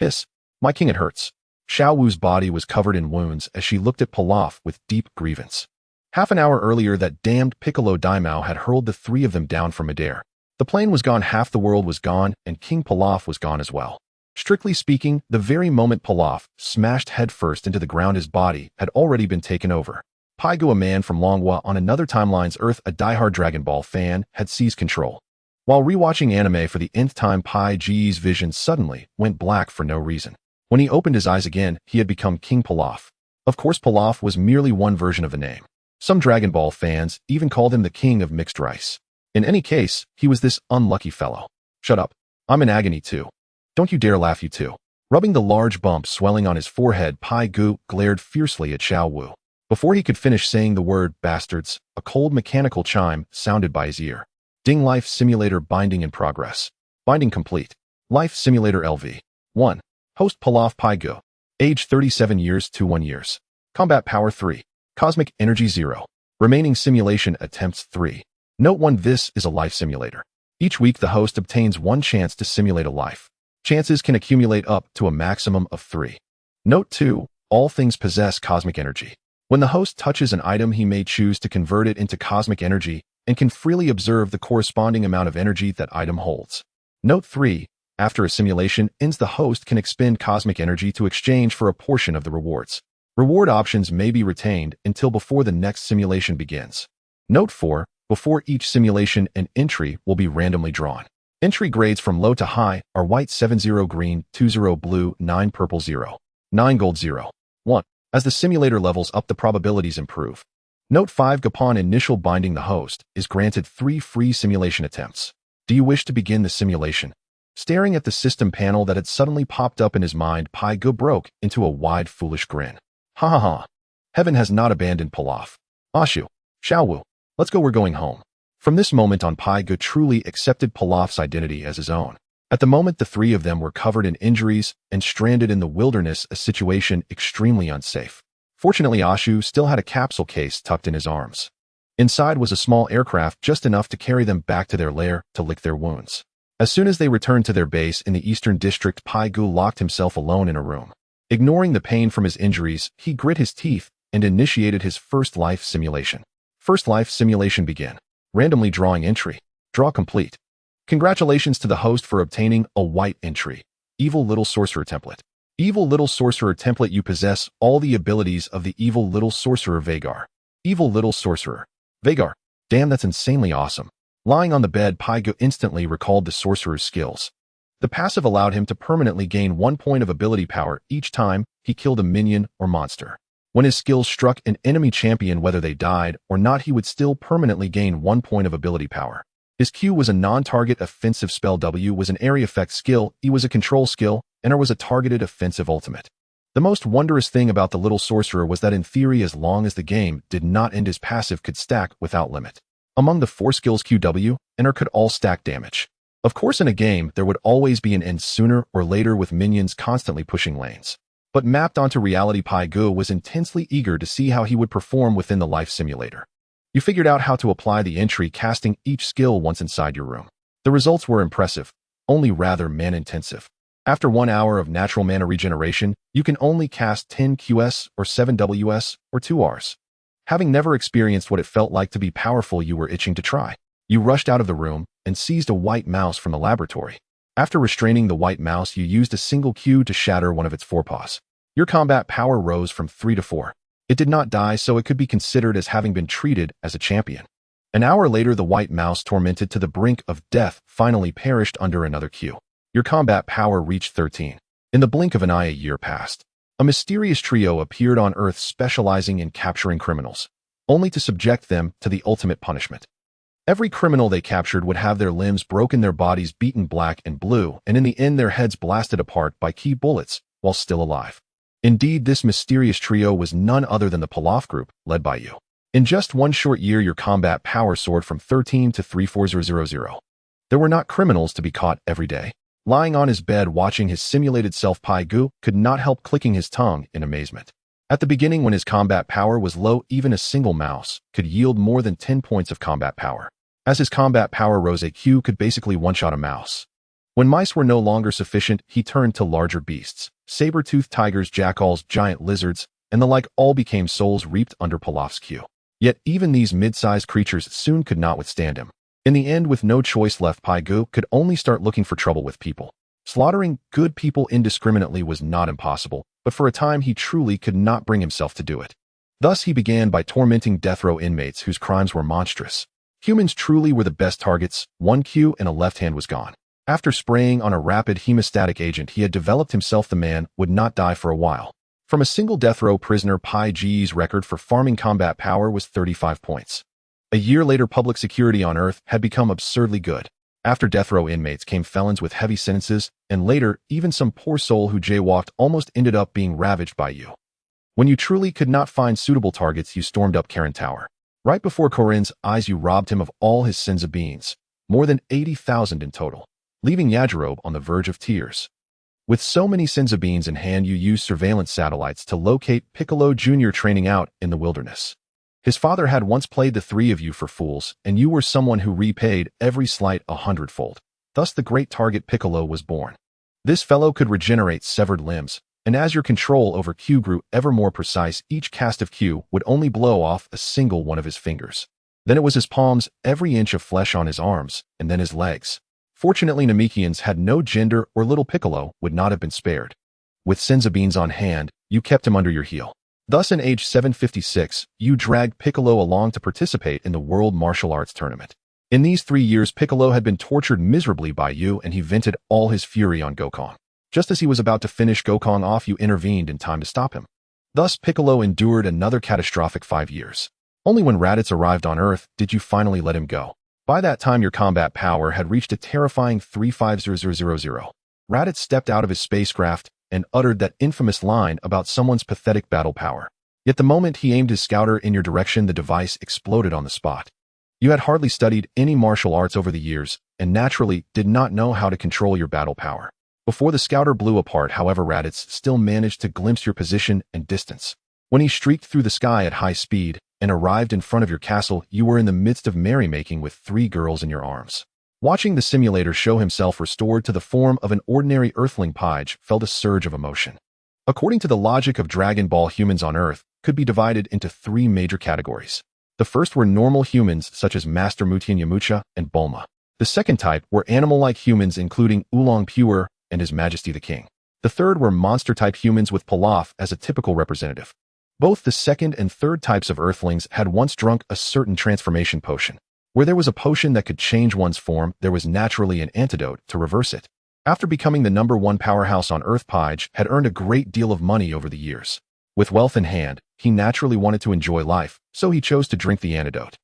Hiss. My king, it hurts. Xiao Wu's body was covered in wounds as she looked at Pilaf with deep grievance. Half an hour earlier, that damned Piccolo Daimao had hurled the three of them down from midair. The plane was gone, half the world was gone, and King Pilaf was gone as well. Strictly speaking, the very moment Pilaf smashed headfirst into the ground, his body had already been taken over. Paigu, a man from Longhua on another timeline's Earth, a diehard Dragon Ball fan, had seized control. While rewatching anime for the nth time, Pai Ji's vision suddenly went black for no reason. When he opened his eyes again, he had become King Pilaf. Of course, Pilaf was merely one version of the name. Some Dragon Ball fans even called him the king of mixed rice. In any case, he was this unlucky fellow. Shut up. I'm in agony too. Don't you dare laugh, you two. Rubbing the large bump swelling on his forehead, Pai Gu glared fiercely at Xiao Wu. Before he could finish saying the word bastards, a cold mechanical chime sounded by his ear. Ding. Life Simulator binding in progress. Binding complete. Life Simulator LV. 1. Host Pilaf Pai-Gu. Age 37 years, 21 years. Combat Power 3. Cosmic Energy 0. Remaining Simulation Attempts 3. Note 1. This is a life simulator. Each week the host obtains one chance to simulate a life. Chances can accumulate up to a maximum of 3. Note 2. All things possess cosmic energy. When the host touches an item, he may choose to convert it into cosmic energy and can freely observe the corresponding amount of energy that item holds. Note 3. After a simulation ends, the host can expend cosmic energy to exchange for a portion of the rewards. Reward options may be retained until before the next simulation begins. Note 4. Before each simulation, an entry will be randomly drawn. Entry grades from low to high are white 70 green 20 blue 9 purple 0 9 gold 0 1. As the simulator levels up, the probabilities improve. Note 5. Upon initial binding, the host is granted 3 free simulation attempts. Do you wish to begin the simulation? Staring at the system panel that had suddenly popped up in his mind, Pai-Gu broke into a wide, foolish grin. Ha ha ha. Heaven has not abandoned Pilaf. Ashu, Xiao Wu, let's go, we're going home. From this moment on, Pai-Gu truly accepted Pilaf's identity as his own. At the moment, the three of them were covered in injuries and stranded in the wilderness, a situation extremely unsafe. Fortunately, Ashu still had a capsule case tucked in his arms. Inside was a small aircraft, just enough to carry them back to their lair to lick their wounds. As soon as they returned to their base in the Eastern District, Pai-Gu locked himself alone in a room. Ignoring the pain from his injuries, he grit his teeth and initiated his first life simulation. First life simulation begin. Randomly drawing entry. Draw complete. Congratulations to the host for obtaining a white entry. Evil Little Sorcerer Template. Evil Little Sorcerer Template. You possess all the abilities of the Evil Little Sorcerer Vagar. Evil Little Sorcerer. Vagar. Damn, that's insanely awesome. Lying on the bed, Pai-Gu instantly recalled the sorcerer's skills. The passive allowed him to permanently gain 1 point of ability power each time he killed a minion or monster. When his skills struck an enemy champion, whether they died or not, he would still permanently gain 1 point of ability power. His Q was a non-target offensive spell, W was an area effect skill, E was a control skill, and R was a targeted offensive ultimate. The most wondrous thing about the little sorcerer was that in theory, as long as the game did not end, his passive could stack without limit. Among the 4 skills, Q, W, and R could all stack damage. Of course, in a game, there would always be an end sooner or later, with minions constantly pushing lanes. But mapped onto reality, Pai-Gu was intensely eager to see how he would perform within the life simulator. You figured out how to apply the entry, casting each skill once inside your room. The results were impressive, only rather mana-intensive. After 1 hour of natural mana regeneration, you can only cast 10 QS or 7 WS or 2 Rs. Having never experienced what it felt like to be powerful, you were itching to try. You rushed out of the room and seized a white mouse from the laboratory. After restraining the white mouse, you used a single Q to shatter one of its forepaws. Your combat power rose from 3 to 4. It did not die, so it could be considered as having been treated as a champion. An hour later, the white mouse, tormented to the brink of death, finally perished under another Q. Your combat power reached 13. In the blink of an eye, a year passed. A mysterious trio appeared on Earth, specializing in capturing criminals, only to subject them to the ultimate punishment. Every criminal they captured would have their limbs broken, their bodies beaten black and blue, and in the end their heads blasted apart by key bullets while still alive. Indeed, this mysterious trio was none other than the Pilaf group, led by you. In just 1 short year, your combat power soared from 13 to 34000. There were not criminals to be caught every day. Lying on his bed watching his simulated self, Pai-Gu could not help clicking his tongue in amazement. At the beginning, when his combat power was low, even a single mouse could yield more than 10 points of combat power. As his combat power rose, a Q could basically one-shot a mouse. When mice were no longer sufficient, he turned to larger beasts. Saber-toothed tigers, jackals, giant lizards, and the like all became souls reaped under Pilaf's queue. Yet even these mid-sized creatures soon could not withstand him. In the end, with no choice left, Pai Gu could only start looking for trouble with people. Slaughtering good people indiscriminately was not impossible, but for a time he truly could not bring himself to do it. Thus he began by tormenting death row inmates whose crimes were monstrous. Humans truly were the best targets. One Q and a left hand was gone. After spraying on a rapid hemostatic agent he had developed himself, the man would not die for a while. From a single death row prisoner, Pai Ji's record for farming combat power was 35 points. A year later, public security on Earth had become absurdly good. After death row inmates came felons with heavy sentences, and later, even some poor soul who jaywalked almost ended up being ravaged by you. When you truly could not find suitable targets, you stormed up Karen Tower. Right before Korin's eyes, you robbed him of all his sins of beans, more than 80,000 in total, leaving Yajirobe on the verge of tears. With so many sins of beans in hand, you used surveillance satellites to locate Piccolo Jr. training out in the wilderness. His father had once played the three of you for fools, and you were someone who repaid every slight 100-fold. Thus the great target Piccolo was born. This fellow could regenerate severed limbs, and as your control over Q grew ever more precise, each cast of Q would only blow off a single one of his fingers. Then it was his palms, every inch of flesh on his arms, and then his legs. Fortunately, Namekians had no gender, or little Piccolo would not have been spared. With sins of beans on hand, you kept him under your heel. Thus, in age 756, you dragged Piccolo along to participate in the World Martial Arts Tournament. In these 3 years, Piccolo had been tortured miserably by you, and he vented all his fury on Gokong. Just as he was about to finish Gokong off, you intervened in time to stop him. Thus, Piccolo endured another catastrophic 5 years. Only when Raditz arrived on Earth did you finally let him go. By that time, your combat power had reached a terrifying 350,000. Raditz stepped out of his spacecraft and uttered that infamous line about someone's pathetic battle power. Yet the moment he aimed his scouter in your direction, the device exploded on the spot. You had hardly studied any martial arts over the years, and naturally did not know how to control your battle power. Before the scouter blew apart, however, Raditz still managed to glimpse your position and distance. When he streaked through the sky at high speed and arrived in front of your castle, you were in the midst of merrymaking with 3 girls in your arms. Watching the simulator show himself restored to the form of an ordinary earthling, Page felt a surge of emotion. According to the logic of Dragon Ball, humans on Earth could be divided into 3 major categories. The first were normal humans such as Master Mutien Yamcha and Bulma. The second type were animal-like humans including Oolong Pure and His Majesty the King. The third were monster-type humans with Pilaf as a typical representative. Both the second and third types of Earthlings had once drunk a certain transformation potion. Where there was a potion that could change one's form, there was naturally an antidote to reverse it. After becoming the #1 powerhouse on Earth, Page had earned a great deal of money over the years. With wealth in hand, he naturally wanted to enjoy life, so he chose to drink the antidote.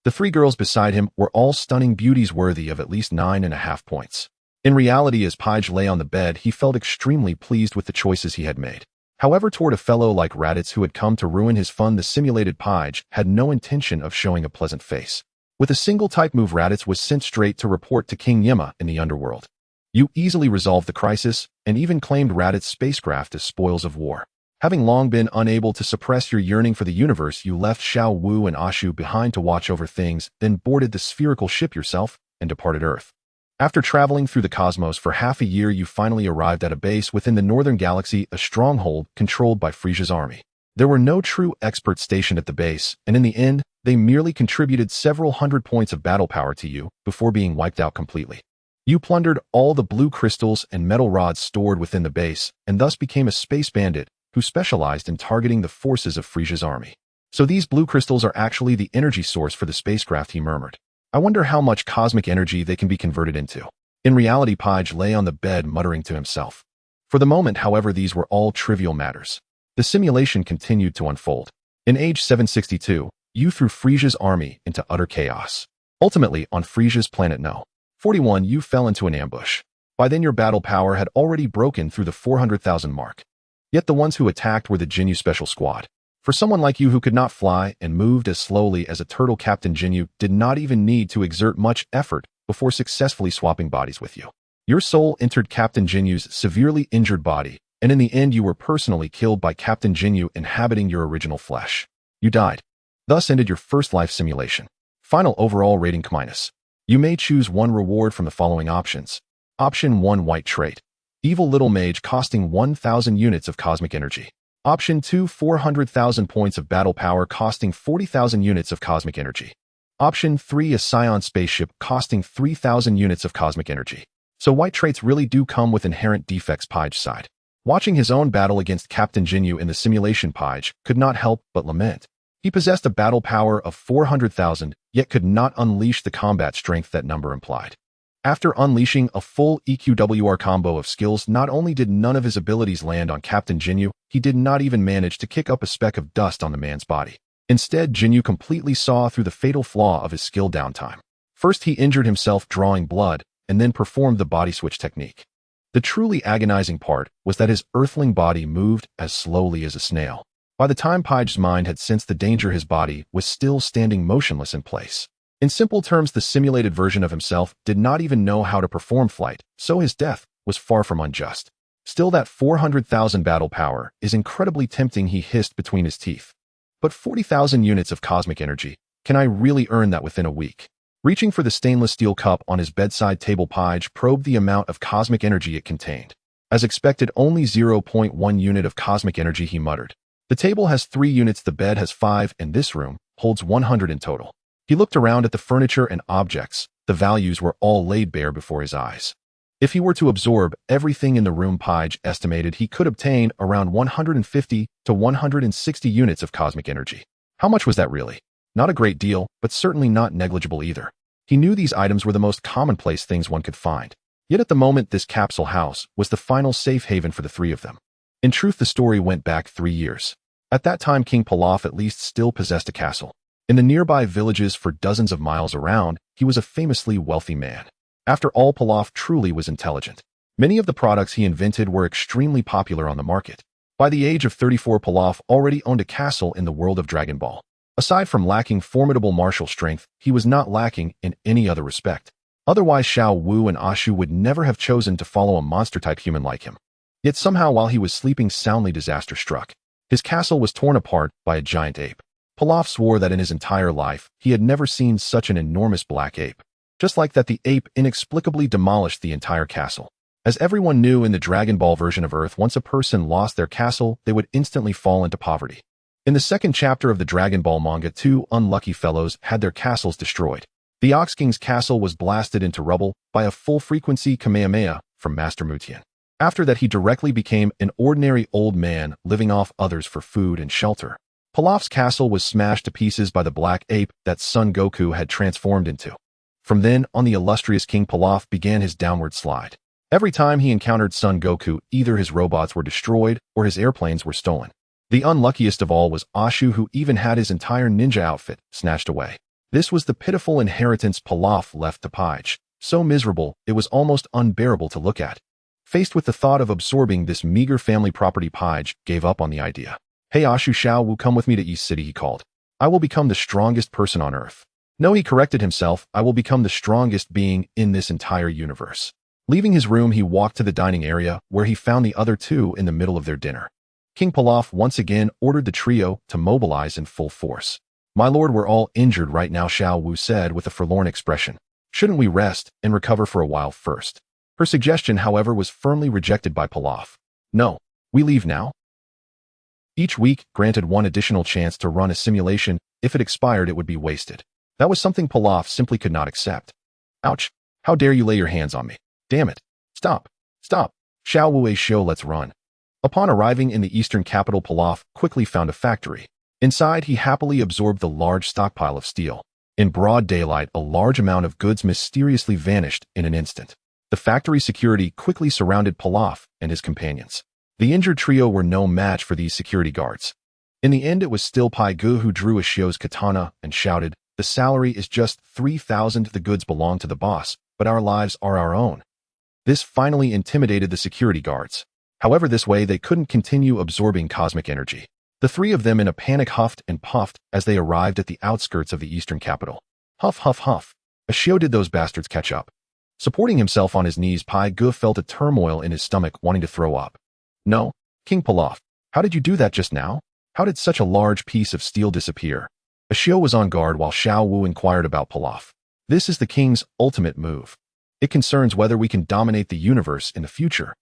The 3 girls beside him were all stunning beauties worthy of at least 9.5 points. In reality, as Page lay on the bed, he felt extremely pleased with the choices he had made. However, toward a fellow like Raditz who had come to ruin his fun, the simulated Page had no intention of showing a pleasant face. With a single type move, Raditz was sent straight to report to King Yima in the underworld. You easily resolved the crisis, and even claimed Raditz's spacecraft as spoils of war. Having long been unable to suppress your yearning for the universe, you left Xiao Wu and Ashu behind to watch over things, then boarded the spherical ship yourself and departed Earth. After traveling through the cosmos for half a year, you finally arrived at a base within the northern galaxy, a stronghold controlled by Frieza's army. There were no true experts stationed at the base, and in the end, they merely contributed several hundred points of battle power to you before being wiped out completely. You plundered all the blue crystals and metal rods stored within the base, and thus became a space bandit who specialized in targeting the forces of Frieza's army. So these blue crystals are actually the energy source for the spacecraft, he murmured. I wonder how much cosmic energy they can be converted into. In reality, Page lay on the bed muttering to himself. For the moment, however, these were all trivial matters. The simulation continued to unfold. In age 762, you threw Frieza's army into utter chaos. Ultimately, on Frieza's planet No. 41, you fell into an ambush. By then your battle power had already broken through the 400,000 mark. Yet the ones who attacked were the Jinyu Special Squad. For someone like you who could not fly and moved as slowly as a turtle, Captain Jinyu did not even need to exert much effort before successfully swapping bodies with you. Your soul entered Captain Jinyu's severely injured body, and in the end you were personally killed by Captain Jinyu inhabiting your original flesh. You died. Thus ended your first life simulation. Final overall rating: -. You may choose one reward from the following options. Option 1 White Trait. Evil Little Mage costing 1,000 units of cosmic energy. Option 2 400,000 points of battle power costing 40,000 units of cosmic energy. Option 3 a Scion spaceship costing 3,000 units of cosmic energy. So white traits really do come with inherent defects. Page sighed. Watching his own battle against Captain Ginyu in the simulation, Page could not help but lament. He possessed a battle power of 400,000, yet could not unleash the combat strength that number implied. After unleashing a full EQWR combo of skills, not only did none of his abilities land on Captain Ginyu, he did not even manage to kick up a speck of dust on the man's body. Instead, Ginyu completely saw through the fatal flaw of his skill downtime. First, he injured himself drawing blood, and then performed the body switch technique. The truly agonizing part was that his earthling body moved as slowly as a snail. By the time Page's mind had sensed the danger, his body was still standing motionless in place. In simple terms, the simulated version of himself did not even know how to perform flight, so his death was far from unjust. Still, that 400,000 battle power is incredibly tempting, he hissed between his teeth. But 40,000 units of cosmic energy, can I really earn that within a week? Reaching for the stainless steel cup on his bedside table, Page probed the amount of cosmic energy it contained. As expected, only 0.1 unit of cosmic energy, he muttered. The table has 3 units, the bed has 5, and this room holds 100 in total. He looked around at the furniture and objects. The values were all laid bare before his eyes. If he were to absorb everything in the room, Page estimated he could obtain around 150 to 160 units of cosmic energy. How much was that really? Not a great deal, but certainly not negligible either. He knew these items were the most commonplace things one could find. Yet at the moment, this capsule house was the final safe haven for the 3 of them. In truth, the story went back 3 years. At that time, King Pilaf at least still possessed a castle. In the nearby villages for dozens of miles around, he was a famously wealthy man. After all, Pilaf truly was intelligent. Many of the products he invented were extremely popular on the market. By the age of 34, Pilaf already owned a castle in the world of Dragon Ball. Aside from lacking formidable martial strength, he was not lacking in any other respect. Otherwise, Xiao Wu and Ashu would never have chosen to follow a monster-type human like him. Yet somehow, while he was sleeping soundly, disaster struck. His castle was torn apart by a giant ape. Pilaf swore that in his entire life, he had never seen such an enormous black ape. Just like that, the ape inexplicably demolished the entire castle. As everyone knew in the Dragon Ball version of Earth, once a person lost their castle, they would instantly fall into poverty. In the second chapter of the Dragon Ball manga, 2 unlucky fellows had their castles destroyed. The Ox King's castle was blasted into rubble by a full-frequency Kamehameha from Master Mutien. After that, he directly became an ordinary old man living off others for food and shelter. Pilaf's castle was smashed to pieces by the black ape that Son Goku had transformed into. From then on, the illustrious King Pilaf began his downward slide. Every time he encountered Son Goku, either his robots were destroyed or his airplanes were stolen. The unluckiest of all was Ashu, who even had his entire ninja outfit snatched away. This was the pitiful inheritance Pilaf left to Page. So miserable, it was almost unbearable to look at. Faced with the thought of absorbing this meager family property, Page gave up on the idea. Hey Ashu, Xiao Wu, come with me to East City, he called. I will become the strongest person on Earth. No, he corrected himself, I will become the strongest being in this entire universe. Leaving his room, he walked to the dining area, where he found the other 2 in the middle of their dinner. King Pilaf once again ordered the trio to mobilize in full force. My lord, we're all injured right now, Xiao Wu said with a forlorn expression. Shouldn't we rest and recover for a while first? Her suggestion, however, was firmly rejected by Pilaf. No, we leave now. Each week granted 1 additional chance to run a simulation. If it expired, it would be wasted. That was something Pilaf simply could not accept. Ouch! How dare you lay your hands on me? Damn it! Stop! Stop! Xiao Wu, show, let's run. Upon arriving in the eastern capital, Pilaf quickly found a factory. Inside, he happily absorbed the large stockpile of steel. In broad daylight, a large amount of goods mysteriously vanished in an instant. The factory security quickly surrounded Pilaf and his companions. The injured trio were no match for these security guards. In the end, it was still Pai Gu who drew a Shio's katana and shouted, "The salary is just 3,000, the goods belong to the boss, but our lives are our own." This finally intimidated the security guards. However, this way they couldn't continue absorbing cosmic energy. The 3 of them in a panic huffed and puffed as they arrived at the outskirts of the eastern capital. Huff, huff, huff. A Shio, did those bastards catch up? Supporting himself on his knees, Pai Gu felt a turmoil in his stomach, wanting to throw up. No, King Pilaf, how did you do that just now? How did such a large piece of steel disappear? A Shio was on guard while Xiao Wu inquired about Pilaf. This is the king's ultimate move. It concerns whether we can dominate the universe in the future.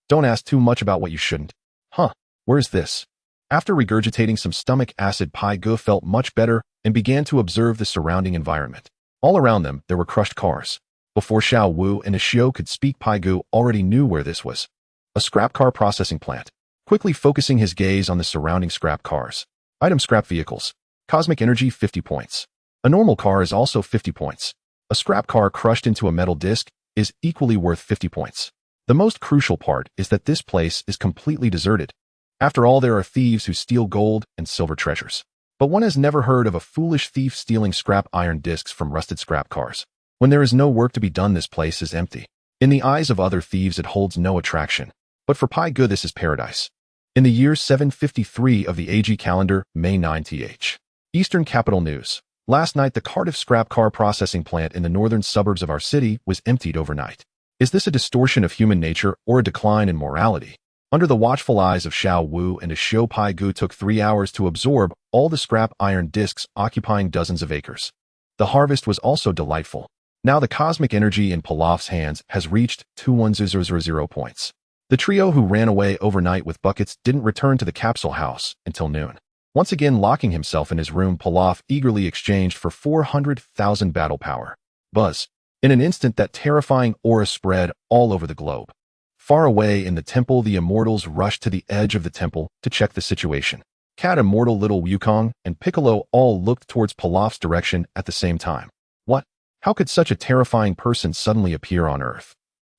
Don't ask too much about what you shouldn't. Huh, where's this? After regurgitating some stomach acid, Pai Ge felt much better and began to observe the surrounding environment. All around them, there were crushed cars. Before Xiao Wu and Ashio could speak, Pai Ge already knew where this was. A scrap car processing plant. Quickly focusing his gaze on the surrounding scrap cars. Item scrap vehicles. Cosmic energy 50 points. A normal car is also 50 points. A scrap car crushed into a metal disc is equally worth 50 points. The most crucial part is that this place is completely deserted. After all, there are thieves who steal gold and silver treasures. But one has never heard of a foolish thief stealing scrap iron discs from rusted scrap cars. When there is no work to be done, this place is empty. In the eyes of other thieves, it holds no attraction. But for Pai Ge, this is paradise. In the year 753 of the AG calendar, May 9th. Eastern Capital News. Last night, the Cardiff scrap car processing plant in the northern suburbs of our city was emptied overnight. Is this a distortion of human nature or a decline in morality? Under the watchful eyes of Xiao Wu and Ashio, Pai Ge took 3 hours to absorb all the scrap iron discs occupying dozens of acres. The harvest was also delightful. Now the cosmic energy in Pilaf's hands has reached 21000 points. The trio who ran away overnight with buckets didn't return to the capsule house until noon. Once again locking himself in his room, Pilaf eagerly exchanged for 400,000 battle power. Buzz. In an instant, that terrifying aura spread all over the globe. Far away in the temple, the immortals rushed to the edge of the temple to check the situation. Cat Immortal, Little Wukong, and Piccolo all looked towards Pilaf's direction at the same time. What? How could such a terrifying person suddenly appear on Earth?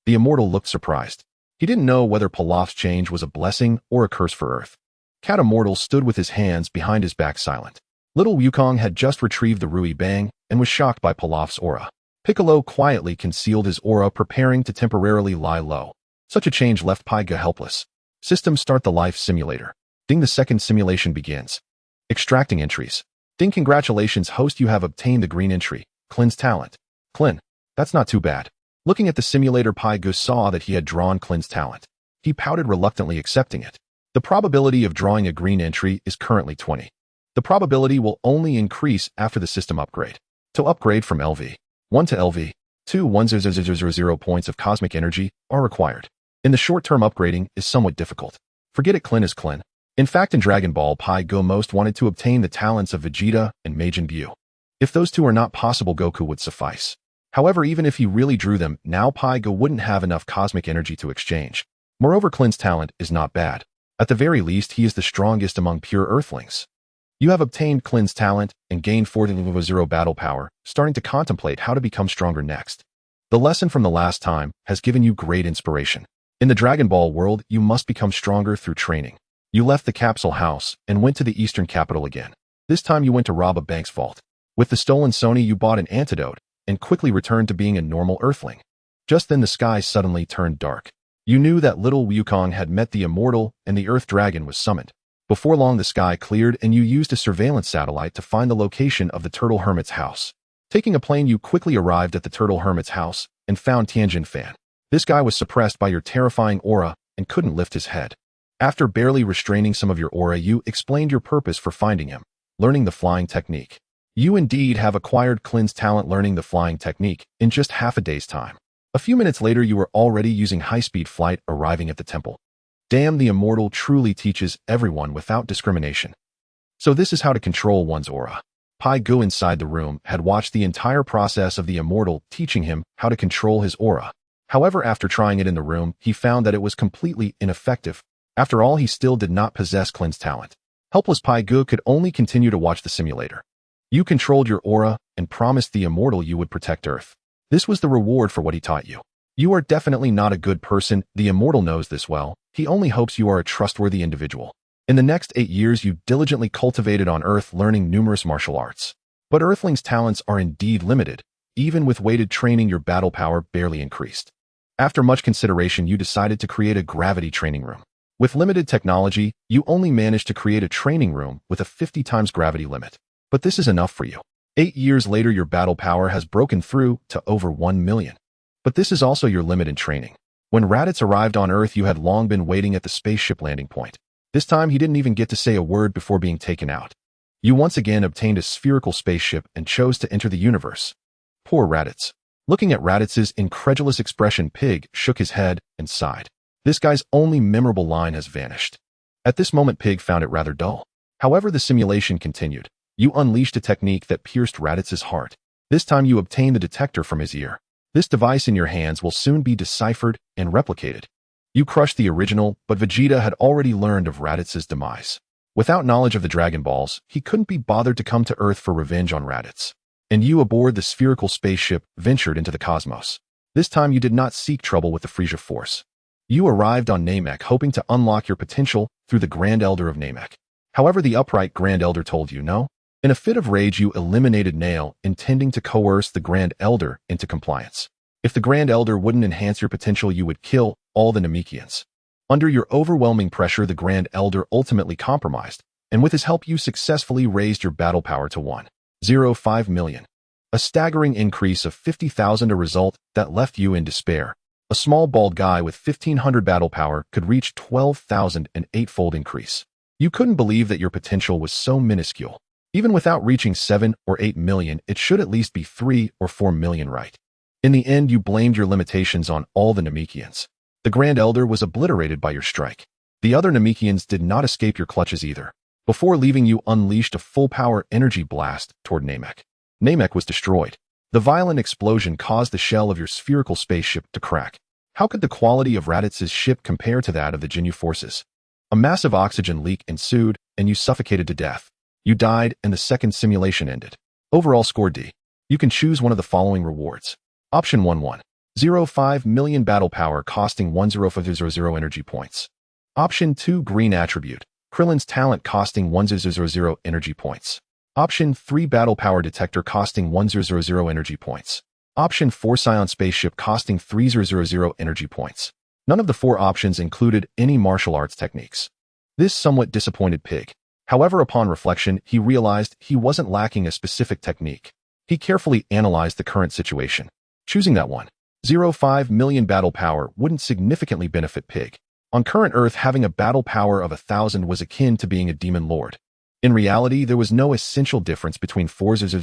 The immortal looked surprised. He didn't know whether Pilaf's change was a blessing or a curse for Earth. Cat Immortal stood with his hands behind his back, silent. Little Wukong had just retrieved the Rui Bang and was shocked by Pilaf's aura. Piccolo quietly concealed his aura, preparing to temporarily lie low. Such a change left Pai Ge helpless. System, start the life simulator. Ding, the second simulation begins. Extracting entries. Ding, congratulations host, you have obtained the green entry. Clin's talent. Clin. That's not too bad. Looking at the simulator, Pai Ge saw that he had drawn Clin's talent. He pouted, reluctantly accepting it. The probability of drawing a green entry is currently 20. The probability will only increase after the system upgrade. To upgrade from LV1 to LV2, 1000 points of cosmic energy are required. In the short term, upgrading is somewhat difficult. Forget it, Clin is Clin. In fact, in Dragon Ball, Pai Ge most wanted to obtain the talents of Vegeta and Majin Buu. If those two are not possible, Goku would suffice. However, even if he really drew them, now Pai Ge wouldn't have enough cosmic energy to exchange. Moreover, Clin's talent is not bad. At the very least, he is the strongest among pure Earthlings. You have obtained Clin's talent and gained 400 battle power, starting to contemplate how to become stronger next. The lesson from the last time has given you great inspiration. In the Dragon Ball world, you must become stronger through training. You left the capsule house and went to the eastern capital again. This time you went to rob a bank's vault. With the stolen Sony, you bought an antidote and quickly returned to being a normal Earthling. Just then the sky suddenly turned dark. You knew that Little Wukong had met the immortal and the Earth Dragon was summoned. Before long, the sky cleared and you used a surveillance satellite to find the location of the Turtle Hermit's house. Taking a plane, you quickly arrived at the Turtle Hermit's house and found Tianjin Fan. This guy was suppressed by your terrifying aura and couldn't lift his head. After barely restraining some of your aura, you explained your purpose for finding him, learning the flying technique. You indeed have acquired Clin's talent, learning the flying technique in just half a day's time. A few minutes later, you were already using high-speed flight, arriving at the temple. Damn, the immortal truly teaches everyone without discrimination. So this is how to control one's aura. Pai Ge inside the room had watched the entire process of the immortal teaching him how to control his aura. However, after trying it in the room, he found that it was completely ineffective. After all, he still did not possess Clin's talent. Helpless, Pai Ge could only continue to watch the simulator. You controlled your aura and promised the immortal you would protect Earth. This was the reward for what he taught you. You are definitely not a good person. The immortal knows this well. He only hopes you are a trustworthy individual. In the next 8 years, you diligently cultivated on Earth, learning numerous martial arts. But Earthlings' talents are indeed limited. Even with weighted training, your battle power barely increased. After much consideration, you decided to create a gravity training room. With limited technology, you only managed to create a training room with a 50 times gravity limit. But this is enough for you. 8 years later, your battle power has broken through to over 1 million. But this is also your limit in training. When Raditz arrived on Earth, you had long been waiting at the spaceship landing point. This time, he didn't even get to say a word before being taken out. You once again obtained a spherical spaceship and chose to enter the universe. Poor Raditz. Looking at Raditz's incredulous expression, Pig shook his head and sighed. This guy's only memorable line has vanished. At this moment, Pig found it rather dull. However, the simulation continued. You unleashed a technique that pierced Raditz's heart. This time you obtained the detector from his ear. This device in your hands will soon be deciphered and replicated. You crushed the original, but Vegeta had already learned of Raditz's demise. Without knowledge of the Dragon Balls, he couldn't be bothered to come to Earth for revenge on Raditz. And you, aboard the spherical spaceship, ventured into the cosmos. This time you did not seek trouble with the Frieza force. You arrived on Namek hoping to unlock your potential through the Grand Elder of Namek. However, the upright Grand Elder told you no. In a fit of rage, you eliminated Nail, intending to coerce the Grand Elder into compliance. If the Grand Elder wouldn't enhance your potential, you would kill all the Namekians. Under your overwhelming pressure, the Grand Elder ultimately compromised, and with his help you successfully raised your battle power to 1.05 million. A staggering increase of 50,000, a result that left you in despair. A small bald guy with 1,500 battle power could reach 12,000, an 8-fold increase. You couldn't believe that your potential was so minuscule. Even without reaching 7 or 8 million, it should at least be 3 or 4 million, right? In the end, you blamed your limitations on all the Namekians. The Grand Elder was obliterated by your strike. The other Namekians did not escape your clutches either. Before leaving, you unleashed a full-power energy blast toward Namek. Namek was destroyed. The violent explosion caused the shell of your spherical spaceship to crack. How could the quality of Raditz's ship compare to that of the Ginyu forces? A massive oxygen leak ensued, and you suffocated to death. You died, and the second simulation ended. Overall score D. You can choose one of the following rewards. Option 1.105 million battle power costing 10500 energy points. Option 2 green attribute. Krillin's talent costing 1000 energy points. Option 3 battle power detector costing 1000 energy points. Option 4 Scion spaceship costing 300 energy points. None of the 4 options included any martial arts techniques. This somewhat disappointed Pig. However, upon reflection, he realized he wasn't lacking a specific technique. He carefully analyzed the current situation. Choosing that 1.05 million battle power wouldn't significantly benefit Pig. On current Earth, having a battle power of 1,000 was akin to being a demon lord. In reality, there was no essential difference between 400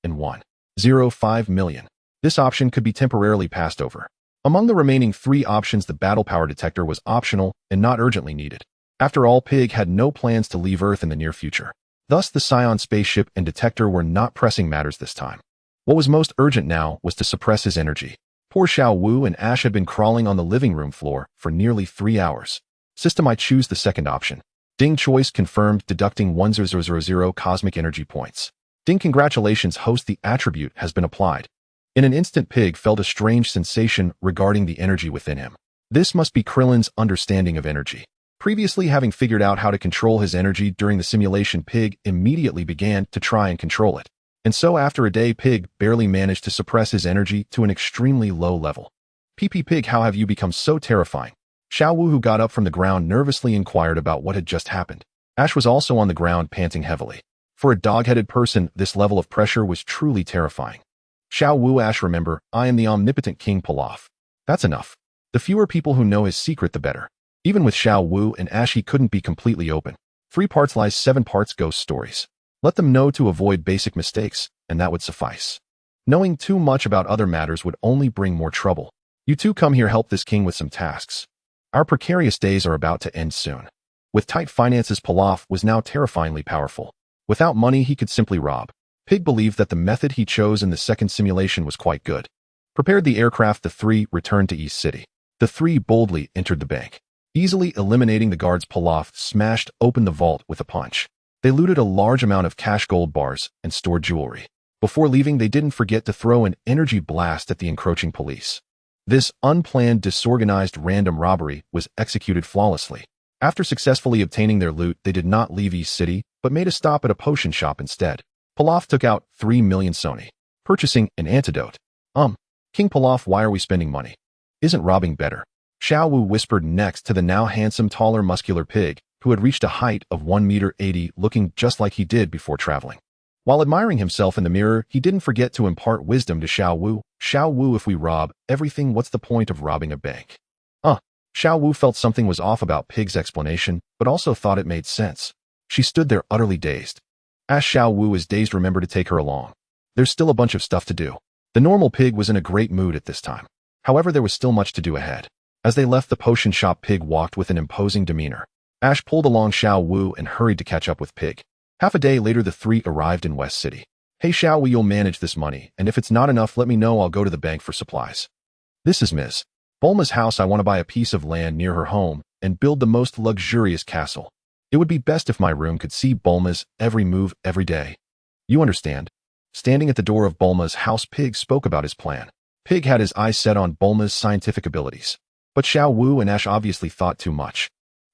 and 1.05 million. This option could be temporarily passed over. Among the remaining 3 options, the battle power detector was optional and not urgently needed. After all, Pig had no plans to leave Earth in the near future. Thus, the Scion spaceship and detector were not pressing matters this time. What was most urgent now was to suppress his energy. Poor Xiao Wu and Ash had been crawling on the living room floor for nearly 3 hours. System, I choose the second option. Ding, choice confirmed, deducting 1000 cosmic energy points. Ding, congratulations host, the attribute has been applied. In an instant, Pig felt a strange sensation regarding the energy within him. This must be Krillin's understanding of energy. Previously having figured out how to control his energy during the simulation, Pig immediately began to try and control it. And so after a day, Pig barely managed to suppress his energy to an extremely low level. PP Pig, how have you become so terrifying? Xiao Wu, who got up from the ground, nervously inquired about what had just happened. Ash was also on the ground, panting heavily. For a dog-headed person, this level of pressure was truly terrifying. Xiao Wu, Ash, remember, I am the omnipotent King Pilaf. That's enough. The fewer people who know his secret, the better. Even with Xiao Wu and Ash, he couldn't be completely open. 3 parts lies, 7 parts ghost stories. Let them know to avoid basic mistakes, and that would suffice. Knowing too much about other matters would only bring more trouble. You two come here, help this king with some tasks. Our precarious days are about to end soon. With tight finances, Pilaf was now terrifyingly powerful. Without money, he could simply rob. Pig believed that the method he chose in the second simulation was quite good. Prepared the aircraft, the 3 returned to East City. The 3 boldly entered the bank. Easily eliminating the guards, Pilaf smashed open the vault with a punch. They looted a large amount of cash, gold bars, and stored jewelry. Before leaving, they didn't forget to throw an energy blast at the encroaching police. This unplanned, disorganized, random robbery was executed flawlessly. After successfully obtaining their loot, they did not leave East City, but made a stop at a potion shop instead. Pilaf took out 3 million Sony, purchasing an antidote. King Pilaf, why are we spending money? Isn't robbing better? Xiao Wu whispered next to the now handsome, taller, muscular Pig, who had reached a height of 1.80 meters, looking just like he did before traveling. While admiring himself in the mirror, he didn't forget to impart wisdom to Xiao Wu. Xiao Wu, if we rob everything, what's the point of robbing a bank? Xiao Wu felt something was off about Pig's explanation, but also thought it made sense. She stood there utterly dazed. As Xiao Wu is dazed, remember to take her along. There's still a bunch of stuff to do. The normal pig was in a great mood at this time. However, there was still much to do ahead. As they left the potion shop, Pig walked with an imposing demeanor. Ash pulled along Xiao Wu and hurried to catch up with Pig. Half a day later, the three arrived in West City. Hey Xiao Wu, you'll manage this money, and if it's not enough, let me know, I'll go to the bank for supplies. This is Ms. Bulma's house. I want to buy a piece of land near her home and build the most luxurious castle. It would be best if my room could see Bulma's every move every day. You understand? Standing at the door of Bulma's house, Pig spoke about his plan. Pig had his eyes set on Bulma's scientific abilities. But Xiao Wu and Ash obviously thought too much.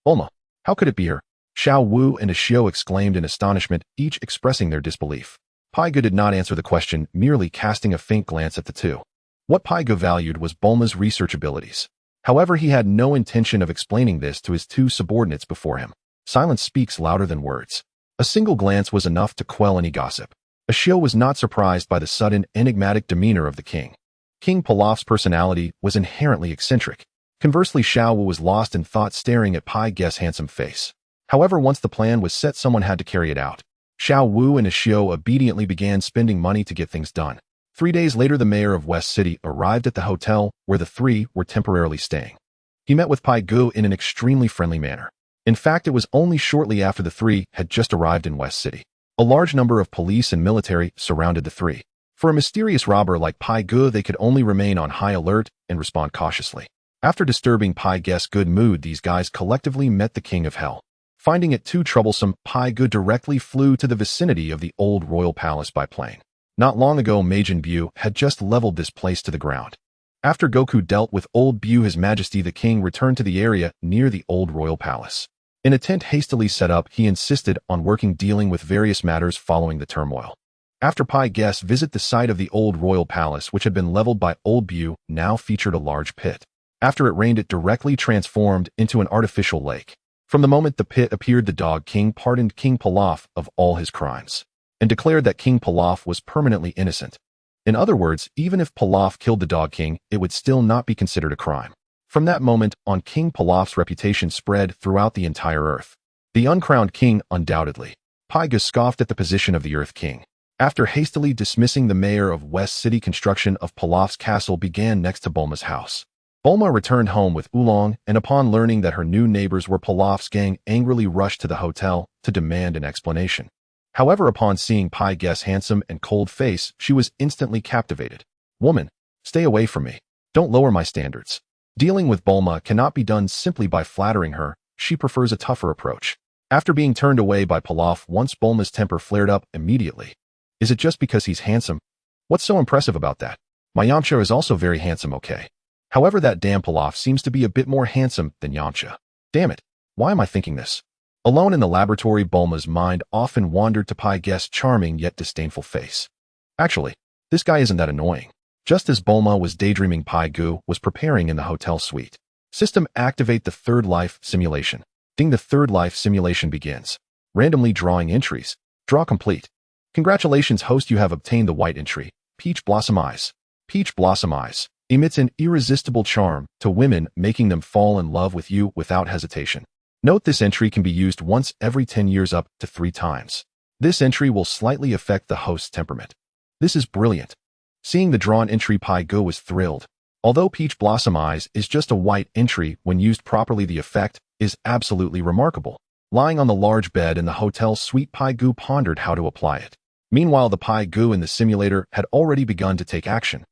Bulma, how could it be her? Xiao Wu and Ashio exclaimed in astonishment, each expressing their disbelief. Paiga did not answer the question, merely casting a faint glance at the two. What Paiga valued was Bulma's research abilities. However, he had no intention of explaining this to his two subordinates before him. Silence speaks louder than words. A single glance was enough to quell any gossip. Ashio was not surprised by the sudden, enigmatic demeanor of the king. King Pilaf's personality was inherently eccentric. Conversely, Xiao Wu was lost in thought, staring at Pai Ge's handsome face. However, once the plan was set, someone had to carry it out. Xiao Wu and Ashio obediently began spending money to get things done. 3 days later, the mayor of West City arrived at the hotel where the three were temporarily staying. He met with Pai Gu in an extremely friendly manner. In fact, it was only shortly after the three had just arrived in West City. A large number of police and military surrounded the three. For a mysterious robber like Pai Gu, they could only remain on high alert and respond cautiously. After disturbing Pai Ge's good mood, these guys collectively met the King of Hell. Finding it too troublesome, Pai Gu directly flew to the vicinity of the old royal palace by plane. Not long ago, Majin Bu had just leveled this place to the ground. After Goku dealt with old Bu, His Majesty the King returned to the area near the old royal palace. In a tent hastily set up, he insisted on dealing with various matters following the turmoil. After Pai Ge's visit, the site of the old royal palace, which had been leveled by old Bu, now featured a large pit. After it rained, it directly transformed into an artificial lake. From the moment the pit appeared, the Dog King pardoned King Pilaf of all his crimes and declared that King Pilaf was permanently innocent. In other words, even if Pilaf killed the Dog King, it would still not be considered a crime. From that moment on, King Pilaf's reputation spread throughout the entire Earth. The uncrowned king, undoubtedly. Paiga scoffed at the position of the Earth King. After hastily dismissing the mayor of West City, construction of Pilaf's castle began next to Bulma's house. Bulma returned home with Oolong, and upon learning that her new neighbors were Pilaf's gang, angrily rushed to the hotel to demand an explanation. However, upon seeing Pai Ge's handsome and cold face, she was instantly captivated. Woman, stay away from me. Don't lower my standards. Dealing with Bulma cannot be done simply by flattering her. She prefers a tougher approach. After being turned away by Pilaf once, Bulma's temper flared up immediately. Is it just because he's handsome? What's so impressive about that? My Yamcha is also very handsome, okay? However, that damn Pilaf seems to be a bit more handsome than Yamcha. Damn it, why am I thinking this? Alone in the laboratory, Bulma's mind often wandered to Pai Ge's charming yet disdainful face. Actually, this guy isn't that annoying. Just as Bulma was daydreaming, Pai Gu was preparing in the hotel suite. System activate the third life simulation. Ding, the third life simulation begins. Randomly drawing entries. Draw complete. Congratulations, host, you have obtained the white entry. Peach Blossom Eyes. Peach Blossom Eyes emits an irresistible charm to women, making them fall in love with you without hesitation. Note, this entry can be used once every 10 years up to 3 times. This entry will slightly affect the host's temperament. This is brilliant. Seeing the drawn entry, Pai Gu was thrilled. Although Peach Blossom Eyes is just a white entry, when used properly, the effect is absolutely remarkable. Lying on the large bed in the hotel suite, Pai Gu pondered how to apply it. Meanwhile, the Pai Gu in the simulator had already begun to take action.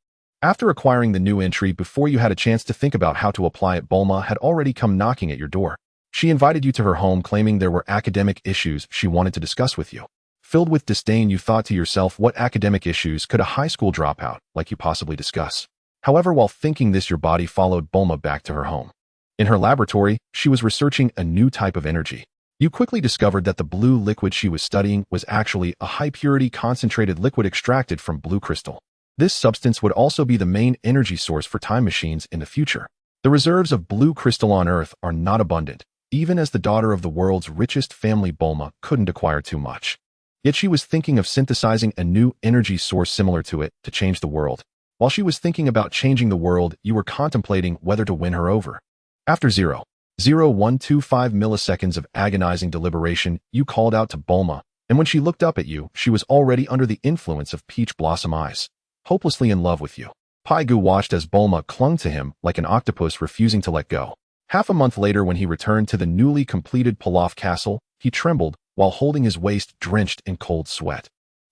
After acquiring the new entry, before you had a chance to think about how to apply it, Bulma had already come knocking at your door. She invited you to her home, claiming there were academic issues she wanted to discuss with you. Filled with disdain, you thought to yourself, what academic issues could a high school dropout like you possibly discuss? However, while thinking this, your body followed Bulma back to her home. In her laboratory, she was researching a new type of energy. You quickly discovered that the blue liquid she was studying was actually a high-purity concentrated liquid extracted from blue crystal. This substance would also be the main energy source for time machines in the future. The reserves of blue crystal on Earth are not abundant. Even as the daughter of the world's richest family, Bulma couldn't acquire too much. Yet she was thinking of synthesizing a new energy source similar to it to change the world. While she was thinking about changing the world, you were contemplating whether to win her over. After 0.0125 milliseconds of agonizing deliberation, you called out to Bulma, and when she looked up at you, she was already under the influence of Peach Blossom Eyes. hopelessly in love with you. Gu watched as Bulma clung to him like an octopus refusing to let go. Half a month later, when he returned to the newly completed Pilaf castle, he trembled while holding his waist drenched in cold sweat.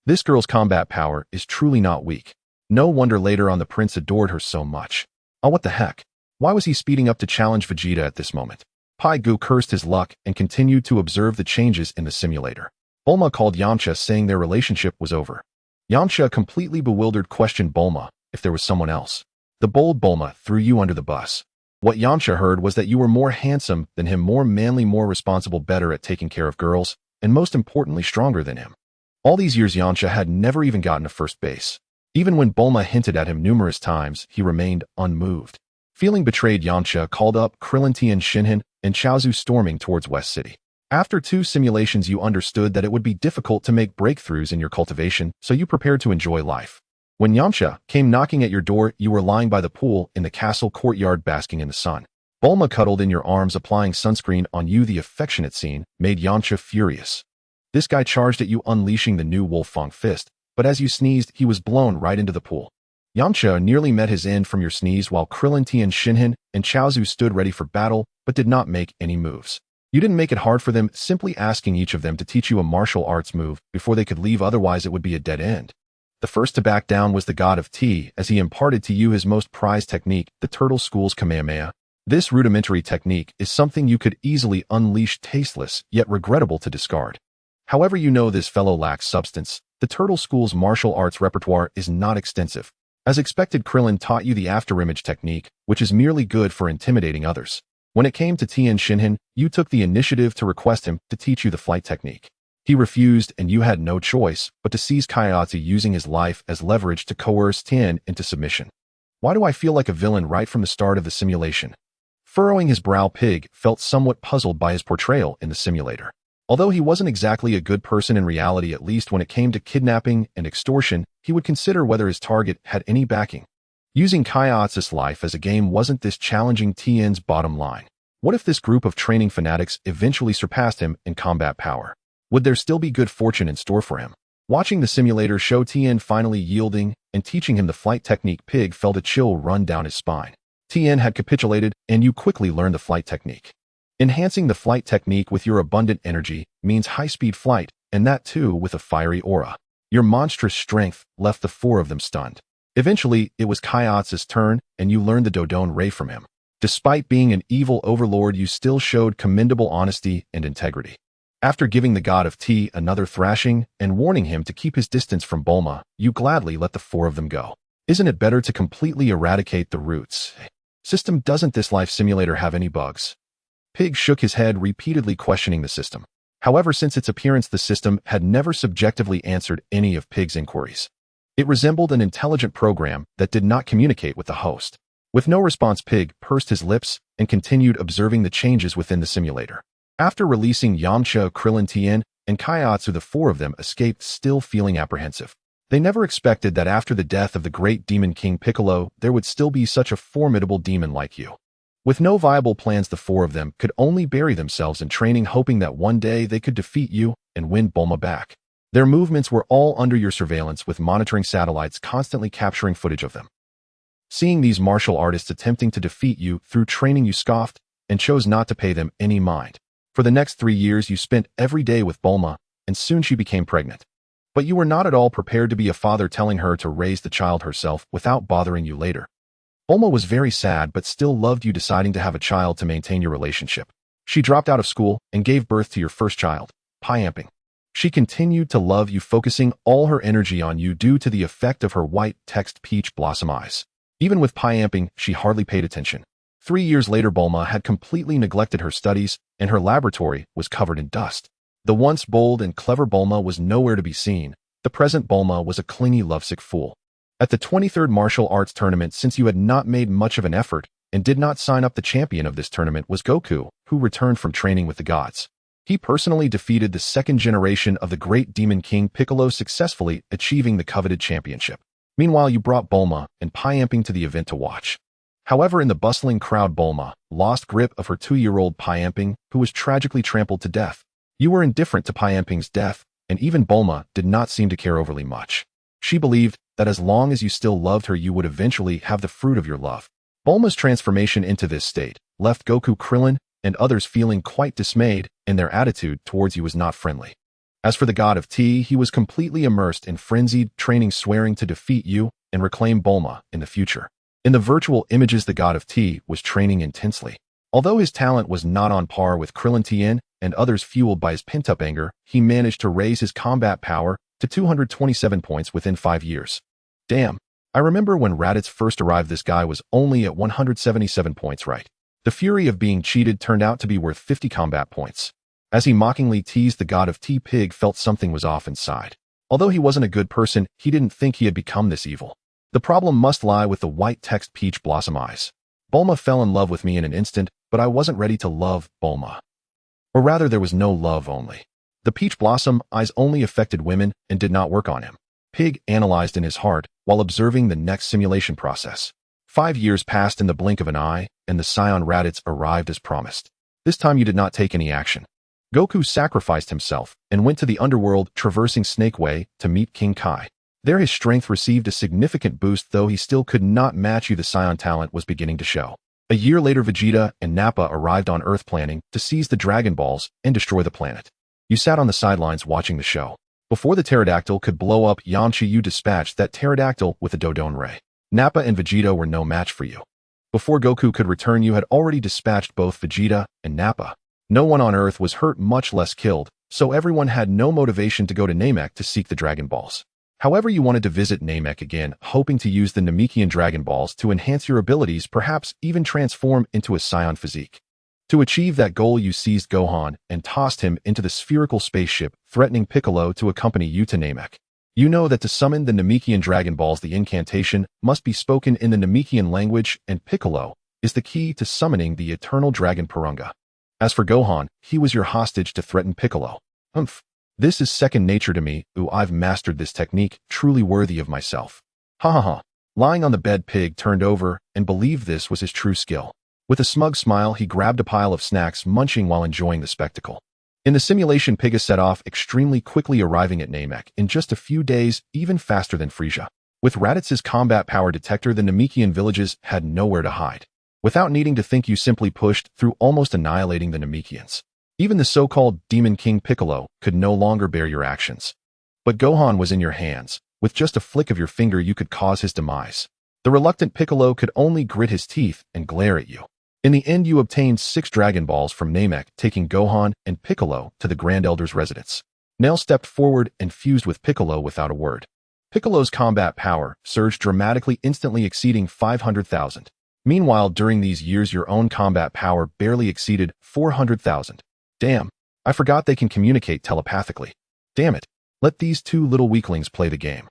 This girl's combat power is truly not weak. No wonder later on the prince adored her so much. Oh, what the heck? Why was he speeding up to challenge Vegeta at this moment? Gu cursed his luck and continued to observe the changes in the simulator. Bulma called Yamcha, saying their relationship was over. Yamcha, completely bewildered, questioned Bulma if there was someone else. The bold Bulma threw you under the bus. What Yamcha heard was that you were more handsome than him, more manly, more responsible, better at taking care of girls, and most importantly, stronger than him. All these years, Yamcha had never even gotten to first base. Even when Bulma hinted at him numerous times, he remained unmoved. Feeling betrayed, Yamcha called up Krillin, Tien, Shinhan, and Chaozu, storming towards West City. After 2 simulations, you understood that it would be difficult to make breakthroughs in your cultivation, so you prepared to enjoy life. When Yamcha came knocking at your door, you were lying by the pool in the castle courtyard basking in the sun. Bulma cuddled in your arms, applying sunscreen on you. The affectionate scene made Yamcha furious. This guy charged at you, unleashing the new Wolfang fist, but as you sneezed, he was blown right into the pool. Yamcha nearly met his end from your sneeze, while Krillin, Tien, Shinhan, and Chaozu stood ready for battle, but did not make any moves. You didn't make it hard for them, simply asking each of them to teach you a martial arts move before they could leave, otherwise it would be a dead end. The first to back down was the God of Tea, as he imparted to you his most prized technique, the Turtle School's Kamehameha. This rudimentary technique is something you could easily unleash, tasteless, yet regrettable to discard. However, you know this fellow lacks substance. The Turtle School's martial arts repertoire is not extensive. As expected, Krillin taught you the afterimage technique, which is merely good for intimidating others. When it came to Tien Shinhan, you took the initiative to request him to teach you the flight technique. He refused, and you had no choice but to seize Kaiatsu, using his life as leverage to coerce Tien into submission. Why do I feel like a villain right from the start of the simulation? Furrowing his brow, Pig felt somewhat puzzled by his portrayal in the simulator. Although he wasn't exactly a good person in reality, at least when it came to kidnapping and extortion, he would consider whether his target had any backing. Using Kaiatsu's life as a game wasn't this challenging Tien's bottom line. What if this group of training fanatics eventually surpassed him in combat power? Would there still be good fortune in store for him? Watching the simulator show Tien finally yielding and teaching him the flight technique, Pig felt a chill run down his spine. Tien had capitulated, and you quickly learned the flight technique. Enhancing the flight technique with your abundant energy means high-speed flight, and that too with a fiery aura. Your monstrous strength left the 4 of them stunned. Eventually, it was Kaiatsu's turn, and you learned the Dodon Ray from him. Despite being an evil overlord, you still showed commendable honesty and integrity. After giving the God of Tea another thrashing and warning him to keep his distance from Bulma, you gladly let the 4 of them go. Isn't it better to completely eradicate the roots? System, doesn't this life simulator have any bugs? Pig shook his head, repeatedly questioning the system. However, since its appearance, the system had never subjectively answered any of Pig's inquiries. It resembled an intelligent program that did not communicate with the host. With no response, Pig pursed his lips and continued observing the changes within the simulator. After releasing Yamcha, Krillin, Tien, and Kaiatsu, the 4 of them escaped, still feeling apprehensive. They never expected that after the death of the great Demon King Piccolo, there would still be such a formidable demon like you. With no viable plans, the 4 of them could only bury themselves in training, hoping that one day they could defeat you and win Bulma back. Their movements were all under your surveillance, with monitoring satellites constantly capturing footage of them. Seeing these martial artists attempting to defeat you through training, you scoffed and chose not to pay them any mind. For the next 3 years, you spent every day with Bulma, and soon she became pregnant. But you were not at all prepared to be a father, telling her to raise the child herself without bothering you later. Bulma was very sad but still loved you, deciding to have a child to maintain your relationship. She dropped out of school and gave birth to your first child, Piamping. She continued to love you, focusing all her energy on you due to the effect of her white text peach blossom eyes. Even with Piamping, she hardly paid attention. 3 years later, Bulma had completely neglected her studies, and her laboratory was covered in dust. The once bold and clever Bulma was nowhere to be seen. The present Bulma was a clingy, lovesick fool. At the 23rd martial arts tournament, since you had not made much of an effort and did not sign up, the champion of this tournament was Goku, who returned from training with the gods. He personally defeated the 2nd generation of the great Demon King Piccolo, successfully achieving the coveted championship. Meanwhile, you brought Bulma and Piamping to the event to watch. However, in the bustling crowd, Bulma lost grip of her 2-year-old Piamping, who was tragically trampled to death. You were indifferent to Piamping's death, and even Bulma did not seem to care overly much. She believed that as long as you still loved her, you would eventually have the fruit of your love. Bulma's transformation into this state left Goku, Krillin, and others feeling quite dismayed, and their attitude towards you was not friendly. As for the God of Tea, he was completely immersed in frenzied training, swearing to defeat you and reclaim Bulma in the future. In the virtual images, the God of Tea was training intensely. Although his talent was not on par with Krillin Tien and others, fueled by his pent-up anger, he managed to raise his combat power to 227 points within 5 years. Damn, I remember when Raditz first arrived, this guy was only at 177 points, right? The fury of being cheated turned out to be worth 50 combat points. As he mockingly teased the God of Tea, Pig felt something was off inside. Although he wasn't a good person, he didn't think he had become this evil. The problem must lie with the white text peach blossom eyes. Bulma fell in love with me in an instant, but I wasn't ready to love Bulma. Or rather, there was no love, only. The peach blossom eyes only affected women and did not work on him. Pig analyzed in his heart while observing the next simulation process. 5 years passed in the blink of an eye, and the Scion Raditz arrived as promised. This time you did not take any action. Goku sacrificed himself and went to the underworld, traversing Snake Way, to meet King Kai. There his strength received a significant boost, though he still could not match you. The Scion talent was beginning to show. A year later, Vegeta and Nappa arrived on Earth, planning to seize the Dragon Balls and destroy the planet. You sat on the sidelines watching the show. Before the pterodactyl could blow up Yamcha, you dispatched that pterodactyl with a Dodon Ray. Nappa and Vegeta were no match for you. Before Goku could return, you had already dispatched both Vegeta and Nappa. No one on Earth was hurt, much less killed, so everyone had no motivation to go to Namek to seek the Dragon Balls. However, you wanted to visit Namek again, hoping to use the Namekian Dragon Balls to enhance your abilities, perhaps even transform into a Scion physique. To achieve that goal, you seized Gohan and tossed him into the spherical spaceship, threatening Piccolo to accompany you to Namek. You know that to summon the Namekian Dragon Balls, the incantation must be spoken in the Namekian language, and Piccolo is the key to summoning the eternal dragon Purunga. As for Gohan, he was your hostage to threaten Piccolo. This is second nature to me. I've mastered this technique, truly worthy of myself. Ha ha ha. Lying on the bed, Pig turned over and believed this was his true skill. With a smug smile, he grabbed a pile of snacks, munching while enjoying the spectacle. In the simulation, Pig set off extremely quickly, arriving at Namek in just a few days, even faster than Frieza. With Raditz's combat power detector, the Namekian villages had nowhere to hide. Without needing to think, you simply pushed through, almost annihilating the Namekians. Even the so-called Demon King Piccolo could no longer bear your actions. But Gohan was in your hands. With just a flick of your finger, you could cause his demise. The reluctant Piccolo could only grit his teeth and glare at you. In the end, you obtained 6 Dragon Balls from Namek, taking Gohan and Piccolo to the Grand Elder's residence. Nell stepped forward and fused with Piccolo without a word. Piccolo's combat power surged dramatically, instantly exceeding 500,000. Meanwhile, during these years, your own combat power barely exceeded 400,000. Damn, I forgot they can communicate telepathically. Damn it, let these two little weaklings play the game.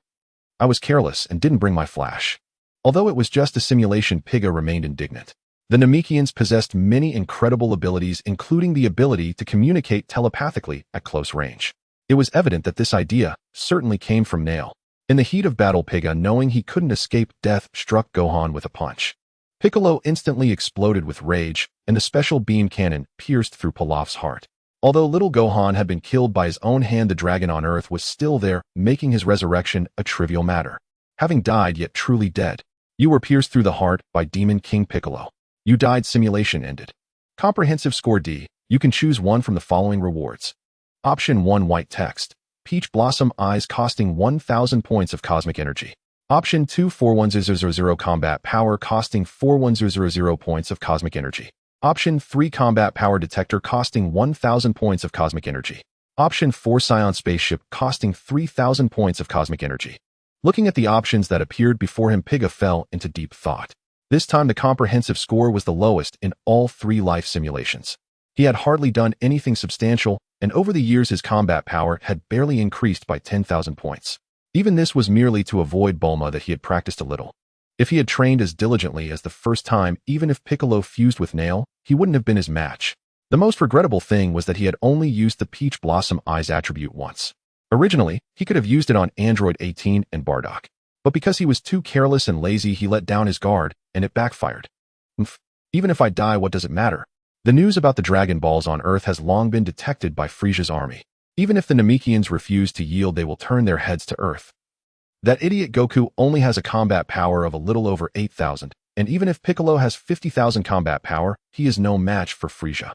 I was careless and didn't bring my flash. Although it was just a simulation, Piga remained indignant. The Namekians possessed many incredible abilities, including the ability to communicate telepathically at close range. It was evident that this idea certainly came from Nail. In the heat of battle, Piga, knowing he couldn't escape death, struck Gohan with a punch. Piccolo instantly exploded with rage, and the special beam cannon pierced through Pilaf's heart. Although little Gohan had been killed by his own hand, the dragon on Earth was still there, making his resurrection a trivial matter. Having died yet truly dead, you were pierced through the heart by Demon King Piccolo. You died. Simulation ended. Comprehensive score D. You can choose one from the following rewards. Option 1, white text. Peach blossom eyes, costing 1,000 points of cosmic energy. Option 2, 41000 combat power, costing 41000 points of cosmic energy. Option 3, combat power detector, costing 1,000 points of cosmic energy. Option 4, Scion spaceship, costing 3,000 points of cosmic energy. Looking at the options that appeared before him, Piga fell into deep thought. This time the comprehensive score was the lowest in all 3 life simulations. He had hardly done anything substantial, and over the years his combat power had barely increased by 10,000 points. Even this was merely to avoid Bulma that he had practiced a little. If he had trained as diligently as the first time, even if Piccolo fused with Nail, he wouldn't have been his match. The most regrettable thing was that he had only used the Peach Blossom Eyes attribute once. Originally, he could have used it on Android 18 and Bardock. But because he was too careless and lazy, he let down his guard, and it backfired. Even if I die, what does it matter? The news about the Dragon Balls on Earth has long been detected by Frieza's army. Even if the Namekians refuse to yield, they will turn their heads to Earth. That idiot Goku only has a combat power of a little over 8,000, and even if Piccolo has 50,000 combat power, he is no match for Frieza.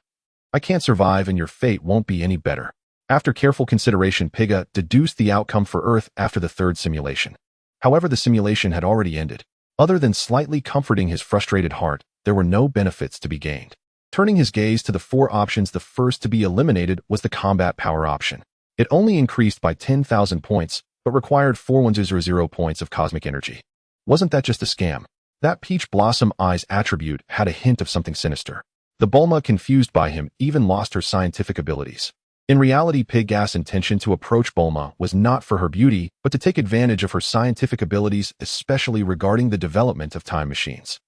I can't survive and your fate won't be any better. After careful consideration, Piga deduced the outcome for Earth after the third simulation. However, the simulation had already ended. Other than slightly comforting his frustrated heart, there were no benefits to be gained. Turning his gaze to the four options, the first to be eliminated was the combat power option. It only increased by 10,000 points, but required 4100 points of cosmic energy. Wasn't that just a scam? That Peach Blossom Eyes attribute had a hint of something sinister. The Bulma, confused by him, even lost her scientific abilities. In reality, Pig-Gas's intention to approach Bulma was not for her beauty, but to take advantage of her scientific abilities, especially regarding the development of time machines.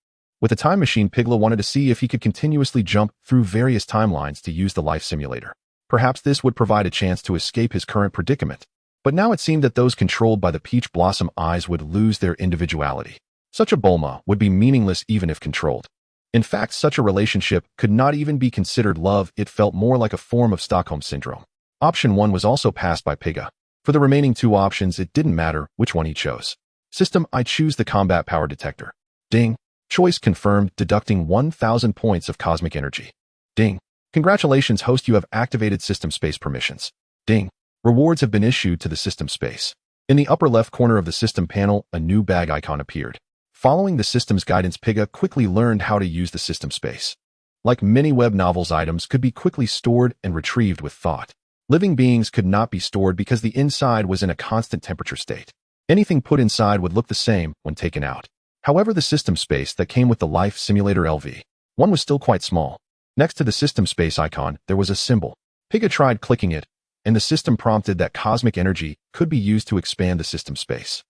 With the time machine, Piglo wanted to see if he could continuously jump through various timelines to use the life simulator. Perhaps this would provide a chance to escape his current predicament. But now it seemed that those controlled by the Peach Blossom Eyes would lose their individuality. Such a Bulma would be meaningless even if controlled. In fact, such a relationship could not even be considered love. It felt more like a form of Stockholm Syndrome. Option 1 was also passed by Piga. For the remaining two options, it didn't matter which one he chose. System: I choose the combat power detector. Ding. Choice confirmed, deducting 1,000 points of cosmic energy. Ding. Congratulations, host, you have activated system space permissions. Ding. Rewards have been issued to the system space. In the upper left corner of the system panel, a new bag icon appeared. Following the system's guidance, Piga quickly learned how to use the system space. Like many web novels, items could be quickly stored and retrieved with thought. Living beings could not be stored because the inside was in a constant temperature state. Anything put inside would look the same when taken out. However, the system space that came with the Life Simulator LV-1 was still quite small. Next to the system space icon, there was a symbol. Piga tried clicking it, and the system prompted that cosmic energy could be used to expand the system space.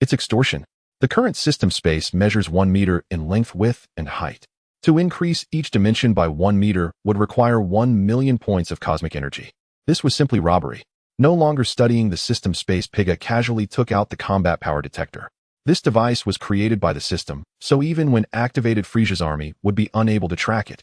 It's extortion. The current system space measures 1 meter in length, width, and height. To increase each dimension by 1 meter would require 1 million points of cosmic energy. This was simply robbery. No longer studying the system space, Piga casually took out the combat power detector. This device was created by the system, so even when activated, Frieza's army would be unable to track it.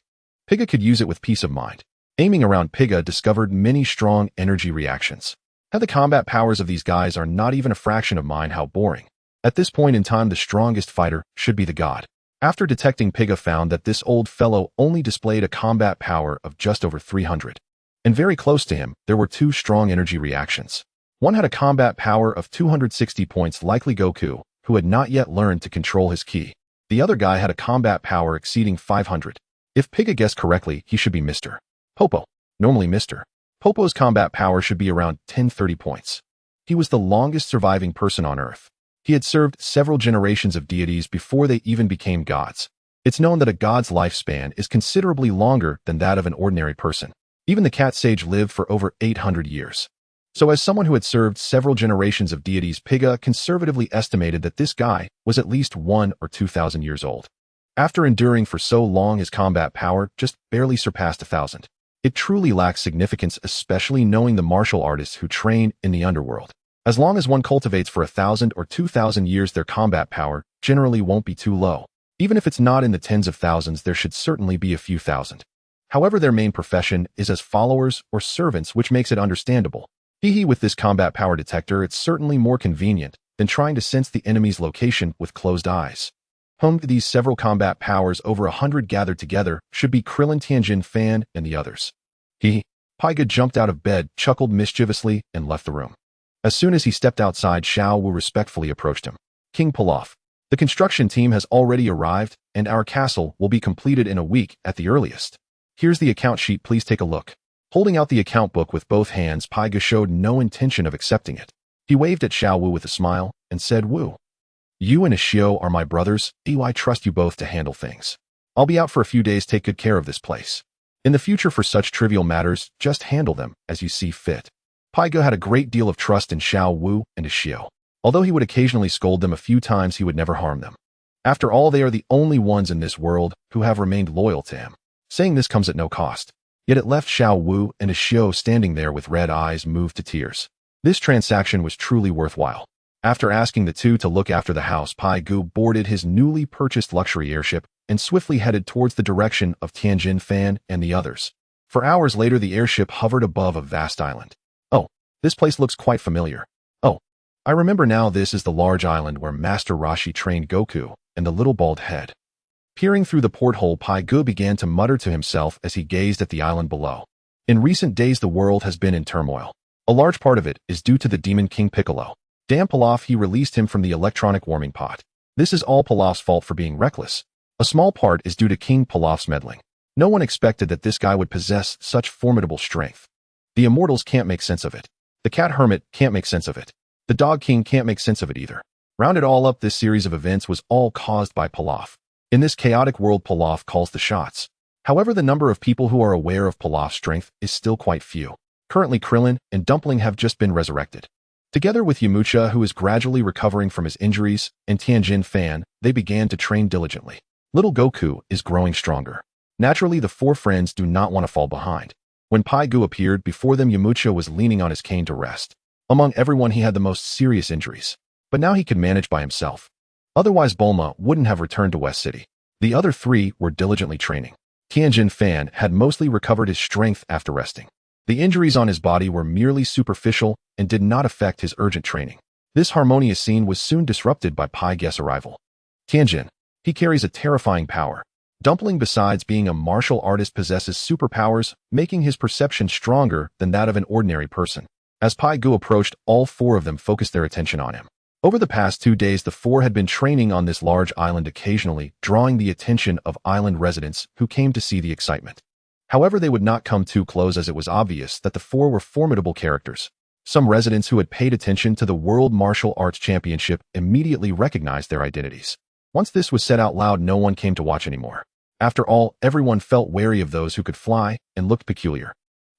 Piga could use it with peace of mind. Aiming around, Piga discovered many strong energy reactions. How the combat powers of these guys are not even a fraction of mine, how boring. At this point in time, the strongest fighter should be the god. After detecting, Piga found that this old fellow only displayed a combat power of just over 300. And very close to him, there were two strong energy reactions. One had a combat power of 260 points, likely Goku, who had not yet learned to control his ki. The other guy had a combat power exceeding 500. If Piga guessed correctly, he should be Mr. Popo. Normally Mr. Popo's combat power should be around 1030 points. He was the longest surviving person on Earth. He had served several generations of deities before they even became gods. It's known that a god's lifespan is considerably longer than that of an ordinary person. Even the cat sage lived for over 800 years. So as someone who had served several generations of deities, Piga conservatively estimated that this guy was at least 1,000 or 2,000 years old. After enduring for so long, his combat power just barely surpassed 1,000. It truly lacks significance, especially knowing the martial artists who train in the underworld. As long as one cultivates for 1,000 or 2,000 years, their combat power generally won't be too low. Even if it's not in the tens of thousands, there should certainly be a few thousand. However, their main profession is as followers or servants, which makes it understandable. With this combat power detector, it's certainly more convenient than trying to sense the enemy's location with closed eyes. These several combat powers, over 100 gathered together, should be Krillin, Tianjin, Fan, and the others. Piga jumped out of bed, chuckled mischievously, and left the room. As soon as he stepped outside, Xiao Wu respectfully approached him. King Pilaf, the construction team has already arrived, and our castle will be completed in a week at the earliest. Here's the account sheet, please take a look. Holding out the account book with both hands, Piga showed no intention of accepting it. He waved at Xiao Wu with a smile and said, "Wu, you and Ishio are my brothers. I trust you both to handle things. I'll be out for a few days. Take good care of this place. In the future, for such trivial matters, just handle them as you see fit." Piga had a great deal of trust in Xiao Wu and Ishio. Although he would occasionally scold them a few times, he would never harm them. After all, they are the only ones in this world who have remained loyal to him. Saying this comes at no cost. Yet it left Xiao Wu and Ishio standing there with red eyes moved to tears. This transaction was truly worthwhile. After asking the two to look after the house, Piga boarded his newly purchased luxury airship and swiftly headed towards the direction of Tianjin, Fan, and the others. For hours later, the airship hovered above a vast island. Oh, this place looks quite familiar. Oh, I remember now, this is the large island where Master Roshi trained Goku and the little bald head. Peering through the porthole, Pai-Gu began to mutter to himself as he gazed at the island below. In recent days the world has been in turmoil. A large part of it is due to the Demon King Piccolo. Damn Pilaf, he released him from the electronic warming pot. This is all Pilaf's fault for being reckless. A small part is due to King Pilaf's meddling. No one expected that this guy would possess such formidable strength. The immortals can't make sense of it. The cat hermit can't make sense of it. The dog king can't make sense of it either. Rounded all up, this series of events was all caused by Pilaf. In this chaotic world, Pilaf calls the shots. However, the number of people who are aware of Pilaf's strength is still quite few. Currently, Krillin and Dumpling have just been resurrected. Together with Yamcha, who is gradually recovering from his injuries, and Tianjin Fan, they began to train diligently. Little Goku is growing stronger. Naturally, the four friends do not want to fall behind. When Pai-Gu appeared before them, Yamcha was leaning on his cane to rest. Among everyone, he had the most serious injuries. But now he could manage by himself. Otherwise, Bulma wouldn't have returned to West City. The other three were diligently training. Tianjin Fan had mostly recovered his strength after resting. The injuries on his body were merely superficial and did not affect his urgent training. This harmonious scene was soon disrupted by Pai-Gu's arrival. Tianjin. He carries a terrifying power. Dumpling, besides being a martial artist, possesses superpowers, making his perception stronger than that of an ordinary person. As Pai-Gu approached, all four of them focused their attention on him. Over the past 2 days, the four had been training on this large island, occasionally drawing the attention of island residents who came to see the excitement. However, they would not come too close, as it was obvious that the four were formidable characters. Some residents who had paid attention to the World Martial Arts Championship immediately recognized their identities. Once this was said out loud, no one came to watch anymore. After all, everyone felt wary of those who could fly and looked peculiar.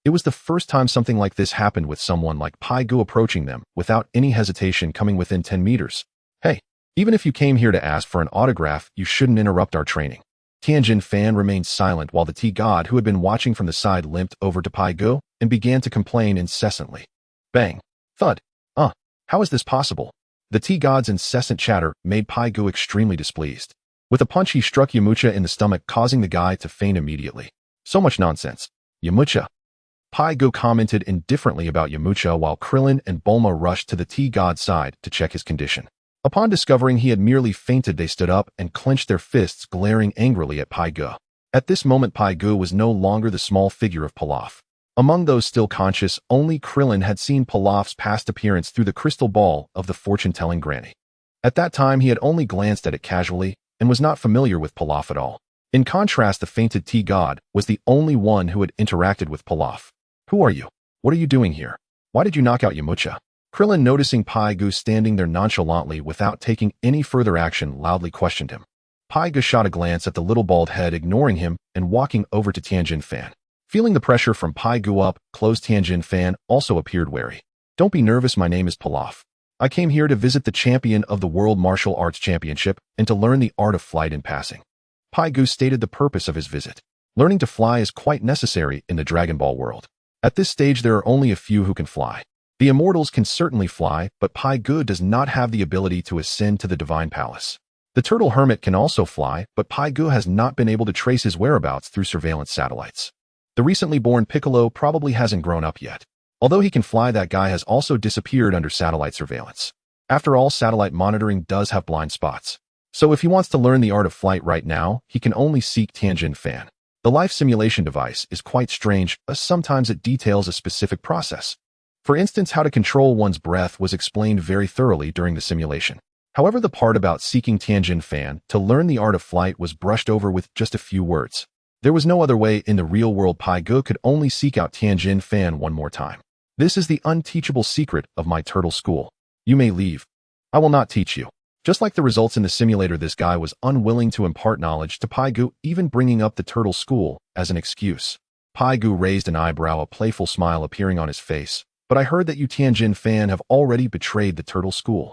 It was the first time something like this happened, with someone like Pai-Gu approaching them without any hesitation, coming within 10 meters. Hey, even if you came here to ask for an autograph, you shouldn't interrupt our training. Tianjin Fan remained silent while the T-God, who had been watching from the side, limped over to Pai-Gu and began to complain incessantly. Bang! Thud! How is this possible? The T-God's incessant chatter made Pai-Gu extremely displeased. With a punch, he struck Yamcha in the stomach, causing the guy to faint immediately. So much nonsense. Yamcha. Pai-Gu commented indifferently about Yamcha while Krillin and Bulma rushed to the T-God's side to check his condition. Upon discovering he had merely fainted, they stood up and clenched their fists, glaring angrily at Pai-Gu. At this moment, Pai-Gu was no longer the small figure of Pilaf. Among those still conscious, only Krillin had seen Pilaf's past appearance through the crystal ball of the fortune-telling granny. At that time, he had only glanced at it casually and was not familiar with Pilaf at all. In contrast, the fainted T-God was the only one who had interacted with Pilaf. Who are you? What are you doing here? Why did you knock out Yamcha? Krillin, noticing Pai-Gu standing there nonchalantly without taking any further action, loudly questioned him. Pai-Gu shot a glance at the little bald head, ignoring him and walking over to Tianjin Fan. Feeling the pressure from Pai-Gu up close, Tianjin Fan also appeared wary. Don't be nervous, my name is Pilaf. I came here to visit the champion of the World Martial Arts Championship and to learn the art of flight in passing. Pai-Gu stated the purpose of his visit. Learning to fly is quite necessary in the Dragon Ball world. At this stage, there are only a few who can fly. The immortals can certainly fly, but Pai-Gu does not have the ability to ascend to the Divine Palace. The Turtle Hermit can also fly, but Pai-Gu has not been able to trace his whereabouts through surveillance satellites. The recently born Piccolo probably hasn't grown up yet. Although he can fly, that guy has also disappeared under satellite surveillance. After all, satellite monitoring does have blind spots. So if he wants to learn the art of flight right now, he can only seek Tianjin Fan. The life simulation device is quite strange, as sometimes it details a specific process. For instance, how to control one's breath was explained very thoroughly during the simulation. However, the part about seeking Tianjin Fan to learn the art of flight was brushed over with just a few words. There was no other way in the real world. Pai-Gu could only seek out Tianjin Fan one more time. This is the unteachable secret of my turtle school. You may leave. I will not teach you. Just like the results in the simulator, this guy was unwilling to impart knowledge to Pai-Gu, even bringing up the turtle school as an excuse. Pai-Gu raised an eyebrow, a playful smile appearing on his face. But I heard that you Tianjin Fan have already betrayed the turtle school.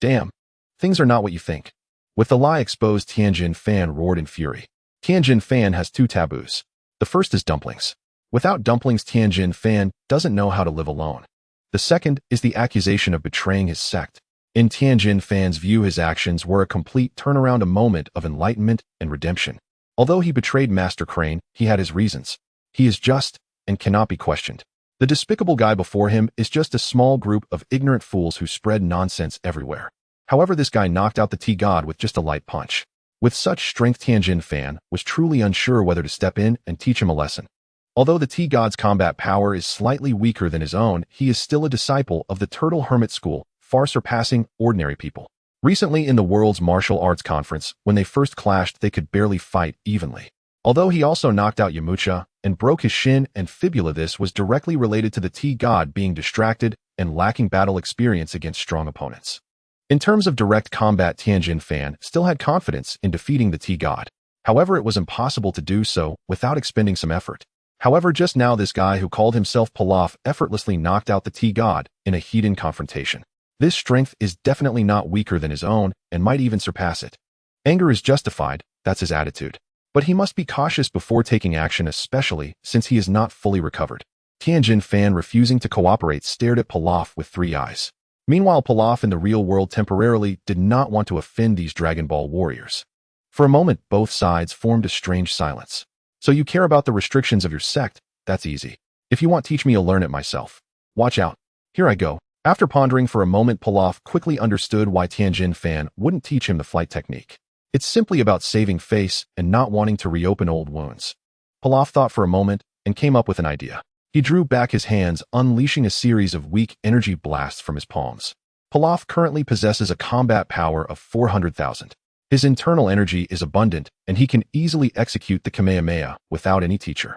Damn. Things are not what you think. With the lie exposed, Tianjin Fan roared in fury. Tianjin Fan has 2 taboos. The first is dumplings. Without dumplings, Tianjin Fan doesn't know how to live alone. The second is the accusation of betraying his sect. In Tianjin Fan's view, his actions were a complete turnaround, a moment of enlightenment and redemption. Although he betrayed Master Crane, he had his reasons. He is just and cannot be questioned. The despicable guy before him is just a small group of ignorant fools who spread nonsense everywhere. However, this guy knocked out the T-God with just a light punch. With such strength, Tianjin Fan was truly unsure whether to step in and teach him a lesson. Although the T-God's combat power is slightly weaker than his own, he is still a disciple of the Turtle Hermit School, far surpassing ordinary people. Recently in the World's Martial Arts Conference, when they first clashed, they could barely fight evenly. Although he also knocked out Yamcha and broke his shin and fibula, this was directly related to the T-God being distracted and lacking battle experience against strong opponents. In terms of direct combat, Tianjin Fan still had confidence in defeating the T-God. However, it was impossible to do so without expending some effort. However, just now this guy who called himself Pilaf effortlessly knocked out the T-God in a heated confrontation. This strength is definitely not weaker than his own and might even surpass it. Anger is justified, that's his attitude. But he must be cautious before taking action, especially since he is not fully recovered. Tianjin Fan, refusing to cooperate, stared at Pilaf with 3 eyes. Meanwhile, Pilaf in the real world temporarily did not want to offend these Dragon Ball warriors. For a moment, both sides formed a strange silence. So you care about the restrictions of your sect? That's easy. If you want, teach me, I'll learn it myself. Watch out. Here I go. After pondering for a moment, Pilaf quickly understood why Tianjin Fan wouldn't teach him the flight technique. It's simply about saving face and not wanting to reopen old wounds. Pilaf thought for a moment and came up with an idea. He drew back his hands, unleashing a series of weak energy blasts from his palms. Pilaf currently possesses a combat power of 400,000. His internal energy is abundant, and he can easily execute the Kamehameha without any teacher.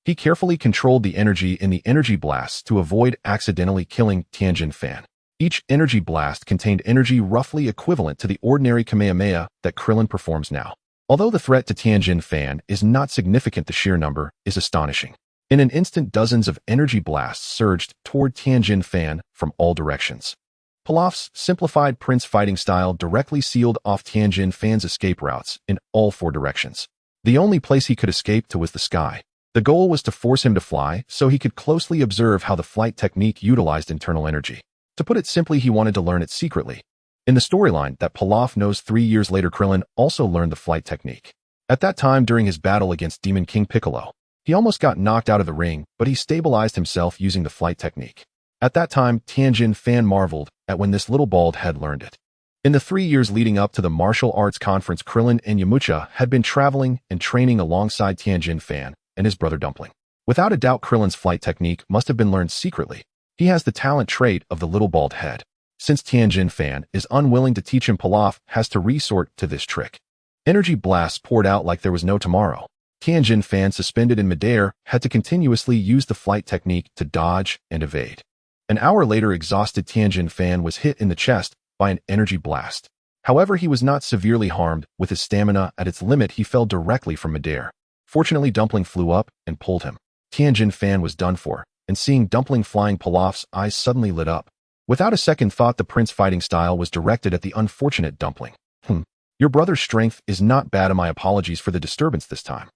He carefully controlled the energy in the energy blasts to avoid accidentally killing Tianjin Fan. Each energy blast contained energy roughly equivalent to the ordinary Kamehameha that Krillin performs now. Although the threat to Tianjin Fan is not significant, the sheer number is astonishing. In an instant, dozens of energy blasts surged toward Tianjin Fan from all directions. Pilaf's simplified prince fighting style directly sealed off Tianjin Fan's escape routes in all 4 directions. The only place he could escape to was the sky. The goal was to force him to fly so he could closely observe how the flight technique utilized internal energy. To put it simply, he wanted to learn it secretly. In the storyline that Pilaf knows, 3 years later, Krillin also learned the flight technique. At that time, during his battle against Demon King Piccolo, he almost got knocked out of the ring, but he stabilized himself using the flight technique. At that time, Tianjin Fan marveled at when this little bald head learned it. In the 3 years leading up to the martial arts conference, Krillin and Yamcha had been traveling and training alongside Tianjin Fan and his brother Dumpling. Without a doubt, Krillin's flight technique must have been learned secretly. He has the talent trait of the little bald head. Since Tianjin Fan is unwilling to teach him, Pilaf has to resort to this trick. Energy blasts poured out like there was no tomorrow. Tianjin Fan, suspended in midair, had to continuously use the flight technique to dodge and evade. An hour later, exhausted Tianjin Fan was hit in the chest by an energy blast. However, he was not severely harmed. With his stamina at its limit, he fell directly from midair. Fortunately, Dumpling flew up and pulled him. Tianjin Fan was done for, and seeing Dumpling flying, Pilaf's eyes suddenly lit up. Without a second thought, the prince fighting style was directed at the unfortunate Dumpling. Your brother's strength is not bad, and my apologies for the disturbance this time.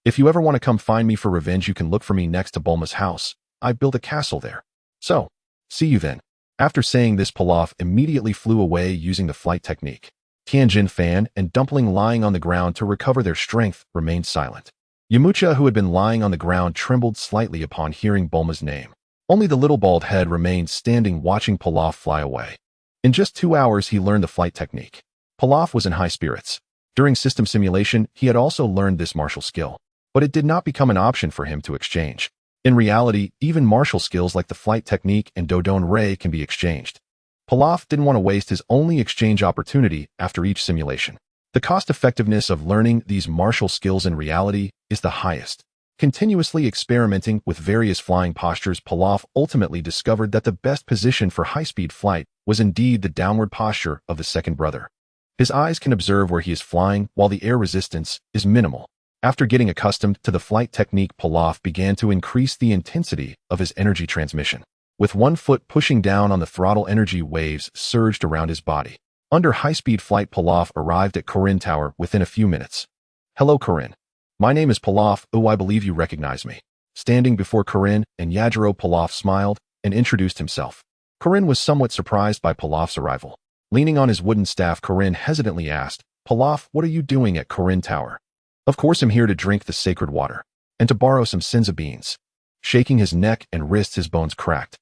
If you ever want to come find me for revenge, you can look for me next to Bulma's house. I built a castle there. So, see you then. After saying this, Pilaf immediately flew away using the flight technique. Tianjin Fan and Dumpling, lying on the ground to recover their strength, remained silent. Yamcha, who had been lying on the ground, trembled slightly upon hearing Bulma's name. Only the little bald head remained standing, watching Pilaf fly away. In just 2 hours, he learned the flight technique. Pilaf was in high spirits. During system simulation, he had also learned this martial skill, but it did not become an option for him to exchange. In reality, even martial skills like the flight technique and Dodon Ray can be exchanged. Pilaf didn't want to waste his only exchange opportunity after each simulation. The cost-effectiveness of learning these martial skills in reality is the highest. Continuously experimenting with various flying postures, Pilaf ultimately discovered that the best position for high-speed flight was indeed the downward posture of the second brother. His eyes can observe where he is flying while the air resistance is minimal. After getting accustomed to the flight technique, Pilaf began to increase the intensity of his energy transmission. With one foot pushing down on the throttle, energy waves surged around his body. Under high-speed flight, Pilaf arrived at Corinne Tower within a few minutes. Hello, Corinne. My name is Pilaf. Oh, I believe you recognize me. Standing before Corinne and Yajiro, Pilaf smiled and introduced himself. Corinne was somewhat surprised by Pilaf's arrival. Leaning on his wooden staff, Corinne hesitantly asked, Pilaf, what are you doing at Corinne Tower? Of course, I'm here to drink the sacred water and to borrow some senza beans. shaking his neck and wrists, his bones cracked.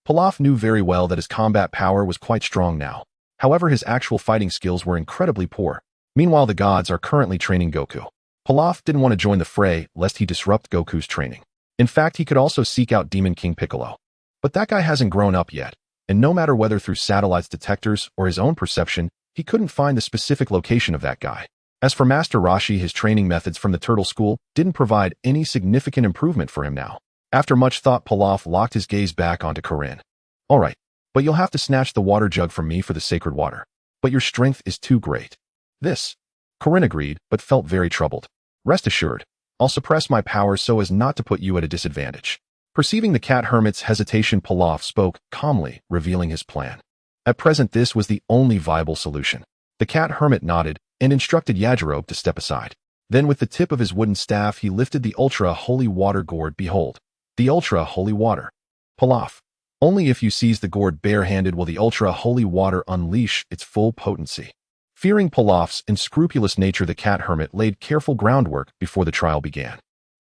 Pilaf knew very well that his combat power was quite strong now. However, his actual fighting skills were incredibly poor. Meanwhile, the gods are currently training Goku. Pilaf didn't want to join the fray lest he disrupt Goku's training. In fact, he could also seek out Demon King Piccolo. But that guy hasn't grown up yet, and no matter whether through satellites detectors or his own perception, he couldn't find the specific location of that guy. As for Master Roshi, his training methods from the Turtle School didn't provide any significant improvement for him now. After much thought, Pilaf locked his gaze back onto Karin. Alright, but you'll have to snatch the water jug from me for the sacred water. But your strength is too great. This. Karin agreed, but felt very troubled. Rest assured, I'll suppress my power so as not to put you at a disadvantage. Perceiving the cat hermit's hesitation, Pilaf spoke calmly, revealing his plan. At present, this was the only viable solution. The cat hermit nodded and instructed Yajirobe to step aside. Then with the tip of his wooden staff, he lifted the ultra-holy water gourd. Behold, the ultra-holy water. Pilaf. Only if you seize the gourd bare-handed will the ultra-holy water unleash its full potency. Fearing Pilaf's unscrupulous nature, the cat hermit laid careful groundwork before the trial began.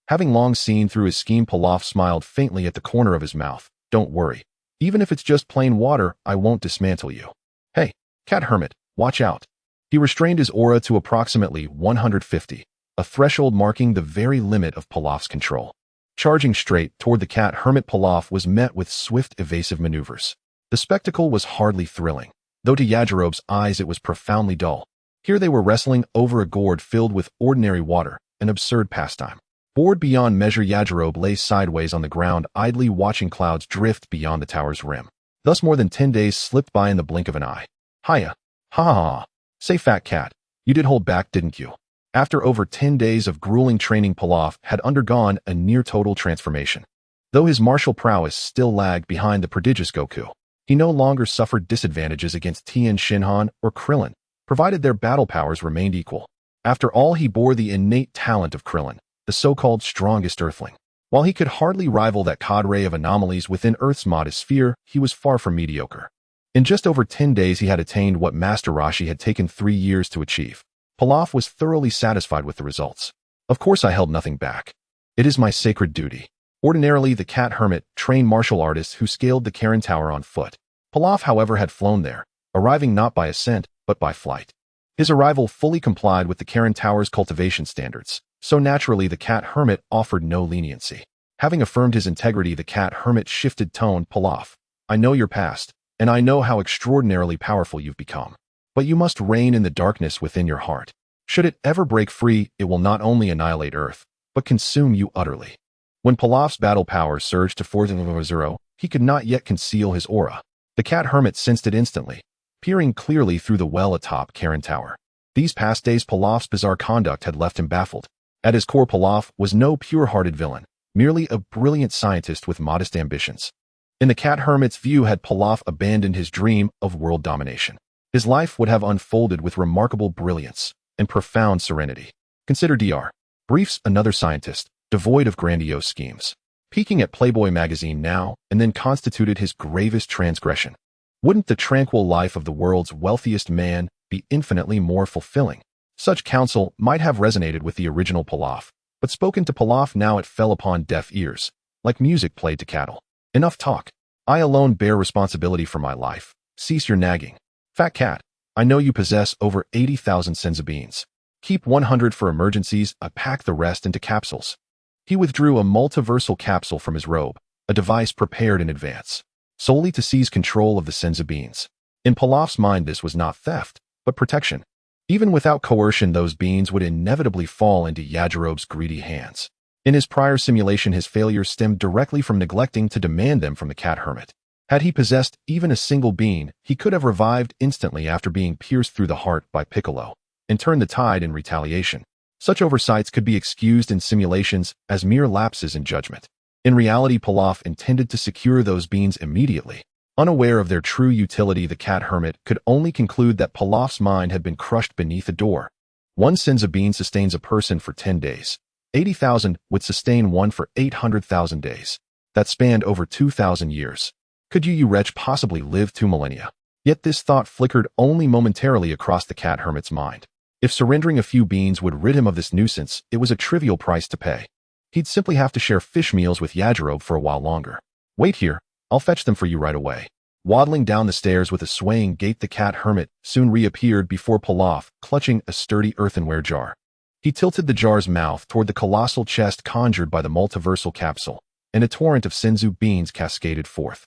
Having long seen through his scheme, Pilaf smiled faintly at the corner of his mouth. Don't worry. Even if it's just plain water, I won't dismantle you. Hey, cat hermit, watch out. He restrained his aura to approximately 150, a threshold marking the very limit of Pilaf's control. Charging straight toward the cat hermit, Pilaf was met with swift, evasive maneuvers. The spectacle was hardly thrilling, though to Yajirobe's eyes it was profoundly dull. Here they were wrestling over a gourd filled with ordinary water, an absurd pastime. Bored beyond measure, Yajirobe lay sideways on the ground, idly watching clouds drift beyond the tower's rim. Thus more than 10 days slipped by in the blink of an eye. Hiya. Ha ha ha. Say, fat cat, you did hold back, didn't you? After over 10 days of grueling training, Pilaf had undergone a near-total transformation. Though his martial prowess still lagged behind the prodigious Goku, he no longer suffered disadvantages against Tien Shinhan or Krillin, provided their battle powers remained equal. After all, he bore the innate talent of Krillin, the so-called strongest Earthling. While he could hardly rival that cadre of anomalies within Earth's modest sphere, he was far from mediocre. In just over 10 days, he had attained what Master Roshi had taken 3 years to achieve. Pilaf was thoroughly satisfied with the results. Of course, I held nothing back. It is my sacred duty. Ordinarily, the cat hermit trained martial artists who scaled the Karin Tower on foot. Pilaf, however, had flown there, arriving not by ascent, but by flight. His arrival fully complied with the Karin Tower's cultivation standards, so naturally the cat hermit offered no leniency. Having affirmed his integrity, the cat hermit shifted tone. Pilaf, I know your past, and I know how extraordinarily powerful you've become. But you must reign in the darkness within your heart. Should it ever break free, it will not only annihilate Earth, but consume you utterly. When Pilaf's battle power surged to 400, he could not yet conceal his aura. The cat hermit sensed it instantly, peering clearly through the well atop Karin Tower. These past days, Pilaf's bizarre conduct had left him baffled. At his core, Pilaf was no pure-hearted villain, merely a brilliant scientist with modest ambitions. In the cat hermit's view, had Pilaf abandoned his dream of world domination, his life would have unfolded with remarkable brilliance and profound serenity. Consider Dr. Briefs, another scientist, devoid of grandiose schemes, peeking at Playboy magazine now and then constituted his gravest transgression. Wouldn't the tranquil life of the world's wealthiest man be infinitely more fulfilling? Such counsel might have resonated with the original Pilaf, but spoken to Pilaf now it fell upon deaf ears, like music played to cattle. Enough talk. I alone bear responsibility for my life. Cease your nagging. Fat cat, I know you possess over 80,000 senzu beans. Keep 100 for emergencies, I pack the rest into capsules. He withdrew a multiversal capsule from his robe, a device prepared in advance, solely to seize control of the senzu beans. In Pilaf's mind, this was not theft, but protection. Even without coercion, those beans would inevitably fall into Yajirobe's greedy hands. In his prior simulation, his failure stemmed directly from neglecting to demand them from the cat hermit. Had he possessed even a single bean, he could have revived instantly after being pierced through the heart by Piccolo, and turned the tide in retaliation. Such oversights could be excused in simulations as mere lapses in judgment. In reality, Pilaf intended to secure those beans immediately. Unaware of their true utility, the cat hermit could only conclude that Pilaf's mind had been crushed beneath a door. 1 senzu bean sustains a person for 10 days. 80,000 would sustain one for 800,000 days. That spanned over 2,000 years. Could you wretch possibly live 2 millennia? Yet this thought flickered only momentarily across the cat hermit's mind. If surrendering a few beans would rid him of this nuisance, it was a trivial price to pay. He'd simply have to share fish meals with Yajirobe for a while longer. Wait here, I'll fetch them for you right away. Waddling down the stairs with a swaying gait, the cat hermit soon reappeared before Pilaf, clutching a sturdy earthenware jar. He tilted the jar's mouth toward the colossal chest conjured by the multiversal capsule, and a torrent of senzu beans cascaded forth.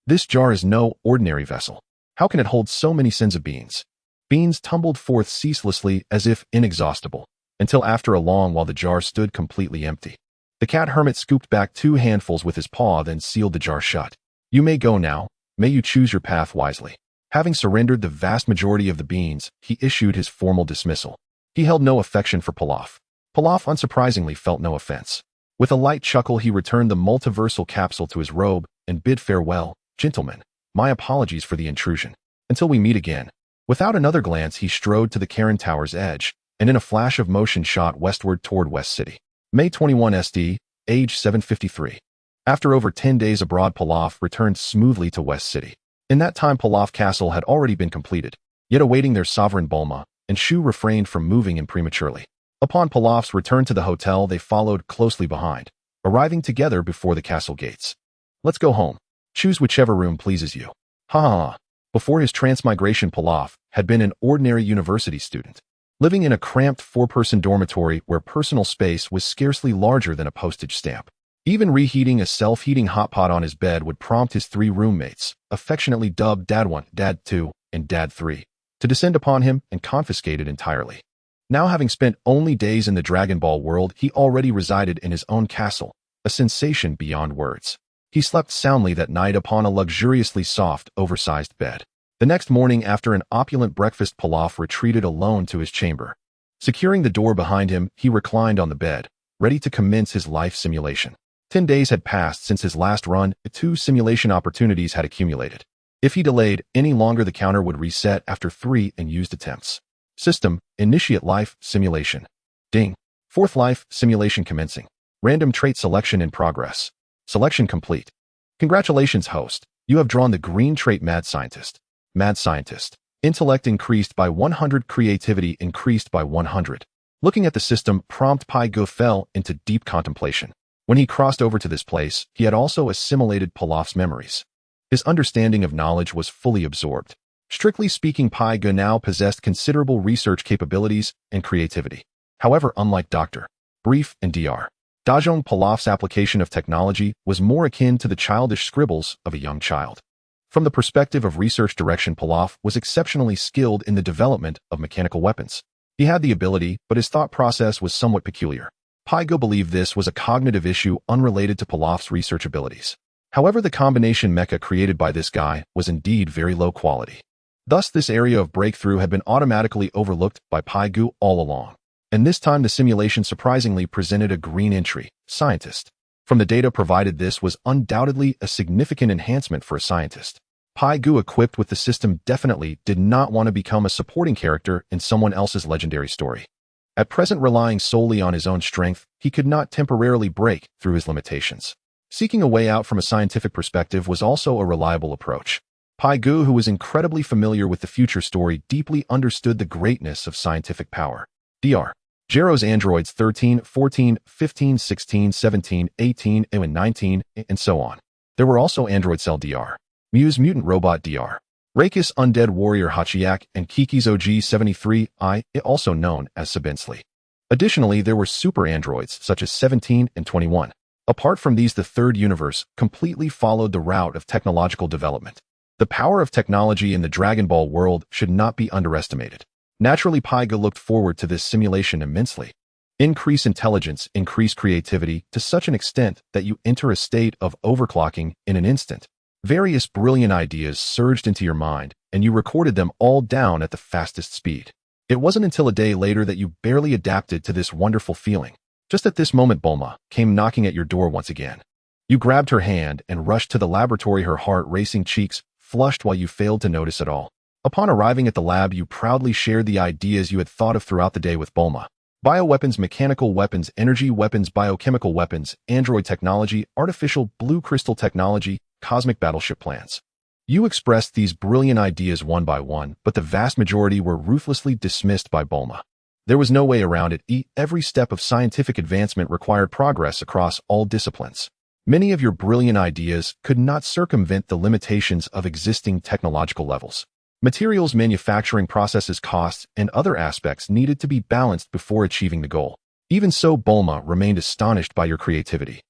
This jar is no ordinary vessel. How can it hold so many senzu beans? Beans tumbled forth ceaselessly as if inexhaustible, until after a long while the jar stood completely empty. The cat hermit scooped back 2 handfuls with his paw, then sealed the jar shut. You may go now. May you choose your path wisely. Having surrendered the vast majority of the beans, he issued his formal dismissal. He held no affection for Pilaf. Pilaf unsurprisingly felt no offense. With a light chuckle, he returned the multiversal capsule to his robe and bid farewell. Gentlemen, my apologies for the intrusion. Until we meet again. Without another glance, he strode to the Karen Tower's edge, and in a flash of motion shot westward toward West City. May 21 SD, age 753. After over 10 days abroad, Pilaf returned smoothly to West City. In that time, Pilaf Castle had already been completed, yet awaiting their sovereign Bulma, and Shu refrained from moving in prematurely. Upon Pilaf's return to the hotel, they followed closely behind, arriving together before the castle gates. Let's go home. Choose whichever room pleases you. Ha ha ha. Before his transmigration, Pilaf had been an ordinary university student, living in a cramped 4-person dormitory where personal space was scarcely larger than a postage stamp. Even reheating a self-heating hot pot on his bed would prompt his 3 roommates, affectionately dubbed Dad 1, Dad 2, and Dad 3, to descend upon him and confiscate it entirely. Now, having spent only days in the Dragon Ball world, he already resided in his own castle, a sensation beyond words. He slept soundly that night upon a luxuriously soft, oversized bed. The next morning, after an opulent breakfast, Pilaf retreated alone to his chamber. Securing the door behind him, he reclined on the bed, ready to commence his life simulation. 10 days had passed since his last run, 2 simulation opportunities had accumulated. If he delayed any longer, the counter would reset after 3 unused attempts. System, initiate life simulation. Ding. 4th life simulation commencing. Random trait selection in progress. Selection complete. Congratulations, host. You have drawn the green trait Mad Scientist. Mad Scientist. Intellect increased by 100, creativity increased by 100. Looking at the system, prompt Pai Go fell into deep contemplation. When he crossed over to this place, he had also assimilated Pilaf's memories. His understanding of knowledge was fully absorbed. Strictly speaking, Pai Go now possessed considerable research capabilities and creativity. However, unlike Dr. Brief and Dr. Dajong, Pilaf's application of technology was more akin to the childish scribbles of a young child. From the perspective of research direction, Pilaf was exceptionally skilled in the development of mechanical weapons. He had the ability, but his thought process was somewhat peculiar. Pai Go believed this was a cognitive issue unrelated to Pilaf's research abilities. However, the combination mecha created by this guy was indeed very low quality. Thus, this area of breakthrough had been automatically overlooked by Pai Go all along. And this time the simulation surprisingly presented a green entry, Scientist. From the data provided, this was undoubtedly a significant enhancement for a scientist. Pai Go, equipped with the system, definitely did not want to become a supporting character in someone else's legendary story. At present, relying solely on his own strength, he could not temporarily break through his limitations. Seeking a way out from a scientific perspective was also a reliable approach. Pai Go, who was incredibly familiar with the future story, deeply understood the greatness of scientific power. Dr. Jero's androids 13, 14, 15, 16, 17, 18, and 19, and so on. There were also android cell Dr. Muse mutant robot Dr. Rakis undead warrior Hachiyak, and Kiki's OG-73I, also known as Sabinsley. Additionally, there were super androids such as 17 and 21. Apart from these, the third universe completely followed the route of technological development. The power of technology in the Dragon Ball world should not be underestimated. Naturally, Pai Go looked forward to this simulation immensely. Increase intelligence, increase creativity to such an extent that you enter a state of overclocking in an instant. Various brilliant ideas surged into your mind, and you recorded them all down at the fastest speed. It wasn't until a day later that you barely adapted to this wonderful feeling. Just at this moment, Bulma came knocking at your door once again. You grabbed her hand and rushed to the laboratory, her heart racing, cheeks flushed while you failed to notice at all. Upon arriving at the lab, you proudly shared the ideas you had thought of throughout the day with Bulma. Bioweapons, mechanical weapons, energy weapons, biochemical weapons, android technology, artificial blue crystal technology, cosmic battleship plans. You expressed these brilliant ideas one by one, but the vast majority were ruthlessly dismissed by Bulma. There was no way around it. Every step of scientific advancement required progress across all disciplines. Many of your brilliant ideas could not circumvent the limitations of existing technological levels. Materials manufacturing processes, costs, and other aspects needed to be balanced before achieving the goal. Even so, Bulma remained astonished by your creativity.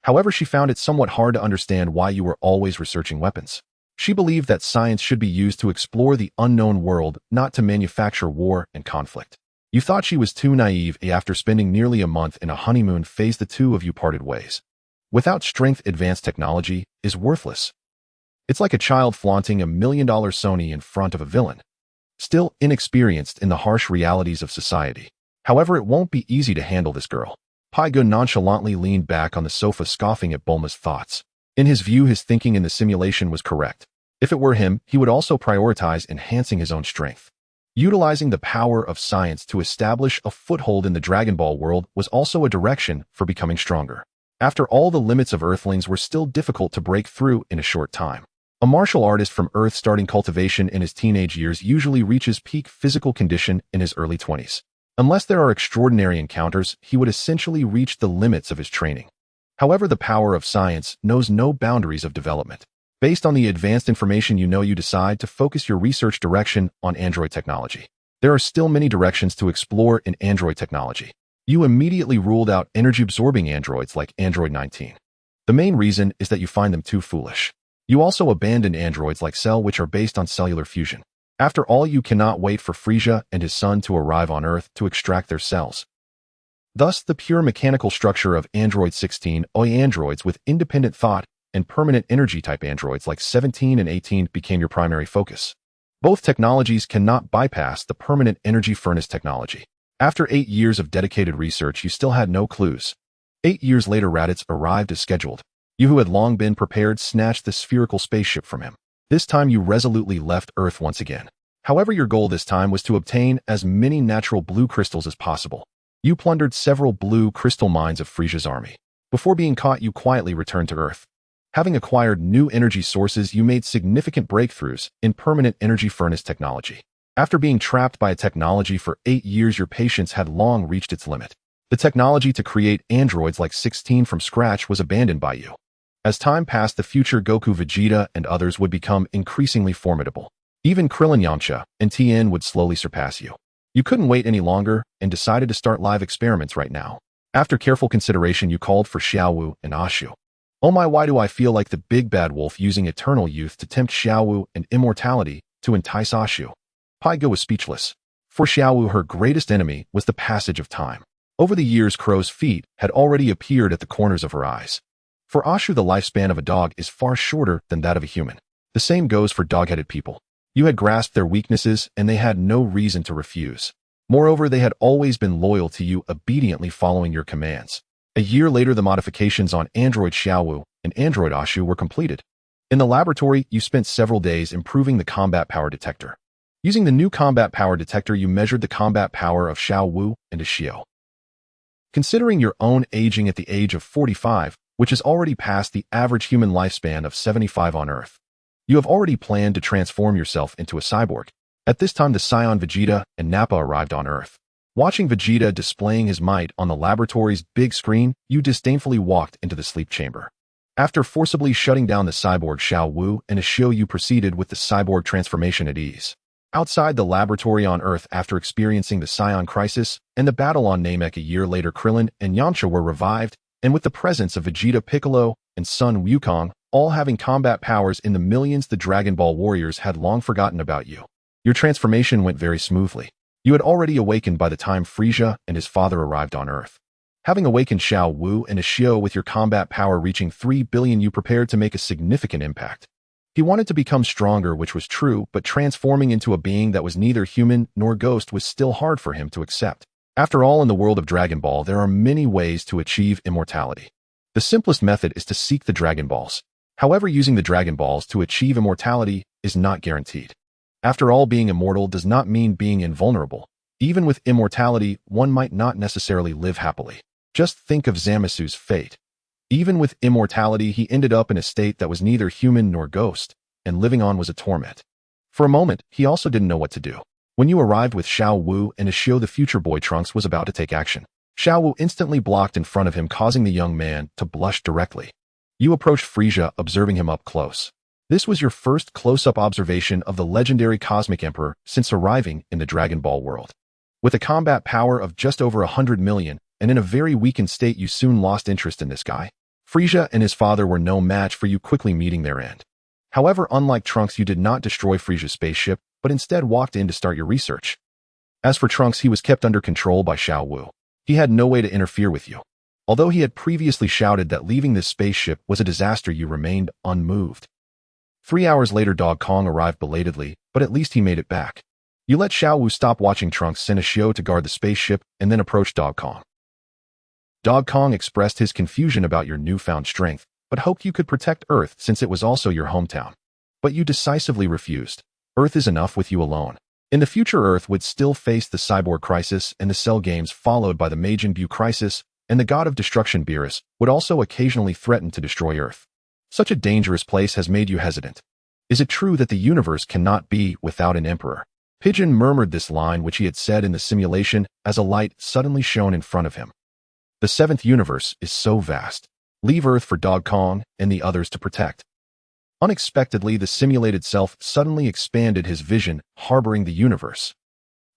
However, she found it somewhat hard to understand why you were always researching weapons. She believed that science should be used to explore the unknown world, not to manufacture war and conflict. You thought she was too naive. After spending nearly a month in a honeymoon phase, the two of you parted ways. Without strength, advanced technology is worthless. It's like a child flaunting $1 million Sony in front of a villain. Still inexperienced in the harsh realities of society. However, it won't be easy to handle this girl. Paigo nonchalantly leaned back on the sofa, scoffing at Bulma's thoughts. In his view, his thinking in the simulation was correct. If it were him, he would also prioritize enhancing his own strength. Utilizing the power of science to establish a foothold in the Dragon Ball world was also a direction for becoming stronger. After all, the limits of Earthlings were still difficult to break through in a short time. A martial artist from Earth starting cultivation in his teenage years usually reaches peak physical condition in his early 20s. Unless there are extraordinary encounters, he would essentially reach the limits of his training. However, the power of science knows no boundaries of development. Based on the advanced information you decide to focus your research direction on android technology. There are still many directions to explore in android technology. You immediately ruled out energy-absorbing androids like Android 19. The main reason is that you find them too foolish. You also abandoned androids like Cell, which are based on cellular fusion. After all, you cannot wait for Frieza and his son to arrive on Earth to extract their cells. Thus, the pure mechanical structure of Android 16, androids with independent thought, and permanent energy-type androids like 17 and 18 became your primary focus. Both technologies cannot bypass the permanent energy furnace technology. After 8 years of dedicated research, you still had no clues. 8 years later, Raditz arrived as scheduled. You, who had long been prepared, snatched the spherical spaceship from him. This time you resolutely left Earth once again. However, your goal this time was to obtain as many natural blue crystals as possible. You plundered several blue crystal mines of Frieza's army. Before being caught, you quietly returned to Earth. Having acquired new energy sources, you made significant breakthroughs in permanent energy furnace technology. After being trapped by a technology for 8 years, your patience had long reached its limit. The technology to create androids like 16 from scratch was abandoned by you. As time passed, the future Goku, Vegeta, and others would become increasingly formidable. Even Krillin, Yamcha, and Tien would slowly surpass you. You couldn't wait any longer and decided to start live experiments right now. After careful consideration, you called for Xiaowu and Ashu. Oh my, why do I feel like the big bad wolf using eternal youth to tempt Xiaowu and immortality to entice Ashu? Paigo was speechless. For Xiaowu, her greatest enemy was the passage of time. Over the years, crow's feet had already appeared at the corners of her eyes. For Ashu, the lifespan of a dog is far shorter than that of a human. The same goes for dog-headed people. You had grasped their weaknesses, and they had no reason to refuse. Moreover, they had always been loyal to you, obediently following your commands. A year later, the modifications on Android Xiaowu and Android Ashu were completed. In the laboratory, you spent several days improving the combat power detector. Using the new combat power detector, you measured the combat power of Xiaowu and Ashio. Considering your own aging at the age of 45, which is already past the average human lifespan of 75 on Earth, you have already planned to transform yourself into a cyborg. At this time, the Scion Vegeta and Nappa arrived on Earth. Watching Vegeta displaying his might on the laboratory's big screen, you disdainfully walked into the sleep chamber. After forcibly shutting down the cyborg Xiaowu and Ashio, you proceeded with the cyborg transformation at ease. Outside the laboratory on Earth, after experiencing the Scion crisis and the battle on Namek a year later, Krillin and Yamcha were revived, and with the presence of Vegeta, Piccolo, and Son Wukong, all having combat powers in the millions, the Dragon Ball warriors had long forgotten about you. Your transformation went very smoothly. You had already awakened by the time Frieza and his father arrived on Earth. Having awakened Xiaowu and Ashio with your combat power reaching 3 billion, you prepared to make a significant impact. He wanted to become stronger, which was true, but transforming into a being that was neither human nor ghost was still hard for him to accept. After all, in the world of Dragon Ball, there are many ways to achieve immortality. The simplest method is to seek the Dragon Balls. However, using the Dragon Balls to achieve immortality is not guaranteed. After all, being immortal does not mean being invulnerable. Even with immortality, one might not necessarily live happily. Just think of Zamasu's fate. Even with immortality, he ended up in a state that was neither human nor ghost, and living on was a torment. For a moment, he also didn't know what to do. When you arrived with Xiao Wu and Ishio, the future boy Trunks was about to take action. Xiao Wu instantly blocked in front of him, causing the young man to blush directly. You approached Frieza, observing him up close. This was your first close-up observation of the legendary Cosmic Emperor since arriving in the Dragon Ball world. With a combat power of just over 100 million, and in a very weakened state, you soon lost interest in this guy. Frieza and his father were no match for you, quickly meeting their end. However, unlike Trunks, you did not destroy Frieza's spaceship, but instead walked in to start your research. As for Trunks, he was kept under control by Xiao Wu. He had no way to interfere with you. Although he had previously shouted that leaving this spaceship was a disaster, you remained unmoved. 3 hours later, Dog Kong arrived belatedly, but at least he made it back. You let Xiao Wu stop watching Trunks, send Ishio to guard the spaceship, and then approached Dog Kong. Dog Kong expressed his confusion about your newfound strength, but hoped you could protect Earth since it was also your hometown. But you decisively refused. Earth is enough with you alone. In the future, Earth would still face the cyborg crisis and the Cell Games, followed by the Majin Buu crisis, and the god of destruction Beerus would also occasionally threaten to destroy Earth. Such a dangerous place has made you hesitant. Is it true that the universe cannot be without an emperor? Pigeon murmured this line, which he had said in the simulation, as a light suddenly shone in front of him. The seventh universe is so vast. Leave Earth for Dog Kong and the others to protect. Unexpectedly, the simulated self suddenly expanded his vision, harboring the universe.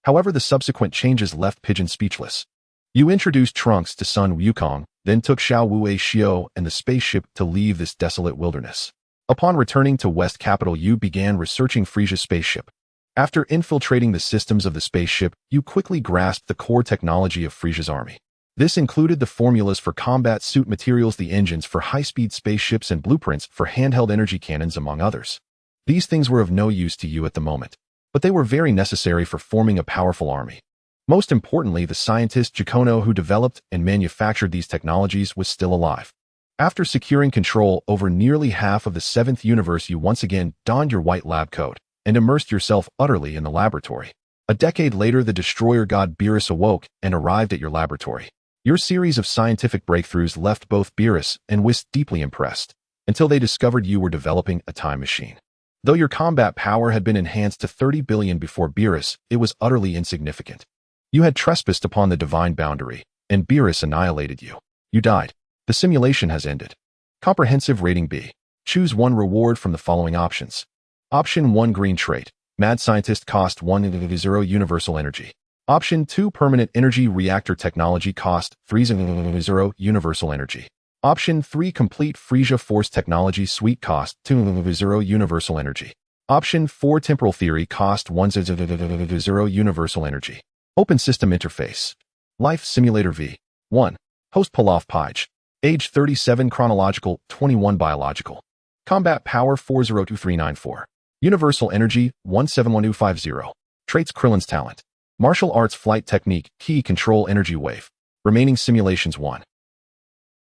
However, the subsequent changes left Pigeon speechless. You introduced Trunks to Sun Wukong, then took Xiao Wu Shio and the spaceship to leave this desolate wilderness. Upon returning to West Capital, you began researching Frieza's spaceship. After infiltrating the systems of the spaceship, you quickly grasped the core technology of Frieza's army. This included the formulas for combat suit materials, the engines for high-speed spaceships, and blueprints for handheld energy cannons, among others. These things were of no use to you at the moment, but they were very necessary for forming a powerful army. Most importantly, the scientist Jacono who developed and manufactured these technologies was still alive. After securing control over nearly half of the seventh universe, you once again donned your white lab coat and immersed yourself utterly in the laboratory. A decade later, the destroyer god Beerus awoke and arrived at your laboratory. Your series of scientific breakthroughs left both Beerus and Whis deeply impressed, until they discovered you were developing a time machine. Though your combat power had been enhanced to 30 billion before Beerus, it was utterly insignificant. You had trespassed upon the divine boundary, and Beerus annihilated you. You died. The simulation has ended. Comprehensive rating B. Choose one reward from the following options. Option 1, green trait. Mad scientist, cost 100 universal energy. Option 2, permanent energy reactor technology, cost 300 universal energy. Option 3, complete Frieza force technology suite, cost 200 universal energy. Option 4, temporal theory, cost 100 universal energy. Open system interface. Life simulator V. 1. Host Pilaf Page. Age 37, chronological 21, biological. Combat power 402394. Universal energy 171250. Traits, Krillin's talent. Martial arts, flight technique, key, control energy wave. Remaining simulations 1.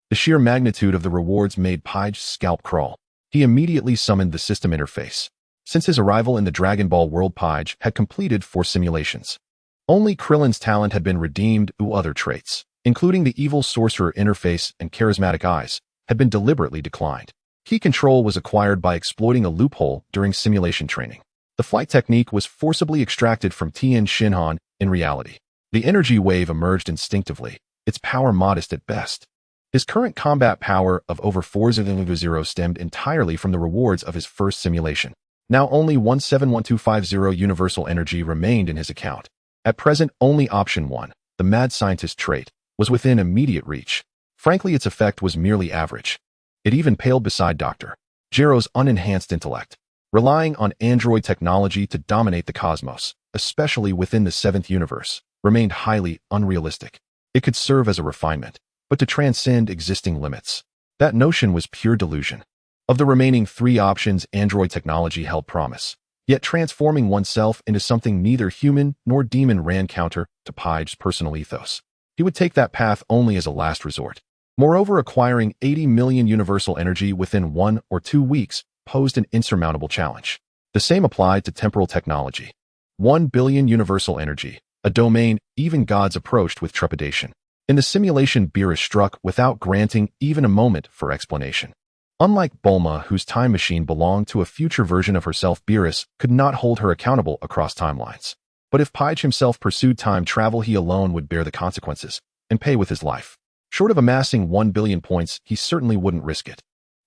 The sheer magnitude of the rewards made Page's scalp crawl. He immediately summoned the system interface. Since his arrival in the Dragon Ball world, Page had completed 4 simulations. Only Krillin's talent had been redeemed, other traits, including the evil sorcerer interface and charismatic eyes, had been deliberately declined. Key control was acquired by exploiting a loophole during simulation training. The flight technique was forcibly extracted from Tien Shinhan. In reality, the energy wave emerged instinctively, its power modest at best. His current combat power of over 400 stemmed entirely from the rewards of his first simulation. Now only 171250 universal energy remained in his account. At present, only option 1, the mad scientist trait, was within immediate reach. Frankly, its effect was merely average. It even paled beside Dr. Gero's unenhanced intellect. Relying on android technology to dominate the cosmos, especially within the seventh universe, remained highly unrealistic. It could serve as a refinement, but to transcend existing limits, that notion was pure delusion. Of the remaining 3 options, android technology held promise, yet transforming oneself into something neither human nor demon ran counter to Page's personal ethos. He would take that path only as a last resort. Moreover, acquiring 80 million universal energy within 1 or 2 weeks posed an insurmountable challenge. The same applied to temporal technology. 1 billion universal energy, a domain even gods approached with trepidation. In the simulation, Beerus struck without granting even a moment for explanation. Unlike Bulma, whose time machine belonged to a future version of herself, Beerus could not hold her accountable across timelines. But if Page himself pursued time travel, he alone would bear the consequences and pay with his life. Short of amassing 1 billion points, he certainly wouldn't risk it.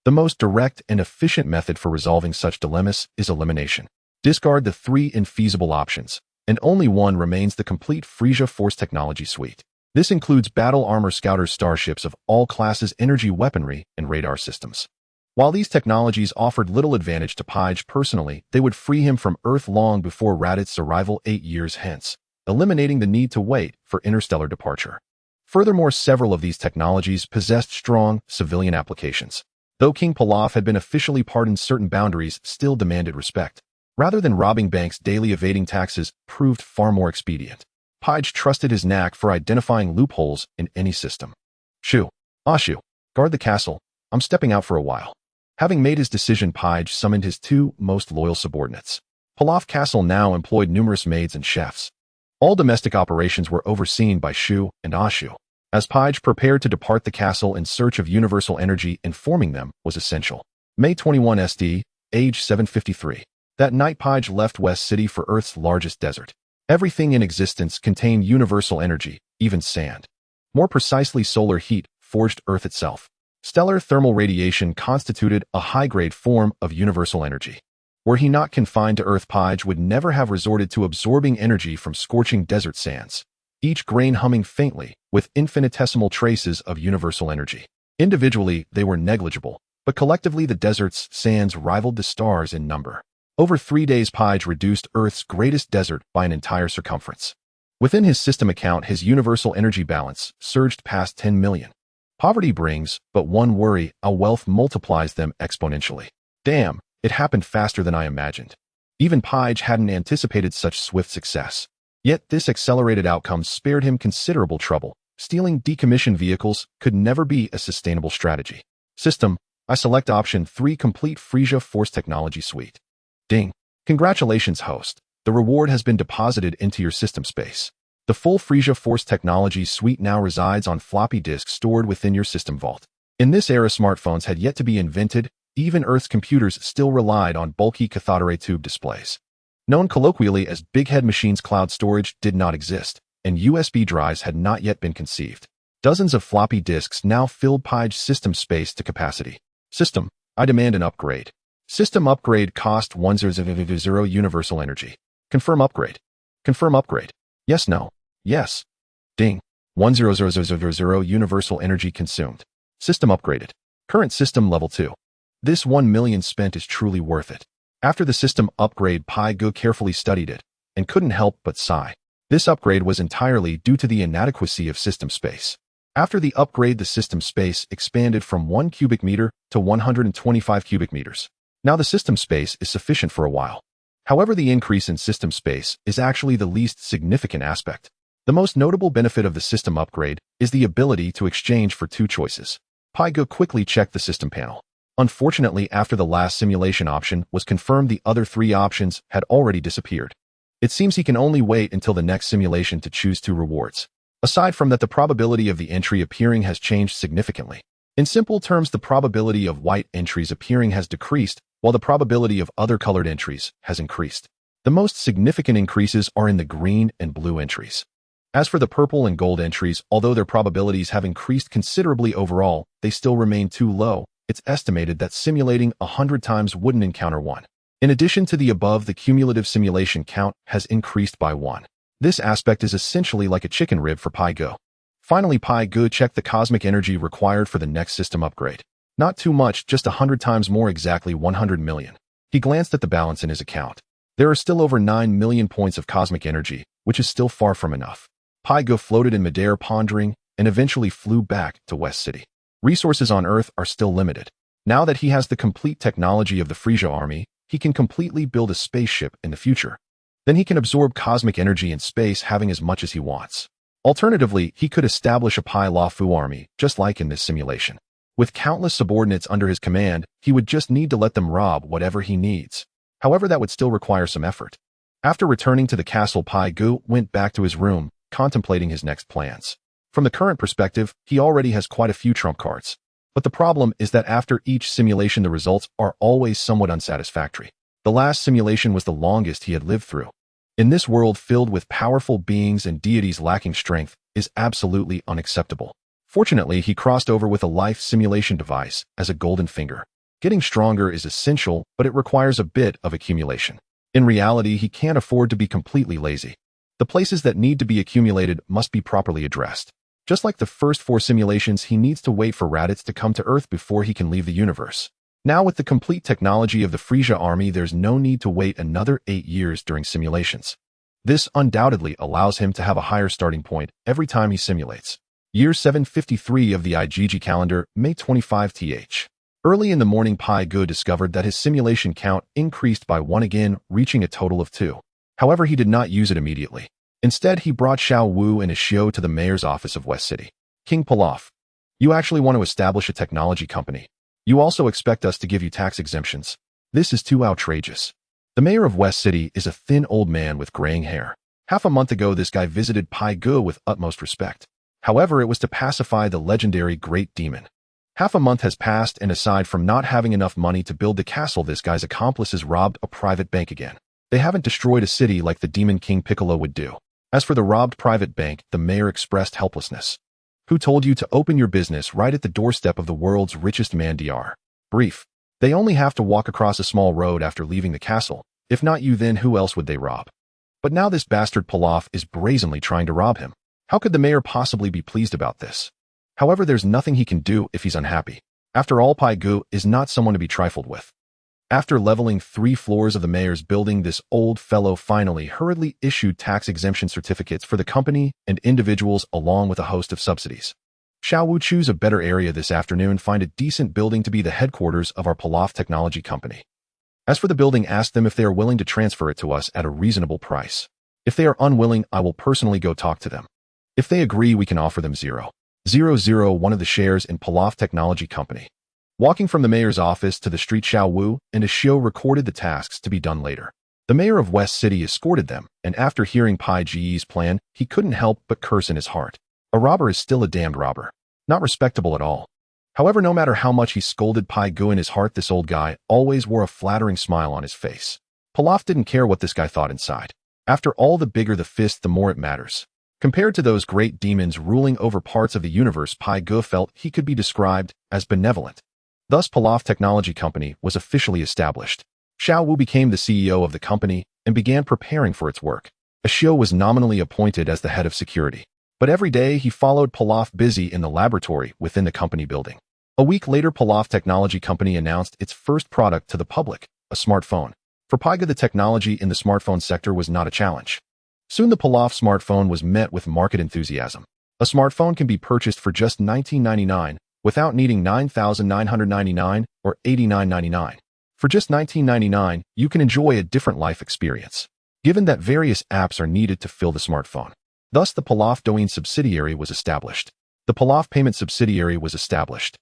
The most direct and efficient method for resolving such dilemmas is elimination. Discard the 3 infeasible options, and only one remains: the complete Frieza Force Technology Suite. This includes battle armor scouters, starships of all classes, energy weaponry, and radar systems. While these technologies offered little advantage to Page personally, they would free him from Earth long before Raditz' arrival 8 years hence, eliminating the need to wait for interstellar departure. Furthermore, several of these technologies possessed strong civilian applications. Though King Pilaf had been officially pardoned, certain boundaries still demanded respect. Rather than robbing banks daily, evading taxes proved far more expedient. Page trusted his knack for identifying loopholes in any system. Shu, Ashu, guard the castle. I'm stepping out for a while. Having made his decision, Page summoned his 2 most loyal subordinates. Pilaf Castle now employed numerous maids and chefs. All domestic operations were overseen by Shu and Ashu. As Page prepared to depart the castle in search of universal energy, informing them was essential. May 21 SD, age 753. That night, Page left West City for Earth's largest desert. Everything in existence contained universal energy, even sand. More precisely, solar heat forged Earth itself. Stellar thermal radiation constituted a high-grade form of universal energy. Were he not confined to Earth, Page would never have resorted to absorbing energy from scorching desert sands, each grain humming faintly with infinitesimal traces of universal energy. Individually, they were negligible, but collectively the desert's sands rivaled the stars in number. Over 3 days, Page reduced Earth's greatest desert by an entire circumference. Within his system account, his universal energy balance surged past 10 million. Poverty brings but one worry: our wealth multiplies them exponentially. Damn, it happened faster than I imagined. Even Page hadn't anticipated such swift success. Yet this accelerated outcome spared him considerable trouble. Stealing decommissioned vehicles could never be a sustainable strategy. System, I select option 3, complete Frieza Force Technology Suite. Ding. Congratulations, host. The reward has been deposited into your system space. The full Frieza Force Technology Suite now resides on floppy disks stored within your system vault. In this era, smartphones had yet to be invented. Even Earth's computers still relied on bulky cathode ray tube displays. Known colloquially as big head machines, cloud storage did not exist, and USB drives had not yet been conceived. Dozens of floppy disks now filled Page's system space to capacity. System, I demand an upgrade. System upgrade cost 100 universal energy. Confirm upgrade. Confirm upgrade. Yes, no. Yes. Ding. 100 universal energy consumed. System upgraded. Current system level 2. This 1 million spent is truly worth it. After the system upgrade, Page carefully studied it and couldn't help but sigh. This upgrade was entirely due to the inadequacy of system space. After the upgrade, the system space expanded from 1 cubic meter to 125 cubic meters. Now the system space is sufficient for a while. However, the increase in system space is actually the least significant aspect. The most notable benefit of the system upgrade is the ability to exchange for 2 choices. Page quickly checked the system panel. Unfortunately, after the last simulation option was confirmed, the other 3 options had already disappeared. It seems he can only wait until the next simulation to choose 2 rewards. Aside from that, the probability of the entry appearing has changed significantly. In simple terms, the probability of white entries appearing has decreased, while the probability of other colored entries has increased. The most significant increases are in the green and blue entries. As for the purple and gold entries, although their probabilities have increased considerably overall, they still remain too low. It's estimated that simulating 100 times wouldn't encounter 1. In addition to the above, the cumulative simulation count has increased by 1. This aspect is essentially like a chicken rib for Page. Finally, Page checked the cosmic energy required for the next system upgrade. Not too much, just 100 times more, exactly 100 million. He glanced at the balance in his account. There are still over 9 million points of cosmic energy, which is still far from enough. Page floated in midair, pondering, and eventually flew back to West City. Resources on Earth are still limited. Now that he has the complete technology of the Frieza army, he can completely build a spaceship in the future. Then he can absorb cosmic energy in space, having as much as he wants. Alternatively, he could establish a Pilaf army, just like in this simulation. With countless subordinates under his command, he would just need to let them rob whatever he needs. However, that would still require some effort. After returning to the castle, Page went back to his room, contemplating his next plans. From the current perspective, he already has quite a few trump cards. But the problem is that after each simulation, the results are always somewhat unsatisfactory. The last simulation was the longest he had lived through. In this world filled with powerful beings and deities lacking strength is absolutely unacceptable. Fortunately, he crossed over with a life simulation device as a golden finger. Getting stronger is essential, but it requires a bit of accumulation. In reality, he can't afford to be completely lazy. The places that need to be accumulated must be properly addressed. Just like the first 4 simulations, he needs to wait for Raditz to come to Earth before he can leave the universe. Now with the complete technology of the Frieza army, there's no need to wait another 8 years during simulations. This undoubtedly allows him to have a higher starting point every time he simulates. Year 753 of the IGG calendar, May 25th. Early in the morning, Pai Gu discovered that his simulation count increased by 1 again, reaching a total of 2. However, he did not use it immediately. Instead, he brought Xiao Wu and Xiao to the mayor's office of West City. King Pilaf, you actually want to establish a technology company. You also expect us to give you tax exemptions. This is too outrageous. The mayor of West City is a thin old man with graying hair. Half a month ago, this guy visited Pai Gu with utmost respect. However, it was to pacify the legendary Great Demon. Half a month has passed, and aside from not having enough money to build the castle, this guy's accomplices robbed a private bank again. They haven't destroyed a city like the Demon King Piccolo would do. As for the robbed private bank, the mayor expressed helplessness. Who told you to open your business right at the doorstep of the world's richest man, Dr. Brief. They only have to walk across a small road after leaving the castle. If not you, then who else would they rob? But now this bastard Pilaf is brazenly trying to rob him. How could the mayor possibly be pleased about this? However, there's nothing he can do if he's unhappy. After all, Pai Gu is not someone to be trifled with. After leveling 3 floors of the mayor's building, this old fellow finally hurriedly issued tax exemption certificates for the company and individuals along with a host of subsidies. Shall we choose a better area this afternoon? Find a decent building to be the headquarters of our Pilaf Technology Company. As for the building, ask them if they are willing to transfer it to us at a reasonable price. If they are unwilling, I will personally go talk to them. If they agree, we can offer them 0.001 of the shares in Pilaf Technology Company. Walking from the mayor's office to the street, Xiao Wu and Xiao recorded the tasks to be done later. The mayor of West City escorted them, and after hearing Pai Ge's plan, he couldn't help but curse in his heart. A robber is still a damned robber. Not respectable at all. However, no matter how much he scolded Pai Gu in his heart, this old guy always wore a flattering smile on his face. Pilaf didn't care what this guy thought inside. After all, the bigger the fist, the more it matters. Compared to those great demons ruling over parts of the universe, Pai Gu felt he could be described as benevolent. Thus, Pilaf Technology Company was officially established. Xiao Wu became the CEO of the company and began preparing for its work. Xiao was nominally appointed as the head of security. But every day he followed Pilaf busy in the laboratory within the company building. A week later, Pilaf Technology Company announced its first product to the public, a smartphone. For Pai Gu, the technology in the smartphone sector was not a challenge. Soon the Pilaf smartphone was met with market enthusiasm. A smartphone can be purchased for just $19.99 without needing $9,999 or $89.99. For just $19.99, you can enjoy a different life experience, given that various apps are needed to fill the smartphone. Thus, the Pilaf Douyin subsidiary was established. The Pilaf Payment subsidiary was established.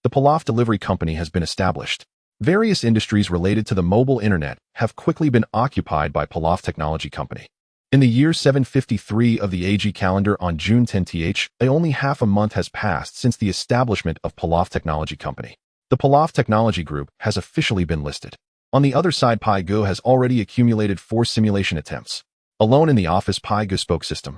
The Pilaf Delivery Company has been established. Various industries related to the mobile internet have quickly been occupied by Pilaf Technology Company. In the year 753 of the AG calendar, on June 10th, only half a month has passed since the establishment of Pilaf Technology Company. The Pilaf Technology Group has officially been listed. On the other side, Pai Gu has already accumulated 4 simulation attempts. Alone in the office, Pai Gu spoke system.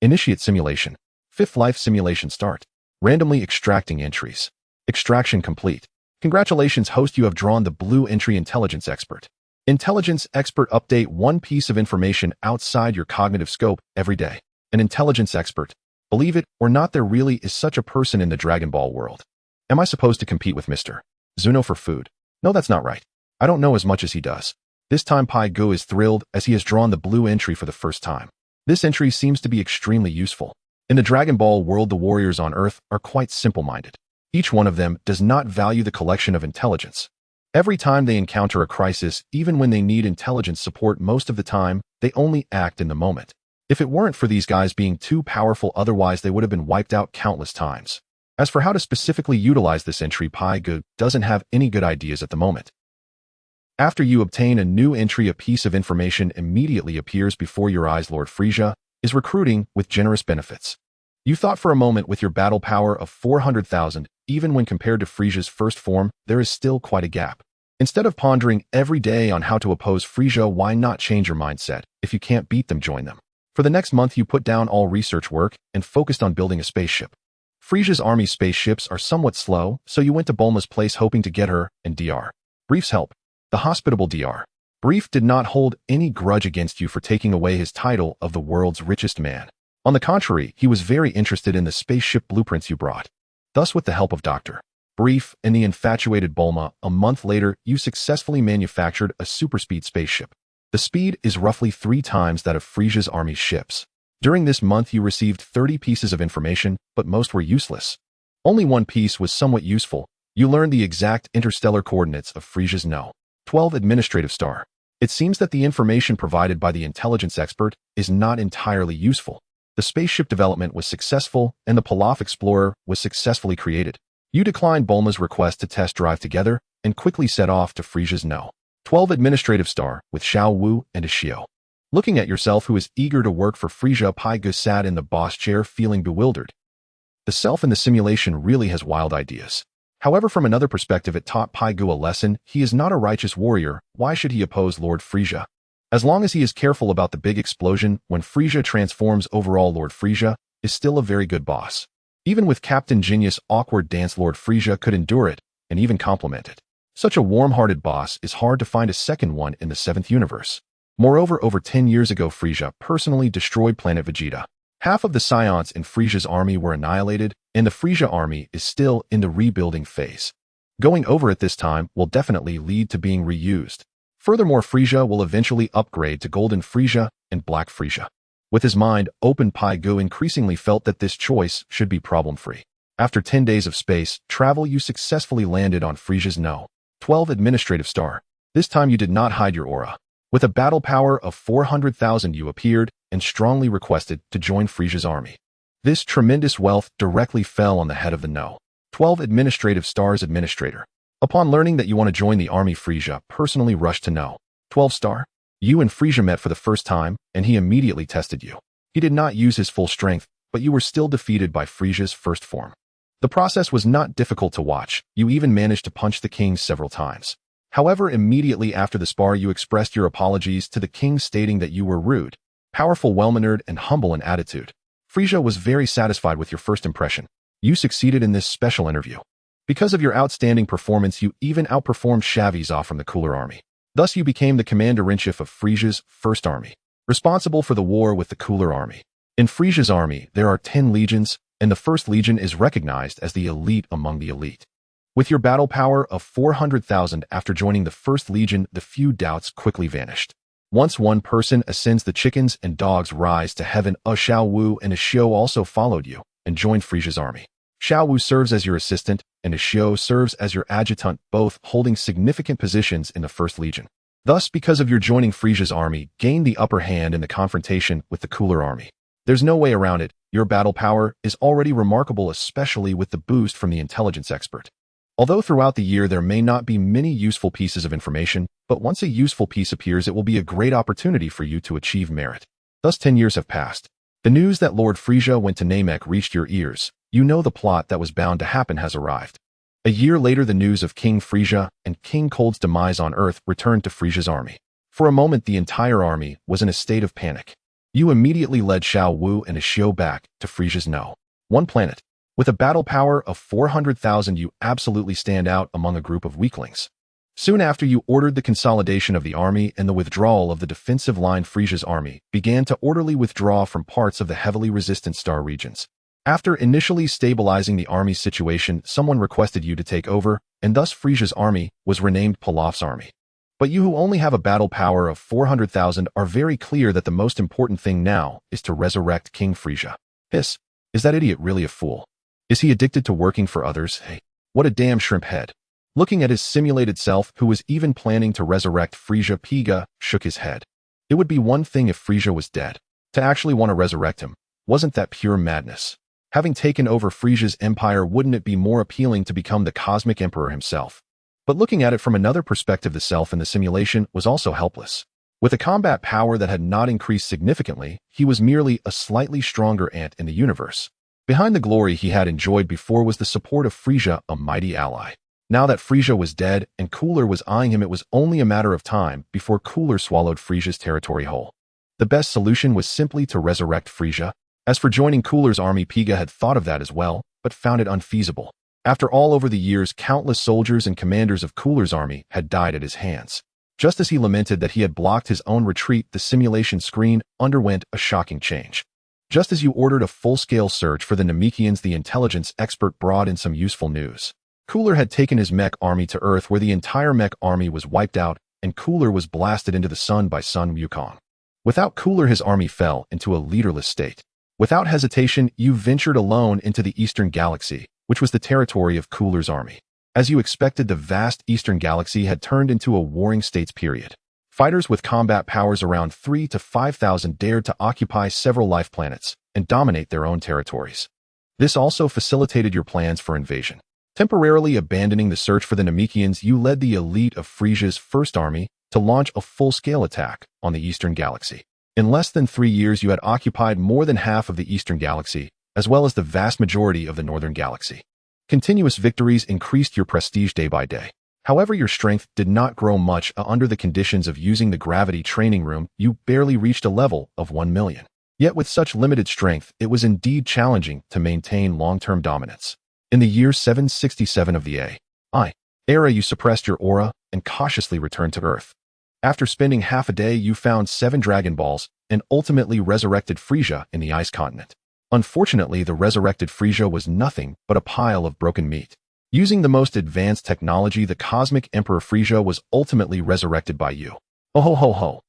Initiate simulation. 5th life simulation start. Randomly extracting entries. Extraction complete. Congratulations, host, you have drawn the blue entry intelligence expert. Intelligence expert, update 1 piece of information outside your cognitive scope every day. An intelligence expert. Believe it or not, there really is such a person in the Dragon Ball world. Am I supposed to compete with Mr. Zeno for food? No, that's not right. I don't know as much as he does. This time Pai Gu is thrilled as he has drawn the blue entry for the first time. This entry seems to be extremely useful. In the Dragon Ball world, the warriors on Earth are quite simple-minded. Each one of them does not value the collection of intelligence. Every time they encounter a crisis, even when they need intelligence support, most of the time, they only act in the moment. If it weren't for these guys being too powerful, otherwise they would have been wiped out countless times. As for how to specifically utilize this entry, Pai Gu doesn't have any good ideas at the moment. After you obtain a new entry, a piece of information immediately appears before your eyes. Lord Frieza is recruiting with generous benefits. You thought for a moment, with your battle power of 400,000, even when compared to Frieza's first form, there is still quite a gap. Instead of pondering every day on how to oppose Frieza, why not change your mindset? If you can't beat them, join them. For the next month, you put down all research work and focused on building a spaceship. Frieza's army spaceships are somewhat slow, so you went to Bulma's place hoping to get her and Dr. Brief's help. The hospitable Dr. Brief did not hold any grudge against you for taking away his title of the world's richest man. On the contrary, he was very interested in the spaceship blueprints you brought. Thus, with the help of Dr. Brief and the infatuated Bulma, a month later, you successfully manufactured a superspeed spaceship. The speed is roughly 3 times that of Frieza's army ships. During this month, you received 30 pieces of information, but most were useless. Only one piece was somewhat useful. You learned the exact interstellar coordinates of Frieza's No. 12 administrative star. It seems that the information provided by the intelligence expert is not entirely useful. The spaceship development was successful, and the Pilaf Explorer was successfully created. You declined Bulma's request to test drive together and quickly set off to Frieza's No. 12 administrative star with Xiao Wu and Ashio. Looking at yourself, who is eager to work for Frieza, Pai-Gu sat in the boss chair feeling bewildered. The self in the simulation really has wild ideas. However, from another perspective, it taught Pai-Gu a lesson. He is not a righteous warrior. Why should he oppose Lord Frieza? As long as he is careful about the big explosion when Frieza transforms, overall Lord Frieza is still a very good boss. Even with Captain Genius' awkward dance, Lord Frieza could endure it and even compliment it. Such a warm-hearted boss is hard to find a second one in the 7th universe. Moreover, over 10 years ago, Frieza personally destroyed planet Vegeta. Half of the Scions in Frieza's army were annihilated, and the Frieza army is still in the rebuilding phase. Going over it this time will definitely lead to being reused. Furthermore, Frieza will eventually upgrade to Golden Frieza and Black Frieza. With his mind open, Pai-Gu increasingly felt that this choice should be problem-free. After 10 days of space travel, you successfully landed on Frieza's No. 12 administrative star. This time you did not hide your aura. With a battle power of 400,000, you appeared and strongly requested to join Frieza's army. This tremendous wealth directly fell on the head of the No. 12 administrative stars administrator. Upon learning that you want to join the army, Frieza personally rushed to No. 12 star. You and Frieza met for the first time, and he immediately tested you. He did not use his full strength, but you were still defeated by Frieza's first form. The process was not difficult to watch. You even managed to punch the king several times. However, immediately after the spar, you expressed your apologies to the king, stating that you were rude, powerful, well-mannered, and humble in attitude. Frieza was very satisfied with your first impression. You succeeded in this special interview. Because of your outstanding performance, you even outperformed Shaviza from the Cooler Army. Thus, you became the commander-in-chief of Frieza's first army, responsible for the war with the Cooler Army. In Frieza's army, there are 10 legions, and the first legion is recognized as the elite among the elite. With your battle power of 400,000 after joining the first legion, the few doubts quickly vanished. Once one person ascends, the chickens and dogs rise to heaven. Xiao Wu and Ashio also followed you and joined Frieza's army. Xiao Wu serves as your assistant, and Ashio serves as your adjutant, both holding significant positions in the First Legion. Thus, because of your joining Frieza's army, gained the upper hand in the confrontation with the Cooler Army. There's no way around it. Your battle power is already remarkable, especially with the boost from the intelligence expert. Although throughout the year there may not be many useful pieces of information, but once a useful piece appears, it will be a great opportunity for you to achieve merit. Thus 10 years have passed. The news that Lord Frieza went to Namek reached your ears. You know the plot that was bound to happen has arrived. A year later, the news of King Frieza and King Cold's demise on Earth returned to Frieza's army. For a moment, the entire army was in a state of panic. You immediately led Xiao Wu and Ashio back to Frieza's No. 1 planet. With a battle power of 400,000, you absolutely stand out among a group of weaklings. Soon after, you ordered the consolidation of the army and the withdrawal of the defensive line. Frieza's army began to orderly withdraw from parts of the heavily resistant star regions. After initially stabilizing the army's situation, someone requested you to take over, and thus Frieza's army was renamed Pilaf's army. But you, who only have a battle power of 400,000, are very clear that the most important thing now is to resurrect King Frieza. Hiss, is that idiot really a fool? Is he addicted to working for others? Hey, what a damn shrimp head. Looking at his simulated self, who was even planning to resurrect Frieza, Piga shook his head. It would be one thing if Frieza was dead. To actually want to resurrect him, wasn't that pure madness? Having taken over Frieza's empire, wouldn't it be more appealing to become the cosmic emperor himself? But looking at it from another perspective, the self in the simulation was also helpless. With a combat power that had not increased significantly, he was merely a slightly stronger ant in the universe. Behind the glory he had enjoyed before was the support of Frieza, a mighty ally. Now that Frieza was dead and Cooler was eyeing him, it was only a matter of time before Cooler swallowed Frieza's territory whole. The best solution was simply to resurrect Frieza. As for joining Cooler's army, Piga had thought of that as well, but found it unfeasible. After all, over the years, countless soldiers and commanders of Cooler's army had died at his hands. Just as he lamented that he had blocked his own retreat, the simulation screen underwent a shocking change. Just as you ordered a full-scale search for the Namekians, the intelligence expert brought in some useful news. Cooler had taken his mech army to Earth, where the entire mech army was wiped out, and Cooler was blasted into the sun by Sun Wukong. Without Cooler, his army fell into a leaderless state. Without hesitation, you ventured alone into the Eastern Galaxy, which was the territory of Cooler's army. As you expected, the vast Eastern Galaxy had turned into a warring states period. Fighters with combat powers around 3,000 to 5,000 dared to occupy several life planets and dominate their own territories. This also facilitated your plans for invasion. Temporarily abandoning the search for the Namekians, you led the elite of Frieza's first army to launch a full-scale attack on the Eastern Galaxy. In less than 3 years, you had occupied more than half of the Eastern Galaxy, as well as the vast majority of the Northern Galaxy. Continuous victories increased your prestige day by day. However, your strength did not grow much. Under the conditions of using the gravity training room, you barely reached a level of 1 million. Yet with such limited strength, it was indeed challenging to maintain long-term dominance. In the year 767 of the AI era, you suppressed your aura and cautiously returned to Earth. After spending half a day, you found 7 Dragon Balls and ultimately resurrected Frieza in the Ice Continent. Unfortunately, the resurrected Frieza was nothing but a pile of broken meat. Using the most advanced technology, the Cosmic Emperor Frieza was ultimately resurrected by you. Oh ho ho ho.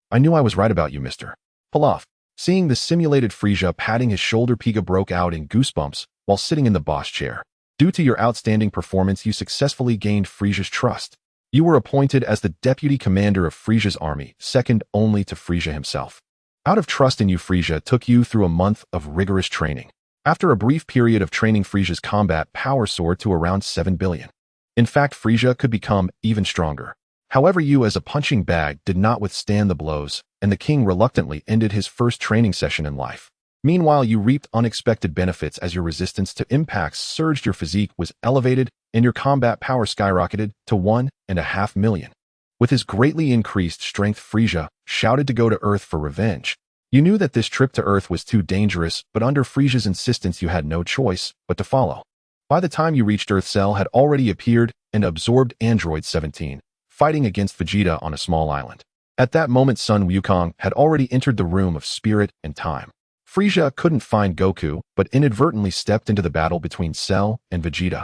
I knew I was right about you, Mr. Pilaf. Seeing the simulated Frieza patting his shoulder, Piga broke out in goosebumps while sitting in the boss chair. Due to your outstanding performance, you successfully gained Frieza's trust. You were appointed as the deputy commander of Frieza's army, second only to Frieza himself. Out of trust in you, Frieza took you through a month of rigorous training. After a brief period of training, Frieza's combat power soared to around 7 billion. In fact, Frieza could become even stronger. However, you as a punching bag did not withstand the blows, and the king reluctantly ended his first training session in life. Meanwhile, you reaped unexpected benefits as your resistance to impacts surged, your physique was elevated, and your combat power skyrocketed to 1.5 million. With his greatly increased strength, Frieza shouted to go to Earth for revenge. You knew that this trip to Earth was too dangerous, but under Frieza's insistence, you had no choice but to follow. By the time you reached Earth, Cell had already appeared and absorbed Android 17, fighting against Vegeta on a small island. At that moment, Sun Wukong had already entered the room of spirit and time. Frieza couldn't find Goku, but inadvertently stepped into the battle between Cell and Vegeta.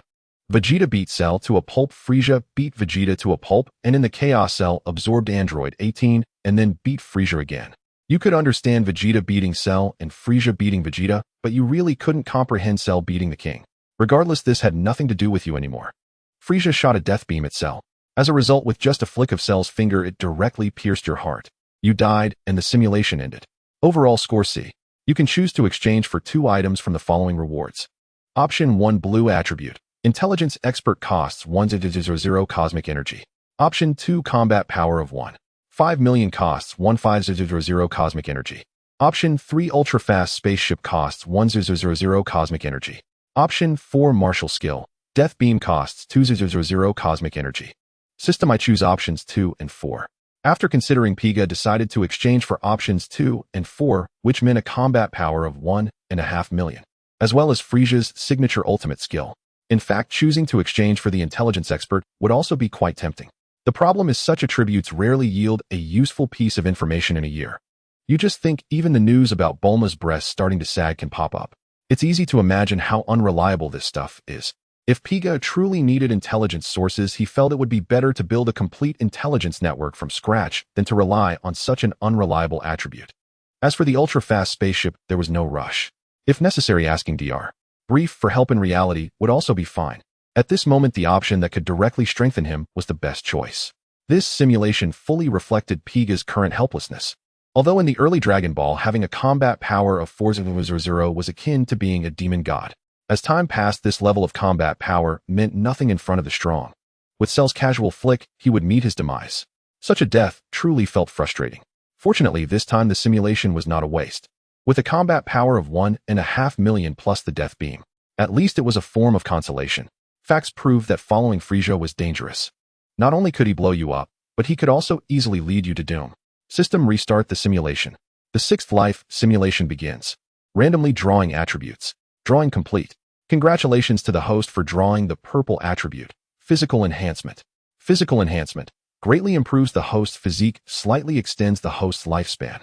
Vegeta beat Cell to a pulp, Frieza beat Vegeta to a pulp, and in the chaos, Cell absorbed Android 18 and then beat Frieza again. You could understand Vegeta beating Cell and Frieza beating Vegeta, but you really couldn't comprehend Cell beating the king. Regardless, this had nothing to do with you anymore. Frieza shot a death beam at Cell. As a result, with just a flick of Cell's finger, it directly pierced your heart. You died, and the simulation ended. Overall score C. You can choose to exchange for 2 items from the following rewards. Option 1, Blue Attribute. Intelligence Expert costs 1,000 Cosmic Energy. Option 2, Combat Power of 1.5 million costs 1,500 Cosmic Energy. Option 3, Ultra Fast Spaceship costs 1,000 Cosmic Energy. Option 4, Martial Skill. Death Beam costs 2,000 Cosmic Energy. System, I choose options 2 and 4. After considering, Piga decided to exchange for options 2 and 4, which meant a combat power of 1.5 million, as well as Frieza's signature ultimate skill. In fact, choosing to exchange for the Intelligence Expert would also be quite tempting. The problem is such attributes rarely yield a useful piece of information in a year. You just think even the news about Bulma's breasts starting to sag can pop up. It's easy to imagine how unreliable this stuff is. If Piga truly needed intelligence sources, he felt it would be better to build a complete intelligence network from scratch than to rely on such an unreliable attribute. As for the ultra-fast spaceship, there was no rush. If necessary, asking Dr. Brief for help in reality would also be fine. At this moment, the option that could directly strengthen him was the best choice. This simulation fully reflected Piga's current helplessness. Although in the early Dragon Ball, having a combat power of 4,000 was akin to being a demon god. As time passed, this level of combat power meant nothing in front of the strong. With Cell's casual flick, he would meet his demise. Such a death truly felt frustrating. Fortunately, this time the simulation was not a waste. With a combat power of 1.5 million plus the death beam, at least it was a form of consolation. Facts prove that following Frieza was dangerous. Not only could he blow you up, but he could also easily lead you to doom. System restart the simulation. The sixth life simulation begins. Randomly drawing attributes. Drawing complete. Congratulations to the host for drawing the purple attribute. Physical enhancement. Physical enhancement greatly improves the host's physique, slightly extends the host's lifespan.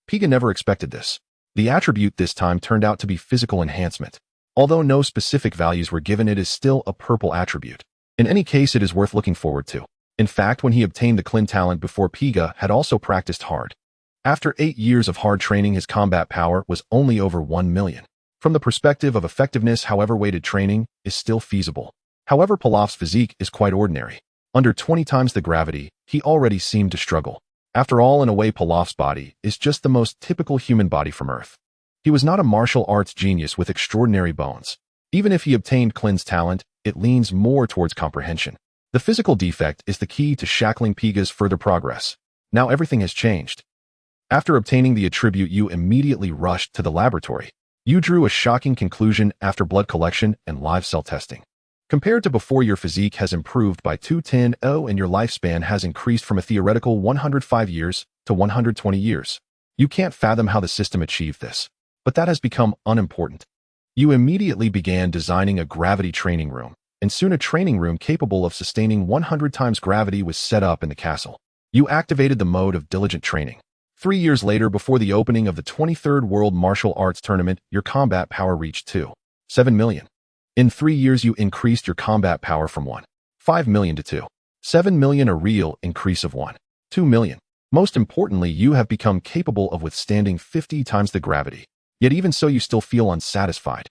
Piga never expected this. The attribute this time turned out to be physical enhancement. Although no specific values were given, it is still a purple attribute. In any case, it is worth looking forward to. In fact, when he obtained the Clin talent before, Piga had also practiced hard. After 8 years of hard training, his combat power was only over 1 million. From the perspective of effectiveness, however, weighted training is still feasible. However, Pilaf's physique is quite ordinary. Under 20 times the gravity, he already seemed to struggle. After all, in a way, Pilaf's body is just the most typical human body from Earth. He was not a martial arts genius with extraordinary bones. Even if he obtained Clin's talent, it leans more towards comprehension. The physical defect is the key to shackling Piga's further progress. Now everything has changed. After obtaining the attribute, you immediately rushed to the laboratory. You drew a shocking conclusion after blood collection and live cell testing. Compared to before, your physique has improved by 210 and your lifespan has increased from a theoretical 105 years to 120 years. You can't fathom how the system achieved this, but that has become unimportant. You immediately began designing a gravity training room, and soon a training room capable of sustaining 100 times gravity was set up in the castle. You activated the mode of diligent training. 3 years later, before the opening of the 23rd World Martial Arts Tournament, your combat power reached 2.7 million. In 3 years, you increased your combat power from 1.5 million to 2.7 million, a real increase of 1.2 million. Most importantly, you have become capable of withstanding 50 times the gravity. Yet even so, you still feel unsatisfied.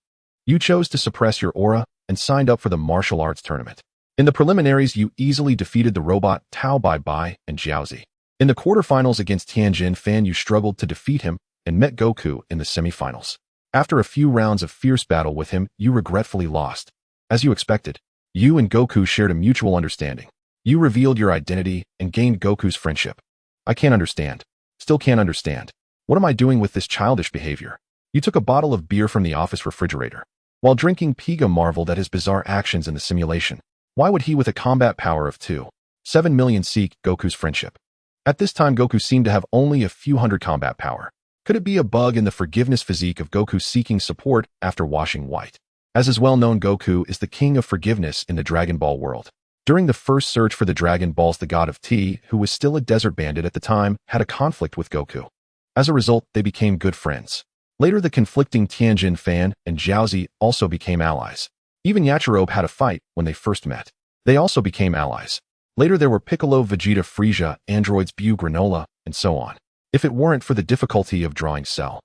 You chose to suppress your aura and signed up for the martial arts tournament. In the preliminaries, you easily defeated the robot Tao Bai Bai and Jiaozi. In the quarterfinals against Tianjin Fan, you struggled to defeat him and met Goku in the semifinals. After a few rounds of fierce battle with him, you regretfully lost. As you expected, you and Goku shared a mutual understanding. You revealed your identity and gained Goku's friendship. I can't understand. Still can't understand. What am I doing with this childish behavior? You took a bottle of beer from the office refrigerator. While drinking, Piga marveled at his bizarre actions in the simulation. Why would he, with a combat power of 2.7 million, seek Goku's friendship? At this time, Goku seemed to have only a few hundred combat power. Could it be a bug in the forgiveness physique of Goku seeking support after washing white? As is well known, Goku is the king of forgiveness in the Dragon Ball world. During the first search for the Dragon Balls, the god of tea, who was still a desert bandit at the time, had a conflict with Goku. As a result, they became good friends. Later, the conflicting Tianjin Fan and Jiaozi also became allies. Even Yachirobe had a fight when they first met. They also became allies. Later, there were Piccolo, Vegeta, Frieza, androids Bu, Granola, and so on. If it weren't for the difficulty of drawing Cell,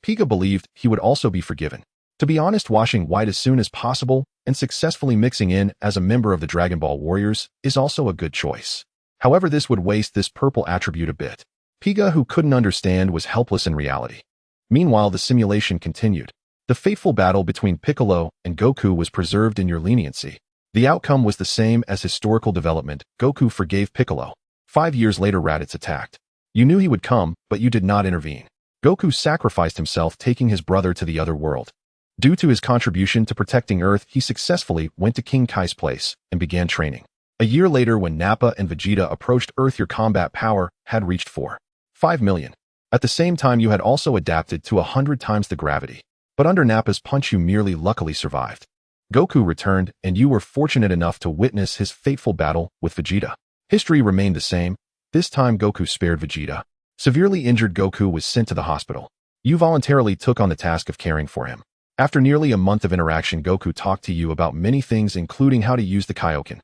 Piga believed he would also be forgiven. To be honest, washing white as soon as possible and successfully mixing in as a member of the Dragon Ball Warriors is also a good choice. However, this would waste this purple attribute a bit. Piga, who couldn't understand, was helpless in reality. Meanwhile, the simulation continued. The fateful battle between Piccolo and Goku was preserved in your leniency. The outcome was the same as historical development. Goku forgave Piccolo. 5 years later, Raditz attacked. You knew he would come, but you did not intervene. Goku sacrificed himself, taking his brother to the other world. Due to his contribution to protecting Earth, he successfully went to King Kai's place and began training. A year later, when Nappa and Vegeta approached Earth, your combat power had reached 4.5 million. At the same time, you had also adapted to 100 times the gravity. But under Nappa's punch, you merely luckily survived. Goku returned, and you were fortunate enough to witness his fateful battle with Vegeta. History remained the same. This time, Goku spared Vegeta. Severely injured Goku was sent to the hospital. You voluntarily took on the task of caring for him. After nearly a month of interaction, Goku talked to you about many things, including how to use the Kaioken.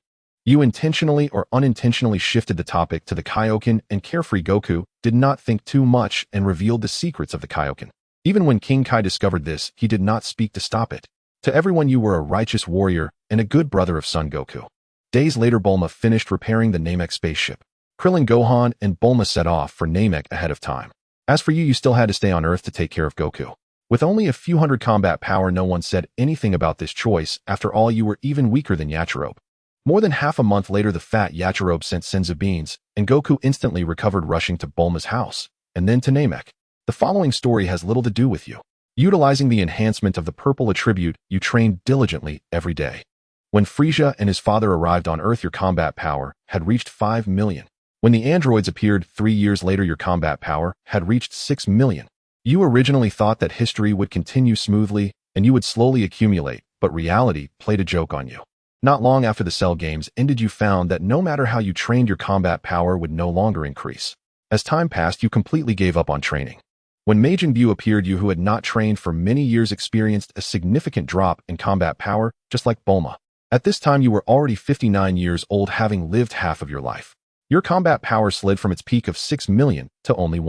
You intentionally or unintentionally shifted the topic to the Kaioken, and carefree Goku did not think too much and revealed the secrets of the Kaioken. Even when King Kai discovered this, he did not speak to stop it. To everyone, you were a righteous warrior and a good brother of Son Goku. Days later, Bulma finished repairing the Namek spaceship. Krillin, Gohan, and Bulma set off for Namek ahead of time. As for you, you still had to stay on Earth to take care of Goku. With only a few hundred combat power, no one said anything about this choice. After all, you were even weaker than Yachirobe. More than half a month later, the fat Yachirobe sent Senzu beans, and Goku instantly recovered, rushing to Bulma's house, and then to Namek. The following story has little to do with you. Utilizing the enhancement of the purple attribute, you trained diligently every day. When Frieza and his father arrived on Earth, your combat power had reached 5 million. When the androids appeared 3 years later, your combat power had reached 6 million. You originally thought that history would continue smoothly and you would slowly accumulate, but reality played a joke on you. Not long after the Cell games ended, you found that no matter how you trained, your combat power would no longer increase. As time passed, you completely gave up on training. When Majin Buu appeared, you who had not trained for many years experienced a significant drop in combat power, just like Bulma. At this time, you were already 59 years old, having lived half of your life. Your combat power slid from its peak of 6 million to only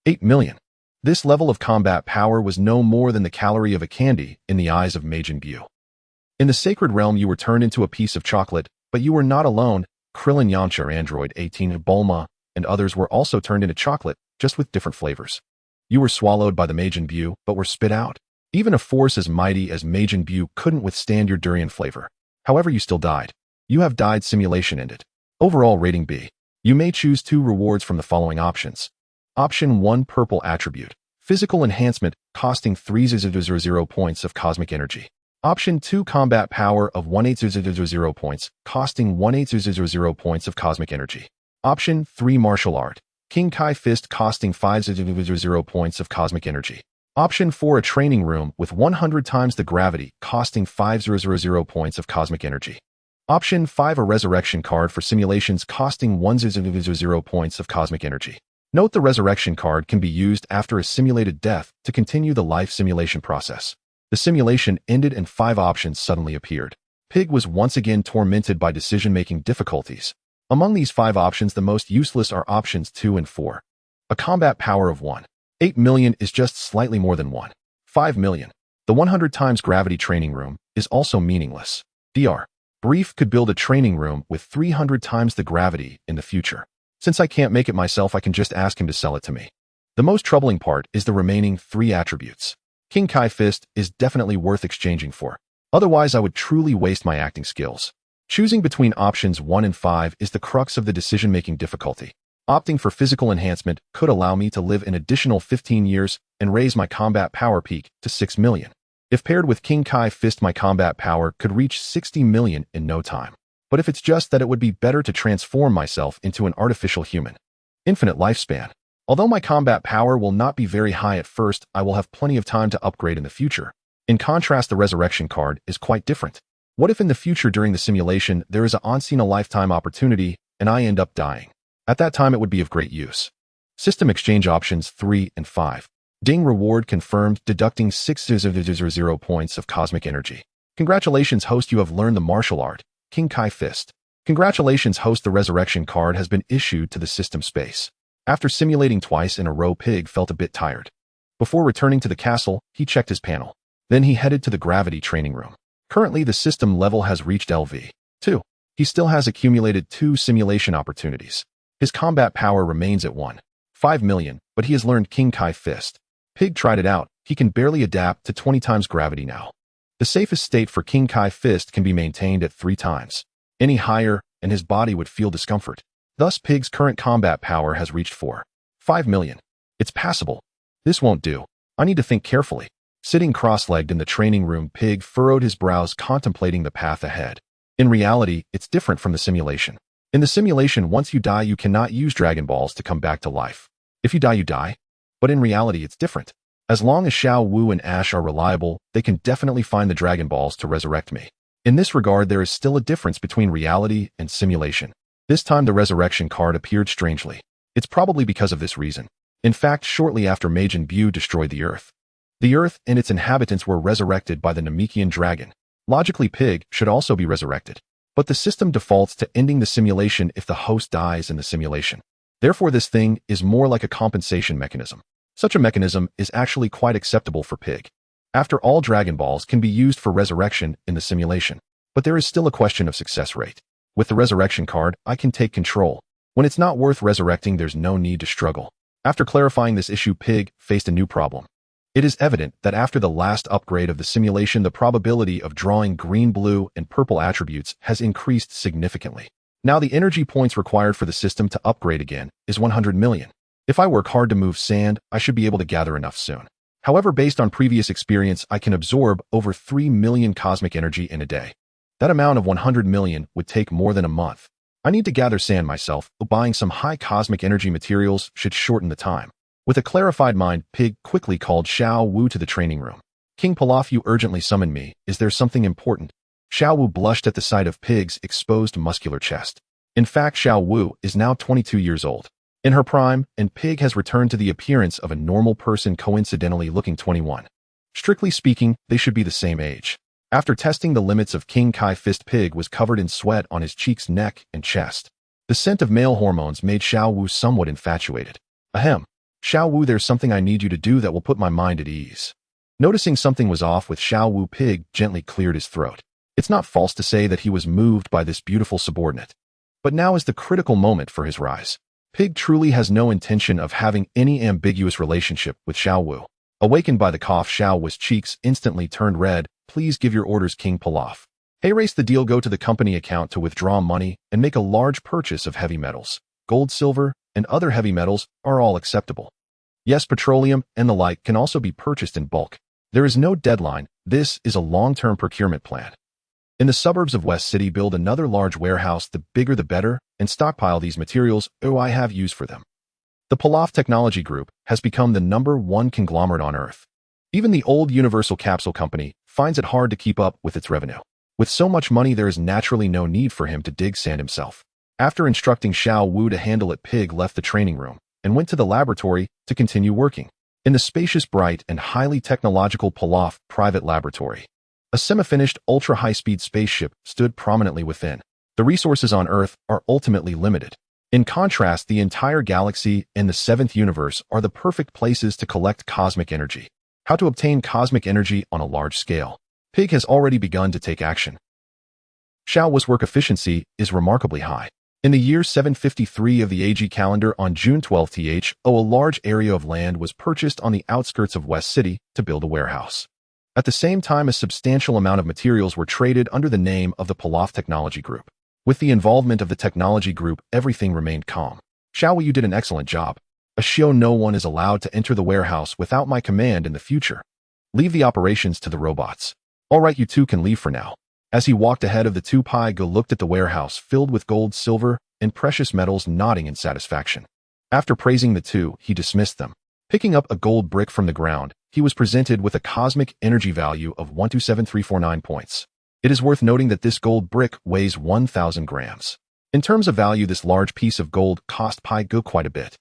8 million. This level of combat power was no more than the calorie of a candy in the eyes of Majin Buu. In the sacred realm, you were turned into a piece of chocolate, but you were not alone. Krillin, Yamcha, Android 18, Bulma, and others were also turned into chocolate, just with different flavors. You were swallowed by the Majin Buu, but were spit out. Even a force as mighty as Majin Buu couldn't withstand your durian flavor. However, you still died. You have died. Simulation ended. Overall rating B. You may choose 2 rewards from the following options. Option 1, purple attribute. Physical enhancement, costing 3,000 points of cosmic energy. Option 2, combat power of 18,000 points, costing 18,000 points of cosmic energy. Option 3, martial art. King Kai Fist, costing 5,000 points of cosmic energy. Option 4, a training room with 100 times the gravity, costing 5,000 points of cosmic energy. Option 5, a resurrection card for simulations, costing 1,000 points of cosmic energy. Note the resurrection card can be used after a simulated death to continue the life simulation process. The simulation ended and 5 options suddenly appeared. Pig was once again tormented by decision-making difficulties. Among these 5 options, the most useless are options 2 and 4. A combat power of 8 million is just slightly more than 5 million. The 100 times gravity training room is also meaningless. Dr. Brief could build a training room with 300 times the gravity in the future. Since I can't make it myself, I can just ask him to sell it to me. The most troubling part is the remaining 3 attributes. King Kai Fist is definitely worth exchanging for. Otherwise, I would truly waste my acting skills. Choosing between options 1 and 5 is the crux of the decision-making difficulty. Opting for physical enhancement could allow me to live an additional 15 years and raise my combat power peak to 6 million. If paired with King Kai Fist, my combat power could reach 60 million in no time. But if it's just that, it would be better to transform myself into an artificial human. Infinite lifespan. Although my combat power will not be very high at first, I will have plenty of time to upgrade in the future. In contrast, the resurrection card is quite different. What if in the future during the simulation there is a once-in-a-lifetime opportunity and I end up dying? At that time it would be of great use. System exchange options 3 and 5. Ding, reward confirmed, deducting 6,000 points of cosmic energy. Congratulations, host, you have learned the martial art, King Kai Fist. Congratulations, host, the resurrection card has been issued to the system space. After simulating twice in a row, Pig felt a bit tired. Before returning to the castle, he checked his panel. Then he headed to the gravity training room. Currently, the system level has reached LV2. He still has accumulated 2 simulation opportunities. His combat power remains at 5 million, but he has learned King Kai Fist. Pig tried it out. He can barely adapt to 20 times gravity now. The safest state for King Kai Fist can be maintained at 3 times. Any higher, and his body would feel discomfort. Thus, Pig's current combat power has reached 5 million. It's passable. This won't do. I need to think carefully. Sitting cross-legged in the training room, Pig furrowed his brows, contemplating the path ahead. In reality, it's different from the simulation. In the simulation, once you die, you cannot use Dragon Balls to come back to life. If you die, you die. But in reality, it's different. As long as Xiao Wu and Ash are reliable, they can definitely find the Dragon Balls to resurrect me. In this regard, there is still a difference between reality and simulation. This time, the resurrection card appeared strangely. It's probably because of this reason. In fact, shortly after Majin Buu destroyed the Earth and its inhabitants were resurrected by the Namekian Dragon. Logically, Pig should also be resurrected. But the system defaults to ending the simulation if the host dies in the simulation. Therefore, this thing is more like a compensation mechanism. Such a mechanism is actually quite acceptable for Pig. After all, Dragon Balls can be used for resurrection in the simulation. But there is still a question of success rate. With the resurrection card, I can take control. When it's not worth resurrecting, there's no need to struggle. After clarifying this issue, Pig faced a new problem. It is evident that after the last upgrade of the simulation, the probability of drawing green, blue, and purple attributes has increased significantly. Now the energy points required for the system to upgrade again is 100 million. If I work hard to move sand, I should be able to gather enough soon. However, based on previous experience, I can absorb over 3 million cosmic energy in a day. That amount of 100 million would take more than a month. I need to gather sand myself, but buying some high cosmic energy materials should shorten the time. With a clarified mind, Pig quickly called Xiao Wu to the training room. King Pilaf, you urgently summoned me. Is there something important? Xiao Wu blushed at the sight of Pig's exposed muscular chest. In fact, Xiao Wu is now 22 years old. In her prime, and Pig has returned to the appearance of a normal person, coincidentally looking 21. Strictly speaking, they should be the same age. After testing the limits of King Kai Fist, Pig was covered in sweat on his cheeks, neck, and chest. The scent of male hormones made Xiao Wu somewhat infatuated. Ahem. Xiao Wu, there's something I need you to do that will put my mind at ease. Noticing something was off with Xiao Wu, Pig gently cleared his throat. It's not false to say that he was moved by this beautiful subordinate. But now is the critical moment for his rise. Pig truly has no intention of having any ambiguous relationship with Xiao Wu. Awakened by the cough, Xiao Wu's cheeks instantly turned red. Please give your orders, King Pilaf. Hey, race the deal. Go to the company account to withdraw money and make a large purchase of heavy metals. Gold, silver, and other heavy metals are all acceptable. Yes, petroleum and the like can also be purchased in bulk. There is no deadline. This is a long-term procurement plan. In the suburbs of West City, build another large warehouse, the bigger the better, and stockpile these materials. I have use for them. The Pilaf Technology Group has become the #1 conglomerate on Earth. Even the old Universal Capsule Company finds it hard to keep up with its revenue. With so much money, there is naturally no need for him to dig sand himself. After instructing Xiao Wu to handle it, Pig left the training room and went to the laboratory to continue working. In the spacious, bright, and highly technological Pilaf private laboratory, a semi-finished, ultra-high-speed spaceship stood prominently within. The resources on Earth are ultimately limited. In contrast, the entire galaxy and the 7th universe are the perfect places to collect cosmic energy. How to obtain cosmic energy on a large scale. Pig has already begun to take action. Xiao Wu's work efficiency is remarkably high. In the year 753 of the AG calendar, on June 12, a large area of land was purchased on the outskirts of West City to build a warehouse. At the same time, a substantial amount of materials were traded under the name of the Pilaf Technology Group. With the involvement of the Technology Group, everything remained calm. Xiao Wu, you did an excellent job. No one is allowed to enter the warehouse without my command in the future. Leave the operations to the robots. All right, you two can leave for now. As he walked ahead of the two, Pai Go looked at the warehouse filled with gold, silver, and precious metals, nodding in satisfaction. After praising the two, he dismissed them. Picking up a gold brick from the ground, he was presented with a cosmic energy value of 127349 points. It is worth noting that this gold brick weighs 1,000 grams. In terms of value, this large piece of gold cost Pai Go quite a bit.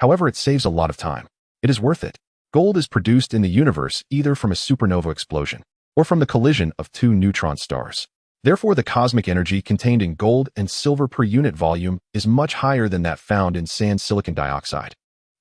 However, it saves a lot of time. It is worth it. Gold is produced in the universe either from a supernova explosion or from the collision of two neutron stars. Therefore, the cosmic energy contained in gold and silver per unit volume is much higher than that found in sand silicon dioxide.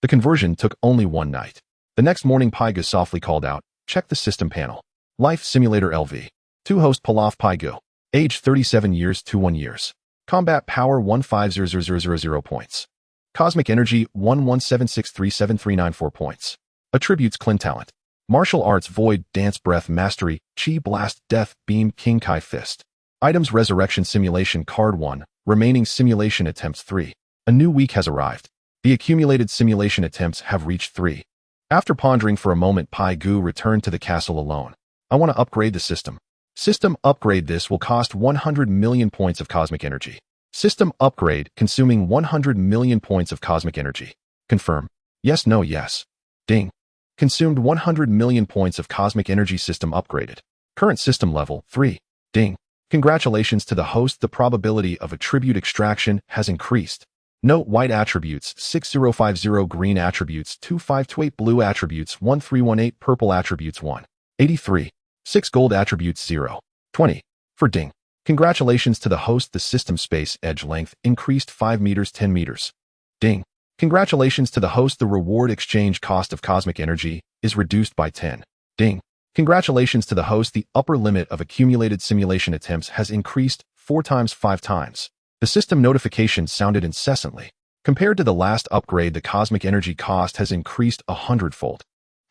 The conversion took only one night. The next morning, Pai Go softly called out, "Check the system panel. Life Simulator LV. To host Pilaf Pai Go. Age 37 years, 21 years. Combat power 1500000 points. Cosmic energy 11763739 points. Attributes: Clin Talent. Martial arts: Void, Dance, Breath, Mastery, Chi, Blast, Death, Beam, King Kai Fist. Items: Resurrection Simulation Card 1. Remaining simulation attempts 3. A new week has arrived. The accumulated simulation attempts have reached 3. After pondering for a moment, Pai Go returned to the castle alone. I want to upgrade the system. System upgrade. This will cost 100 million points of cosmic energy. System upgrade, consuming 100 million points of cosmic energy. Confirm. Yes, no, yes. Ding. Consumed 100 million points of cosmic energy. System upgraded. Current system level 3. Ding. Congratulations to the host. The probability of attribute extraction has increased. Note: white attributes 6050, green attributes 2528, blue attributes 1318, purple attributes 183, 6 gold attributes 020. For Ding. Congratulations to the host. The system space edge length increased 5 meters, 10 meters. Ding. Congratulations to the host. The reward exchange cost of cosmic energy is reduced by 10. Ding. Congratulations to the host. The upper limit of accumulated simulation attempts has increased 4 times, 5 times. The system notification sounded incessantly. Compared to the last upgrade, the cosmic energy cost has increased 100-fold.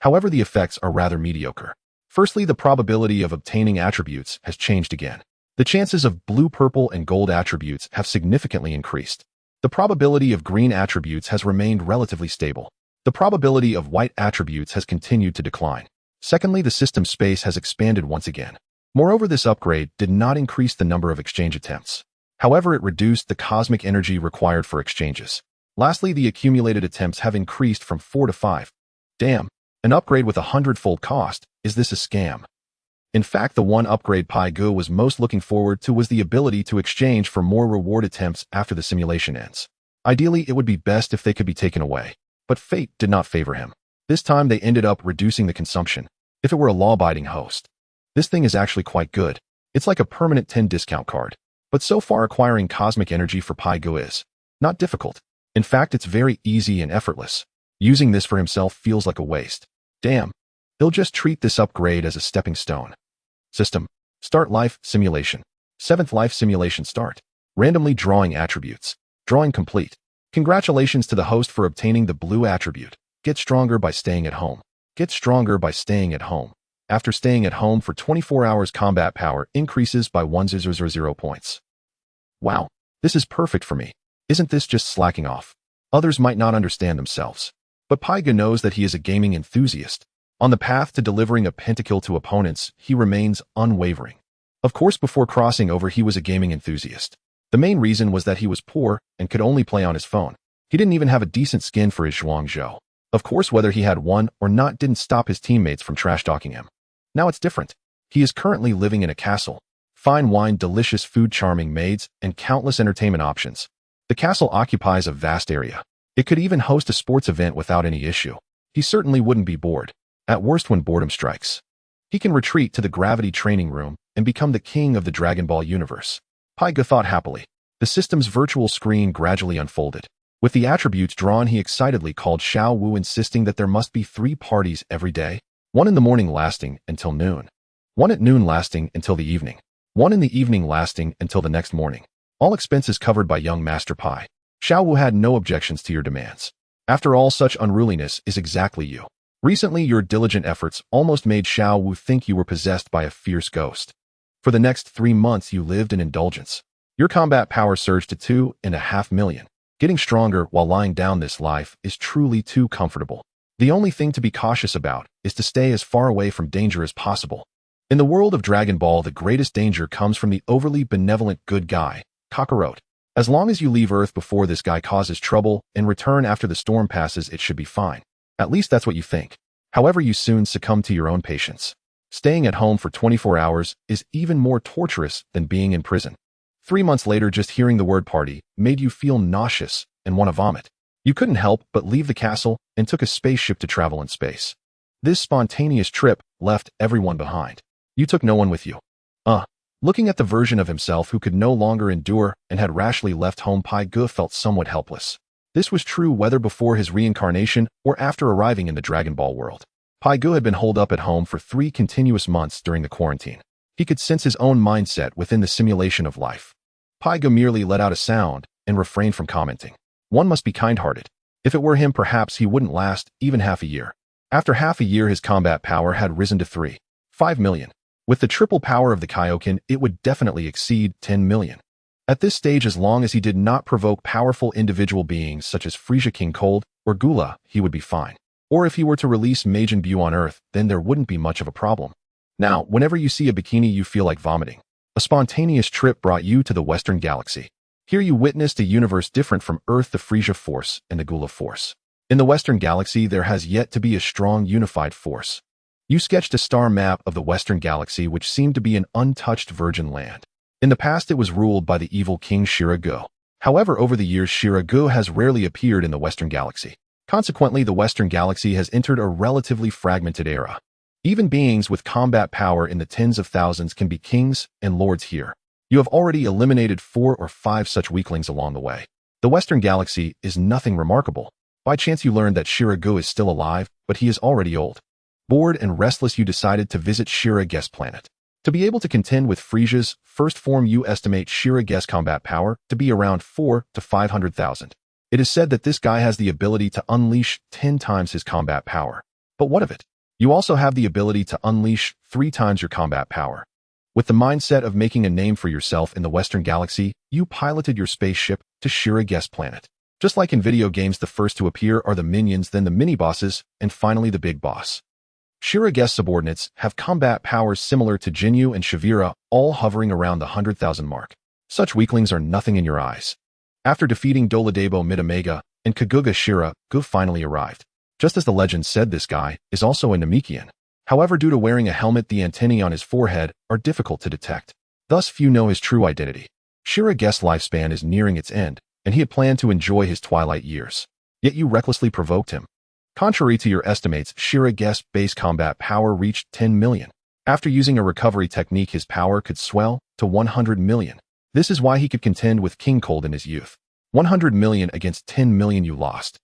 However, the effects are rather mediocre. Firstly, the probability of obtaining attributes has changed again. The chances of blue, purple, and gold attributes have significantly increased. The probability of green attributes has remained relatively stable. The probability of white attributes has continued to decline. Secondly, the system space has expanded once again. Moreover, this upgrade did not increase the number of exchange attempts. However, it reduced the cosmic energy required for exchanges. Lastly, the accumulated attempts have increased from 4 to 5. Damn, an upgrade with a 100-fold cost. Is this a scam? In fact, the one upgrade Pai Gu was most looking forward to was the ability to exchange for more reward attempts after the simulation ends. Ideally, it would be best if they could be taken away. But fate did not favor him. This time they ended up reducing the consumption. If it were a law-abiding host. This thing is actually quite good. It's like a permanent 10 discount card. But so far acquiring cosmic energy for Pai Gu is not difficult. In fact, it's very easy and effortless. Using this for himself feels like a waste. Damn. He'll just treat this upgrade as a stepping stone. System. Start life simulation. 7th life simulation start. Randomly drawing attributes. Drawing complete. Congratulations to the host for obtaining the blue attribute. Get stronger by staying at home. Get stronger by staying at home. After staying at home for 24 hours, combat power increases by 1,000 points. Wow, this is perfect for me. Isn't this just slacking off? Others might not understand themselves. But Pai Gu knows that he is a gaming enthusiast. On the path to delivering a pentakill to opponents, he remains unwavering. Of course, before crossing over, he was a gaming enthusiast. The main reason was that he was poor and could only play on his phone. He didn't even have a decent skin for his Zhuangzhou. Of course, whether he had one or not didn't stop his teammates from trash-talking him. Now it's different. He is currently living in a castle. Fine wine, delicious food, charming maids, and countless entertainment options. The castle occupies a vast area. It could even host a sports event without any issue. He certainly wouldn't be bored. At worst, when boredom strikes, he can retreat to the gravity training room and become the king of the Dragon Ball universe. Pai Gu thought happily. The system's virtual screen gradually unfolded. With the attributes drawn, he excitedly called Xiao Wu, insisting that there must be 3 parties every day. 1 in the morning lasting until noon. 1 at noon lasting until the evening. 1 in the evening lasting until the next morning. All expenses covered by young Master Pai. Xiao Wu had no objections to your demands. After all, such unruliness is exactly you. Recently, your diligent efforts almost made Xiao Wu think you were possessed by a fierce ghost. For the next 3 months, you lived in indulgence. Your combat power surged to 2.5 million. Getting stronger while lying down this life is truly too comfortable. The only thing to be cautious about is to stay as far away from danger as possible. In the world of Dragon Ball, the greatest danger comes from the overly benevolent good guy, Kakarot. As long as you leave Earth before this guy causes trouble and return after the storm passes, it should be fine. At least that's what you think. However, you soon succumb to your own patience. Staying at home for 24 hours is even more torturous than being in prison. 3 months later, just hearing the word party made you feel nauseous and want to vomit. You couldn't help but leave the castle and took a spaceship to travel in space. This spontaneous trip left everyone behind. You took no one with you. Looking at the version of himself who could no longer endure and had rashly left home, Pai Gu felt somewhat helpless. This was true whether before his reincarnation or after arriving in the Dragon Ball world. Pai Gu had been holed up at home for 3 continuous months during the quarantine. He could sense his own mindset within the simulation of life. Pai Gu merely let out a sound and refrained from commenting. One must be kind-hearted. If it were him, perhaps he wouldn't last even half a year. After half a year, his combat power had risen to 3.5 million. With the triple power of the Kaioken, it would definitely exceed 10 million. At this stage, as long as he did not provoke powerful individual beings such as Frieza, King Cold, or Gula, he would be fine. Or if he were to release Majin Buu on Earth, then there wouldn't be much of a problem. Now, whenever you see a bikini, you feel like vomiting. A spontaneous trip brought you to the Western Galaxy. Here you witnessed a universe different from Earth, the Frieza Force and the Gula Force. In the Western Galaxy, there has yet to be a strong unified force. You sketched a star map of the Western Galaxy, which seemed to be an untouched virgin land. In the past, it was ruled by the evil King Shiragu. However, over the years, Shiragu has rarely appeared in the Western Galaxy. Consequently, the Western Galaxy has entered a relatively fragmented era. Even beings with combat power in the tens of thousands can be kings and lords here. You have already eliminated 4 or 5 such weaklings along the way. The Western Galaxy is nothing remarkable. By chance, you learned that Shiragu is still alive, but he is already old. Bored and restless, you decided to visit Shiragu's planet. To be able to contend with Frieza's first form, you estimate Shiragu's combat power to be around 4 to 500,000. It is said that this guy has the ability to unleash 10 times his combat power. But what of it? You also have the ability to unleash 3 times your combat power. With the mindset of making a name for yourself in the Western Galaxy, you piloted your spaceship to Shiragu's planet. Just like in video games, the first to appear are the minions, then the mini-bosses, and finally the big boss. Shira guest subordinates have combat powers similar to Jinyu and Shavira, all hovering around the 100,000 mark. Such weaklings are nothing in your eyes. After defeating Doladebo Mid-Omega and Kaguga Shira, Gu finally arrived. Just as the legend said, this guy is also a Namekian. However, due to wearing a helmet, the antennae on his forehead are difficult to detect. Thus, few know his true identity. Shira guest's lifespan is nearing its end, and he had planned to enjoy his twilight years. Yet you recklessly provoked him. Contrary to your estimates, Shira guest's base combat power reached 10 million. After using a recovery technique, his power could swell to 100 million. This is why he could contend with King Cold in his youth. 100 million against 10 million you lost.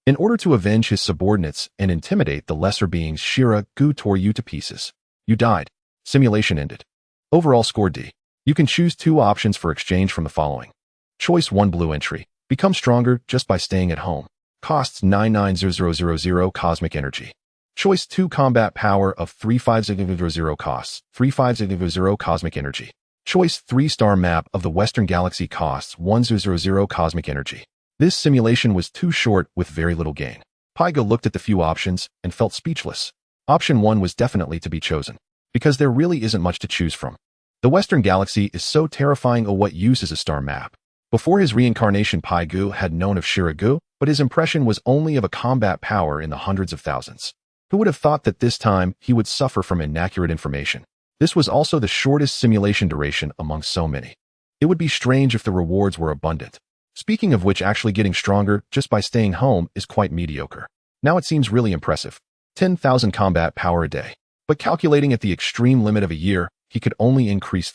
In order to avenge his subordinates and intimidate the lesser beings, Shira Gu tore you to pieces. You died. Simulation ended. Overall score D. You can choose two options for exchange from the following. Choice 1 blue entry. Become stronger just by staying at home. Costs 99000 cosmic energy. Choice 2 combat power of 35000 costs 35000 cosmic energy. Choice 3-star map of the Western Galaxy costs 1000 cosmic energy. This simulation was too short with very little gain. Pygo looked at the few options and felt speechless. Option 1 was definitely to be chosen, because there really isn't much to choose from. The Western Galaxy is so terrifying. Oh, what use is a star map? Before his reincarnation, Pygo had known of Shiragu, but his impression was only of a combat power in the hundreds of thousands. Who would have thought that this time he would suffer from inaccurate information? This was also the shortest simulation duration among so many. It would be strange if the rewards were abundant. Speaking of which, actually getting stronger just by staying home is quite mediocre. Now it seems really impressive. 10,000 combat power a day. But calculating at the extreme limit of a year, he could only increase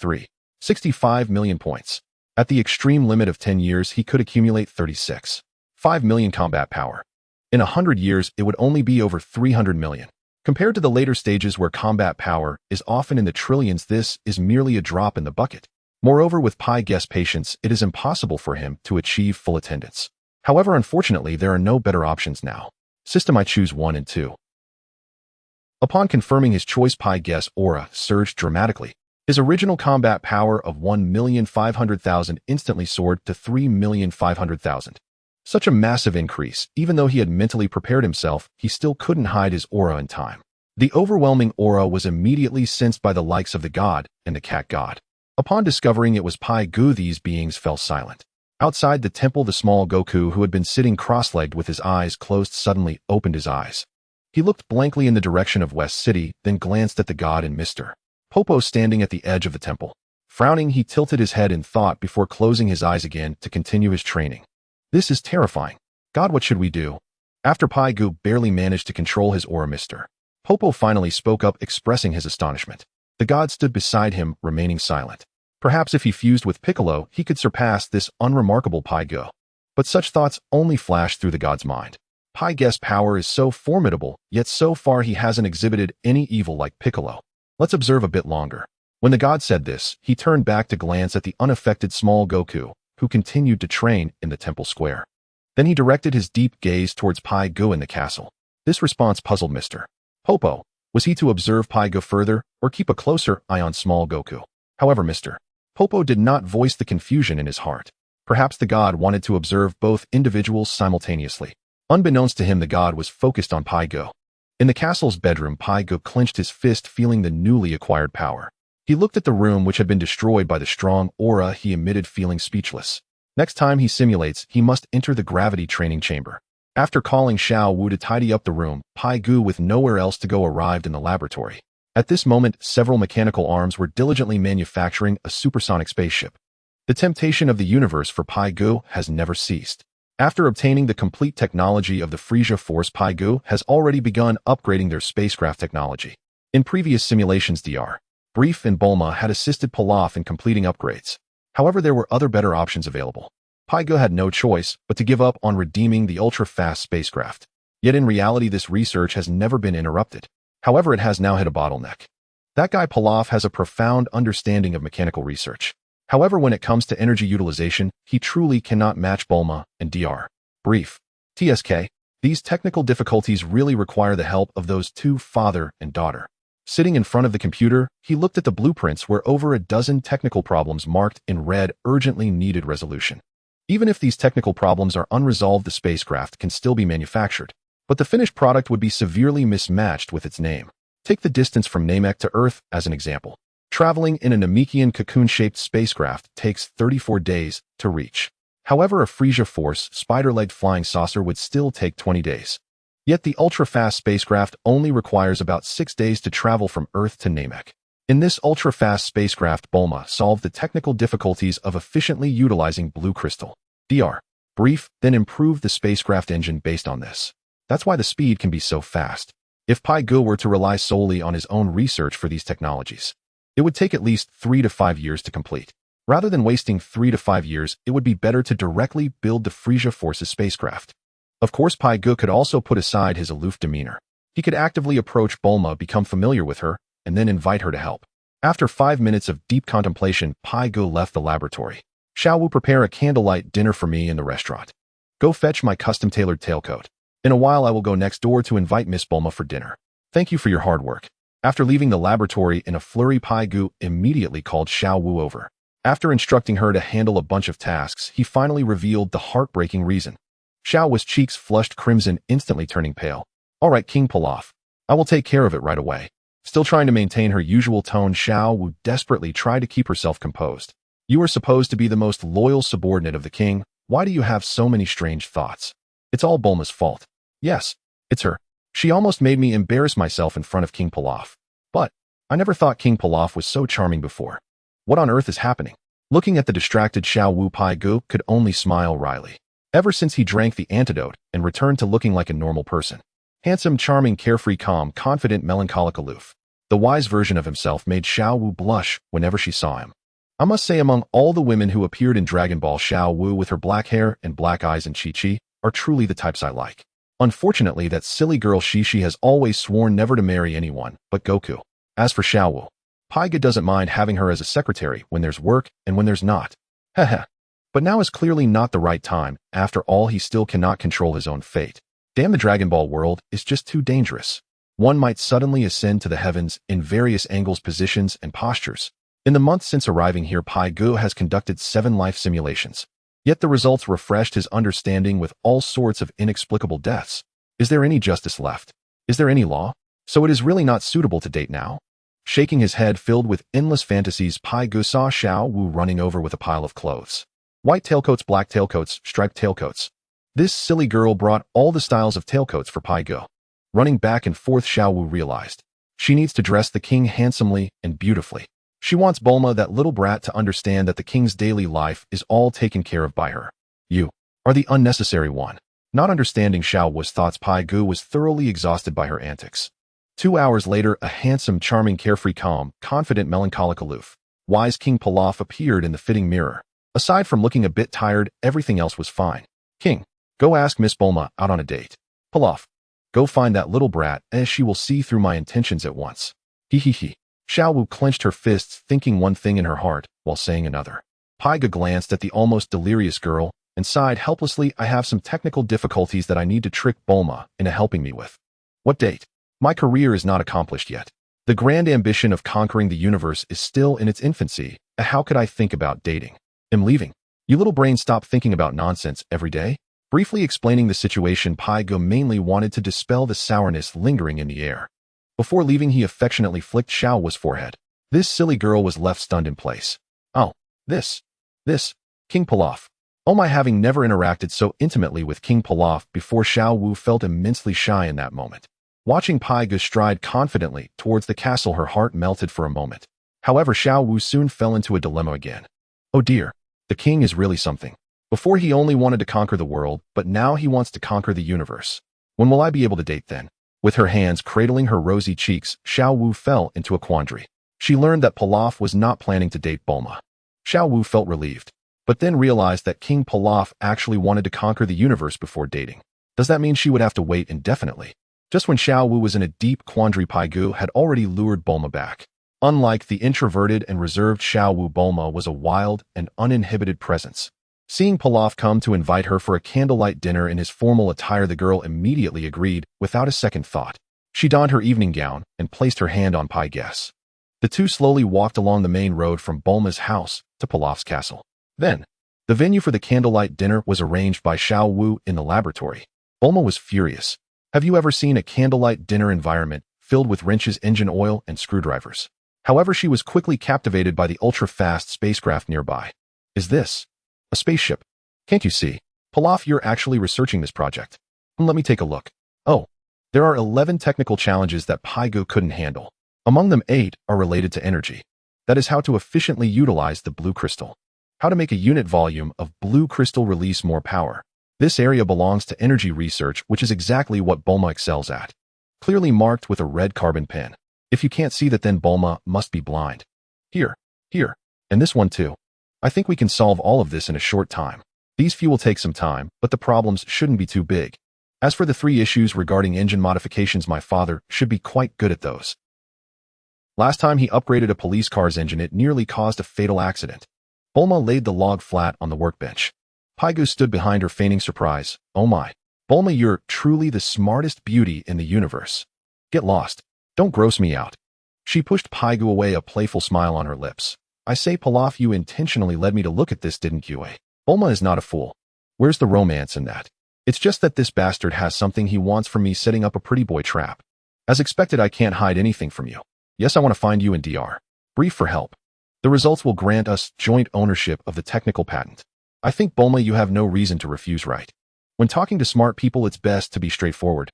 65 million points. At the extreme limit of 10 years, he could accumulate 5 million combat power. In 100 years, it would only be over 300 million. Compared to the later stages where combat power is often in the trillions, this is merely a drop in the bucket. Moreover, with Pi guest patience, it is impossible for him to achieve full attendance. However, unfortunately, there are no better options now. System, I choose 1 and 2. Upon confirming his choice, Pi guest's aura surged dramatically. His original combat power of 1,500,000 instantly soared to 3,500,000. Such a massive increase. Even though he had mentally prepared himself, he still couldn't hide his aura in time. The overwhelming aura was immediately sensed by the likes of the god and the cat god. Upon discovering it was Pai Gu, these beings fell silent. Outside the temple, the small Goku, who had been sitting cross-legged with his eyes closed, suddenly opened his eyes. He looked blankly in the direction of West City, then glanced at the god and Mr. Popo standing at the edge of the temple. Frowning, he tilted his head in thought before closing his eyes again to continue his training. This is terrifying. God, what should we do? After Pai Gu barely managed to control his aura, Mr. Popo finally spoke up, expressing his astonishment. The god stood beside him, remaining silent. Perhaps if he fused with Piccolo, he could surpass this unremarkable Pai Gu. But such thoughts only flashed through the god's mind. Pai Gu's power is so formidable, yet so far he hasn't exhibited any evil like Piccolo. Let's observe a bit longer. When the god said this, he turned back to glance at the unaffected small Goku, who continued to train in the temple square. Then he directed his deep gaze towards Pai Gu in the castle. This response puzzled Mr. Popo. Was he to observe Pai Gu further, or keep a closer eye on small Goku? However, Mr. Popo did not voice the confusion in his heart. Perhaps the god wanted to observe both individuals simultaneously. Unbeknownst to him, the god was focused on Pai Gu. In the castle's bedroom, Pai Gu clenched his fist, feeling the newly acquired power. He looked at the room, which had been destroyed by the strong aura he emitted, feeling speechless. Next time he simulates, he must enter the gravity training chamber. After calling Xiao Wu to tidy up the room, Pai Gu, with nowhere else to go, arrived in the laboratory. At this moment, several mechanical arms were diligently manufacturing a supersonic spaceship. The temptation of the universe for Pai Gu has never ceased. After obtaining the complete technology of the Frieza Force, Pai Gu has already begun upgrading their spacecraft technology. In previous simulations, Dr. Brief and Bulma had assisted Pilaf in completing upgrades. However, there were other better options available. Pai Gu had no choice but to give up on redeeming the ultra-fast spacecraft. Yet in reality, this research has never been interrupted. However, it has now hit a bottleneck. That guy Pilaf has a profound understanding of mechanical research. However, when it comes to energy utilization, he truly cannot match Bulma and Dr. Brief. TSK. These technical difficulties really require the help of those two, father and daughter. Sitting in front of the computer, he looked at the blueprints where over a dozen technical problems marked in red urgently needed resolution. Even if these technical problems are unresolved, the spacecraft can still be manufactured, but the finished product would be severely mismatched with its name. Take the distance from Namek to Earth as an example. Traveling in a Namekian cocoon-shaped spacecraft takes 34 days to reach. However, a Frieza Force spider-legged flying saucer would still take 20 days. Yet the ultra-fast spacecraft only requires about 6 days to travel from Earth to Namek. In this ultra-fast spacecraft, Bulma solved the technical difficulties of efficiently utilizing blue crystal. Dr. Brief, then improved the spacecraft engine based on this. That's why the speed can be so fast. If Pai Gu were to rely solely on his own research for these technologies, it would take at least 3 to 5 years to complete. Rather than wasting 3 to 5 years, it would be better to directly build the Frieza Force's spacecraft. Of course, Pai Gu could also put aside his aloof demeanor. He could actively approach Bulma, become familiar with her, and then invite her to help. After 5 minutes of deep contemplation, Pai Gu left the laboratory. Shall we prepare a candlelight dinner for me in the restaurant? Go fetch my custom-tailored tailcoat. In a while, I will go next door to invite Miss Bulma for dinner. Thank you for your hard work. After leaving the laboratory in a flurry, Pai Gu immediately called Xiao Wu over. After instructing her to handle a bunch of tasks, he finally revealed the heartbreaking reason. Xiao Wu's cheeks flushed crimson, instantly turning pale. All right, King Pilaf. I will take care of it right away. Still trying to maintain her usual tone, Xiao Wu desperately tried to keep herself composed. You are supposed to be the most loyal subordinate of the king. Why do you have so many strange thoughts? It's all Bulma's fault. Yes, it's her. She almost made me embarrass myself in front of King Pilaf. But I never thought King Pilaf was so charming before. What on earth is happening? Looking at the distracted Xiao Wu, Pai Gu could only smile wryly. Ever since he drank the antidote and returned to looking like a normal person. Handsome, charming, carefree, calm, confident, melancholic, aloof. The wise version of himself made Xiao Wu blush whenever she saw him. I must say, among all the women who appeared in Dragon Ball, Xiao Wu with her black hair and black eyes and Chi-Chi are truly the types I like. Unfortunately, that silly girl Shishi has always sworn never to marry anyone but Goku. As for Xiao Wu, Pai Gu doesn't mind having her as a secretary when there's work and when there's not. Heh. But now is clearly not the right time. After all, he still cannot control his own fate. Damn, the Dragon Ball world is just too dangerous. One might suddenly ascend to the heavens in various angles, positions, and postures. In the month since arriving here, Pai Gu has conducted 7 life simulations. Yet the results refreshed his understanding with all sorts of inexplicable deaths. Is there any justice left? Is there any law? So it is really not suitable to date now? Shaking his head filled with endless fantasies, Pai Gu saw Xiao Wu running over with a pile of clothes. White tailcoats, black tailcoats, striped tailcoats. This silly girl brought all the styles of tailcoats for Pai Gu. Running back and forth, Xiao Wu realized. She needs to dress the king handsomely and beautifully. She wants Bulma, that little brat, to understand that the king's daily life is all taken care of by her. You are the unnecessary one. Not understanding Xiao Wu's thoughts, Pai Gu was thoroughly exhausted by her antics. 2 hours later, a handsome, charming, carefree, calm, confident, melancholic, aloof, wise King Pilaf appeared in the fitting mirror. Aside from looking a bit tired, everything else was fine. King, go ask Miss Bulma out on a date. Pilaf, go find that little brat, as she will see through my intentions at once. He. Xiao Wu clenched her fists, thinking one thing in her heart, while saying another. Pai Gu glanced at the almost delirious girl and sighed helplessly. I have some technical difficulties that I need to trick Bulma into helping me with. What date? My career is not accomplished yet. The grand ambition of conquering the universe is still in its infancy. How could I think about dating? I'm leaving. You little brain, stop thinking about nonsense every day. Briefly explaining the situation, Pai Gu mainly wanted to dispel the sourness lingering in the air. Before leaving, he affectionately flicked Xiao Wu's forehead. This silly girl was left stunned in place. Oh, this, King Pilaf. Oh my, having never interacted so intimately with King Pilaf before, Xiao Wu felt immensely shy in that moment. Watching Pai Gu stride confidently towards the castle, her heart melted for a moment. However, Xiao Wu soon fell into a dilemma again. Oh dear, the king is really something. Before he only wanted to conquer the world, but now he wants to conquer the universe. When will I be able to date then? With her hands cradling her rosy cheeks, Xiao Wu fell into a quandary. She learned that Pilaf was not planning to date Bulma. Xiao Wu felt relieved, but then realized that King Pilaf actually wanted to conquer the universe before dating. Does that mean she would have to wait indefinitely? Just when Xiao Wu was in a deep quandary, Pai Gu had already lured Bulma back. Unlike the introverted and reserved Xiao Wu, Bulma was a wild and uninhibited presence. Seeing Pilaf come to invite her for a candlelight dinner in his formal attire, the girl immediately agreed without a second thought. She donned her evening gown and placed her hand on Pai Gu's. The two slowly walked along the main road from Bulma's house to Pilaf's castle. Then, the venue for the candlelight dinner was arranged by Xiao Wu in the laboratory. Bulma was furious. Have you ever seen a candlelight dinner environment filled with wrenches, engine oil, and screwdrivers. However, she was quickly captivated by the ultra-fast spacecraft nearby. Is this a spaceship? Can't you see? Pilaf, you're actually researching this project. Let me take a look. Oh, there are 11 technical challenges that Pygo couldn't handle. Among them, 8 are related to energy. That is how to efficiently utilize the blue crystal. How to make a unit volume of blue crystal release more power. This area belongs to energy research, which is exactly what Bulma excels at. Clearly marked with a red carbon pen. If you can't see that, then Bulma must be blind. Here, and this one too. I think we can solve all of this in a short time. These few will take some time, but the problems shouldn't be too big. As for the 3 issues regarding engine modifications, my father should be quite good at those. Last time he upgraded a police car's engine, it nearly caused a fatal accident. Bulma laid the log flat on the workbench. Pygo stood behind her, feigning surprise. Oh my. Bulma, you're truly the smartest beauty in the universe. Get lost. Don't gross me out. She pushed Pygo away, a playful smile on her lips. I say, Pilaf, you intentionally led me to look at this, didn't you? Bulma is not a fool. Where's the romance in that? It's just that this bastard has something he wants from me, setting up a pretty boy trap. As expected, I can't hide anything from you. Yes, I want to find you in DR. Brief for help. The results will grant us joint ownership of the technical patent. I think, Bulma, you have no reason to refuse, right? When talking to smart people, it's best to be straightforward.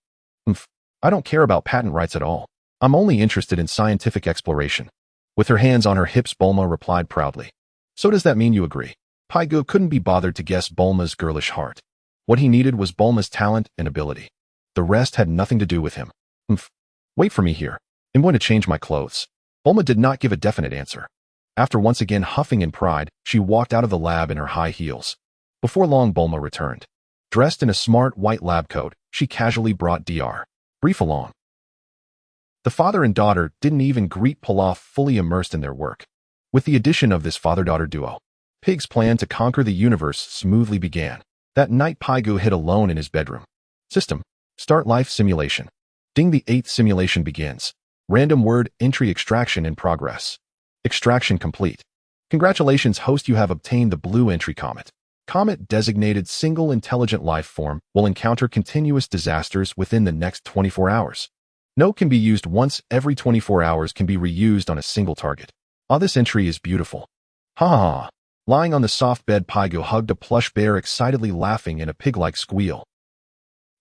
I don't care about patent rights at all. I'm only interested in scientific exploration. With her hands on her hips, Bulma replied proudly. So does that mean you agree? Pygo couldn't be bothered to guess Bulma's girlish heart. What he needed was Bulma's talent and ability. The rest had nothing to do with him. Wait for me here. I'm going to change my clothes. Bulma did not give a definite answer. After once again huffing in pride, she walked out of the lab in her high heels. Before long, Bulma returned. Dressed in a smart white lab coat, she casually brought Dr. Brief along. The father and daughter didn't even greet Pilaf, fully immersed in their work. With the addition of this father-daughter duo, Pig's plan to conquer the universe smoothly began. That night, Pygo hid alone in his bedroom. System. Start life simulation. Ding, the 8th simulation begins. Random word entry extraction in progress. Extraction complete. Congratulations, host, you have obtained the blue entry comet. Comet designated single intelligent life form will encounter continuous disasters within the next 24 hours. No can be used once every 24 hours, can be reused on a single target. Ah, this entry is beautiful. Ha ha ha. Lying on the soft bed, Pygo hugged a plush bear, excitedly laughing in a pig-like squeal.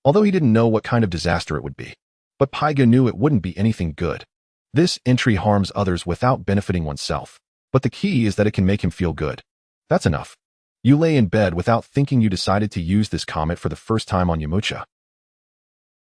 Although he didn't know what kind of disaster it would be, but Pygo knew it wouldn't be anything good. This entry harms others without benefiting oneself, but the key is that it can make him feel good. That's enough. You lay in bed without thinking. You decided to use this comet for the first time on Yamcha.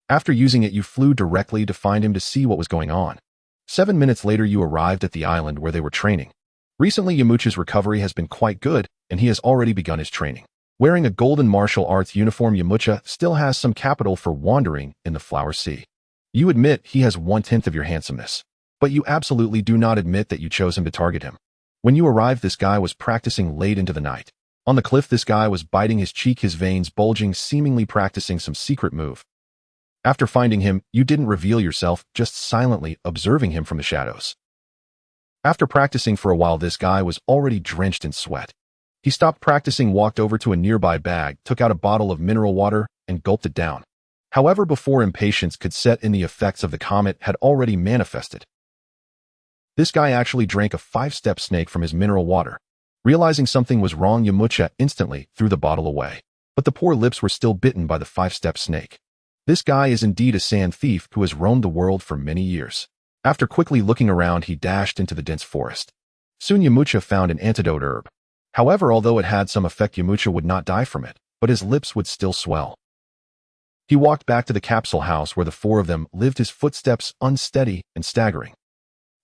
After using it, you flew directly to find him to see what was going on. 7 minutes later, you arrived at the island where they were training. Recently, Yamcha's recovery has been quite good, and he has already begun his training. Wearing a golden martial arts uniform, Yamcha still has some capital for wandering in the Flower Sea. You admit he has 1/10 of your handsomeness, but you absolutely do not admit that you chose him to target him. When you arrived, this guy was practicing late into the night. On the cliff, this guy was biting his cheek, his veins bulging, seemingly practicing some secret move. After finding him, you didn't reveal yourself, just silently observing him from the shadows. After practicing for a while, this guy was already drenched in sweat. He stopped practicing, walked over to a nearby bag, took out a bottle of mineral water, and gulped it down. However, before impatience could set in, the effects of the comet had already manifested. This guy actually drank a 5-step snake from his mineral water. Realizing something was wrong, Yamcha instantly threw the bottle away. But the poor lips were still bitten by the 5-step snake. This guy is indeed a sand thief who has roamed the world for many years. After quickly looking around, he dashed into the dense forest. Soon Yamcha found an antidote herb. However, although it had some effect, Yamcha would not die from it, but his lips would still swell. He walked back to the capsule house where the 4 of them lived, his footsteps unsteady and staggering.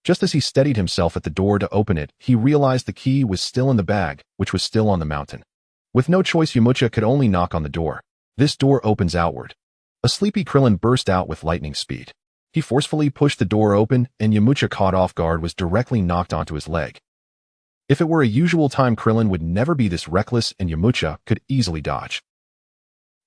Just as he steadied himself at the door to open it, he realized the key was still in the bag, which was still on the mountain. With no choice, Yamcha could only knock on the door. This door opens outward. A sleepy Krillin burst out with lightning speed. He forcefully pushed the door open, and Yamcha, caught off guard, was directly knocked onto his leg. If it were a usual time, Krillin would never be this reckless, and Yamcha could easily dodge.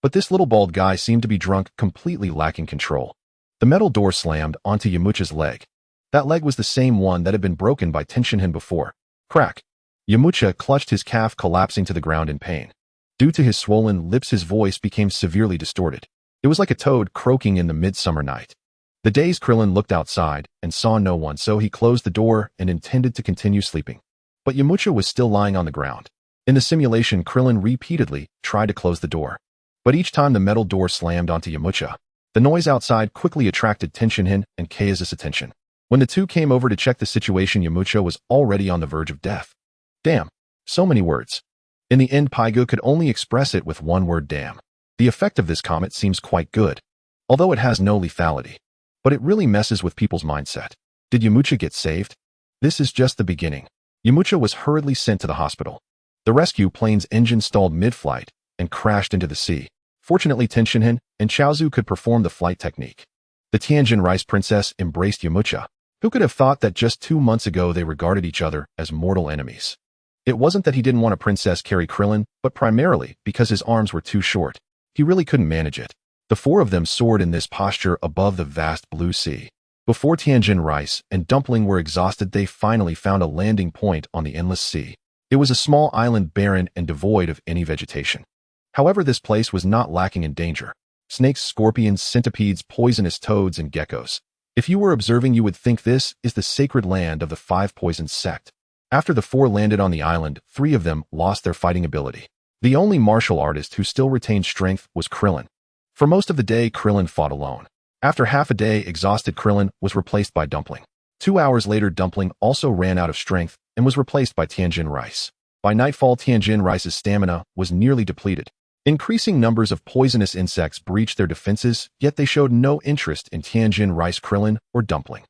But this little bald guy seemed to be drunk, completely lacking control. The metal door slammed onto Yamcha's leg. That leg was the same one that had been broken by Tenshinhan before. Crack! Yamcha clutched his calf, collapsing to the ground in pain. Due to his swollen lips, his voice became severely distorted. It was like a toad croaking in the midsummer night. The dazed Krillin looked outside and saw no one, so he closed the door and intended to continue sleeping. But Yamcha was still lying on the ground. In the simulation, Krillin repeatedly tried to close the door. But each time the metal door slammed onto Yamcha, the noise outside quickly attracted Tenshinhan and Kaia's attention. When the two came over to check the situation, Yamcha was already on the verge of death. Damn. So many words. In the end, Paigu could only express it with one word: damn. The effect of this comet seems quite good, although it has no lethality. But it really messes with people's mindset. Did Yamcha get saved? This is just the beginning. Yamcha was hurriedly sent to the hospital. The rescue plane's engine stalled mid-flight and crashed into the sea. Fortunately, Tenshinhan and Chaozu could perform the flight technique. The Tianjin Rice Princess embraced Yamcha. Who could have thought that just 2 months ago they regarded each other as mortal enemies? It wasn't that he didn't want a princess carry Krillin, but primarily because his arms were too short. He really couldn't manage it. The four of them soared in this posture above the vast blue sea. Before Tianjin Rice and Dumpling were exhausted, they finally found a landing point on the endless sea. It was a small island, barren and devoid of any vegetation. However, this place was not lacking in danger. Snakes, scorpions, centipedes, poisonous toads, and geckos. If you were observing, you would think this is the sacred land of the Five Poisons sect. After the four landed on the island, 3 of them lost their fighting ability. The only martial artist who still retained strength was Krillin. For most of the day, Krillin fought alone. After half a day, exhausted Krillin was replaced by Dumpling. 2 hours later, Dumpling also ran out of strength and was replaced by Tianjin Rice. By nightfall, Tianjin Rice's stamina was nearly depleted. Increasing numbers of poisonous insects breached their defenses, yet they showed no interest in Tianjin Rice, Krillin, or Dumpling.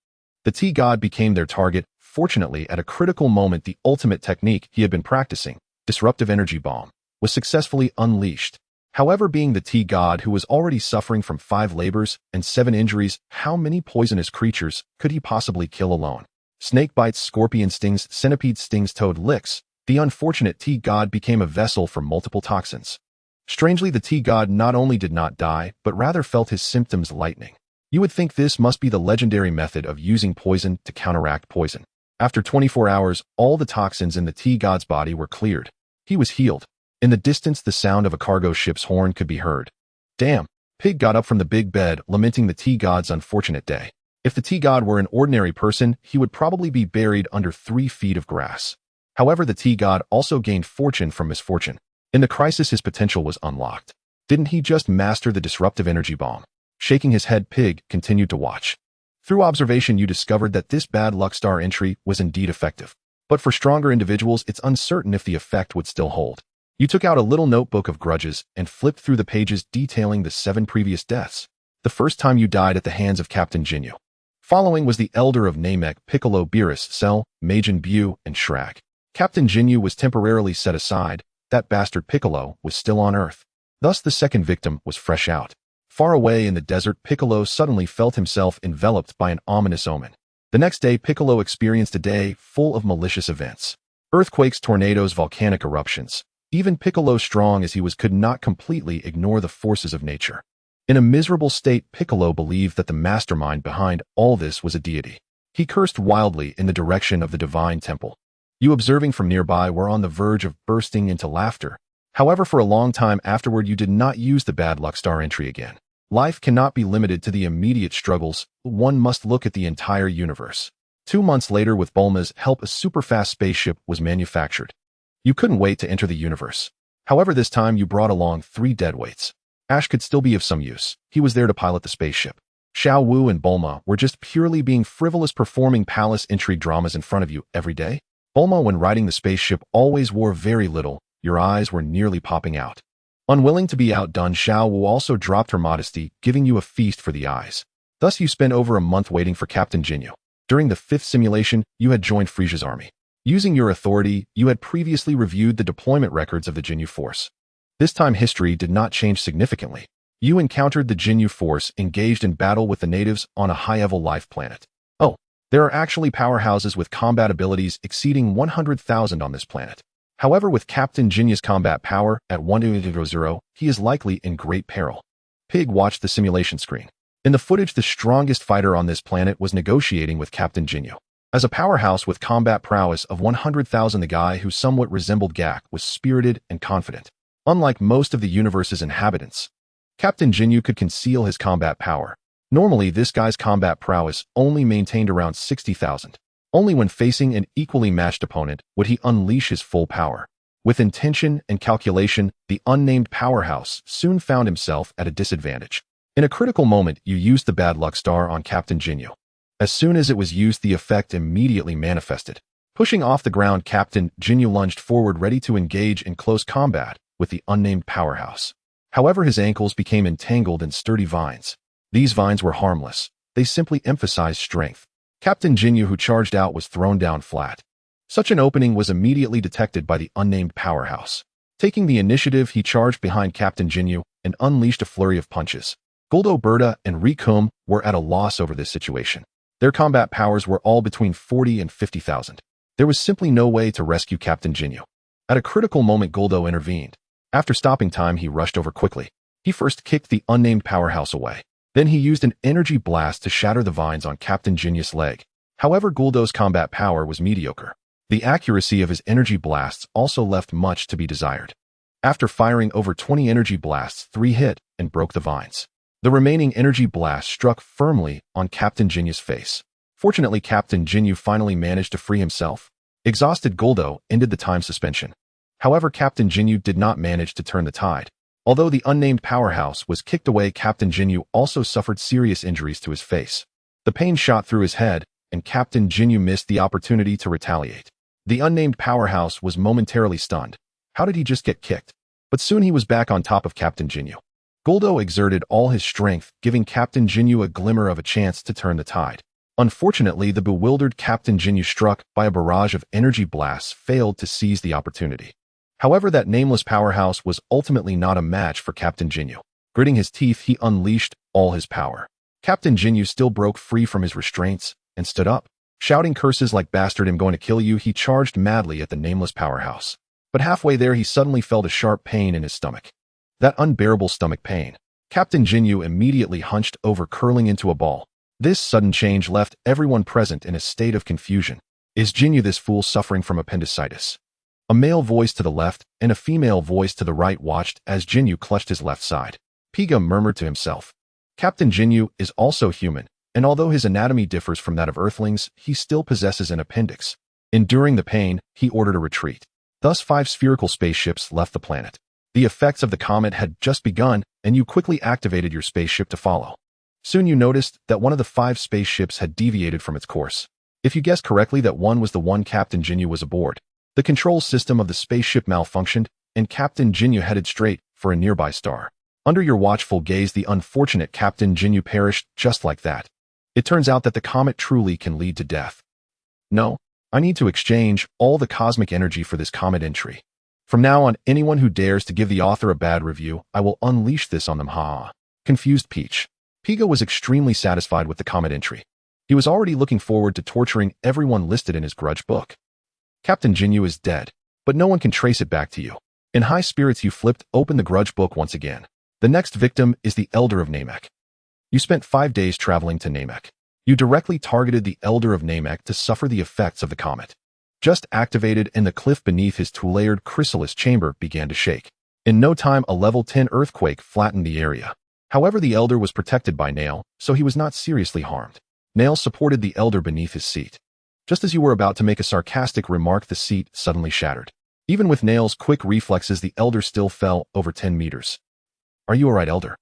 The Tea God became their target. Fortunately, at a critical moment, the ultimate technique he had been practicing, Disruptive Energy Bomb, was successfully unleashed. However, being the Tea God who was already suffering from 5 labors and 7 injuries, how many poisonous creatures could he possibly kill alone? Snake bites, scorpion stings, centipede stings, toad licks. The unfortunate Tea God became a vessel for multiple toxins. Strangely, the Tea God not only did not die, but rather felt his symptoms lightening. You would think this must be the legendary method of using poison to counteract poison. After 24 hours, all the toxins in the Tea God's body were cleared. He was healed. In the distance, the sound of a cargo ship's horn could be heard. Damn! Pig got up from the big bed, lamenting the Tea God's unfortunate day. If the Tea God were an ordinary person, he would probably be buried under 3 feet of grass. However, the Tea God also gained fortune from misfortune. In the crisis, his potential was unlocked. Didn't he just master the Disruptive Energy Bomb? Shaking his head, Pig continued to watch. Through observation, you discovered that this bad luck star entry was indeed effective. But for stronger individuals, it's uncertain if the effect would still hold. You took out a little notebook of grudges and flipped through the pages detailing the 7 previous deaths. The first time you died at the hands of Captain Ginyu. Following was the elder of Namek, Piccolo, Beerus, Cell, Majin Buu, and Shrek. Captain Ginyu was temporarily set aside. That bastard Piccolo was still on Earth. Thus the second victim was fresh out. Far away in the desert, Piccolo suddenly felt himself enveloped by an ominous omen. The next day, Piccolo experienced a day full of malicious events. Earthquakes, tornadoes, volcanic eruptions. Even Piccolo, strong as he was, could not completely ignore the forces of nature. In a miserable state, Piccolo believed that the mastermind behind all this was a deity. He cursed wildly in the direction of the divine temple. You observing from nearby were on the verge of bursting into laughter. However, for a long time afterward, you did not use the bad luck star entry again. Life cannot be limited to the immediate struggles. One must look at the entire universe. 2 months later, with Bulma's help, a super-fast spaceship was manufactured. You couldn't wait to enter the universe. However, this time you brought along 3 deadweights. Ash could still be of some use. He was there to pilot the spaceship. Xiao Wu and Bulma were just purely being frivolous, performing palace intrigue dramas in front of you every day. Bulma, when riding the spaceship, always wore very little. Your eyes were nearly popping out. Unwilling to be outdone, Xiao Wu also dropped her modesty, giving you a feast for the eyes. Thus you spent over a month waiting for Captain Ginyu. During the 5th simulation, you had joined Frieza's army. Using your authority, you had previously reviewed the deployment records of the Ginyu force. This time history did not change significantly. You encountered the Ginyu force engaged in battle with the natives on a high-level life planet. Oh, there are actually powerhouses with combat abilities exceeding 100,000 on this planet. However, with Captain Ginyu's combat power at 100, he is likely in great peril. Pig watched the simulation screen. In the footage, the strongest fighter on this planet was negotiating with Captain Ginyu. As a powerhouse with combat prowess of 100,000, the guy who somewhat resembled Gak was spirited and confident. Unlike most of the universe's inhabitants, Captain Ginyu could conceal his combat power. Normally, this guy's combat prowess only maintained around 60,000. Only when facing an equally matched opponent would he unleash his full power. With intention and calculation, the unnamed powerhouse soon found himself at a disadvantage. In a critical moment, you used the bad luck star on Captain Ginyu. As soon as it was used, the effect immediately manifested. Pushing off the ground, Captain Ginyu lunged forward, ready to engage in close combat with the unnamed powerhouse. However, his ankles became entangled in sturdy vines. These vines were harmless. They simply emphasized strength. Captain Ginyu, who charged out, was thrown down flat. Such an opening was immediately detected by the unnamed powerhouse. Taking the initiative, he charged behind Captain Ginyu and unleashed a flurry of punches. Guldo, Berta, and Rikum were at a loss over this situation. Their combat powers were all between 40 and 50,000. There was simply no way to rescue Captain Ginyu. At a critical moment, Guldo intervened. After stopping time, he rushed over quickly. He first kicked the unnamed powerhouse away. Then he used an energy blast to shatter the vines on Captain Jinyu's leg. However, Guldo's combat power was mediocre. The accuracy of his energy blasts also left much to be desired. After firing over 20 energy blasts, 3 hit and broke the vines. The remaining energy blast struck firmly on Captain Jinyu's face. Fortunately, Captain Ginyu finally managed to free himself. Exhausted, Guldo ended the time suspension. However, Captain Ginyu did not manage to turn the tide. Although the unnamed powerhouse was kicked away, Captain Ginyu also suffered serious injuries to his face. The pain shot through his head, and Captain Ginyu missed the opportunity to retaliate. The unnamed powerhouse was momentarily stunned. How did he just get kicked? But soon he was back on top of Captain Ginyu. Guldo exerted all his strength, giving Captain Ginyu a glimmer of a chance to turn the tide. Unfortunately, the bewildered Captain Ginyu, struck by a barrage of energy blasts, failed to seize the opportunity. However, that nameless powerhouse was ultimately not a match for Captain Ginyu. Gritting his teeth, he unleashed all his power. Captain Ginyu still broke free from his restraints and stood up. Shouting curses like "Bastard, I'm going to kill you," he charged madly at the nameless powerhouse. But halfway there, he suddenly felt a sharp pain in his stomach. That unbearable stomach pain. Captain Ginyu immediately hunched over, curling into a ball. This sudden change left everyone present in a state of confusion. Is Ginyu this fool suffering from appendicitis? A male voice to the left and a female voice to the right watched as Ginyu clutched his left side. Piga murmured to himself. Captain Ginyu is also human, and although his anatomy differs from that of Earthlings, he still possesses an appendix. Enduring the pain, he ordered a retreat. Thus, 5 spherical spaceships left the planet. The effects of the comet had just begun, and you quickly activated your spaceship to follow. Soon you noticed that one of the 5 spaceships had deviated from its course. If you guessed correctly, that one was the one Captain Ginyu was aboard. The control system of the spaceship malfunctioned, and Captain Ginyu headed straight for a nearby star. Under your watchful gaze, the unfortunate Captain Ginyu perished just like that. It turns out that the comet truly can lead to death. No, I need to exchange all the cosmic energy for this comet entry. From now on, anyone who dares to give the author a bad review, I will unleash this on them. Ha! Confused Peach. Piga was extremely satisfied with the comet entry. He was already looking forward to torturing everyone listed in his grudge book. Captain Ginyu is dead, but no one can trace it back to you. In high spirits, you flipped open the grudge book once again. The next victim is the Elder of Namek. You spent 5 days traveling to Namek. You directly targeted the Elder of Namek to suffer the effects of the comet. Just activated, and the cliff beneath his 2-layered chrysalis chamber began to shake. In no time, a level 10 earthquake flattened the area. However, the Elder was protected by Nail, so he was not seriously harmed. Nail supported the Elder beneath his seat. Just as you were about to make a sarcastic remark, the seat suddenly shattered. Even with Nail's quick reflexes, the Elder still fell over 10 meters. Are you alright, Elder?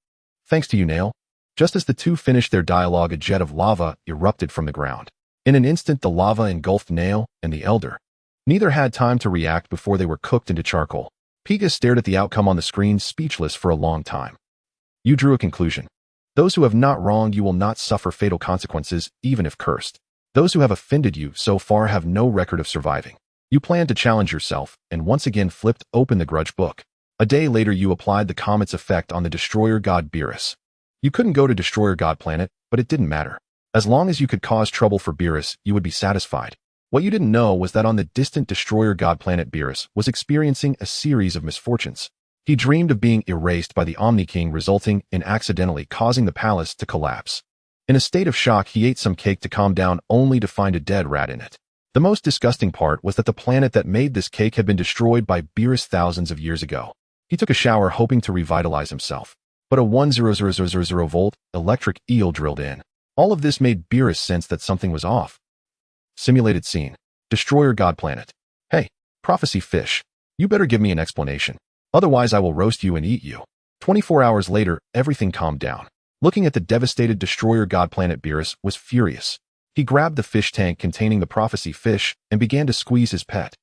Thanks to you, Nail. Just as the two finished their dialogue, a jet of lava erupted from the ground. In an instant, the lava engulfed Nail and the Elder. Neither had time to react before they were cooked into charcoal. Piga stared at the outcome on the screen, speechless for a long time. You drew a conclusion. Those who have not wronged you will not suffer fatal consequences, even if cursed. Those who have offended you so far have no record of surviving. You planned to challenge yourself, and once again flipped open the grudge book. A day later, you applied the comet's effect on the destroyer god Beerus. You couldn't go to Destroyer God Planet, but it didn't matter. As long as you could cause trouble for Beerus, you would be satisfied. What you didn't know was that on the distant Destroyer God Planet, Beerus was experiencing a series of misfortunes. He dreamed of being erased by the Omni King, resulting in accidentally causing the palace to collapse. In a state of shock, he ate some cake to calm down, only to find a dead rat in it. The most disgusting part was that the planet that made this cake had been destroyed by Beerus thousands of years ago. He took a shower, hoping to revitalize himself. but a 100,000 volt electric eel drilled in. All of this made Beerus sense that something was off. Simulated scene. Destroyer God Planet. Hey, prophecy fish. You better give me an explanation. Otherwise I will roast you and eat you. 24 hours later, everything calmed down. Looking at the devastated Destroyer God Planet, Beerus was furious. He grabbed the fish tank containing the prophecy fish and began to squeeze his pet.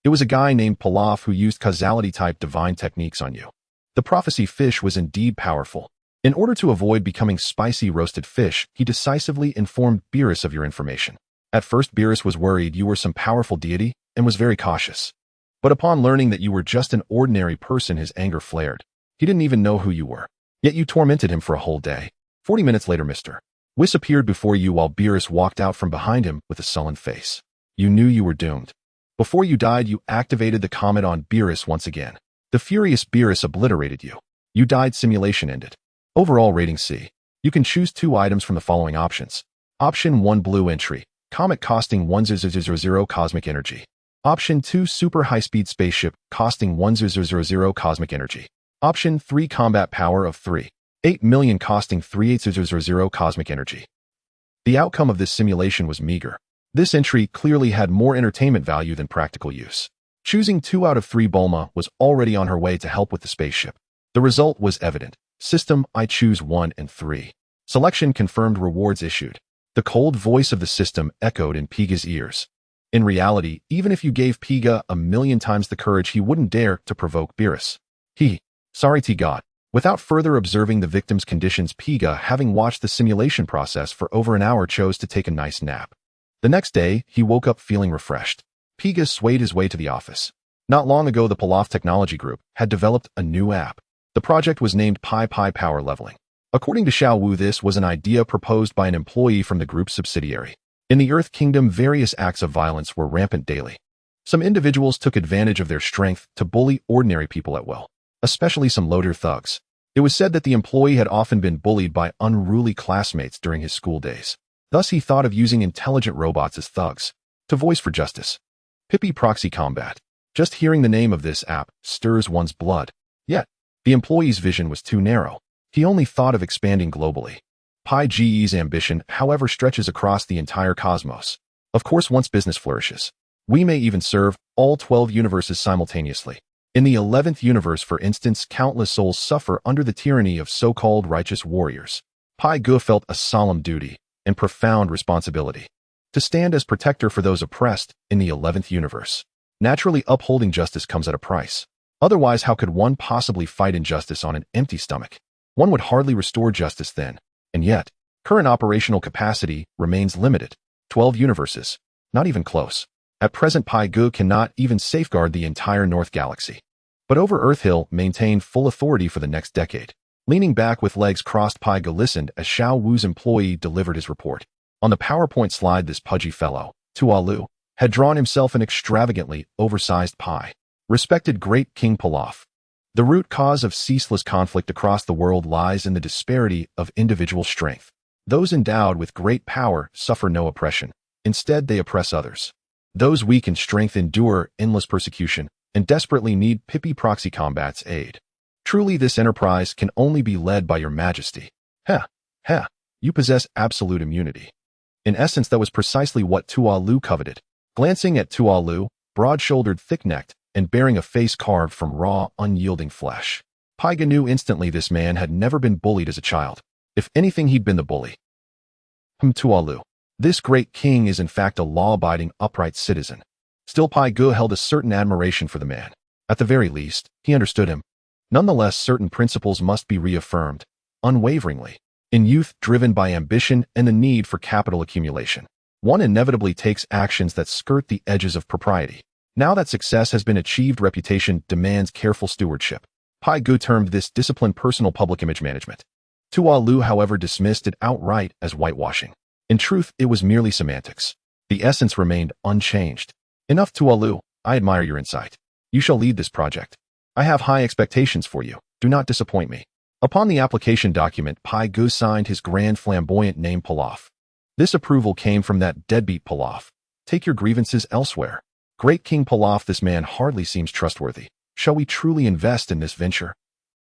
It was a guy named Pilaf who used causality-type divine techniques on you. The prophecy fish was indeed powerful. In order to avoid becoming spicy roasted fish, he decisively informed Beerus of your information. At first, Beerus was worried you were some powerful deity and was very cautious. But upon learning that you were just an ordinary person, his anger flared. He didn't even know who you were. Yet you tormented him for a whole day. 40 minutes later, Mr. Whis appeared before you while Beerus walked out from behind him with a sullen face. You knew you were doomed. Before you died, you activated the comet on Beerus once again. The furious Beerus obliterated you. You died. Simulation ended. Overall rating C. You can choose 2 items from the following options. Option 1, blue entry. Comet costing 1000 cosmic energy. Option 2, super high-speed spaceship costing 1000 cosmic energy. Option 3, combat power of 3.8 million costing 3800 cosmic energy. The outcome of this simulation was meager. This entry clearly had more entertainment value than practical use. Choosing 2 out of 3, Bulma was already on her way to help with the spaceship. The result was evident. System, I choose 1 and 3. Selection confirmed. Rewards issued. The cold voice of the system echoed in Piga's ears. In reality, even if you gave Piga 1,000,000 times the courage, he wouldn't dare to provoke Beerus. Sorry to God. Without further observing the victim's conditions, Piga, having watched the simulation process for over an hour, chose to take a nice nap. The next day, he woke up feeling refreshed. Piga swayed his way to the office. Not long ago, the Pilaf Technology Group had developed a new app. The project was named Pi Power Leveling. According to Xiao Wu, this was an idea proposed by an employee from the group's subsidiary. In the Earth Kingdom, various acts of violence were rampant daily. Some individuals took advantage of their strength to bully ordinary people at will, especially some loader thugs. It was said that the employee had often been bullied by unruly classmates during his school days. Thus, he thought of using intelligent robots as thugs to voice for justice. Pippi Proxy Combat. Just hearing the name of this app stirs one's blood. Yet, the employee's vision was too narrow. He only thought of expanding globally. Pi Ge's ambition, however, stretches across the entire cosmos. Of course, once business flourishes, we may even serve all 12 universes simultaneously. In the 11th universe, for instance, countless souls suffer under the tyranny of so-called righteous warriors. Pai Ge felt a solemn duty and profound responsibility to stand as protector for those oppressed in the 11th universe. Naturally, upholding justice comes at a price. Otherwise, how could one possibly fight injustice on an empty stomach? One would hardly restore justice then. And yet, current operational capacity remains limited. 12 universes. Not even close. At present, Pai Ge cannot even safeguard the entire North Galaxy. But over Earth, he'll maintain full authority for the next decade. Leaning back with legs crossed, Pai Ge listened as Xiao Wu's employee delivered his report. On the PowerPoint slide, this pudgy fellow, Tualu, had drawn himself an extravagantly oversized pie. Respected Great King Pilaf. The root cause of ceaseless conflict across the world lies in the disparity of individual strength. Those endowed with great power suffer no oppression. Instead, they oppress others. Those weak in strength endure endless persecution and desperately need Pippi Proxy Combat's aid. Truly, this enterprise can only be led by your majesty. You possess absolute immunity. In essence, that was precisely what Tualu coveted. Glancing at Tualu, broad-shouldered, thick-necked, and bearing a face carved from raw, unyielding flesh, Pai Ge knew instantly this man had never been bullied as a child. If anything, he'd been the bully. Tualu. This great king is in fact a law-abiding, upright citizen. Still, Pai Ge held a certain admiration for the man. At the very least, he understood him. Nonetheless, certain principles must be reaffirmed, unwaveringly. In youth, driven by ambition and the need for capital accumulation, one inevitably takes actions that skirt the edges of propriety. Now that success has been achieved, reputation demands careful stewardship. Pai Ge termed this disciplined personal public image management. Tualu, however, dismissed it outright as whitewashing. In truth, it was merely semantics. The essence remained unchanged. Enough, Tualu. I admire your insight. You shall lead this project. I have high expectations for you. Do not disappoint me. Upon the application document, Pai Ge signed his grand flamboyant name, Pilaf. This approval came from that deadbeat Pilaf. Take your grievances elsewhere. Great King Pilaf, this man hardly seems trustworthy. Shall we truly invest in this venture?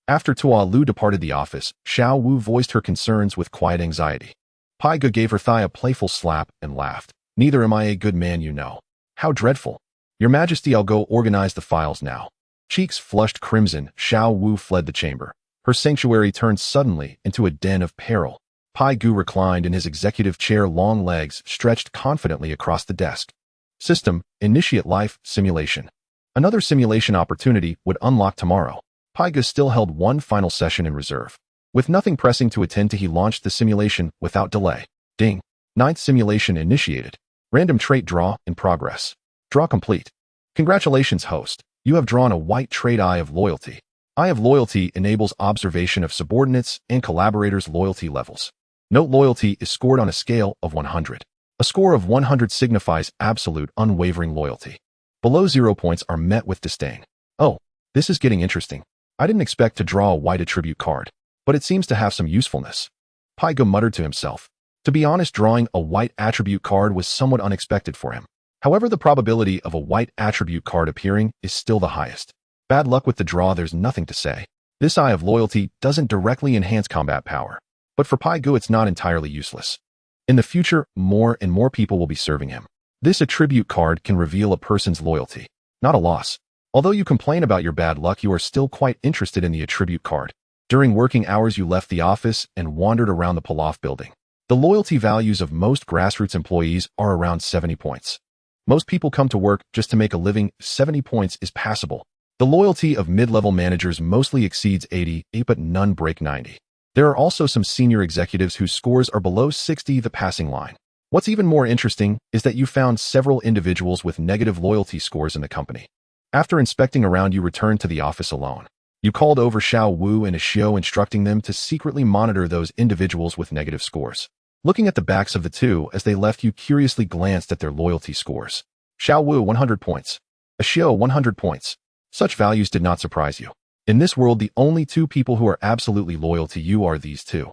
After Tua Lu departed the office, Xiao Wu voiced her concerns with quiet anxiety. Pai Ge gave her thigh a playful slap and laughed. Neither am I a good man, you know. How dreadful. Your Majesty, I'll go organize the files now. Cheeks flushed crimson, Xiao Wu fled the chamber. Her sanctuary turned suddenly into a den of peril. Pai Gu reclined in his executive chair, long legs stretched confidently across the desk. System, initiate life, simulation. Another simulation opportunity would unlock tomorrow. Pai Gu still held one final session in reserve. With nothing pressing to attend to, he launched the simulation without delay. Ding. 9th simulation initiated. Random trait draw in progress. Draw complete. Congratulations, host. You have drawn a white trait, Eye of Loyalty. Eye of Loyalty enables observation of subordinates and collaborators' loyalty levels. Note loyalty is scored on a scale of 100. A score of 100 signifies absolute, unwavering loyalty. Below 0 points are met with disdain. Oh, this is getting interesting. I didn't expect to draw a white attribute card, but it seems to have some usefulness. Pai Ge muttered to himself. To be honest, drawing a white attribute card was somewhat unexpected for him. However, the probability of a white attribute card appearing is still the highest. Bad luck with the draw, there's nothing to say. This Eye of Loyalty doesn't directly enhance combat power, but for Pai Ge it's not entirely useless. In the future, more and more people will be serving him. This attribute card can reveal a person's loyalty, not a loss. Although you complain about your bad luck, you are still quite interested in the attribute card. During working hours, you left the office and wandered around the Pilaf building. The loyalty values of most grassroots employees are around 70 points. Most people come to work just to make a living. 70 points is passable. The loyalty of mid-level managers mostly exceeds 80, but none break 90. There are also some senior executives whose scores are below 60, the passing line. What's even more interesting is that you found several individuals with negative loyalty scores in the company. After inspecting around, you returned to the office alone. You called over Xiao Wu and Ashio, instructing them to secretly monitor those individuals with negative scores. Looking at the backs of the two as they left, you curiously glanced at their loyalty scores. Xiao Wu 100 points. Ashio 100 points. Such values did not surprise you. In this world, the only two people who are absolutely loyal to you are these two.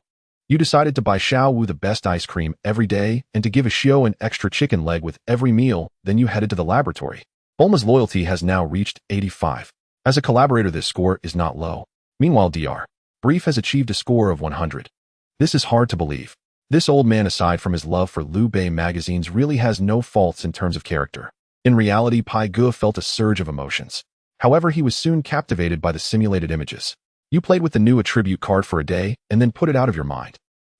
You decided to buy Xiao Wu the best ice cream every day and to give Ashio an extra chicken leg with every meal, then you headed to the laboratory. Bulma's loyalty has now reached 85. As a collaborator, this score is not low. Meanwhile, Dr. Brief has achieved a score of 100. This is hard to believe. This old man, aside from his love for Liu Bei magazines, really has no faults in terms of character. In reality, Pai Ge felt a surge of emotions. However, he was soon captivated by the simulated images. You played with the new attribute card for a day and then put it out of your mind.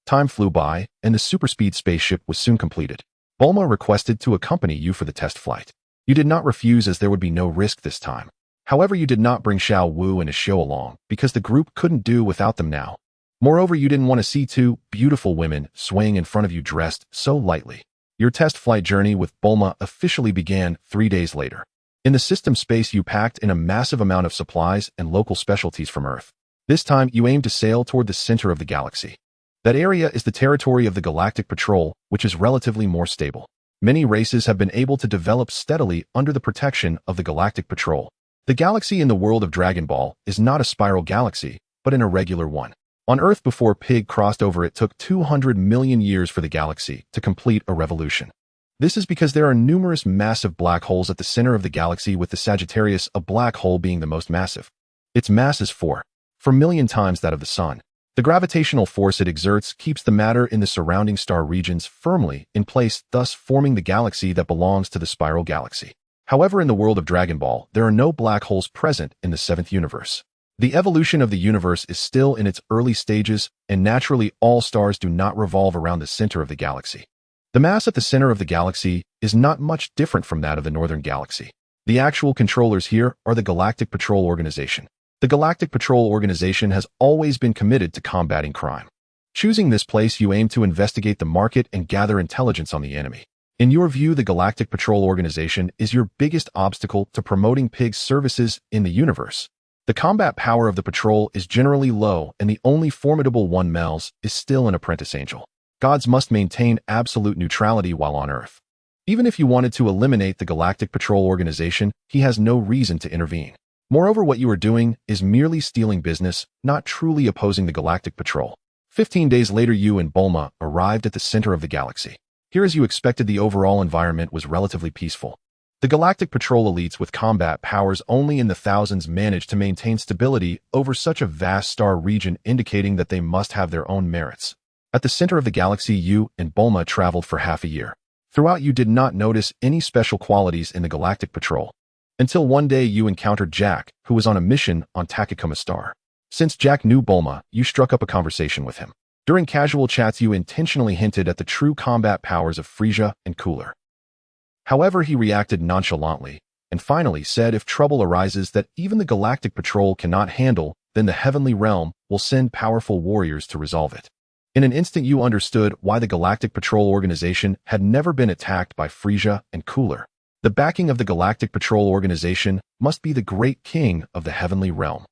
Time flew by, and the superspeed spaceship was soon completed. Bulma requested to accompany you for the test flight. You did not refuse, as there would be no risk this time. However, you did not bring Xiao Wu and Ashio along because the group couldn't do without them now. Moreover, you didn't want to see two beautiful women swaying in front of you dressed so lightly. Your test flight journey with Bulma officially began 3 days later. In the system space, you packed in a massive amount of supplies and local specialties from Earth. This time, you aimed to sail toward the center of the galaxy. That area is the territory of the Galactic Patrol, which is relatively more stable. Many races have been able to develop steadily under the protection of the Galactic Patrol. The galaxy in the world of Dragon Ball is not a spiral galaxy, but an irregular one. On Earth, before Pig crossed over, it took 200 million years for the galaxy to complete a revolution. This is because there are numerous massive black holes at the center of the galaxy, with the Sagittarius, a black hole, being the most massive. Its mass is 4 million times that of the Sun. The gravitational force it exerts keeps the matter in the surrounding star regions firmly in place, thus forming the galaxy that belongs to the spiral galaxy. However, in the world of Dragon Ball, there are no black holes present in the 7th universe. The evolution of the universe is still in its early stages, and naturally all stars do not revolve around the center of the galaxy. The mass at the center of the galaxy is not much different from that of the Northern Galaxy. The actual controllers here are the Galactic Patrol Organization. The Galactic Patrol Organization has always been committed to combating crime. Choosing this place, you aim to investigate the market and gather intelligence on the enemy. In your view, the Galactic Patrol Organization is your biggest obstacle to promoting Pig's services in the universe. The combat power of the patrol is generally low, and the only formidable one, Mel's, is still an apprentice angel. Gods must maintain absolute neutrality while on Earth. Even if you wanted to eliminate the Galactic Patrol Organization, he has no reason to intervene. Moreover, what you are doing is merely stealing business, not truly opposing the Galactic Patrol. 15 days later, you and Bulma arrived at the center of the galaxy. Here, as you expected, the overall environment was relatively peaceful. The Galactic Patrol elites with combat powers only in the thousands managed to maintain stability over such a vast star region, indicating that they must have their own merits. At the center of the galaxy, you and Bulma traveled for half a year. Throughout, you did not notice any special qualities in the Galactic Patrol, until one day you encountered Jack, who was on a mission on Takakuma Star. Since Jack knew Bulma, you struck up a conversation with him. During casual chats, you intentionally hinted at the true combat powers of Frieza and Cooler. However, he reacted nonchalantly, and finally said if trouble arises that even the Galactic Patrol cannot handle, then the Heavenly Realm will send powerful warriors to resolve it. In an instant, you understood why the Galactic Patrol organization had never been attacked by Frieza and Cooler. The backing of the Galactic Patrol organization must be the great king of the Heavenly Realm.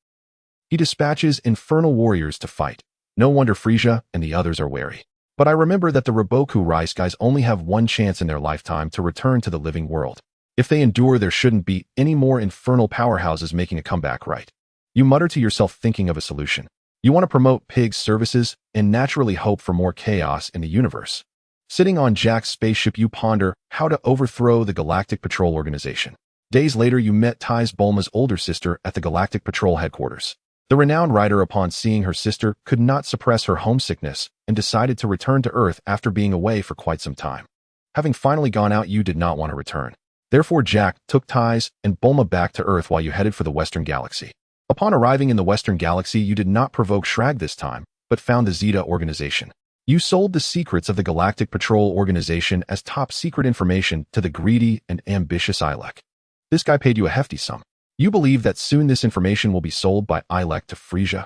He dispatches infernal warriors to fight. No wonder Frieza and the others are wary. But I remember that the Reboku Rice guys only have one chance in their lifetime to return to the living world. If they endure, there shouldn't be any more infernal powerhouses making a comeback, right? You mutter to yourself, thinking of a solution. You want to promote Pig's services and naturally hope for more chaos in the universe. Sitting on Jack's spaceship, you ponder how to overthrow the Galactic Patrol organization. Days later, you met Tai's Bulma's older sister at the Galactic Patrol headquarters. The renowned rider, upon seeing her sister, could not suppress her homesickness and decided to return to Earth after being away for quite some time. Having finally gone out, you did not want to return. Therefore, Jack took Tai's and Bulma back to Earth while you headed for the Western Galaxy. Upon arriving in the Western Galaxy, you did not provoke Shrag this time, but found the Zeta organization. You sold the secrets of the Galactic Patrol organization as top-secret information to the greedy and ambitious Ilek. This guy paid you a hefty sum. You believe that soon this information will be sold by Ilek to Frieza.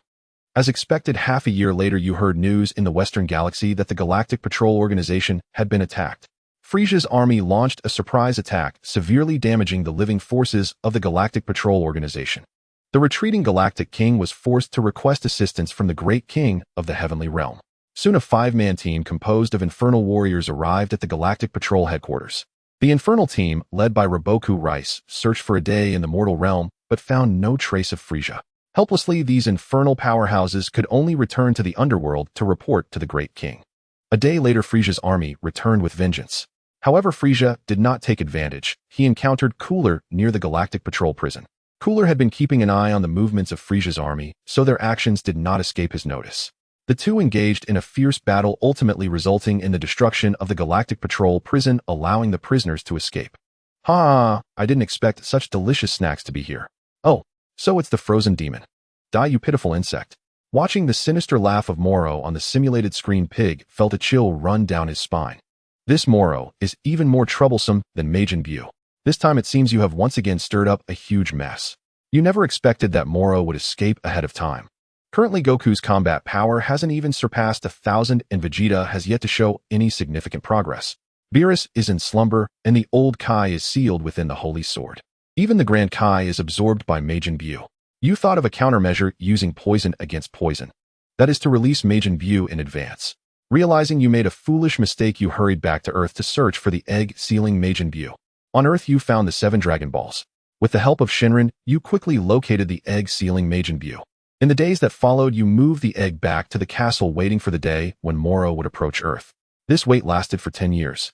As expected, half a year later, you heard news in the Western Galaxy that the Galactic Patrol organization had been attacked. Frieza's army launched a surprise attack, severely damaging the living forces of the Galactic Patrol organization. The retreating Galactic King was forced to request assistance from the Great King of the Heavenly Realm. Soon a 5-man team composed of infernal warriors arrived at the Galactic Patrol headquarters. The infernal team, led by Reboku Rice, searched for a day in the mortal realm, but found no trace of Frieza. Helplessly, these infernal powerhouses could only return to the underworld to report to the Great King. A day later, Frieza's army returned with vengeance. However, Frieza did not take advantage. He encountered Cooler near the Galactic Patrol prison. Cooler had been keeping an eye on the movements of Frieza's army, so their actions did not escape his notice. The two engaged in a fierce battle, ultimately resulting in the destruction of the Galactic Patrol prison, allowing the prisoners to escape. Ha! I didn't expect such delicious snacks to be here. Oh, so it's the frozen demon. Die, you pitiful insect. Watching the sinister laugh of Moro on the simulated screen, Pig felt a chill run down his spine. This Moro is even more troublesome than Majin Buu. This time it seems you have once again stirred up a huge mess. You never expected that Moro would escape ahead of time. Currently, Goku's combat power hasn't even surpassed 1,000 and Vegeta has yet to show any significant progress. Beerus is in slumber and the old Kai is sealed within the Holy Sword. Even the Grand Kai is absorbed by Majin Buu. You thought of a countermeasure using poison against poison. That is to release Majin Buu in advance. Realizing you made a foolish mistake, you hurried back to Earth to search for the egg sealing Majin Buu. On Earth, you found the 7 Dragon Balls. With the help of Shinran, you quickly located the egg sealing Majin Buu. In the days that followed, you moved the egg back to the castle, waiting for the day when Moro would approach Earth. This wait lasted for 10 years.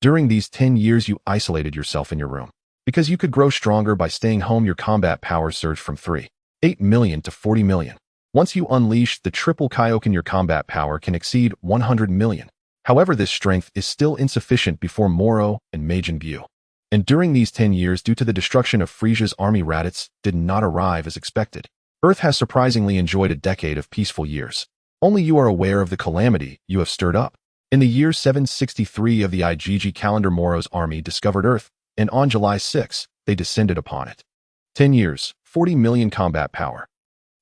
During these 10 years, you isolated yourself in your room. Because you could grow stronger by staying home, your combat power surged from 3.8 million to 40 million. Once you unleashed the triple Kaioken, your combat power can exceed 100 million. However, this strength is still insufficient before Moro and Majin Buu. And during these 10 years, due to the destruction of Frieza's army, Raditz did not arrive as expected. Earth has surprisingly enjoyed a decade of peaceful years. Only you are aware of the calamity you have stirred up. In the year 763 of the IGG calendar, Moro's army discovered Earth, and on July 6, they descended upon it. 10 years, 40 million combat power.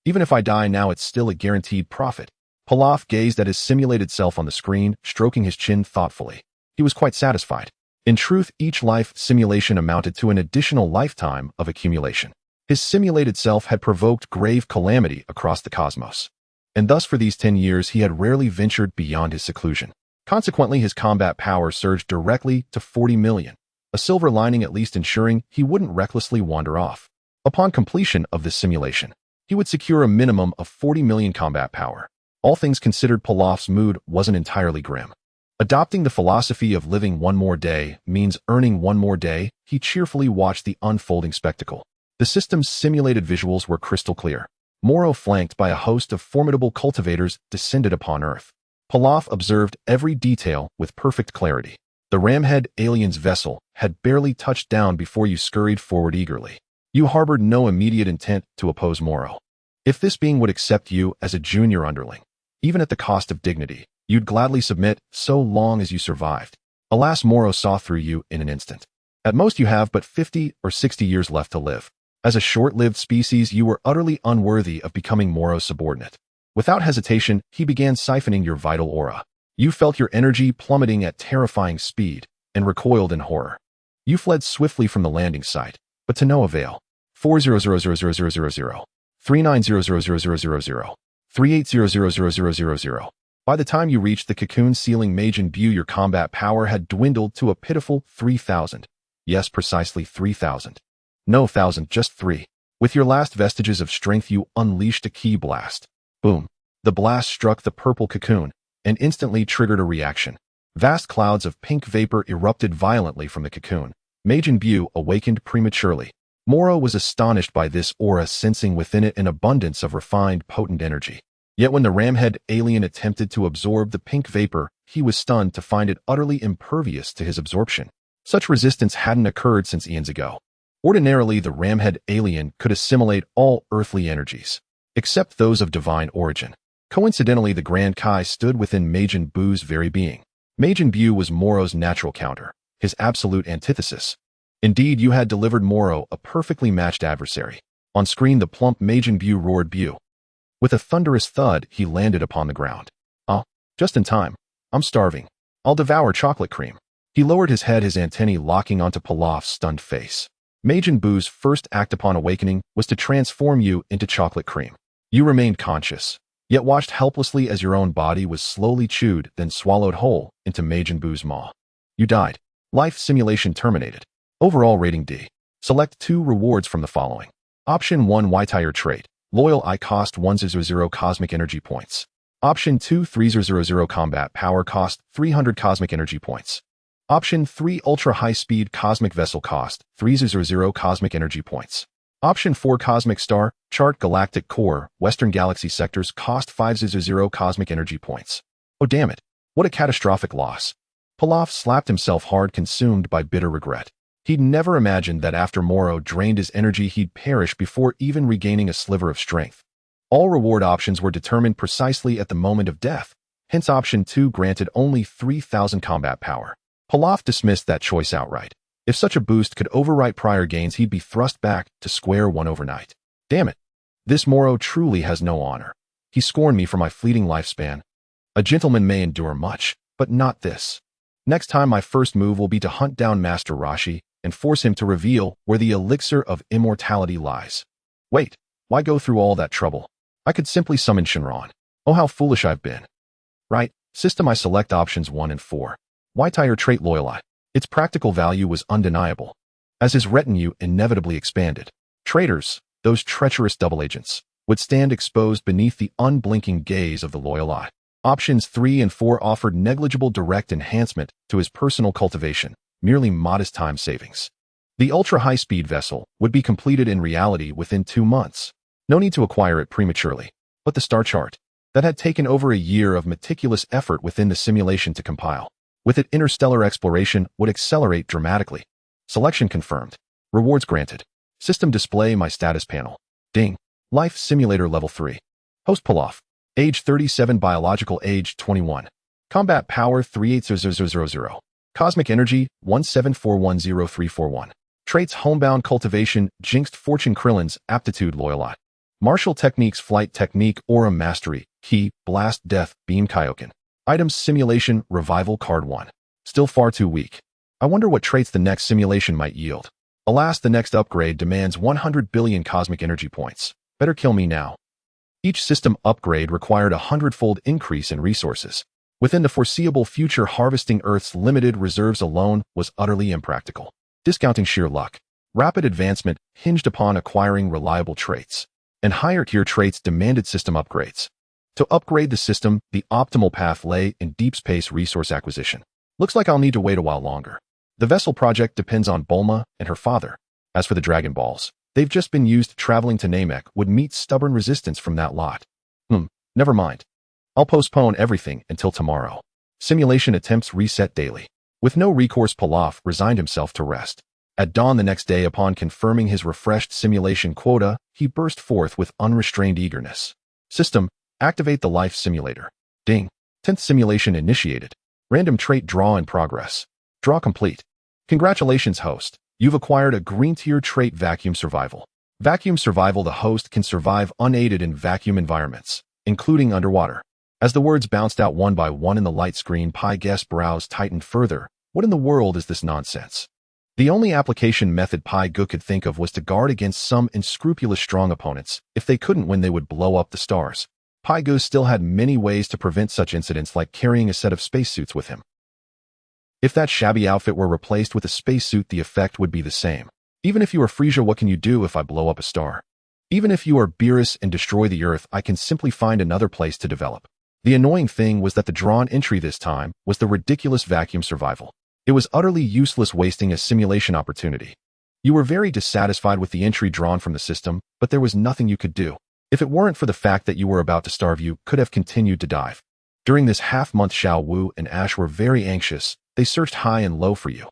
Even if I die now, it's still a guaranteed profit. Pilaf gazed at his simulated self on the screen, stroking his chin thoughtfully. He was quite satisfied. In truth, each life simulation amounted to an additional lifetime of accumulation. His simulated self had provoked grave calamity across the cosmos. And thus for these 10 years he had rarely ventured beyond his seclusion. Consequently, his combat power surged directly to 40 million, a silver lining at least ensuring he wouldn't recklessly wander off. Upon completion of this simulation, he would secure a minimum of 40 million combat power. All things considered, Pilaf's mood wasn't entirely grim. Adopting the philosophy of living one more day means earning one more day, he cheerfully watched the unfolding spectacle. The system's simulated visuals were crystal clear. Moro, flanked by a host of formidable cultivators, descended upon Earth. Pilaf observed every detail with perfect clarity. The ramhead alien's vessel had barely touched down before you scurried forward eagerly. You harbored no immediate intent to oppose Moro. If this being would accept you as a junior underling, even at the cost of dignity, you'd gladly submit so long as you survived. Alas, Moro saw through you in an instant. At most you have but 50 or 60 years left to live. As a short-lived species, you were utterly unworthy of becoming Moro's subordinate. Without hesitation, he began siphoning your vital aura. You felt your energy plummeting at terrifying speed and recoiled in horror. You fled swiftly from the landing site, but to no avail. 40000000, 39000000, 38000000. By the time you reached the cocoon ceiling Majin Buu, your combat power had dwindled to a pitiful 3,000. Yes, precisely 3,000. No 1,000, just 3. With your last vestiges of strength, you unleashed a ki blast. Boom. The blast struck the purple cocoon and instantly triggered a reaction. Vast clouds of pink vapor erupted violently from the cocoon. Majin Buu awakened prematurely. Moro was astonished by this aura, sensing within it an abundance of refined, potent energy. Yet when the ramhead alien attempted to absorb the pink vapor, he was stunned to find it utterly impervious to his absorption. Such resistance hadn't occurred since eons ago. Ordinarily, the ramhead alien could assimilate all earthly energies, except those of divine origin. Coincidentally, the Grand Kai stood within Majin Buu's very being. Majin Buu was Moro's natural counter, his absolute antithesis. Indeed, you had delivered Moro a perfectly matched adversary. On screen, the plump Majin Buu roared Buu. With a thunderous thud, he landed upon the ground. Oh, just in time. I'm starving. I'll devour chocolate cream. He lowered his head, his antennae locking onto Pilaf's stunned face. Majin Buu's first act upon awakening was to transform you into chocolate cream. You remained conscious, yet watched helplessly as your own body was slowly chewed, then swallowed whole into Majin Buu's maw. You died. Life simulation terminated. Overall rating D. Select 2 rewards from the following. Option 1, Y-Tire trait. Loyal Eye cost 100 cosmic energy points. Option 2, 3000 combat power cost 300 cosmic energy points. Option 3, ultra high speed cosmic vessel cost 300 cosmic energy points. Option 4, cosmic star chart galactic core western galaxy sectors cost 500 cosmic energy points. Oh damn it. What a catastrophic loss. Pilaf slapped himself hard, consumed by bitter regret. He'd never imagined that after Moro drained his energy, he'd perish before even regaining a sliver of strength. All reward options were determined precisely at the moment of death, hence option 2 granted only 3,000 combat power. Pilaf dismissed that choice outright. If such a boost could overwrite prior gains, he'd be thrust back to square one overnight. Damn it. This Moro truly has no honor. He scorned me for my fleeting lifespan. A gentleman may endure much, but not this. Next time, my first move will be to hunt down Master Roshi and force him to reveal where the elixir of immortality lies. Wait, why go through all that trouble? I could simply summon Shinron. Oh, how foolish I've been. Right, system, I select options 1 and 4. Y-Tire trait Loyal Eye. Its practical value was undeniable, as his retinue inevitably expanded. Traitors, those treacherous double agents, would stand exposed beneath the unblinking gaze of the Loyal Eye. Options 3 and 4 offered negligible direct enhancement to his personal cultivation, merely modest time savings. The ultra-high-speed vessel would be completed in reality within 2 months. No need to acquire it prematurely. But the star chart, that had taken over a year of meticulous effort within the simulation to compile, with it interstellar exploration would accelerate dramatically. Selection confirmed. Rewards granted. System display my status panel. Ding. Life Simulator Level 3. Host Pilaf. Age 37, biological age 21. Combat power 38000. Cosmic energy 17410,341. Traits homebound cultivation, jinxed fortune Krillin's aptitude Loyal Eye. Martial techniques flight technique aura mastery, ki, blast death, beam Kaioken. Items simulation revival card 1. Still far too weak. I wonder what traits the next simulation might yield. Alas, the next upgrade demands 100 billion cosmic energy points. Better kill me now. Each system upgrade required a 100-fold increase in resources. Within the foreseeable future, harvesting Earth's limited reserves alone was utterly impractical. Discounting sheer luck, rapid advancement hinged upon acquiring reliable traits, and higher-tier traits demanded system upgrades. To upgrade the system, the optimal path lay in deep space resource acquisition. Looks like I'll need to wait a while longer. The vessel project depends on Bulma and her father. As for the Dragon Balls, they've just been used. Traveling to Namek would meet stubborn resistance from that lot. Never mind. I'll postpone everything until tomorrow. Simulation attempts reset daily. With no recourse, Pilaf resigned himself to rest. At dawn the next day, upon confirming his refreshed simulation quota, he burst forth with unrestrained eagerness. System, activate the life simulator. Ding. 10th simulation initiated. Random trait draw in progress. Draw complete. Congratulations, host. You've acquired a green tier trait, Vacuum Survival. Vacuum Survival. The host can survive unaided in vacuum environments, including underwater. As the words bounced out one by one in the light screen, Pai Guest's brows tightened further. What in the world is this nonsense? The only application method Pai Gu could think of was to guard against some unscrupulous strong opponents. If they couldn't win, they would blow up the stars. Pai Gu still had many ways to prevent such incidents, like carrying a set of spacesuits with him. If that shabby outfit were replaced with a spacesuit, the effect would be the same. Even if you are Frieza, what can you do if I blow up a star? Even if you are Beerus and destroy the Earth, I can simply find another place to develop. The annoying thing was that the drawn entry this time was the ridiculous Vacuum Survival. It was utterly useless, wasting a simulation opportunity. You were very dissatisfied with the entry drawn from the system, but there was nothing you could do. If it weren't for the fact that you were about to starve, you could have continued to dive. During this half-month, Xiao Wu and Ash were very anxious. They searched high and low for you.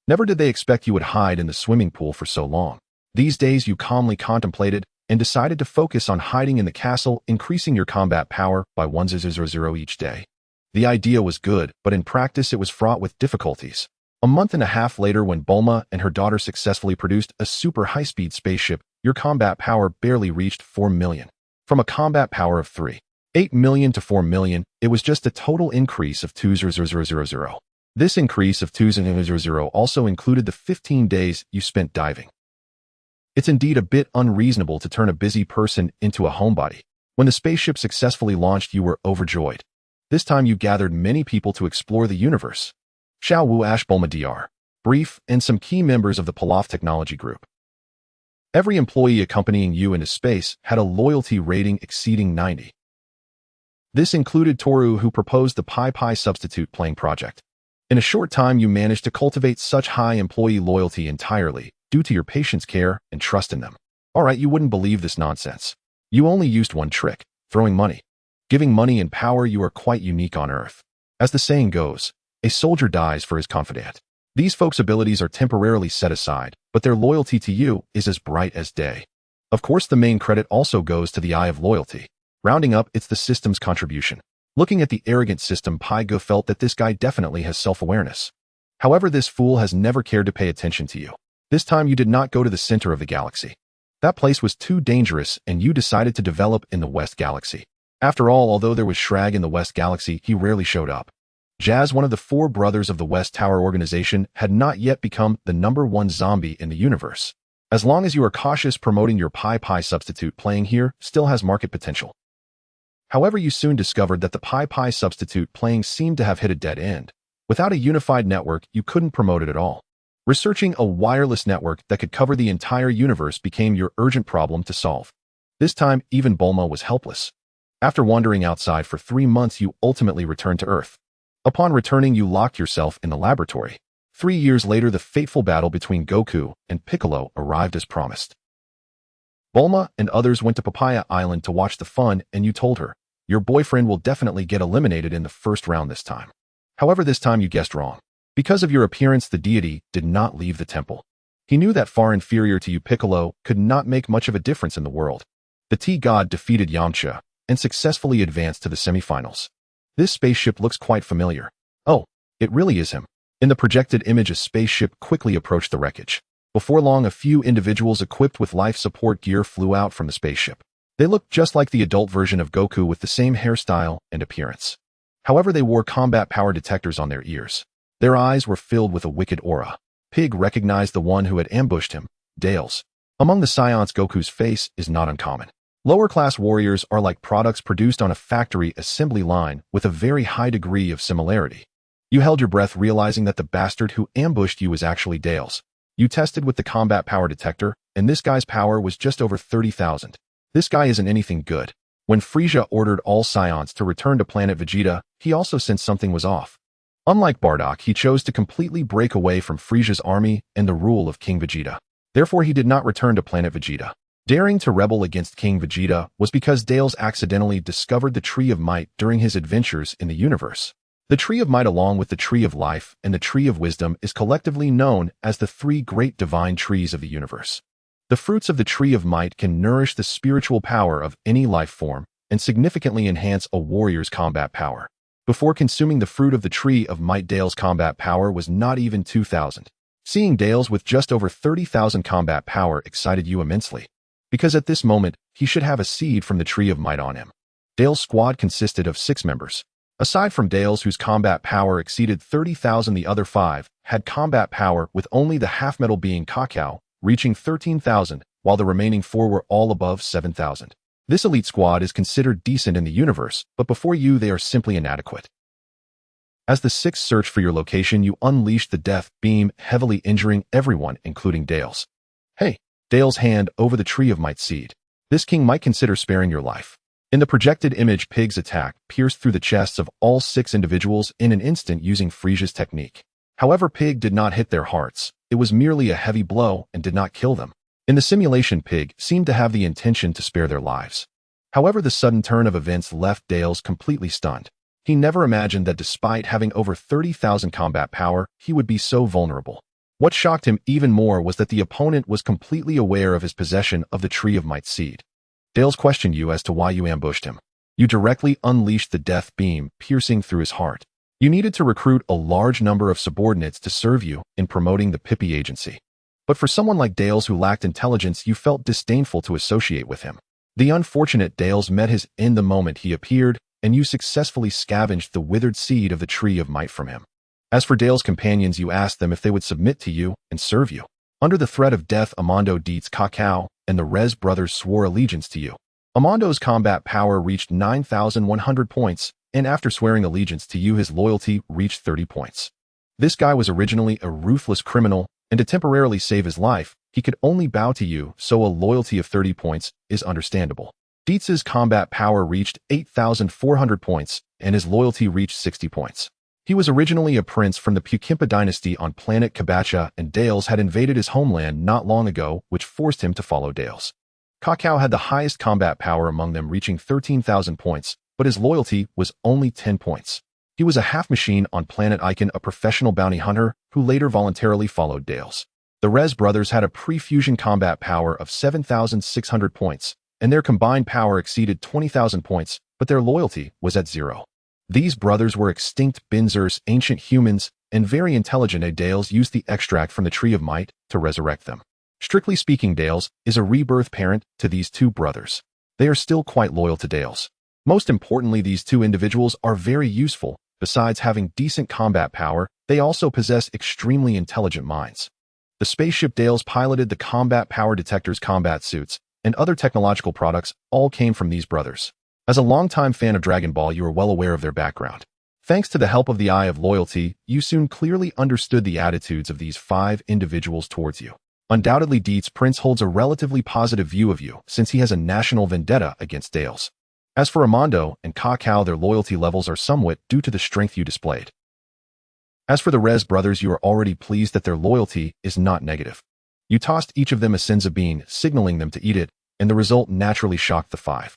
Never did they expect you would hide in the swimming pool for so long. These days you calmly contemplated and decided to focus on hiding in the castle, increasing your combat power by 100 each day. The idea was good, but in practice it was fraught with difficulties. A month and a half later, when Bulma and her daughter successfully produced a super high-speed spaceship, your combat power barely reached 4 million. From a combat power of 3.8 million to 4 million, it was just a total increase of 2,000. This increase of 2,000 also included the 15 days you spent diving. It's indeed a bit unreasonable to turn a busy person into a homebody. When the spaceship successfully launched, you were overjoyed. This time you gathered many people to explore the universe. Xiao Wu, Ash, Bulma, Dr. Brief, and some key members of the Pilaf technology group. Every employee accompanying you into space had a loyalty rating exceeding 90. This included Toru, who proposed the Pai substitute playing project. In a short time, you managed to cultivate such high employee loyalty entirely due to your patient's care and trust in them. Alright, you wouldn't believe this nonsense. You only used one trick, throwing money. Giving money and power, you are quite unique on Earth. As the saying goes, a soldier dies for his confidant. These folks' abilities are temporarily set aside, but their loyalty to you is as bright as day. Of course, the main credit also goes to the Eye of Loyalty. Rounding up, it's the system's contribution. Looking at the arrogant system, Pai Gu felt that this guy definitely has self-awareness. However, this fool has never cared to pay attention to you. This time you did not go to the center of the galaxy. That place was too dangerous, and you decided to develop in the West Galaxy. After all, although there was Shrag in the West Galaxy, he rarely showed up. Jazz, one of the 4 brothers of the West Tower organization, had not yet become the #1 zombie in the universe. As long as you are cautious, promoting your Pai substitute playing here still has market potential. However, you soon discovered that the Pai substitute playing seemed to have hit a dead end. Without a unified network, you couldn't promote it at all. Researching a wireless network that could cover the entire universe became your urgent problem to solve. This time, even Bulma was helpless. After wandering outside for 3 months, you ultimately returned to Earth. Upon returning, you locked yourself in the laboratory. 3 years later, the fateful battle between Goku and Piccolo arrived as promised. Bulma and others went to Papaya Island to watch the fun, and you told her, your boyfriend will definitely get eliminated in the first round this time. However, this time you guessed wrong. Because of your appearance, the deity did not leave the temple. He knew that far inferior to you, Piccolo could not make much of a difference in the world. The T-God defeated Yamcha and successfully advanced to the semifinals. This spaceship looks quite familiar. Oh, it really is him. In the projected image, a spaceship quickly approached the wreckage. Before long, a few individuals equipped with life support gear flew out from the spaceship. They looked just like the adult version of Goku with the same hairstyle and appearance. However, they wore combat power detectors on their ears. Their eyes were filled with a wicked aura. Pig recognized the one who had ambushed him, Dales. Among the Scions, Goku's face is not uncommon. Lower-class warriors are like products produced on a factory assembly line with a very high degree of similarity. You held your breath, realizing that the bastard who ambushed you was actually Dales. You tested with the combat power detector, and this guy's power was just over 30,000. This guy isn't anything good. When Frieza ordered all Scions to return to planet Vegeta, he also sensed something was off. Unlike Bardock, he chose to completely break away from Frieza's army and the rule of King Vegeta. Therefore, he did not return to planet Vegeta. Daring to rebel against King Vegeta was because Dales accidentally discovered the Tree of Might during his adventures in the universe. The Tree of Might, along with the Tree of Life and the Tree of Wisdom, is collectively known as the three great divine trees of the universe. The fruits of the Tree of Might can nourish the spiritual power of any life form and significantly enhance a warrior's combat power. Before consuming the fruit of the Tree of Might, Dale's combat power was not even 2,000. Seeing Dales with just over 30,000 combat power excited you immensely, because at this moment, he should have a seed from the Tree of Might on him. Dale's squad consisted of 6 members. Aside from Dales, whose combat power exceeded 30,000, the other 5 had combat power, with only the half-metal being Kakarot reaching 13,000, while the remaining 4 were all above 7,000. This elite squad is considered decent in the universe, but before you they are simply inadequate. As the 6 search for your location, you unleash the death beam, heavily injuring everyone, including Dales. Hey! Dale's hand over the Tree of Might seed. This king might consider sparing your life. In the projected image, Pig's attack pierced through the chests of all 6 individuals in an instant using Frieza's technique. However, Pig did not hit their hearts. It was merely a heavy blow and did not kill them. In the simulation, Pig seemed to have the intention to spare their lives. However, the sudden turn of events left Dales completely stunned. He never imagined that despite having over 30,000 combat power, he would be so vulnerable. What shocked him even more was that the opponent was completely aware of his possession of the Tree of Might seed. Dales questioned you as to why you ambushed him. You directly unleashed the death beam, piercing through his heart. You needed to recruit a large number of subordinates to serve you in promoting the Pippi agency. But for someone like Dales who lacked intelligence, you felt disdainful to associate with him. The unfortunate Dales met his end the moment he appeared, and you successfully scavenged the withered seed of the Tree of Might from him. As for Dale's companions, you asked them if they would submit to you and serve you. Under the threat of death, Armando Dietz, Kakarot, and the Rez brothers swore allegiance to you. Armando's combat power reached 9,100 points, and after swearing allegiance to you, his loyalty reached 30 points. This guy was originally a ruthless criminal, and to temporarily save his life, he could only bow to you, so a loyalty of 30 points is understandable. Dietz's combat power reached 8,400 points, and his loyalty reached 60 points. He was originally a prince from the Pukimpa dynasty on planet Kabacha, and Dales had invaded his homeland not long ago, which forced him to follow Dales. Kakarot had the highest combat power among them, reaching 13,000 points, but his loyalty was only 10 points. He was a half-machine on planet Icon, a professional bounty hunter who later voluntarily followed Dales. The Rez brothers had a pre-fusion combat power of 7,600 points, and their combined power exceeded 20,000 points, but their loyalty was at 0. These brothers were extinct Benzers, ancient humans, and very intelligent. Dales used the extract from the Tree of Might to resurrect them. Strictly speaking, Dales is a rebirth parent to these 2 brothers. They are still quite loyal to Dales. Most importantly, these 2 individuals are very useful. Besides having decent combat power, they also possess extremely intelligent minds. The spaceship Dales piloted, the combat power detectors, combat suits, and other technological products all came from these brothers. As a longtime fan of Dragon Ball, you are well aware of their background. Thanks to the help of the Eye of Loyalty, you soon clearly understood the attitudes of these 5 individuals towards you. Undoubtedly, Dietz Prince holds a relatively positive view of you, since he has a national vendetta against Dales. As for Armando and Kakarot, their loyalty levels are somewhat due to the strength you displayed. As for the Rez brothers, you are already pleased that their loyalty is not negative. You tossed each of them a senza bean, signaling them to eat it, and the result naturally shocked the 5.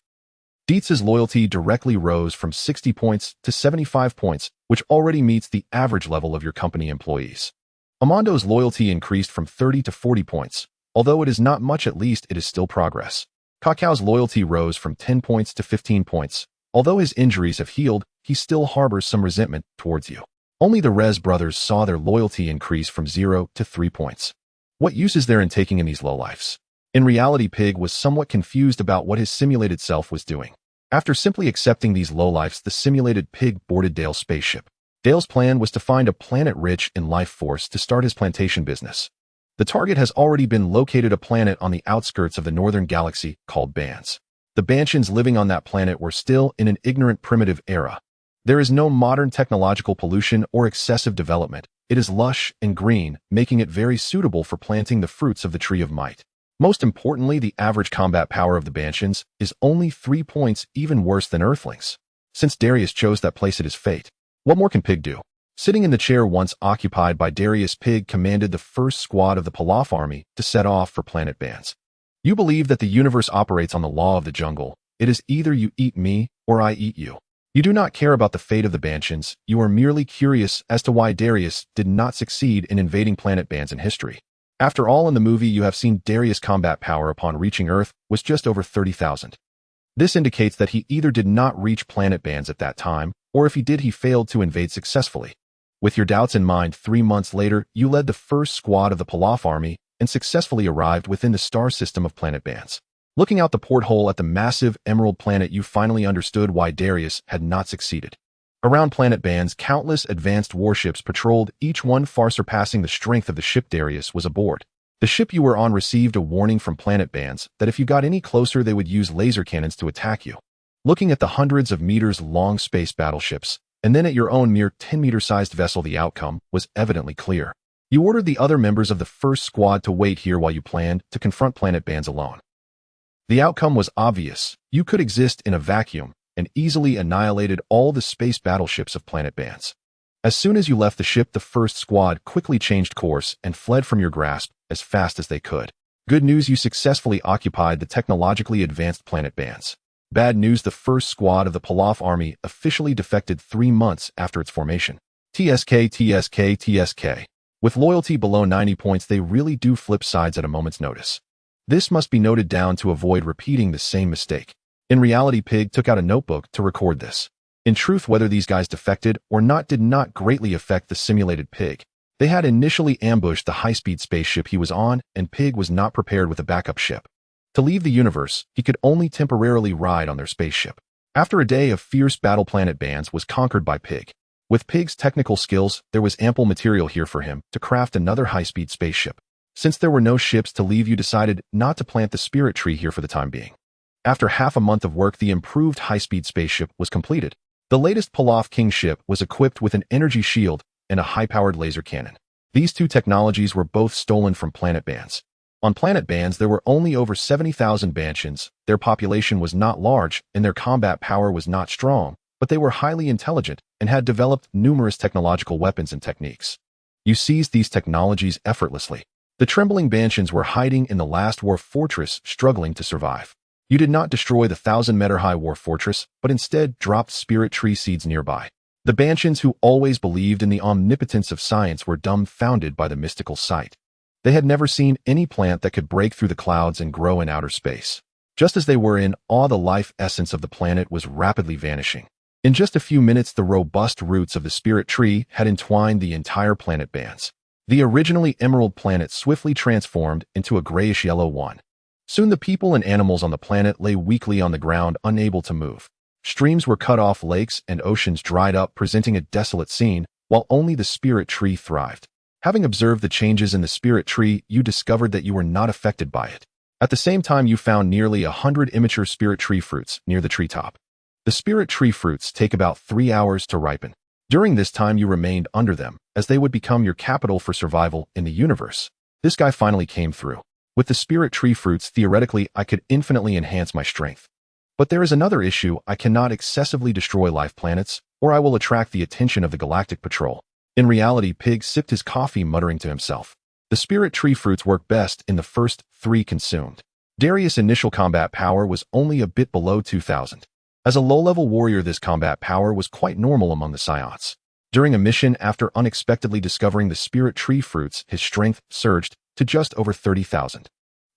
Dietz's loyalty directly rose from 60 points to 75 points, which already meets the average level of your company employees. Armando's loyalty increased from 30 to 40 points. Although it is not much, at least it is still progress. Kakarot's loyalty rose from 10 points to 15 points. Although his injuries have healed, he still harbors some resentment towards you. Only the Rez brothers saw their loyalty increase from 0 to 3 points. What use is there in taking in these lowlifes? In reality, Pig was somewhat confused about what his simulated self was doing. After simply accepting these lowlifes, the simulated Pig boarded Dale's spaceship. Dale's plan was to find a planet rich in life force to start his plantation business. The target has already been located, a planet on the outskirts of the northern galaxy called Bans. The Banshans living on that planet were still in an ignorant primitive era. There is no modern technological pollution or excessive development. It is lush and green, making it very suitable for planting the fruits of the Tree of Might. Most importantly, the average combat power of the Banshans is only 3 points, even worse than Earthlings. Since Darius chose that place, it is fate. What more can Pig do? Sitting in the chair once occupied by Darius, Pig commanded the first squad of the Pilaf army to set off for Planet Bands. You believe that the universe operates on the law of the jungle. It is either you eat me or I eat you. You do not care about the fate of the Banshans. You are merely curious as to why Darius did not succeed in invading Planet Bands in history. After all, in the movie you have seen Darius' combat power upon reaching Earth was just over 30,000. This indicates that he either did not reach Planet Bands at that time, or if he did, he failed to invade successfully. With your doubts in mind, 3 months later, you led the first squad of the Pilaf army and successfully arrived within the star system of Planet Bands. Looking out the porthole at the massive Emerald Planet, you finally understood why Darius had not succeeded. Around Planet Bands, countless advanced warships patrolled, each one far surpassing the strength of the ship Darius was aboard. The ship you were on received a warning from Planet Bands that if you got any closer, they would use laser cannons to attack you. Looking at the hundreds of meters-long space battleships, and then at your own mere 10-meter-sized vessel, the outcome was evidently clear. You ordered the other members of the first squad to wait here while you planned to confront Planet Bands alone. The outcome was obvious. You could exist in a vacuum and easily annihilated all the space battleships of Planet Bands. As soon as you left the ship, the first squad quickly changed course and fled from your grasp as fast as they could. Good news, you successfully occupied the technologically advanced Planet Bands. Bad news, the first squad of the Pilaf army officially defected 3 months after its formation. TSK, TSK, TSK. With loyalty below 90 points, they really do flip sides at a moment's notice. This must be noted down to avoid repeating the same mistake. In reality, Pig took out a notebook to record this. In truth, whether these guys defected or not did not greatly affect the simulated Pig. They had initially ambushed the high-speed spaceship he was on, and Pig was not prepared with a backup ship. To leave the universe, he could only temporarily ride on their spaceship. After a day of fierce battle, Planet Bands was conquered by Pig. With Pig's technical skills, there was ample material here for him to craft another high-speed spaceship. Since there were no ships to leave, you decided not to plant the spirit tree here for the time being. After half a month of work, the improved high-speed spaceship was completed. The latest Pilaf King ship was equipped with an energy shield and a high-powered laser cannon. These two technologies were both stolen from Planet Bands. On Planet Bands, there were only over 70,000 Banshans. Their population was not large, and their combat power was not strong, but they were highly intelligent and had developed numerous technological weapons and techniques. You seized these technologies effortlessly. The trembling Banshans were hiding in the last war fortress, struggling to survive. You did not destroy the 1,000-meter-high war fortress, but instead dropped spirit tree seeds nearby. The Banshans, who always believed in the omnipotence of science, were dumbfounded by the mystical sight. They had never seen any plant that could break through the clouds and grow in outer space. Just as they were in awe, the life essence of the planet was rapidly vanishing. In just a few minutes, the robust roots of the spirit tree had entwined the entire Planet Bands. The originally emerald planet swiftly transformed into a grayish-yellow one. Soon the people and animals on the planet lay weakly on the ground, unable to move. Streams were cut off, lakes and oceans dried up, presenting a desolate scene, while only the spirit tree thrived. Having observed the changes in the spirit tree, you discovered that you were not affected by it. At the same time, you found nearly 100 immature spirit tree fruits near the treetop. The spirit tree fruits take about 3 hours to ripen. During this time, you remained under them, as they would become your capital for survival in the universe. This guy finally came through. With the spirit tree fruits, theoretically, I could infinitely enhance my strength. But there is another issue: I cannot excessively destroy life planets, or I will attract the attention of the Galactic Patrol. In reality, Pig sipped his coffee, muttering to himself. The spirit tree fruits work best in the first 3 consumed. Darius' initial combat power was only a bit below 2,000. As a low-level warrior, this combat power was quite normal among the Psiots. During a mission, after unexpectedly discovering the spirit tree fruits, his strength surged to just over 30,000.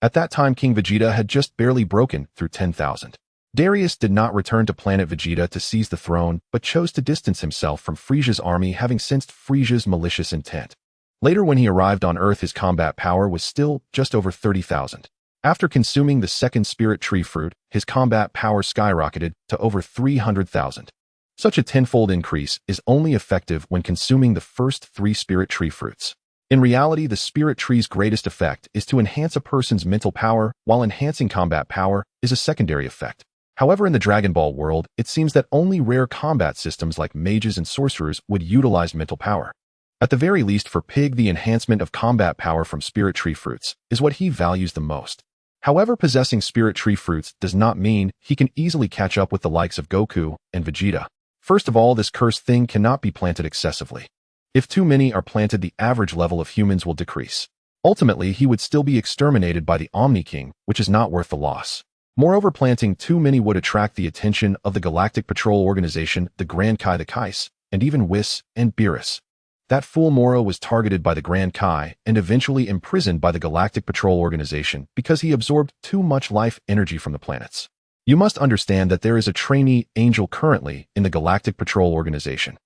At that time, King Vegeta had just barely broken through 10,000. Darius did not return to planet Vegeta to seize the throne, but chose to distance himself from Frieza's army, having sensed Frieza's malicious intent. Later, when he arrived on Earth, his combat power was still just over 30,000. After consuming the second spirit tree fruit, his combat power skyrocketed to over 300,000. Such a tenfold increase is only effective when consuming the first 3 spirit tree fruits. In reality, the spirit tree's greatest effect is to enhance a person's mental power, while enhancing combat power is a secondary effect. However, in the Dragon Ball world, it seems that only rare combat systems like mages and sorcerers would utilize mental power. At the very least, for Pig, the enhancement of combat power from spirit tree fruits is what he values the most. However, possessing spirit tree fruits does not mean he can easily catch up with the likes of Goku and Vegeta. First of all, this cursed thing cannot be planted excessively. If too many are planted, the average level of humans will decrease. Ultimately, he would still be exterminated by the Omni King, which is not worth the loss. Moreover, planting too many would attract the attention of the Galactic Patrol Organization, the Grand Kai, the Kais, and even Whis and Beerus. That fool Moro was targeted by the Grand Kai and eventually imprisoned by the Galactic Patrol Organization because he absorbed too much life energy from the planets. You must understand that there is a trainee angel currently in the Galactic Patrol Organization.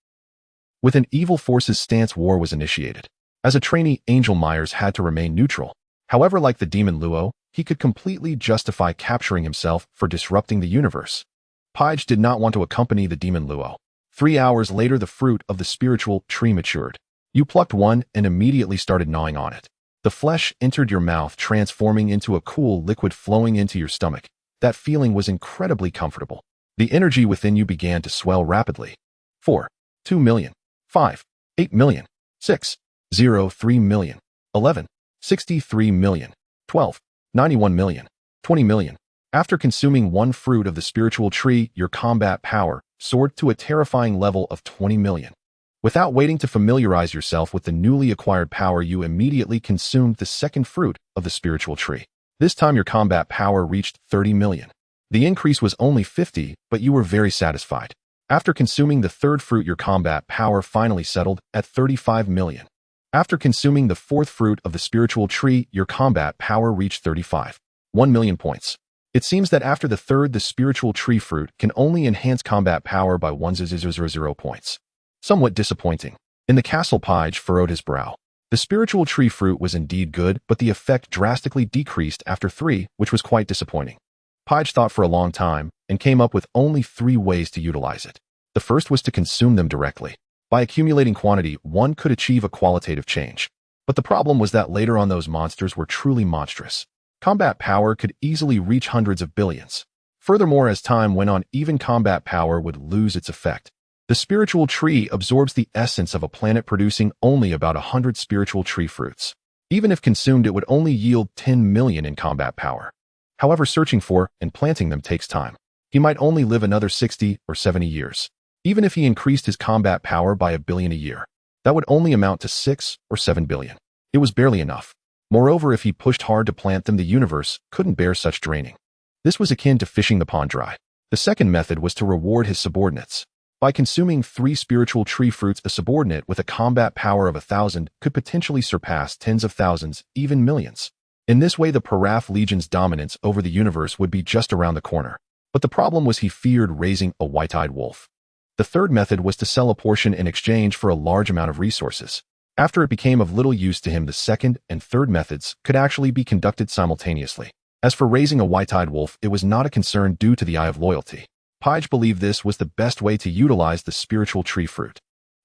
With an evil forces stance, war was initiated. As a trainee angel, Myers had to remain neutral. However, like the demon Luo, he could completely justify capturing himself for disrupting the universe. Page did not want to accompany the demon Luo. 3 hours later, the fruit of the spiritual tree matured. You plucked one and immediately started gnawing on it. The flesh entered your mouth, transforming into a cool liquid flowing into your stomach. That feeling was incredibly comfortable. The energy within you began to swell rapidly. 4, 2 million, 5, 8 million, 6, 0, 3 million, 11, 63 million, 12, 91 million, 20 million. After consuming one fruit of the spiritual tree, your combat power soared to a terrifying level of 20 million. Without waiting to familiarize yourself with the newly acquired power, you immediately consumed the second fruit of the spiritual tree. This time your combat power reached 30 million. The increase was only 50, but you were very satisfied. After consuming the third fruit, your combat power finally settled at 35 million. After consuming the fourth fruit of the spiritual tree, your combat power reached 1 million points. It seems that after the third, the spiritual tree fruit can only enhance combat power by 1,000 points. Somewhat disappointing. In the castle, Page furrowed his brow. The spiritual tree fruit was indeed good, but the effect drastically decreased after 3, which was quite disappointing. Page thought for a long time and came up with only 3 ways to utilize it. The first was to consume them directly. By accumulating quantity, one could achieve a qualitative change. But the problem was that later on those monsters were truly monstrous. Combat power could easily reach hundreds of billions. Furthermore, as time went on, even combat power would lose its effect. The spiritual tree absorbs the essence of a planet, producing only about 100 spiritual tree fruits. Even if consumed, it would only yield 10 million in combat power. However, searching for and planting them takes time. He might only live another 60 or 70 years. Even if he increased his combat power by 1 billion a year, that would only amount to 6 or 7 billion. It was barely enough. Moreover, if he pushed hard to plant them, the universe couldn't bear such draining. This was akin to fishing the pond dry. The second method was to reward his subordinates. By consuming 3 spiritual tree fruits, a subordinate with a combat power of 1,000 could potentially surpass tens of thousands, even millions. In this way, the Paraf Legion's dominance over the universe would be just around the corner. But the problem was he feared raising a white-eyed wolf. The third method was to sell a portion in exchange for a large amount of resources. After it became of little use to him, the second and third methods could actually be conducted simultaneously. As for raising a white-eyed wolf, it was not a concern due to the Eye of Loyalty. Page believed this was the best way to utilize the spiritual tree fruit.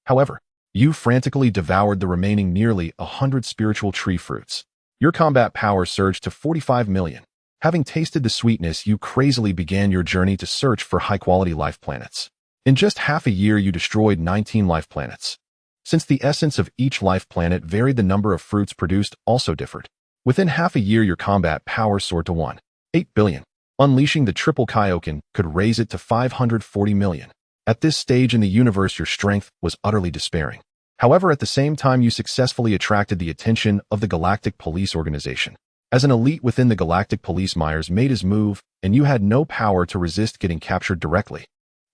However, you frantically devoured the remaining nearly 100 spiritual tree fruits. Your combat power surged to 45 million. Having tasted the sweetness, you crazily began your journey to search for high-quality life planets. In just half a year, you destroyed 19 life planets. Since the essence of each life planet varied, the number of fruits produced also differed. Within half a year, your combat power soared to 1.8 billion. Unleashing the triple Kaioken could raise it to 540 million. At this stage in the universe, your strength was utterly despairing. However, at the same time, you successfully attracted the attention of the Galactic Police Organization. As an elite within the Galactic Police, Myers made his move, and you had no power to resist getting captured directly.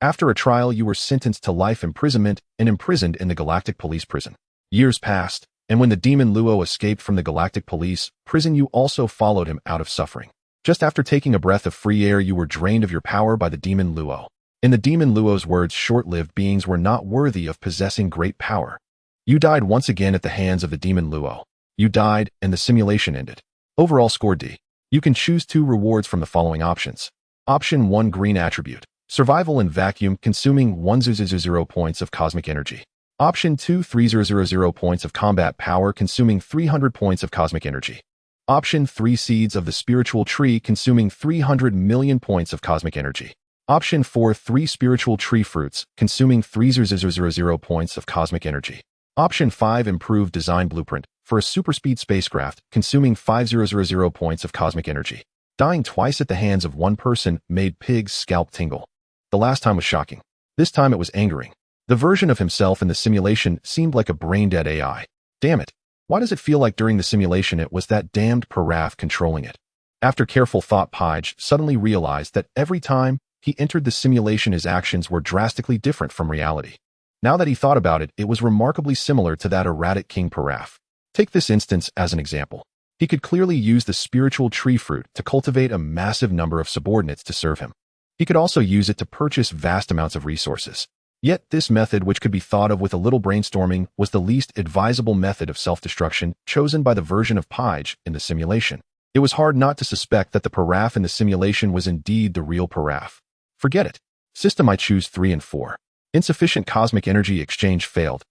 After a trial, you were sentenced to life imprisonment and imprisoned in the Galactic Police prison. Years passed, and when the demon Luo escaped from the Galactic Police prison, you also followed him out of suffering. Just after taking a breath of free air, you were drained of your power by the demon Luo. In the demon Luo's words, short-lived beings were not worthy of possessing great power. You died once again at the hands of the demon Luo. You died, and the simulation ended. Overall score D. You can choose 2 rewards from the following options. Option 1, green attribute. Survival in vacuum, consuming 1,000 points of cosmic energy. Option 2, 3,000 points of combat power, consuming 300 points of cosmic energy. Option 3, seeds of the spiritual tree, consuming 300 million points of cosmic energy. Option 4, 3 spiritual tree fruits, consuming 3,000 points of cosmic energy. Option 5, improved design blueprint for a superspeed spacecraft, consuming 5,000 points of cosmic energy. Dying twice at the hands of one person made Pig's scalp tingle. The last time was shocking. This time it was angering. The version of himself in the simulation seemed like a brain-dead AI. Damn it. Why does it feel like during the simulation it was that damned Pilaf controlling it? After careful thought, Pige suddenly realized that every time he entered the simulation his actions were drastically different from reality. Now that he thought about it, it was remarkably similar to that erratic King Pilaf. Take this instance as an example. He could clearly use the spiritual tree fruit to cultivate a massive number of subordinates to serve him. He could also use it to purchase vast amounts of resources. Yet this method, which could be thought of with a little brainstorming, was the least advisable method of self-destruction chosen by the version of Pige in the simulation. It was hard not to suspect that the Pilaf in the simulation was indeed the real Pilaf. Forget it. System, I choose 3 and 4. Insufficient cosmic energy exchange failed.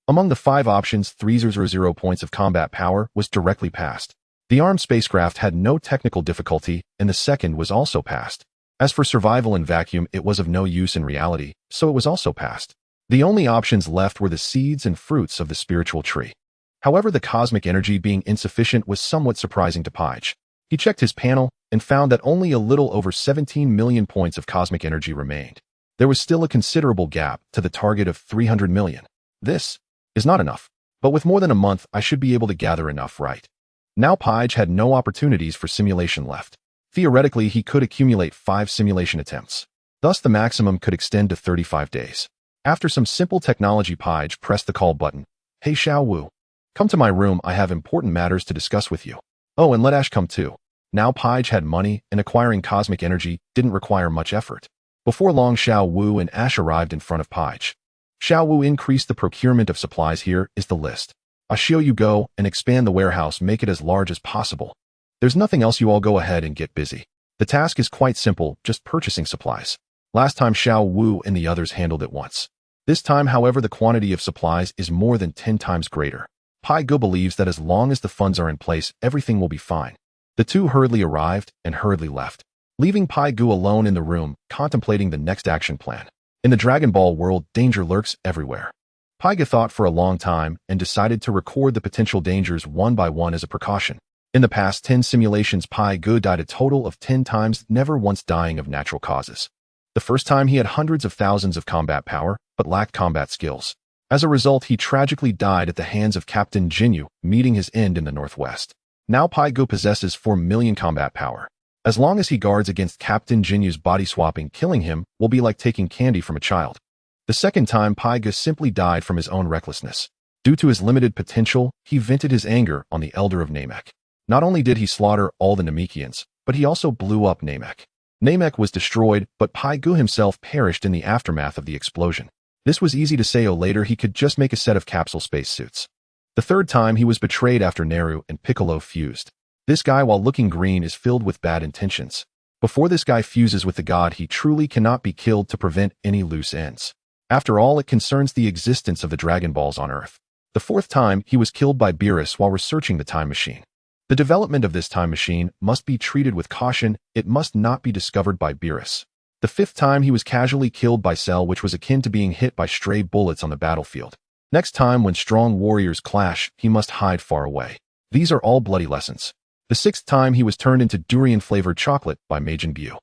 Among the 5 options, 300 points of combat power was directly passed. The armed spacecraft had no technical difficulty, and the second was also passed. As for survival in vacuum, it was of no use in reality, so it was also passed. The only options left were the seeds and fruits of the spiritual tree. However, the cosmic energy being insufficient was somewhat surprising to Pige. He checked his panel and found that only a little over 17 million points of cosmic energy remained. There was still a considerable gap to the target of 300 million. This is not enough, but with more than a month, I should be able to gather enough, right? Now Pige had no opportunities for simulation left. Theoretically, he could accumulate 5 simulation attempts. Thus, the maximum could extend to 35 days. After some simple technology, Pige pressed the call button. Hey Xiao Wu. Come to my room, I have important matters to discuss with you. Oh, and let Ash come too. Now Pige had money, and acquiring cosmic energy didn't require much effort. Before long, Xiao Wu and Ash arrived in front of Pige. Xiao Wu increased the procurement of supplies. Here is the list. I'll show you go and expand the warehouse, make it as large as possible. There's nothing else, you all go ahead and get busy. The task is quite simple, just purchasing supplies. Last time Xiao Wu and the others handled it once. This time, however, the quantity of supplies is more than 10 times greater. Pai Gu believes that as long as the funds are in place, everything will be fine. The two hurriedly arrived and hurriedly left, leaving Pai Gu alone in the room, contemplating the next action plan. In the Dragon Ball world, danger lurks everywhere. Pai Gu thought for a long time and decided to record the potential dangers one by one as a precaution. In the past 10 simulations, Pai Gu died a total of 10 times, never once dying of natural causes. The first time he had hundreds of thousands of combat power, but lacked combat skills. As a result, he tragically died at the hands of Captain Jinyu, meeting his end in the northwest. Now Pai Gu possesses 4 million combat power. As long as he guards against Captain Jinyu's body swapping, killing him will be like taking candy from a child. The second time, Pai Gu simply died from his own recklessness. Due to his limited potential, he vented his anger on the Elder of Namek. Not only did he slaughter all the Namekians, but he also blew up Namek. Namek was destroyed, but Pai Gu himself perished in the aftermath of the explosion. This was easy to say. Later he could just make a set of capsule spacesuits. The third time he was betrayed after Naru and Piccolo fused. This guy, while looking green, is filled with bad intentions. Before this guy fuses with the god, he truly cannot be killed to prevent any loose ends. After all, it concerns the existence of the Dragon Balls on Earth. The fourth time he was killed by Beerus while researching the time machine. The development of this time machine must be treated with caution. It must not be discovered by Beerus. The fifth time he was casually killed by Cell, which was akin to being hit by stray bullets on the battlefield. Next time when strong warriors clash, he must hide far away. These are all bloody lessons. The sixth time he was turned into durian-flavored chocolate by Majin Buu.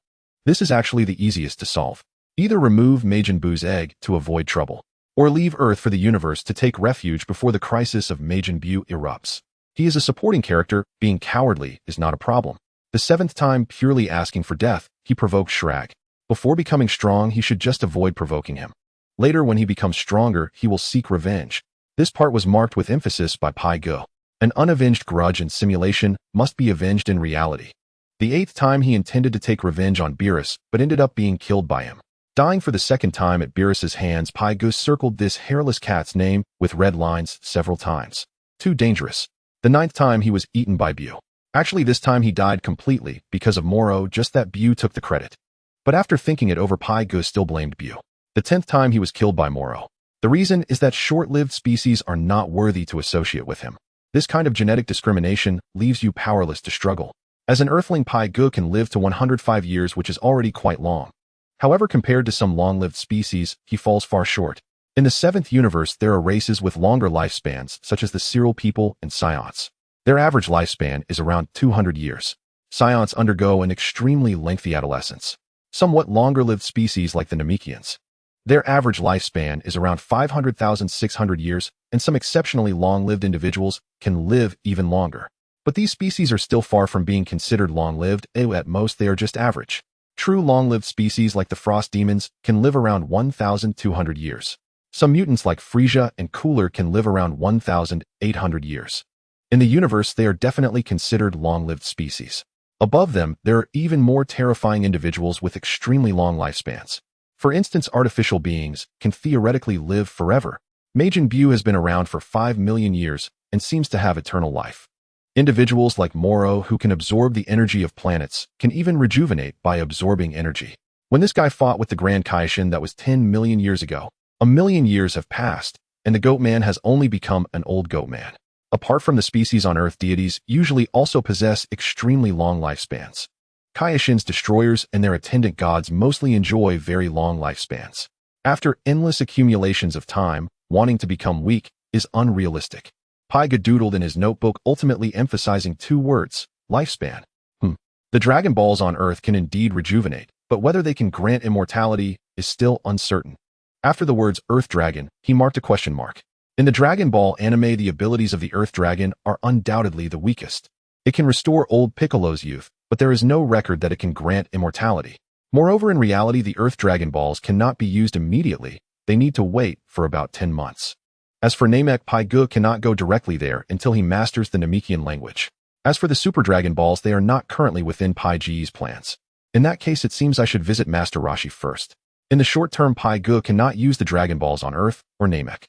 This is actually the easiest to solve. Either remove Majin Buu's egg to avoid trouble, or leave Earth for the universe to take refuge before the crisis of Majin Buu erupts. He is a supporting character. Being cowardly is not a problem. The seventh time, purely asking for death, he provoked Shrag. Before becoming strong, he should just avoid provoking him. Later, when he becomes stronger, he will seek revenge. This part was marked with emphasis by Pai Gu. An unavenged grudge in simulation must be avenged in reality. The eighth time he intended to take revenge on Beerus, but ended up being killed by him. Dying for the second time at Beerus's hands, Pai Gu circled this hairless cat's name with red lines several times. Too dangerous. The ninth time he was eaten by Buu. Actually, this time he died completely because of Moro, just that Buu took the credit. But after thinking it over, Pai Gu still blamed Buu. The 10th time he was killed by Moro. The reason is that short-lived species are not worthy to associate with him. This kind of genetic discrimination leaves you powerless to struggle. As an Earthling, Pai Gu can live to 105 years, which is already quite long. However, compared to some long-lived species, he falls far short. In the 7th universe, there are races with longer lifespans, such as the Cyril people and Psiots. Their average lifespan is around 200 years. Scions undergo an extremely lengthy adolescence. Somewhat longer-lived species like the Namekians. Their average lifespan is around 500,600 years, and some exceptionally long-lived individuals can live even longer. But these species are still far from being considered long-lived, at most they are just average. True long-lived species like the frost demons can live around 1,200 years. Some mutants like Frieza and Cooler can live around 1,800 years. In the universe, they are definitely considered long-lived species. Above them, there are even more terrifying individuals with extremely long lifespans. For instance, artificial beings can theoretically live forever. Majin Buu has been around for 5 million years and seems to have eternal life. Individuals like Moro, who can absorb the energy of planets, can even rejuvenate by absorbing energy. When this guy fought with the Grand Kaishin, that was 10 million years ago. A million years have passed, and the Goat Man has only become an old Goat Man. Apart from the species on Earth, deities usually also possess extremely long lifespans. Kaishin's destroyers and their attendant gods mostly enjoy very long lifespans. After endless accumulations of time, wanting to become weak is unrealistic. Paiga doodled in his notebook, ultimately emphasizing 2 words, lifespan. The Dragon Balls on Earth can indeed rejuvenate, but whether they can grant immortality is still uncertain. After the words Earth Dragon, he marked a question mark. In the Dragon Ball anime, the abilities of the Earth Dragon are undoubtedly the weakest. It can restore old Piccolo's youth, but there is no record that it can grant immortality. Moreover, in reality, the Earth Dragon Balls cannot be used immediately. They need to wait for about 10 months. As for Namek, Paiga cannot go directly there until he masters the Namekian language. As for the Super Dragon Balls, they are not currently within Paige's plans. In that case, it seems I should visit Master Roshi first. In the short term, Paiga cannot use the Dragon Balls on Earth or Namek.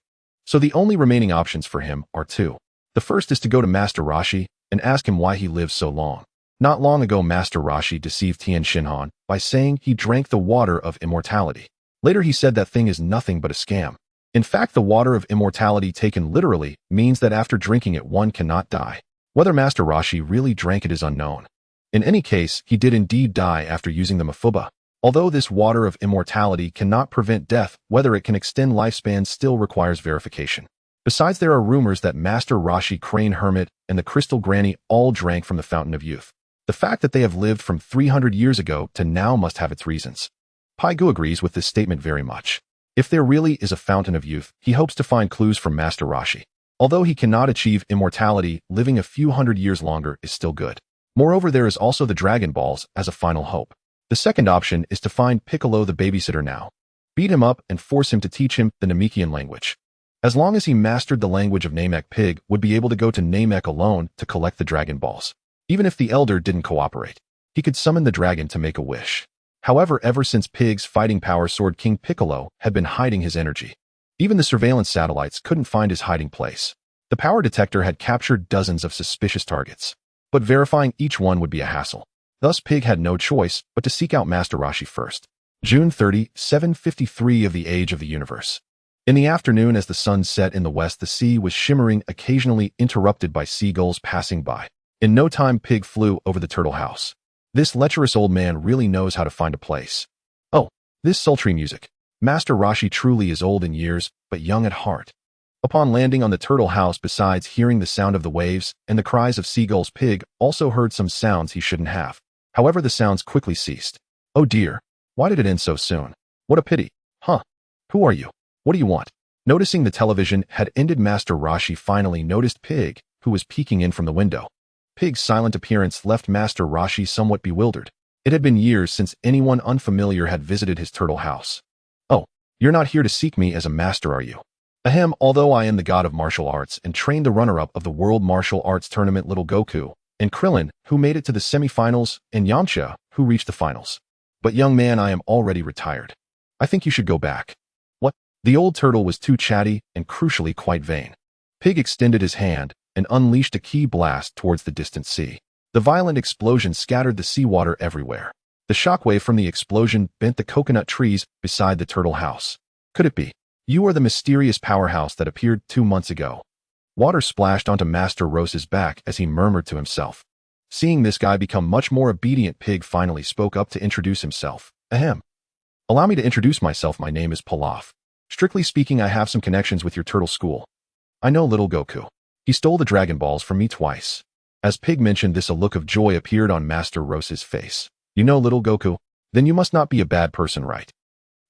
So the only remaining options for him are 2. The first is to go to Master Roshi and ask him why he lives so long. Not long ago, Master Roshi deceived Tien Shinhan by saying he drank the water of immortality. Later, he said that thing is nothing but a scam. In fact, the water of immortality taken literally means that after drinking it, one cannot die. Whether Master Roshi really drank it is unknown. In any case, he did indeed die after using the Mafuba. Although this water of immortality cannot prevent death, whether it can extend lifespans still requires verification. Besides, there are rumors that Master Roshi, Crane Hermit, and the Crystal Granny all drank from the Fountain of Youth. The fact that they have lived from 300 years ago to now must have its reasons. Paiga agrees with this statement very much. If there really is a Fountain of Youth, he hopes to find clues from Master Roshi. Although he cannot achieve immortality, living a few hundred years longer is still good. Moreover, there is also the Dragon Balls as a final hope. The second option is to find Piccolo the babysitter now. Beat him up and force him to teach him the Namekian language. As long as he mastered the language of Namek, Pig would be able to go to Namek alone to collect the Dragon Balls. Even if the Elder didn't cooperate, he could summon the dragon to make a wish. However, ever since Pig's fighting power soared, King Piccolo had been hiding his energy. Even the surveillance satellites couldn't find his hiding place. The power detector had captured dozens of suspicious targets, but verifying each one would be a hassle. Thus, Pig had no choice but to seek out Master Roshi first. June 30, 753 of the Age of the Universe. In the afternoon, as the sun set in the west, the sea was shimmering, occasionally interrupted by seagulls passing by. In no time, Pig flew over the turtle house. This lecherous old man really knows how to find a place. Oh, this sultry music. Master Roshi truly is old in years, but young at heart. Upon landing on the turtle house, besides hearing the sound of the waves and the cries of seagulls, Pig also heard some sounds he shouldn't have. However, the sounds quickly ceased. Oh dear, why did it end so soon? What a pity. Huh? Who are you? What do you want? Noticing the television had ended, Master Roshi finally noticed Pig, who was peeking in from the window. Pig's silent appearance left Master Roshi somewhat bewildered. It had been years since anyone unfamiliar had visited his turtle house. Oh, you're not here to seek me as a master, are you? Ahem, although I am the god of martial arts and trained the runner-up of the World Martial Arts Tournament, Little Goku, and Krillin, who made it to the semi-finals, and Yamcha, who reached the finals. But young man, I am already retired. I think you should go back. What? The old turtle was too chatty and crucially quite vain. Pig extended his hand and unleashed a ki blast towards the distant sea. The violent explosion scattered the seawater everywhere. The shockwave from the explosion bent the coconut trees beside the turtle house. Could it be? You are the mysterious powerhouse that appeared 2 months ago. Water splashed onto Master Rose's back as he murmured to himself. Seeing this guy become much more obedient, Pig finally spoke up to introduce himself. Ahem. Allow me to introduce myself. My name is Pilaf. Strictly speaking, I have some connections with your turtle school. I know little Goku. He stole the Dragon Balls from me twice. As Pig mentioned this, a look of joy appeared on Master Rose's face. You know, little Goku? Then you must not be a bad person, right?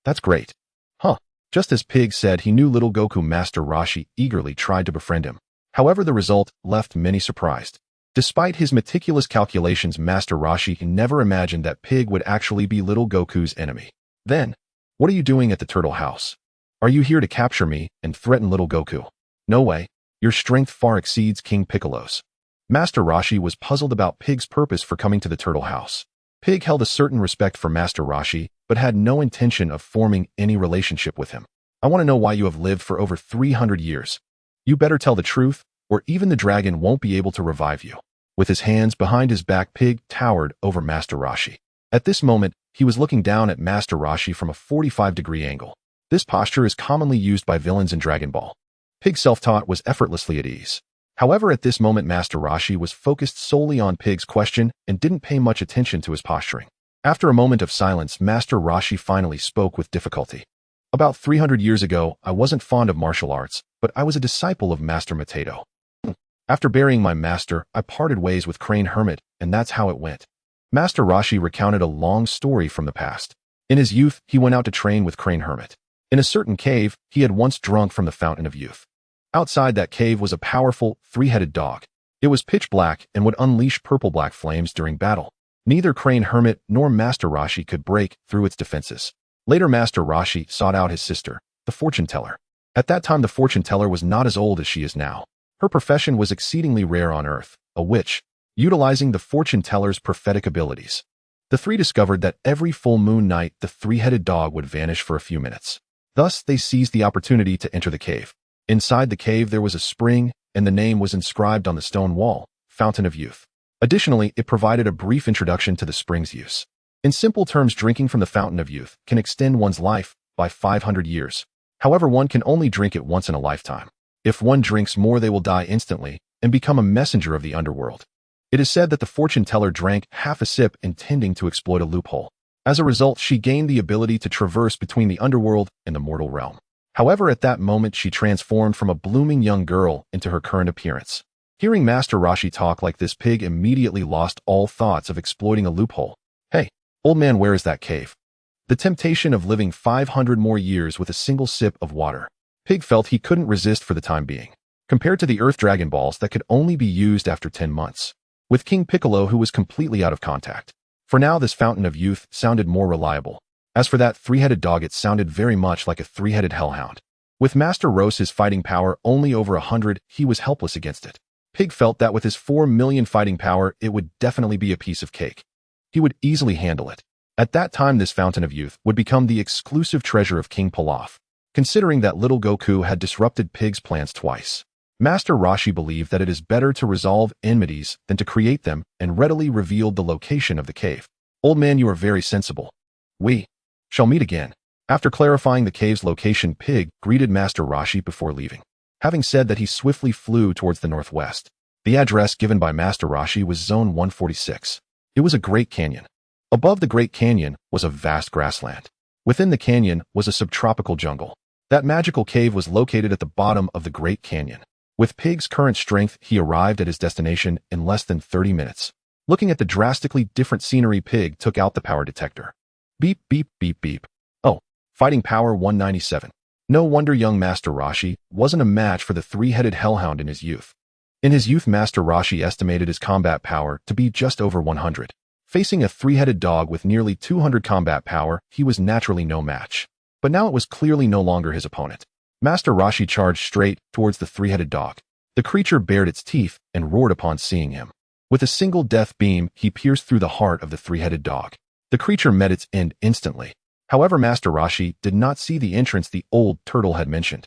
That's great. Huh. Just as Pig said, he knew little Goku. Master Roshi eagerly tried to befriend him. However, the result left many surprised. Despite his meticulous calculations, Master Roshi never imagined that Pig would actually be little Goku's enemy. Then, what are you doing at the turtle house? Are you here to capture me and threaten little Goku? No way. Your strength far exceeds King Piccolo's. Master Roshi was puzzled about Pig's purpose for coming to the turtle house. Pig held a certain respect for Master Roshi, but had no intention of forming any relationship with him. I want to know why you have lived for over 300 years. You better tell the truth, or even the dragon won't be able to revive you. With his hands behind his back, Pig towered over Master Roshi. At this moment, he was looking down at Master Roshi from a 45-degree angle. This posture is commonly used by villains in Dragon Ball. Pig's self-taught was effortlessly at ease. However, at this moment, Master Roshi was focused solely on Pig's question and didn't pay much attention to his posturing. After a moment of silence, Master Roshi finally spoke with difficulty. About 300 years ago, I wasn't fond of martial arts, but I was a disciple of Master Mateto. After burying my master, I parted ways with Crane Hermit, and that's how it went. Master Roshi recounted a long story from the past. In his youth, he went out to train with Crane Hermit. In a certain cave, he had once drunk from the fountain of youth. Outside that cave was a powerful, three-headed dog. It was pitch black and would unleash purple-black flames during battle. Neither Crane Hermit nor Master Roshi could break through its defenses. Later, Master Roshi sought out his sister, the fortune teller. At that time, the fortune teller was not as old as she is now. Her profession was exceedingly rare on Earth, a witch, utilizing the fortune teller's prophetic abilities. The three discovered that every full moon night, the three-headed dog would vanish for a few minutes. Thus, they seized the opportunity to enter the cave. Inside the cave, there was a spring, and the name was inscribed on the stone wall, Fountain of Youth. Additionally, it provided a brief introduction to the spring's use. In simple terms, drinking from the Fountain of Youth can extend one's life by 500 years. However, one can only drink it once in a lifetime. If one drinks more, they will die instantly and become a messenger of the underworld. It is said that the fortune teller drank half a sip intending to exploit a loophole. As a result, she gained the ability to traverse between the underworld and the mortal realm. However, at that moment, she transformed from a blooming young girl into her current appearance. Hearing Master Roshi talk like this, Pig immediately lost all thoughts of exploiting a loophole. Hey, old man, where is that cave? The temptation of living 500 more years with a single sip of water. Pig felt he couldn't resist for the time being. Compared to the Earth Dragon Balls that could only be used after 10 months. With King Piccolo, who was completely out of contact. For now, this Fountain of Youth sounded more reliable. As for that three-headed dog, it sounded very much like a three-headed hellhound. With Master Rose's fighting power only over 100, he was helpless against it. Pig felt that with his 4 million fighting power, it would definitely be a piece of cake. He would easily handle it. At that time, this Fountain of Youth would become the exclusive treasure of King Pilaf. Considering that little Goku had disrupted Pig's plans twice, Master Roshi believed that it is better to resolve enmities than to create them, and readily revealed the location of the cave. Old man, you are very sensible. We shall meet again. After clarifying the cave's location, Pig greeted Master Roshi before leaving. Having said that, he swiftly flew towards the northwest. The address given by Master Roshi was Zone 146. It was a great canyon. Above the Great Canyon was a vast grassland. Within the canyon was a subtropical jungle. That magical cave was located at the bottom of the Great Canyon. With Pig's current strength, he arrived at his destination in less than 30 minutes. Looking at the drastically different scenery, Pig took out the power detector. Beep, beep, beep, beep. Oh, fighting power 197. No wonder young Master Roshi wasn't a match for the three-headed hellhound in his youth. In his youth, Master Roshi estimated his combat power to be just over 100. Facing a three-headed dog with nearly 200 combat power, he was naturally no match. But now it was clearly no longer his opponent. Master Roshi charged straight towards the three-headed dog. The creature bared its teeth and roared upon seeing him. With a single death beam, he pierced through the heart of the three-headed dog. The creature met its end instantly. However, Master Roshi did not see the entrance the old turtle had mentioned.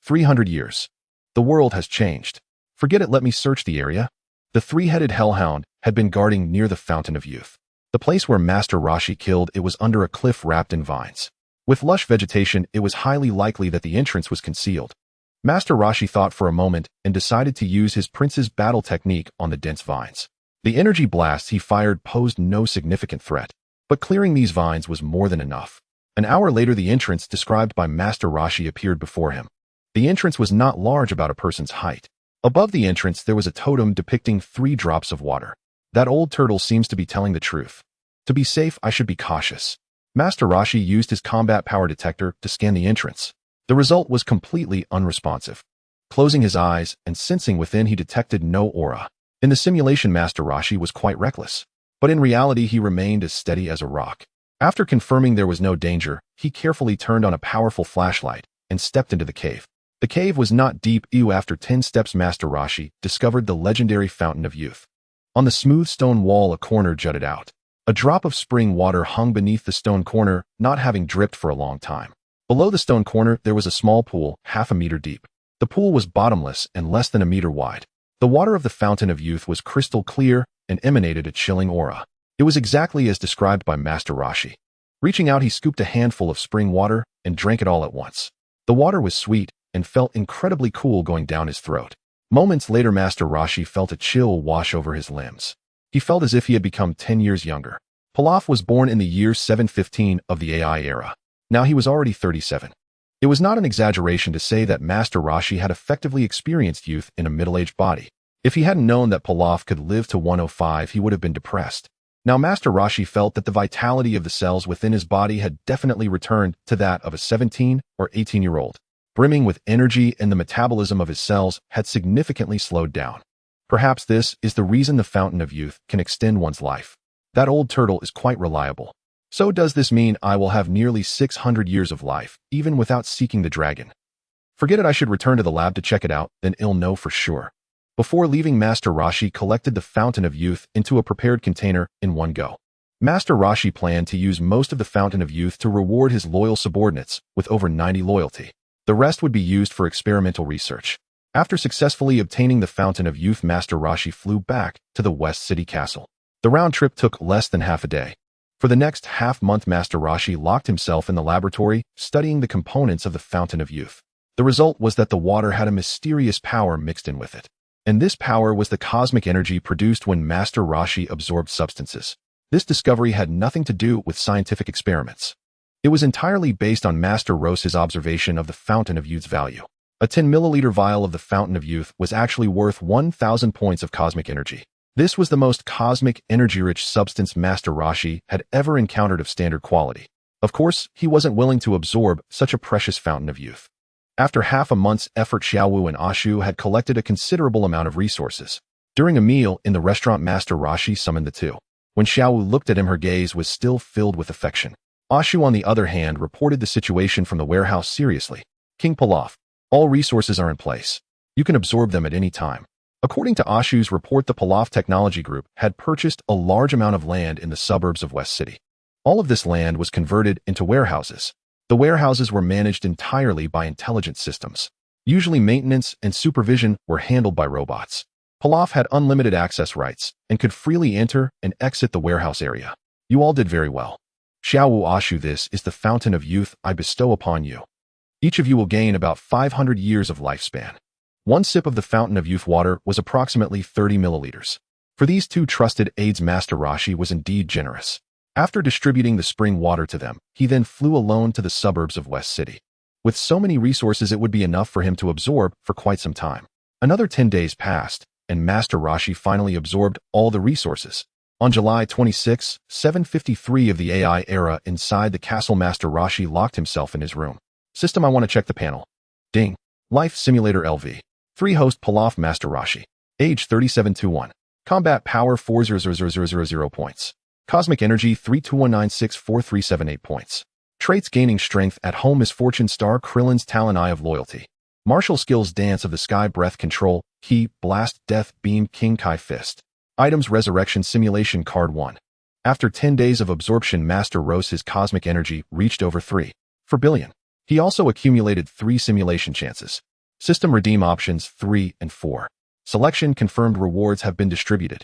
300 years. The world has changed. Forget it, let me search the area. The three-headed hellhound had been guarding near the Fountain of Youth. The place where Master Roshi killed it was under a cliff wrapped in vines. With lush vegetation, it was highly likely that the entrance was concealed. Master Roshi thought for a moment and decided to use his prince's battle technique on the dense vines. The energy blasts he fired posed no significant threat. But clearing these vines was more than enough. An hour later, the entrance described by Master Roshi appeared before him. The entrance was not large, about a person's height. Above the entrance, there was a totem depicting 3 drops of water. That old turtle seems to be telling the truth. To be safe, I should be cautious. Master Roshi used his combat power detector to scan the entrance. The result was completely unresponsive. Closing his eyes and sensing within, he detected no aura. In the simulation, Master Roshi was quite reckless, but in reality he remained as steady as a rock. After confirming there was no danger, he carefully turned on a powerful flashlight and stepped into the cave. The cave was not deep. After 10 steps, Master Roshi discovered the legendary Fountain of Youth. On the smooth stone wall, a corner jutted out. A drop of spring water hung beneath the stone corner, not having dripped for a long time. Below the stone corner, there was a small pool, half a meter deep. The pool was bottomless and less than a meter wide. The water of the Fountain of Youth was crystal clear and emanated a chilling aura. It was exactly as described by Master Roshi. Reaching out, he scooped a handful of spring water and drank it all at once. The water was sweet and felt incredibly cool going down his throat. Moments later, Master Roshi felt a chill wash over his limbs. He felt as if he had become 10 years younger. Pilaf was born in the year 715 of the AI era. Now he was already 37. It was not an exaggeration to say that Master Roshi had effectively experienced youth in a middle-aged body. If he hadn't known that Pilaf could live to 105, he would have been depressed. Now Master Roshi felt that the vitality of the cells within his body had definitely returned to that of a 17 or 18-year-old, brimming with energy, and the metabolism of his cells had significantly slowed down. Perhaps this is the reason the Fountain of Youth can extend one's life. That old turtle is quite reliable. So does this mean I will have nearly 600 years of life, even without seeking the dragon? Forget it, I should return to the lab to check it out, then I'll know for sure. Before leaving, Master Roshi collected the Fountain of Youth into a prepared container in one go. Master Roshi planned to use most of the Fountain of Youth to reward his loyal subordinates with over 90 loyalty. The rest would be used for experimental research. After successfully obtaining the Fountain of Youth, Master Roshi flew back to the West City Castle. The round trip took less than half a day. For the next half-month, Master Roshi locked himself in the laboratory, studying the components of the Fountain of Youth. The result was that the water had a mysterious power mixed in with it. And this power was the cosmic energy produced when Master Roshi absorbed substances. This discovery had nothing to do with scientific experiments. It was entirely based on Master Roshi's observation of the Fountain of Youth's value. A 10 milliliter vial of the Fountain of Youth was actually worth 1,000 points of cosmic energy. This was the most cosmic, energy-rich substance Master Roshi had ever encountered of standard quality. Of course, he wasn't willing to absorb such a precious Fountain of Youth. After half a month's effort, Xiaowu and Ashu had collected a considerable amount of resources. During a meal in the restaurant, Master Roshi summoned the two. When Xiaowu looked at him, her gaze was still filled with affection. Ashu, on the other hand, reported the situation from the warehouse seriously. King Pilaf, all resources are in place. You can absorb them at any time. According to Ashu's report, the Pilaf Technology Group had purchased a large amount of land in the suburbs of West City. All of this land was converted into warehouses. The warehouses were managed entirely by intelligent systems. Usually maintenance and supervision were handled by robots. Pilaf had unlimited access rights and could freely enter and exit the warehouse area. You all did very well. Xiaowu Ashu, this is the Fountain of Youth I bestow upon you. Each of you will gain about 500 years of lifespan. One sip of the Fountain of Youth water was approximately 30 milliliters. For these two trusted aides, Master Roshi was indeed generous. After distributing the spring water to them, he then flew alone to the suburbs of West City. With so many resources, it would be enough for him to absorb for quite some time. Another 10 days passed, and Master Roshi finally absorbed all the resources. On July 26, 753 of the AI era, inside the castle, Master Roshi locked himself in his room. System, I want to check the panel. Ding. Life Simulator LV. 3 host Pilaf. Master Roshi. Age 3721. Combat power 400,000 points. Cosmic energy 321964,378 points. Traits: gaining strength at home, misfortune star, Krillin's Talon, Eye of Loyalty. Martial skills: Dance of the Sky, Breath Control, Ki, Blast, Death, Beam, King Kai Fist. Items: Resurrection Simulation Card 1. After 10 days of absorption, Master Roshi's cosmic energy reached over 3.4 billion. He also accumulated 3 simulation chances. System redeem options 3 and 4. Selection confirmed. Rewards have been distributed.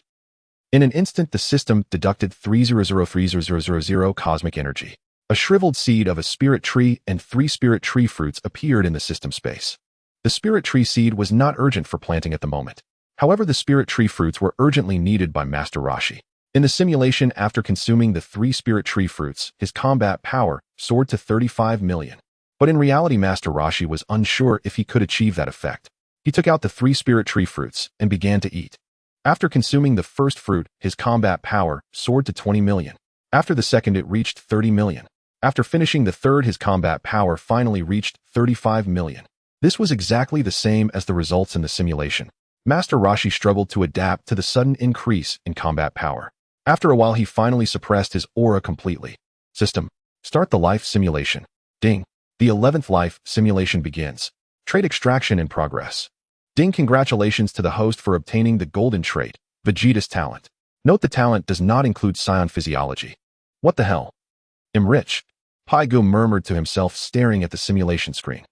In an instant, the system deducted 300,000 cosmic energy. A shriveled seed of a spirit tree and 3 spirit tree fruits appeared in the system space. The spirit tree seed was not urgent for planting at the moment. However, the spirit tree fruits were urgently needed by Master Roshi. In the simulation, after consuming the 3 spirit tree fruits, his combat power soared to 35 million. But in reality, Master Roshi was unsure if he could achieve that effect. He took out the 3 spirit tree fruits and began to eat. After consuming the first fruit, his combat power soared to 20 million. After the second, it reached 30 million. After finishing the third, his combat power finally reached 35 million. This was exactly the same as the results in the simulation. Master Roshi struggled to adapt to the sudden increase in combat power. After a while, he finally suppressed his aura completely. System. Start the life simulation. Ding. The 11th life simulation begins. Trait extraction in progress. Ding. Congratulations to the host for obtaining the golden trait, Vegeta's talent. Note the talent does not include Scion physiology. What the hell? Enrich. Paigu murmured to himself, staring at the simulation screen.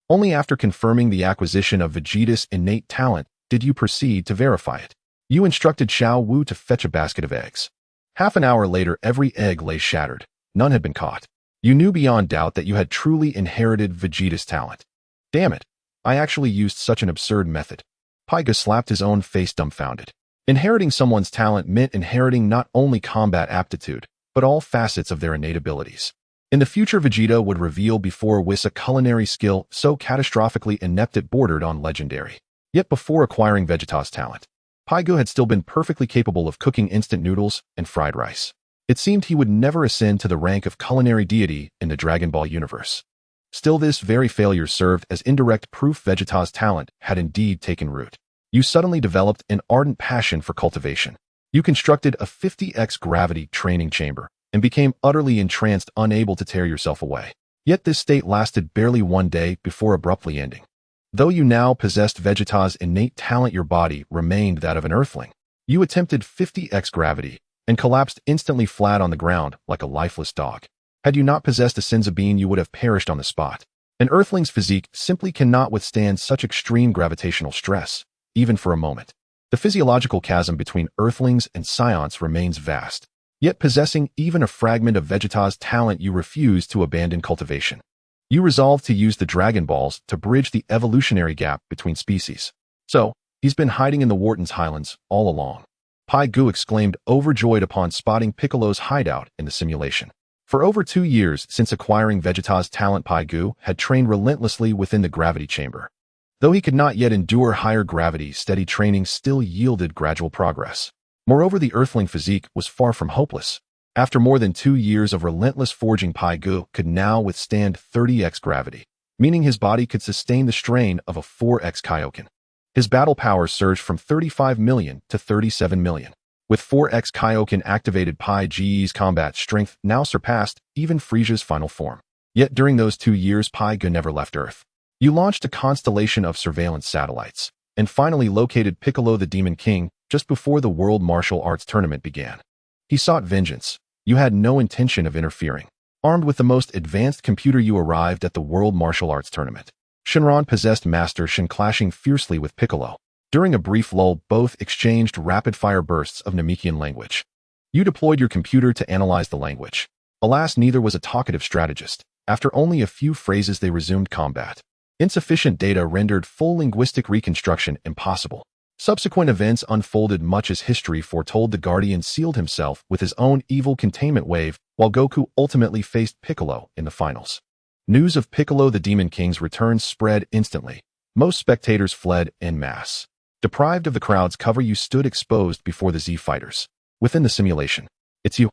Only after confirming the acquisition of Vegeta's innate talent did you proceed to verify it. You instructed Xiao Wu to fetch a basket of eggs. Half an hour later, every egg lay shattered. None had been caught. You knew beyond doubt that you had truly inherited Vegeta's talent. Damn it. I actually used such an absurd method. Paigu slapped his own face, dumbfounded. Inheriting someone's talent meant inheriting not only combat aptitude, but all facets of their innate abilities. In the future, Vegeta would reveal before Whis a culinary skill so catastrophically inept it bordered on legendary. Yet before acquiring Vegeta's talent, Paigu had still been perfectly capable of cooking instant noodles and fried rice. It seemed he would never ascend to the rank of culinary deity in the Dragon Ball universe. Still, this very failure served as indirect proof Vegeta's talent had indeed taken root. You suddenly developed an ardent passion for cultivation. You constructed a 50x gravity training chamber and became utterly entranced, unable to tear yourself away. Yet this state lasted barely 1 day before abruptly ending. Though you now possessed Vegeta's innate talent, your body remained that of an earthling. You attempted 50x gravity and collapsed instantly flat on the ground like a lifeless dog. Had you not possessed a Senzu bean, you would have perished on the spot. An earthling's physique simply cannot withstand such extreme gravitational stress, even for a moment. The physiological chasm between earthlings and scions remains vast. Yet possessing even a fragment of Vegeta's talent, you refuse to abandon cultivation. You resolve to use the Dragon Balls to bridge the evolutionary gap between species. So, he's been hiding in the Wharton's Highlands all along. Paigu exclaimed, overjoyed upon spotting Piccolo's hideout in the simulation. For over 2 years since acquiring Vegeta's talent, Paigu had trained relentlessly within the gravity chamber. Though he could not yet endure higher gravity, steady training still yielded gradual progress. Moreover, the earthling physique was far from hopeless. After more than 2 years of relentless forging, Paigu could now withstand 30x gravity, meaning his body could sustain the strain of a 4x Kaioken. His battle power surged from 35 million to 37 million. With 4x Kaioken activated, Paige's combat strength now surpassed even Frieza's final form. Yet during those 2 years, Paigu never left Earth. You launched a constellation of surveillance satellites, and finally located Piccolo the Demon King just before the World Martial Arts Tournament began. He sought vengeance. You had no intention of interfering. Armed with the most advanced computer, you arrived at the World Martial Arts Tournament. Shenron possessed Master Shen, clashing fiercely with Piccolo. During a brief lull, both exchanged rapid-fire bursts of Namekian language. You deployed your computer to analyze the language. Alas, neither was a talkative strategist. After only a few phrases, they resumed combat. Insufficient data rendered full linguistic reconstruction impossible. Subsequent events unfolded much as history foretold. The Guardian sealed himself with his own evil containment wave, while Goku ultimately faced Piccolo in the finals. News of Piccolo the Demon King's return spread instantly. Most spectators fled en masse. Deprived of the crowd's cover, you stood exposed before the Z fighters. Within the simulation, it's you.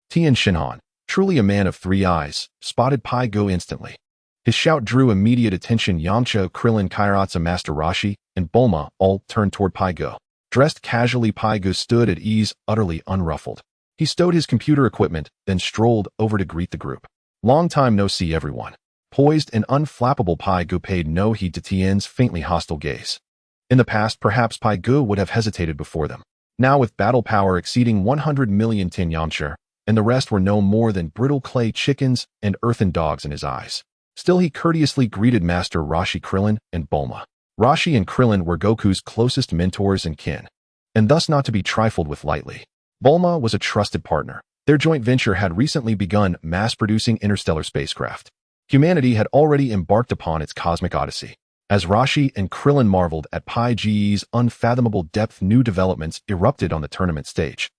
Tien Shinhan, truly a man of 3 eyes, spotted Paigu instantly. His shout drew immediate attention. Yamcha, Krillin, Kairatsa, Master Roshi, and Bulma all turned toward Paigu. Dressed casually, Paigu stood at ease, utterly unruffled. He stowed his computer equipment, then strolled over to greet the group. Long time no see, everyone. Poised and unflappable, Paigu paid no heed to Tien's faintly hostile gaze. In the past, perhaps Paigu would have hesitated before them. Now, with battle power exceeding 100 million, Tien Yamcha and the rest were no more than brittle clay chickens and earthen dogs in his eyes. Still, he courteously greeted Master Roshi, Krillin, and Bulma. Roshi and Krillin were Goku's closest mentors and kin, and thus not to be trifled with lightly. Bulma was a trusted partner. Their joint venture had recently begun mass-producing interstellar spacecraft. Humanity had already embarked upon its cosmic odyssey. As Roshi and Krillin marveled at Paige's unfathomable depth, new developments erupted on the tournament stage.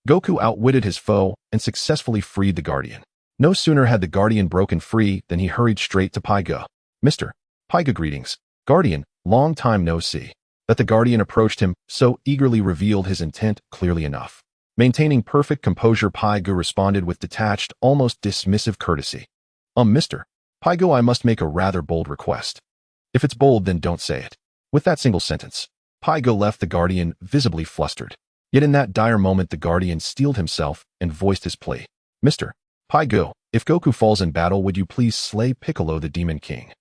Goku outwitted his foe and successfully freed the Guardian. No sooner had the Guardian broken free than he hurried straight to Paigu. Mr. Paigu, greetings. Guardian, long time no see. That the guardian approached him so eagerly revealed his intent clearly enough. Maintaining perfect composure, Pai-Gu responded with detached, almost dismissive courtesy. Mister Pai-Gu, I must make a rather bold request. If it's bold, then don't say it. With that single sentence, Pai-Gu left the guardian visibly flustered. Yet in that dire moment the guardian steeled himself and voiced his plea. Mr. Pai-Gu, if Goku falls in battle, would you please slay Piccolo the Demon King?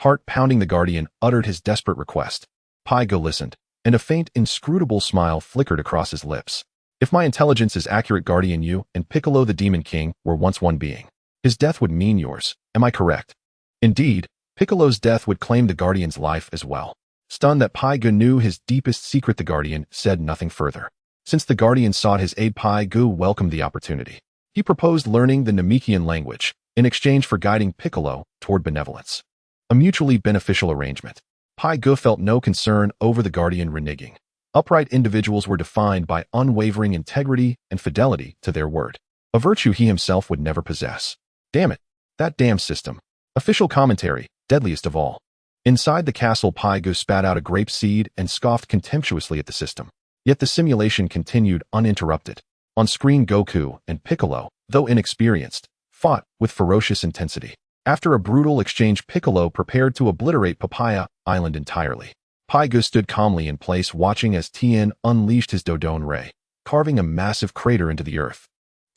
Heart-pounding, the guardian uttered his desperate request. Pai-Gu listened, and a faint, inscrutable smile flickered across his lips. If my intelligence is accurate, guardian, you and Piccolo the Demon King were once one being. His death would mean yours, am I correct? Indeed, Piccolo's death would claim the guardian's life as well. Stunned that Pai-Gu knew his deepest secret, the guardian said nothing further. Since the guardian sought his aid, Pai-Gu welcomed the opportunity. He proposed learning the Namekian language in exchange for guiding Piccolo toward benevolence. A mutually beneficial arrangement. Pai-Gu felt no concern over the guardian reneging. Upright individuals were defined by unwavering integrity and fidelity to their word, a virtue he himself would never possess. Damn it, that damn system. Official commentary, deadliest of all. Inside the castle, Pai-Gu spat out a grape seed and scoffed contemptuously at the system. Yet the simulation continued uninterrupted. On screen, Goku and Piccolo, though inexperienced, fought with ferocious intensity. After a brutal exchange, Piccolo prepared to obliterate Papaya Island entirely. Pai-Gu stood calmly in place, watching as Tien unleashed his Dodone Ray, carving a massive crater into the earth.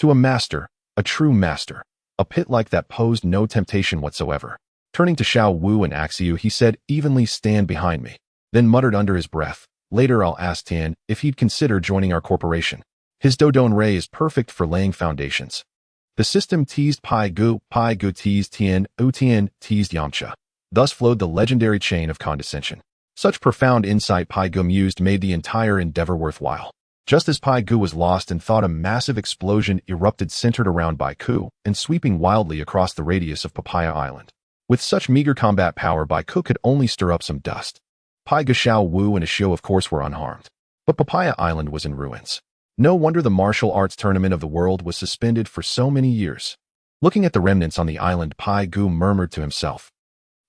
To a master, a true master, a pit like that posed no temptation whatsoever. Turning to Xiao Wu and Axiu, he said evenly, "Stand behind me," then muttered under his breath, "Later I'll ask Tien if he'd consider joining our corporation. His Dodone Ray is perfect for laying foundations." The system teased Pai-Gu, Pai-Gu teased Tien, Tien teased Yamcha. Thus flowed the legendary chain of condescension. Such profound insight, Pai-Gu mused, made the entire endeavor worthwhile. Just as Pai-Gu was lost in thought, a massive explosion erupted centered around Baiku and sweeping wildly across the radius of Papaya Island. With such meager combat power, Baiku could only stir up some dust. Pai-Gu, Xiao Wu, and Ashio, of course, were unharmed. But Papaya Island was in ruins. No wonder the martial arts tournament of the world was suspended for so many years. Looking at the remnants on the island, Pai-Gu murmured to himself.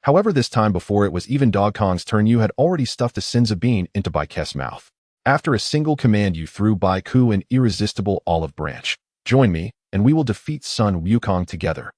However, this time before it was even Dog Kong's turn, you had already stuffed a Senza bean into Baiku's mouth. After a single command, you threw Baiku an irresistible olive branch. Join me, and we will defeat Sun Wukong together.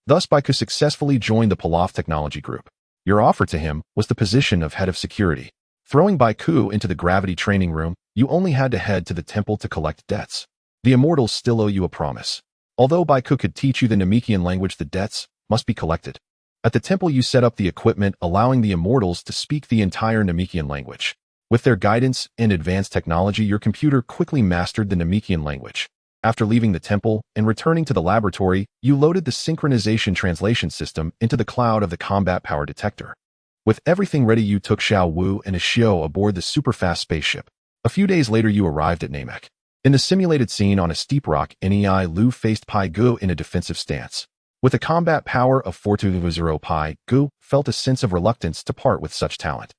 Thus, Baiku successfully joined the Pilaf technology group. Your offer to him was the position of head of security. Throwing Baiku into the gravity training room, you only had to head to the temple to collect debts. The immortals still owe you a promise. Although Baiku could teach you the Namekian language, the debts must be collected. At the temple, you set up the equipment allowing the immortals to speak the entire Namekian language. With their guidance and advanced technology, your computer quickly mastered the Namekian language. After leaving the temple and returning to the laboratory, you loaded the synchronization translation system into the cloud of the combat power detector. With everything ready, you took Xiao Wu and Ashio aboard the super-fast spaceship. A few days later, you arrived at Namek. In the simulated scene on a steep rock, Nei Lu faced Pai-Gu in a defensive stance. With a combat power of 420, Pai-Gu felt a sense of reluctance to part with such talent.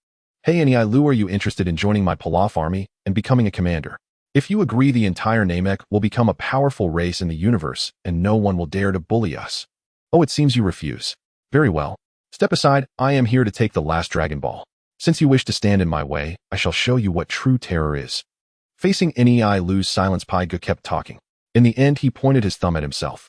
Hey Nei Lu, are you interested in joining my Pilaf army and becoming a commander? If you agree, the entire Namek will become a powerful race in the universe, and no one will dare to bully us. Oh, it seems you refuse. Very well. Step aside, I am here to take the last Dragon Ball. Since you wish to stand in my way, I shall show you what true terror is. Facing Nei Lu's silence, Pai-Gu kept talking. In the end, he pointed his thumb at himself.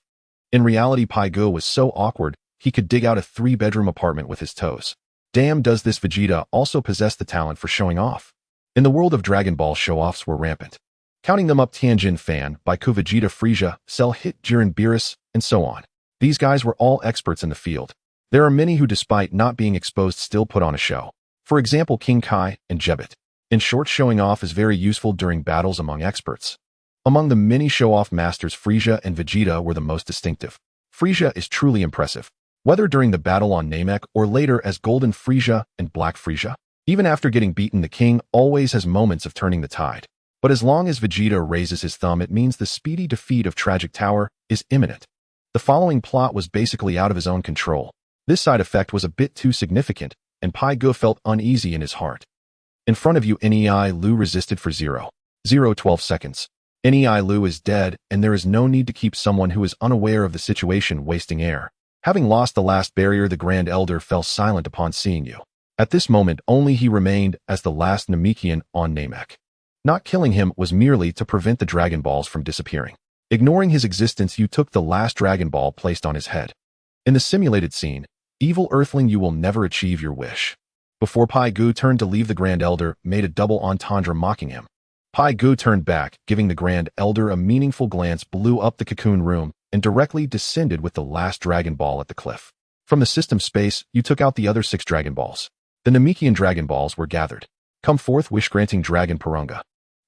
In reality, Pai-Gu was so awkward, he could dig out a 3-bedroom apartment with his toes. Damn, does this Vegeta also possess the talent for showing off? In the world of Dragon Ball, show-offs were rampant. Counting them up: Tianjin Fan, Baiku, Vegeta, Frieza, Cell, Hit, Jiren, Beerus, and so on. These guys were all experts in the field. There are many who, despite not being exposed, still put on a show. For example, King Kai and Jebet. In short, showing off is very useful during battles among experts. Among the many show-off masters, Frieza and Vegeta were the most distinctive. Frieza is truly impressive, whether during the battle on Namek or later as Golden Frieza and Black Frieza. Even after getting beaten, the king always has moments of turning the tide. But as long as Vegeta raises his thumb, it means the speedy defeat of Tragic Tower is imminent. The following plot was basically out of his own control. This side effect was a bit too significant, and Pai-Gu felt uneasy in his heart. In front of you, Nei Lu resisted for 0.012 seconds. Nei Lu is dead, and there is no need to keep someone who is unaware of the situation wasting air. Having lost the last barrier, the Grand Elder fell silent upon seeing you. At this moment, only he remained as the last Namekian on Namek. Not killing him was merely to prevent the Dragon Balls from disappearing. Ignoring his existence, you took the last Dragon Ball placed on his head. In the simulated scene, evil Earthling, you will never achieve your wish. Before Pai Gu turned to leave, the Grand Elder made a double entendre mocking him. Pai Gu turned back, giving the Grand Elder a meaningful glance, blew up the cocoon room, and directly descended with the last Dragon Ball at the cliff. From the system space, you took out the other 6 Dragon Balls. The Namekian Dragon Balls were gathered. Come forth, wish-granting Dragon Purunga.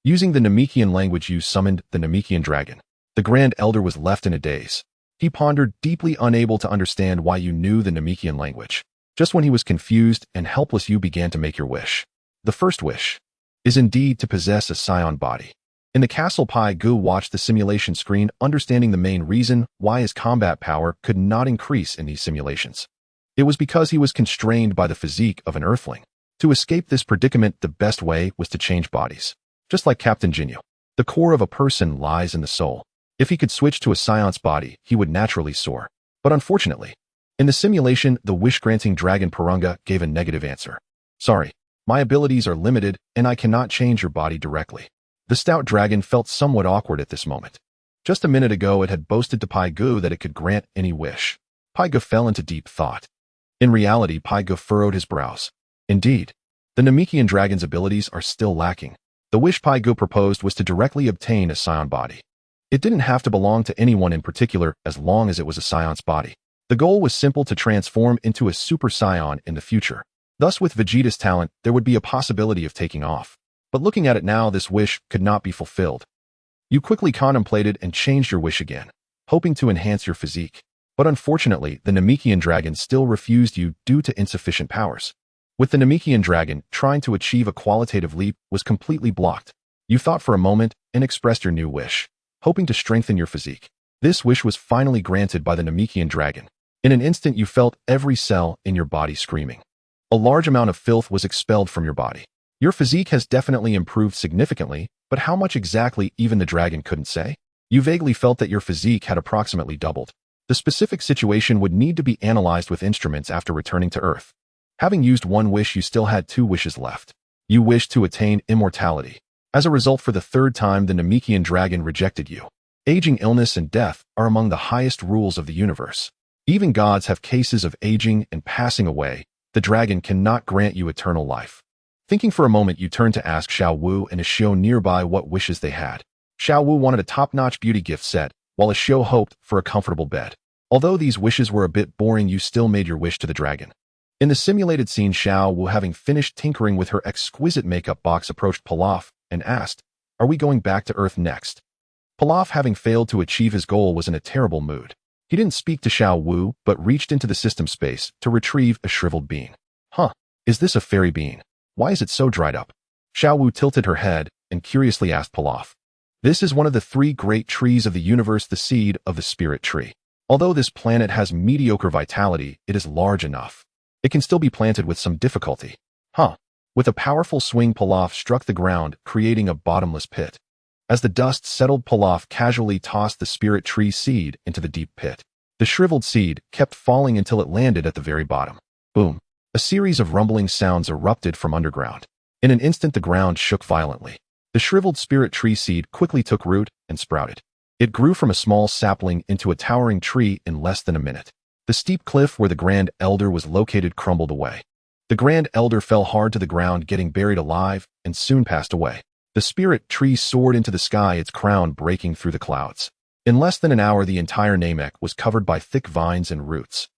Using the Namekian language, you summoned the Namekian Dragon. The Grand Elder was left in a daze. He pondered, deeply unable to understand why you knew the Namekian language. Just when he was confused and helpless, you began to make your wish. The first wish is indeed to possess a scion body. In the castle, Pai Gu watched the simulation screen, understanding the main reason why his combat power could not increase in these simulations. It was because he was constrained by the physique of an Earthling. To escape this predicament, the best way was to change bodies. Just like Captain Jinyu, the core of a person lies in the soul. If he could switch to a scion's body, he would naturally soar. But unfortunately, in the simulation, the wish-granting Dragon Purunga gave a negative answer. Sorry, my abilities are limited, and I cannot change your body directly. The stout dragon felt somewhat awkward at this moment. Just a minute ago, it had boasted to Pai Gu that it could grant any wish. Pai Gu fell into deep thought. In reality, Pai Gu furrowed his brows. Indeed, the Namekian dragon's abilities are still lacking. The wish Pai Gu proposed was to directly obtain a scion body. It didn't have to belong to anyone in particular as long as it was a scion's body. The goal was simple: to transform into a super scion in the future. Thus, with Vegeta's talent, there would be a possibility of taking off. But looking at it now, this wish could not be fulfilled. You quickly contemplated and changed your wish again, hoping to enhance your physique. But unfortunately, the Namekian dragon still refused you due to insufficient powers. With the Namekian dragon, trying to achieve a qualitative leap was completely blocked. You thought for a moment and expressed your new wish, hoping to strengthen your physique. This wish was finally granted by the Namekian dragon. In an instant, you felt every cell in your body screaming. A large amount of filth was expelled from your body. Your physique has definitely improved significantly, but how much exactly, even the dragon couldn't say. You vaguely felt that your physique had approximately doubled. The specific situation would need to be analyzed with instruments after returning to Earth. Having used one wish, you still had 2 wishes left. You wished to attain immortality. As a result, for the 3rd time, the Namekian dragon rejected you. Aging, illness, and death are among the highest rules of the universe. Even gods have cases of aging and passing away. The dragon cannot grant you eternal life. Thinking for a moment, you turned to ask Xiao Wu and Ashio nearby what wishes they had. Xiao Wu wanted a top-notch beauty gift set, while Ashio hoped for a comfortable bed. Although these wishes were a bit boring, you still made your wish to the dragon. In the simulated scene, Xiao Wu, having finished tinkering with her exquisite makeup box, approached Pilaf and asked, "Are we going back to Earth next?" Pilaf, having failed to achieve his goal, was in a terrible mood. He didn't speak to Xiao Wu, but reached into the system space to retrieve a shriveled bean. Huh, is this a fairy bean? Why is it so dried up? Xiao Wu tilted her head and curiously asked Pilaf. This is one of the 3 great trees of the universe, the seed of the spirit tree. Although this planet has mediocre vitality, it is large enough. It can still be planted with some difficulty. Huh. With a powerful swing, Pilaf struck the ground, creating a bottomless pit. As the dust settled, Pilaf casually tossed the spirit tree seed into the deep pit. The shriveled seed kept falling until it landed at the very bottom. Boom. A series of rumbling sounds erupted from underground. In an instant, the ground shook violently. The shriveled spirit tree seed quickly took root and sprouted. It grew from a small sapling into a towering tree in less than a minute. The steep cliff where the Grand Elder was located crumbled away. The Grand Elder fell hard to the ground, getting buried alive, and soon passed away. The spirit tree soared into the sky, its crown breaking through the clouds. In less than an hour, the entire Namek was covered by thick vines and roots.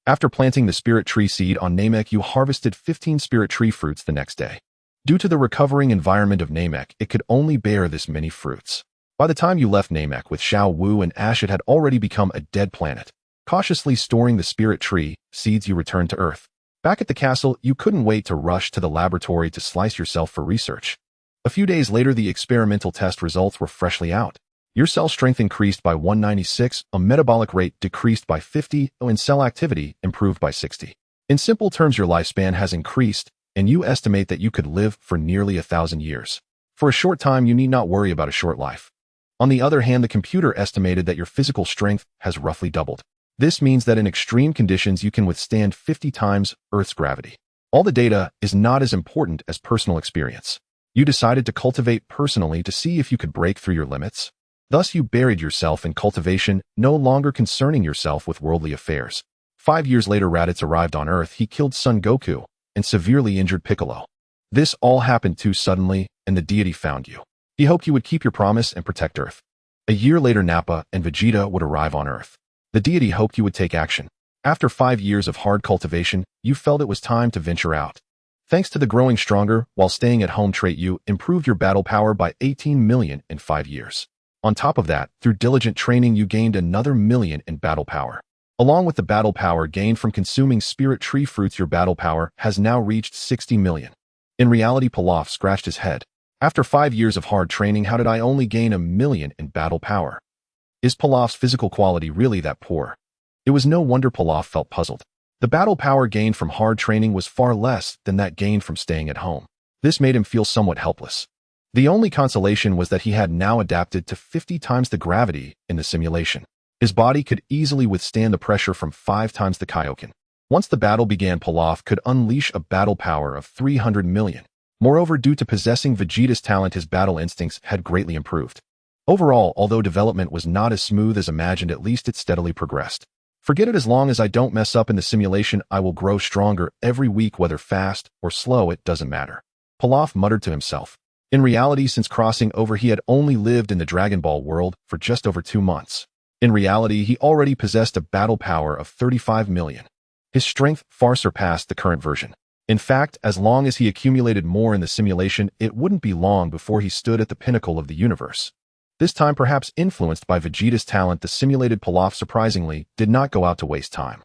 After planting the spirit tree seed on Namek, you harvested 15 spirit tree fruits the next day. Due to the recovering environment of Namek, it could only bear this many fruits. By the time you left Namek with Xiao Wu and Ash, it had already become a dead planet. Cautiously storing the spirit tree seeds, you returned to Earth. Back at the castle, you couldn't wait to rush to the laboratory to slice yourself for research. A few days later, the experimental test results were freshly out. Your cell strength increased by 196, a metabolic rate decreased by 50, and cell activity improved by 60. In simple terms, your lifespan has increased, and you estimate that you could live for nearly 1,000 years. For a short time, you need not worry about a short life. On the other hand, the computer estimated that your physical strength has roughly doubled. This means that in extreme conditions, you can withstand 50 times Earth's gravity. All the data is not as important as personal experience. You decided to cultivate personally to see if you could break through your limits. Thus you buried yourself in cultivation, no longer concerning yourself with worldly affairs. 5 years later, Raditz arrived on Earth. He killed Son Goku and severely injured Piccolo. This all happened too suddenly, and the deity found you. He hoped you would keep your promise and protect Earth. A year later, Nappa and Vegeta would arrive on Earth. The deity hoped you would take action. After 5 years of hard cultivation, you felt it was time to venture out. Thanks to the growing stronger while staying at home trait, you improved your battle power by 18 million in 5 years. On top of that, through diligent training, you gained another million in battle power. Along with the battle power gained from consuming spirit tree fruits, your battle power has now reached 60 million. In reality, Pilaf scratched his head. After 5 years of hard training, how did I only gain a million in battle power? Is Pilaf's physical quality really that poor? It was no wonder Pilaf felt puzzled. The battle power gained from hard training was far less than that gained from staying at home. This made him feel somewhat helpless. The only consolation was that he had now adapted to 50 times the gravity in the simulation. His body could easily withstand the pressure from 5 times the Kaioken. Once the battle began, Pilaf could unleash a battle power of 300 million. Moreover, due to possessing Vegeta's talent, his battle instincts had greatly improved. Overall, although development was not as smooth as imagined, at least it steadily progressed. Forget it, as long as I don't mess up in the simulation, I will grow stronger every week, whether fast or slow, it doesn't matter. Pilaf muttered to himself. In reality, since crossing over, he had only lived in the Dragon Ball world for just over 2 months. In reality, he already possessed a battle power of 35 million. His strength far surpassed the current version. In fact, as long as he accumulated more in the simulation, it wouldn't be long before he stood at the pinnacle of the universe. This time, perhaps influenced by Vegeta's talent, the simulated Pilaf surprisingly did not go out to waste time.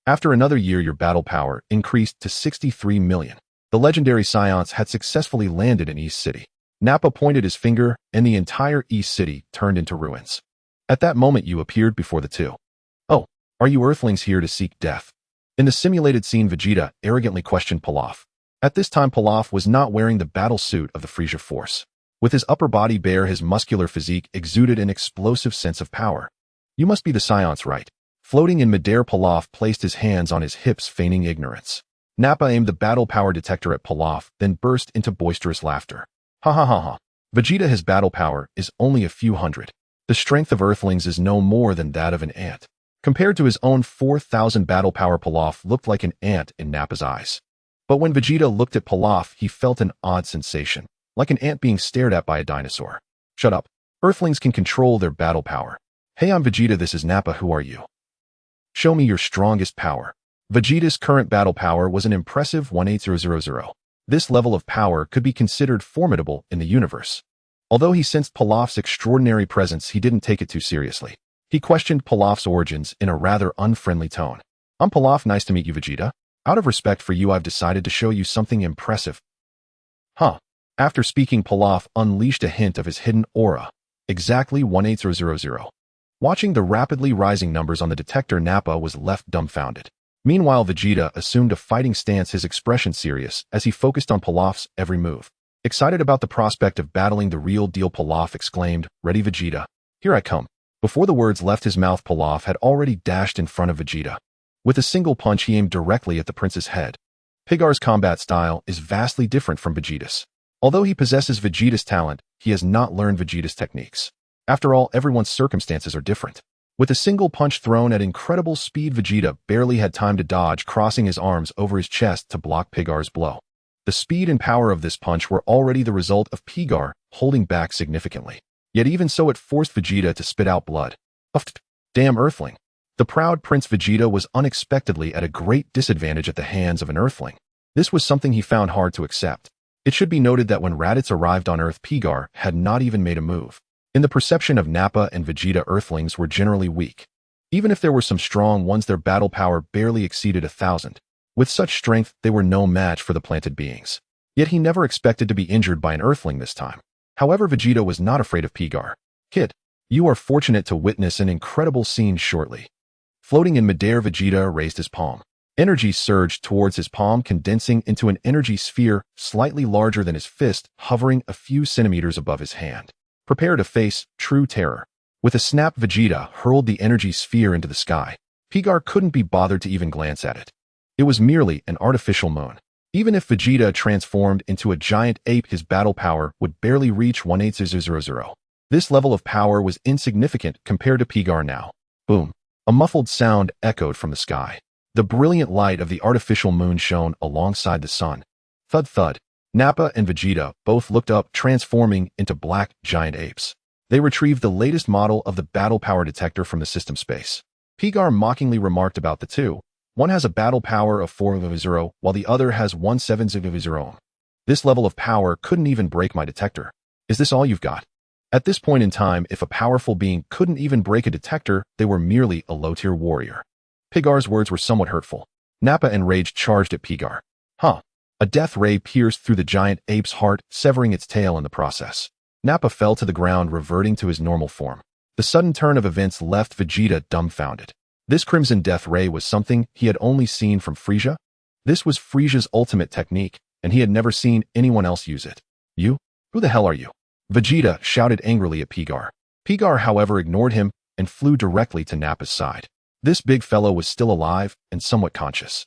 After another year, your battle power increased to 63 million. The legendary Science had successfully landed in East City. Nappa pointed his finger, and the entire East City turned into ruins. At that moment, you appeared before the two. Oh, are you Earthlings here to seek death? In the simulated scene, Vegeta arrogantly questioned Pilaf. At this time, Pilaf was not wearing the battle suit of the Frieza Force. With his upper body bare, his muscular physique exuded an explosive sense of power. You must be the Science, right? Floating in midair, Pilaf placed his hands on his hips, feigning ignorance. Nappa aimed the battle power detector at Pilaf, then burst into boisterous laughter. Ha ha ha ha. Vegeta, his battle power is only a few hundred. The strength of Earthlings is no more than that of an ant. Compared to his own 4,000 battle power, Pilaf looked like an ant in Nappa's eyes. But when Vegeta looked at Pilaf, he felt an odd sensation, like an ant being stared at by a dinosaur. Shut up. Earthlings can control their battle power. Hey, I'm Vegeta, this is Nappa, who are you? Show me your strongest power. Vegeta's current battle power was an impressive 18000. This level of power could be considered formidable in the universe. Although he sensed Pilaf's extraordinary presence, he didn't take it too seriously. He questioned Pilaf's origins in a rather unfriendly tone. I'm Pilaf, nice to meet you, Vegeta. Out of respect for you, I've decided to show you something impressive. Huh. After speaking, Pilaf unleashed a hint of his hidden aura. Exactly 18000. Watching the rapidly rising numbers on the detector, Nappa was left dumbfounded. Meanwhile, Vegeta assumed a fighting stance, his expression serious as he focused on Pilaf's every move. Excited about the prospect of battling the real deal, Pilaf exclaimed, "Ready, Vegeta? Here I come." Before the words left his mouth, Pilaf had already dashed in front of Vegeta. With a single punch, he aimed directly at the prince's head. Pigar's combat style is vastly different from Vegeta's. Although he possesses Vegeta's talent, he has not learned Vegeta's techniques. After all, everyone's circumstances are different. With a single punch thrown at incredible speed, Vegeta barely had time to dodge, crossing his arms over his chest to block Pigar's blow. The speed and power of this punch were already the result of Pigar holding back significantly. Yet even so, it forced Vegeta to spit out blood. Damn Earthling. The proud Prince Vegeta was unexpectedly at a great disadvantage at the hands of an Earthling. This was something he found hard to accept. It should be noted that when Raditz arrived on Earth, Pigar had not even made a move. In the perception of Nappa and Vegeta, Earthlings were generally weak. Even if there were some strong ones, their battle power barely exceeded 1,000. With such strength, they were no match for the planted beings. Yet he never expected to be injured by an Earthling this time. However, Vegeta was not afraid of Pigar. Kid, you are fortunate to witness an incredible scene shortly. Floating in midair, Vegeta raised his palm. Energy surged towards his palm, condensing into an energy sphere slightly larger than his fist, hovering a few centimeters above his hand. Prepare to face true terror. With a snap, Vegeta hurled the energy sphere into the sky. Pigar couldn't be bothered to even glance at it. It was merely an artificial moon. Even if Vegeta transformed into a giant ape, his battle power would barely reach 18000. This level of power was insignificant compared to Pigar now. Boom. A muffled sound echoed from the sky. The brilliant light of the artificial moon shone alongside the sun. Thud thud. Nappa and Vegeta both looked up, transforming into black giant apes. They retrieved the latest model of the battle power detector from the system space. Pigar mockingly remarked about the two. One has a battle power of 400, while the other has 1700. This level of power couldn't even break my detector. Is this all you've got? At this point in time, if a powerful being couldn't even break a detector, they were merely a low-tier warrior. Pigar's words were somewhat hurtful. Nappa, enraged, charged at Pigar. Huh. A death ray pierced through the giant ape's heart, severing its tail in the process. Nappa fell to the ground, reverting to his normal form. The sudden turn of events left Vegeta dumbfounded. This crimson death ray was something he had only seen from Frieza. This was Frieza's ultimate technique, and he had never seen anyone else use it. You? Who the hell are you? Vegeta shouted angrily at Pigar. Pigar, however, ignored him and flew directly to Nappa's side. This big fellow was still alive and somewhat conscious.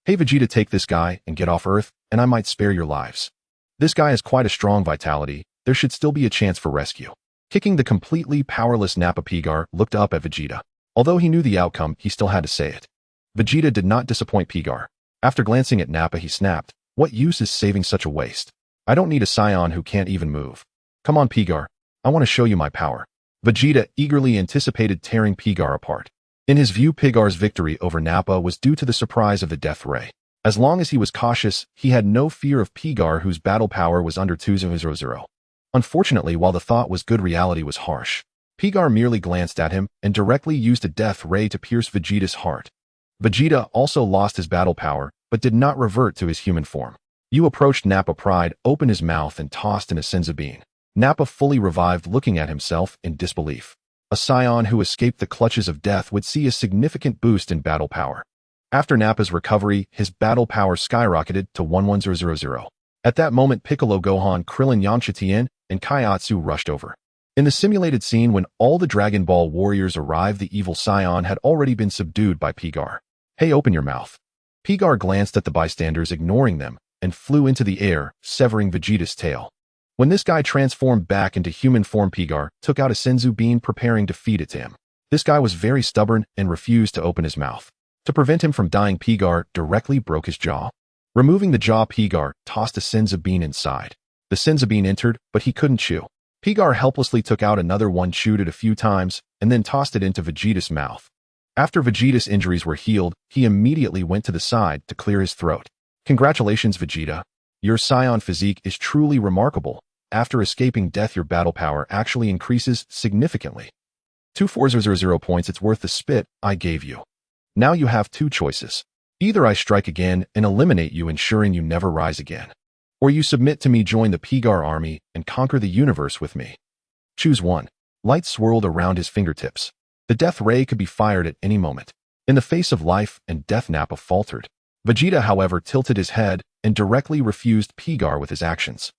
Hey Vegeta, take this guy and get off Earth, and I might spare your lives. This guy has quite a strong vitality. There should still be a chance for rescue. Kicking the completely powerless Nappa, Pigar looked up at Vegeta. Although he knew the outcome, he still had to say it. Vegeta did not disappoint Pigar. After glancing at Nappa, he snapped, "What use is saving such a waste? I don't need a scion who can't even move. Come on, Pigar. I want to show you my power." Vegeta eagerly anticipated tearing Pigar apart. In his view, Pigar's victory over Nappa was due to the surprise of the death ray. As long as he was cautious, he had no fear of Pigar, whose battle power was under 200. Unfortunately, while the thought was good, reality was harsh. Pigar merely glanced at him and directly used a death ray to pierce Vegeta's heart. Vegeta also lost his battle power, but did not revert to his human form. You approached Nappa. Pride opened his mouth and tossed in a senzu bean. Nappa fully revived, looking at himself in disbelief. A scion who escaped the clutches of death would see a significant boost in battle power. After Nappa's recovery, his battle power skyrocketed to 11000. At that moment, Piccolo, Gohan, Krillin, Yamcha, Tien, and Kaiatsu rushed over. In the simulated scene when all the Dragon Ball warriors arrived, the evil scion had already been subdued by Pigar. Hey, open your mouth. Pigar glanced at the bystanders, ignoring them, and flew into the air, severing Vegeta's tail. When this guy transformed back into human form, Pigar took out a senzu bean, preparing to feed it to him. This guy was very stubborn and refused to open his mouth. To prevent him from dying, Pigar directly broke his jaw. Removing the jaw, Pigar tossed a senzu bean inside. The senzu bean entered, but he couldn't chew. Pigar helplessly took out another one, chewed it a few times, and then tossed it into Vegeta's mouth. After Vegeta's injuries were healed, he immediately went to the side to clear his throat. Congratulations, Vegeta. Your scion physique is truly remarkable. After escaping death, your battle power actually increases significantly. 2400 points. It's worth the spit I gave you. Now you have two choices. Either I strike again and eliminate you, ensuring you never rise again, or you submit to me, join the Pigar army, and conquer the universe with me. Choose one. Light swirled around his fingertips. The death ray could be fired at any moment. In the face of life and death, Nappa faltered. Vegeta, however, tilted his head and directly refused Pigar with his actions.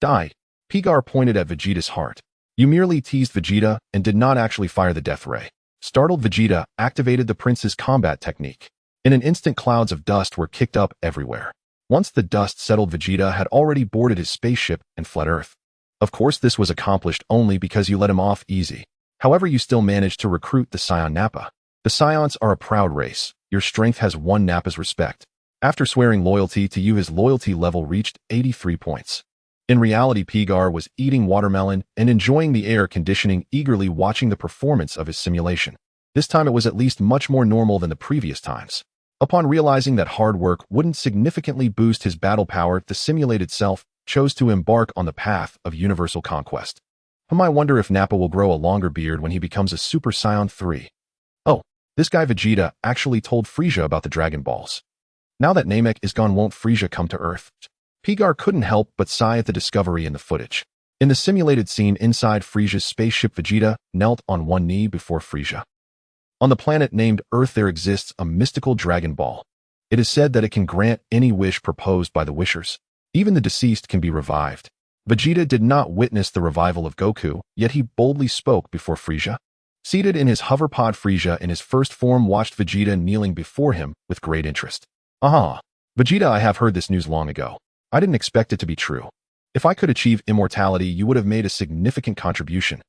Die. Pigar pointed at Vegeta's heart. You merely teased Vegeta and did not actually fire the death ray. Startled, Vegeta activated the prince's combat technique. In an instant, clouds of dust were kicked up everywhere. Once the dust settled, Vegeta had already boarded his spaceship and fled Earth. Of course, this was accomplished only because you let him off easy. However, you still managed to recruit the Scion Nappa. The Scions are a proud race. Your strength has won Nappa's respect. After swearing loyalty to you, his loyalty level reached 83 points. In reality, Pigar was eating watermelon and enjoying the air conditioning, eagerly watching the performance of his simulation. This time it was at least much more normal than the previous times. Upon realizing that hard work wouldn't significantly boost his battle power, the simulated self chose to embark on the path of universal conquest. I wonder if Nappa will grow a longer beard when he becomes a Super Saiyan 3. Oh, this guy Vegeta actually told Frieza about the Dragon Balls. Now that Namek is gone, won't Frieza come to Earth? Pigar couldn't help but sigh at the discovery in the footage. In the simulated scene inside Frieza's spaceship, Vegeta knelt on one knee before Frieza. On the planet named Earth, there exists a mystical Dragon Ball. It is said that it can grant any wish proposed by the wishers. Even the deceased can be revived. Vegeta did not witness the revival of Goku, yet he boldly spoke before Frieza. Seated in his hoverpod, Frieza in his first form watched Vegeta kneeling before him with great interest. Ah, Vegeta, I have heard this news long ago. I didn't expect it to be true. If I could achieve immortality, you would have made a significant contribution.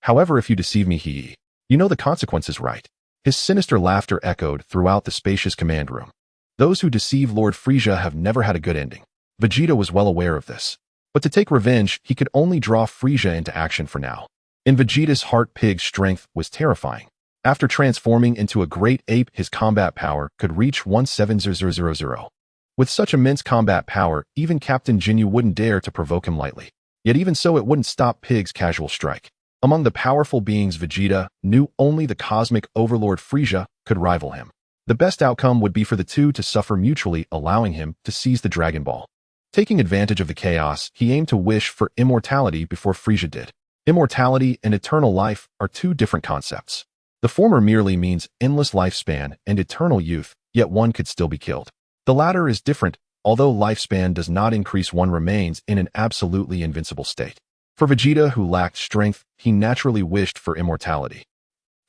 However, if you deceive me, you know the consequences, right? His sinister laughter echoed throughout the spacious command room. Those who deceive Lord Frieza have never had a good ending. Vegeta was well aware of this. But to take revenge, he could only draw Frieza into action for now. In Vegeta's heart, Pig's strength was terrifying. After transforming into a great ape, his combat power could reach 17000. With such immense combat power, even Captain Ginyu wouldn't dare to provoke him lightly. Yet even so, it wouldn't stop Pig's casual strike. Among the powerful beings, Vegeta knew only the cosmic overlord Frieza could rival him. The best outcome would be for the two to suffer mutually, allowing him to seize the Dragon Ball. Taking advantage of the chaos, he aimed to wish for immortality before Frieza did. Immortality and eternal life are two different concepts. The former merely means endless lifespan and eternal youth, yet one could still be killed. The latter is different. Although lifespan does not increase, one remains in an absolutely invincible state. For Vegeta, who lacked strength, he naturally wished for immortality.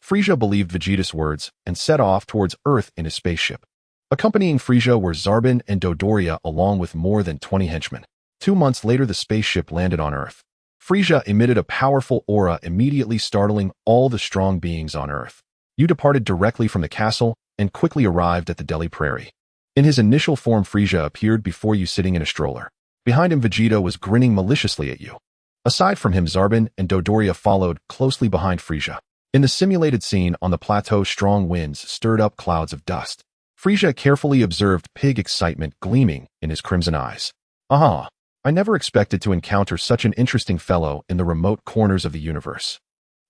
Frieza believed Vegeta's words and set off towards Earth in his spaceship. Accompanying Frieza were Zarbin and Dodoria along with more than 20 henchmen. 2 months later, the spaceship landed on Earth. Frieza emitted a powerful aura, immediately startling all the strong beings on Earth. You departed directly from the castle and quickly arrived at the Delhi Prairie. In his initial form, Frieza appeared before you sitting in a stroller. Behind him, Vegeta was grinning maliciously at you. Aside from him, Zarbin and Dodoria followed closely behind Frieza. In the simulated scene on the plateau, strong winds stirred up clouds of dust. Frieza carefully observed Pig, excitement gleaming in his crimson eyes. Aha! I never expected to encounter such an interesting fellow in the remote corners of the universe.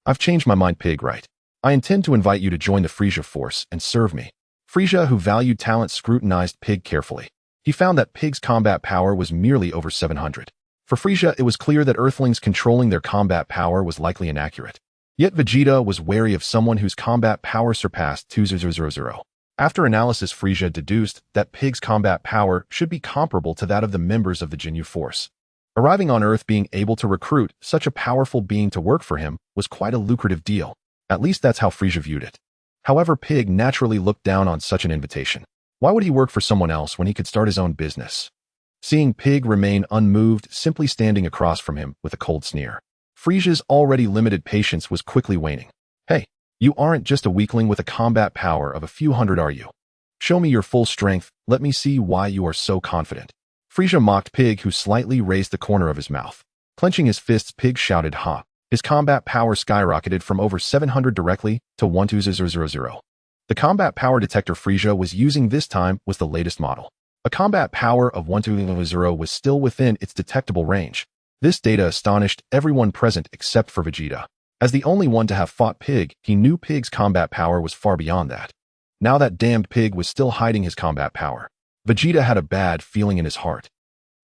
I've changed my mind, Pig, right? I intend to invite you to join the Frieza force and serve me. Frieza, who valued talent, scrutinized Pig carefully. He found that Pig's combat power was merely over 700. For Frieza, it was clear that Earthlings controlling their combat power was likely inaccurate. Yet Vegeta was wary of someone whose combat power surpassed 2000. After analysis, Frieza deduced that Pig's combat power should be comparable to that of the members of the Ginyu Force. Arriving on Earth, being able to recruit such a powerful being to work for him was quite a lucrative deal. At least that's how Frieza viewed it. However, Pig naturally looked down on such an invitation. Why would he work for someone else when he could start his own business? Seeing Pig remain unmoved, simply standing across from him with a cold sneer, Frieza's already limited patience was quickly waning. Hey, you aren't just a weakling with a combat power of a few hundred, are you? Show me your full strength, let me see why you are so confident. Frieza mocked Pig, who slightly raised the corner of his mouth. Clenching his fists, Pig shouted, "Ha!" His combat power skyrocketed from over 700 directly to 12000. The combat power detector Frieza was using this time was the latest model. A combat power of 12000 was still within its detectable range. This data astonished everyone present except for Vegeta. As the only one to have fought Pig, he knew Pig's combat power was far beyond that. Now that damned Pig was still hiding his combat power. Vegeta had a bad feeling in his heart.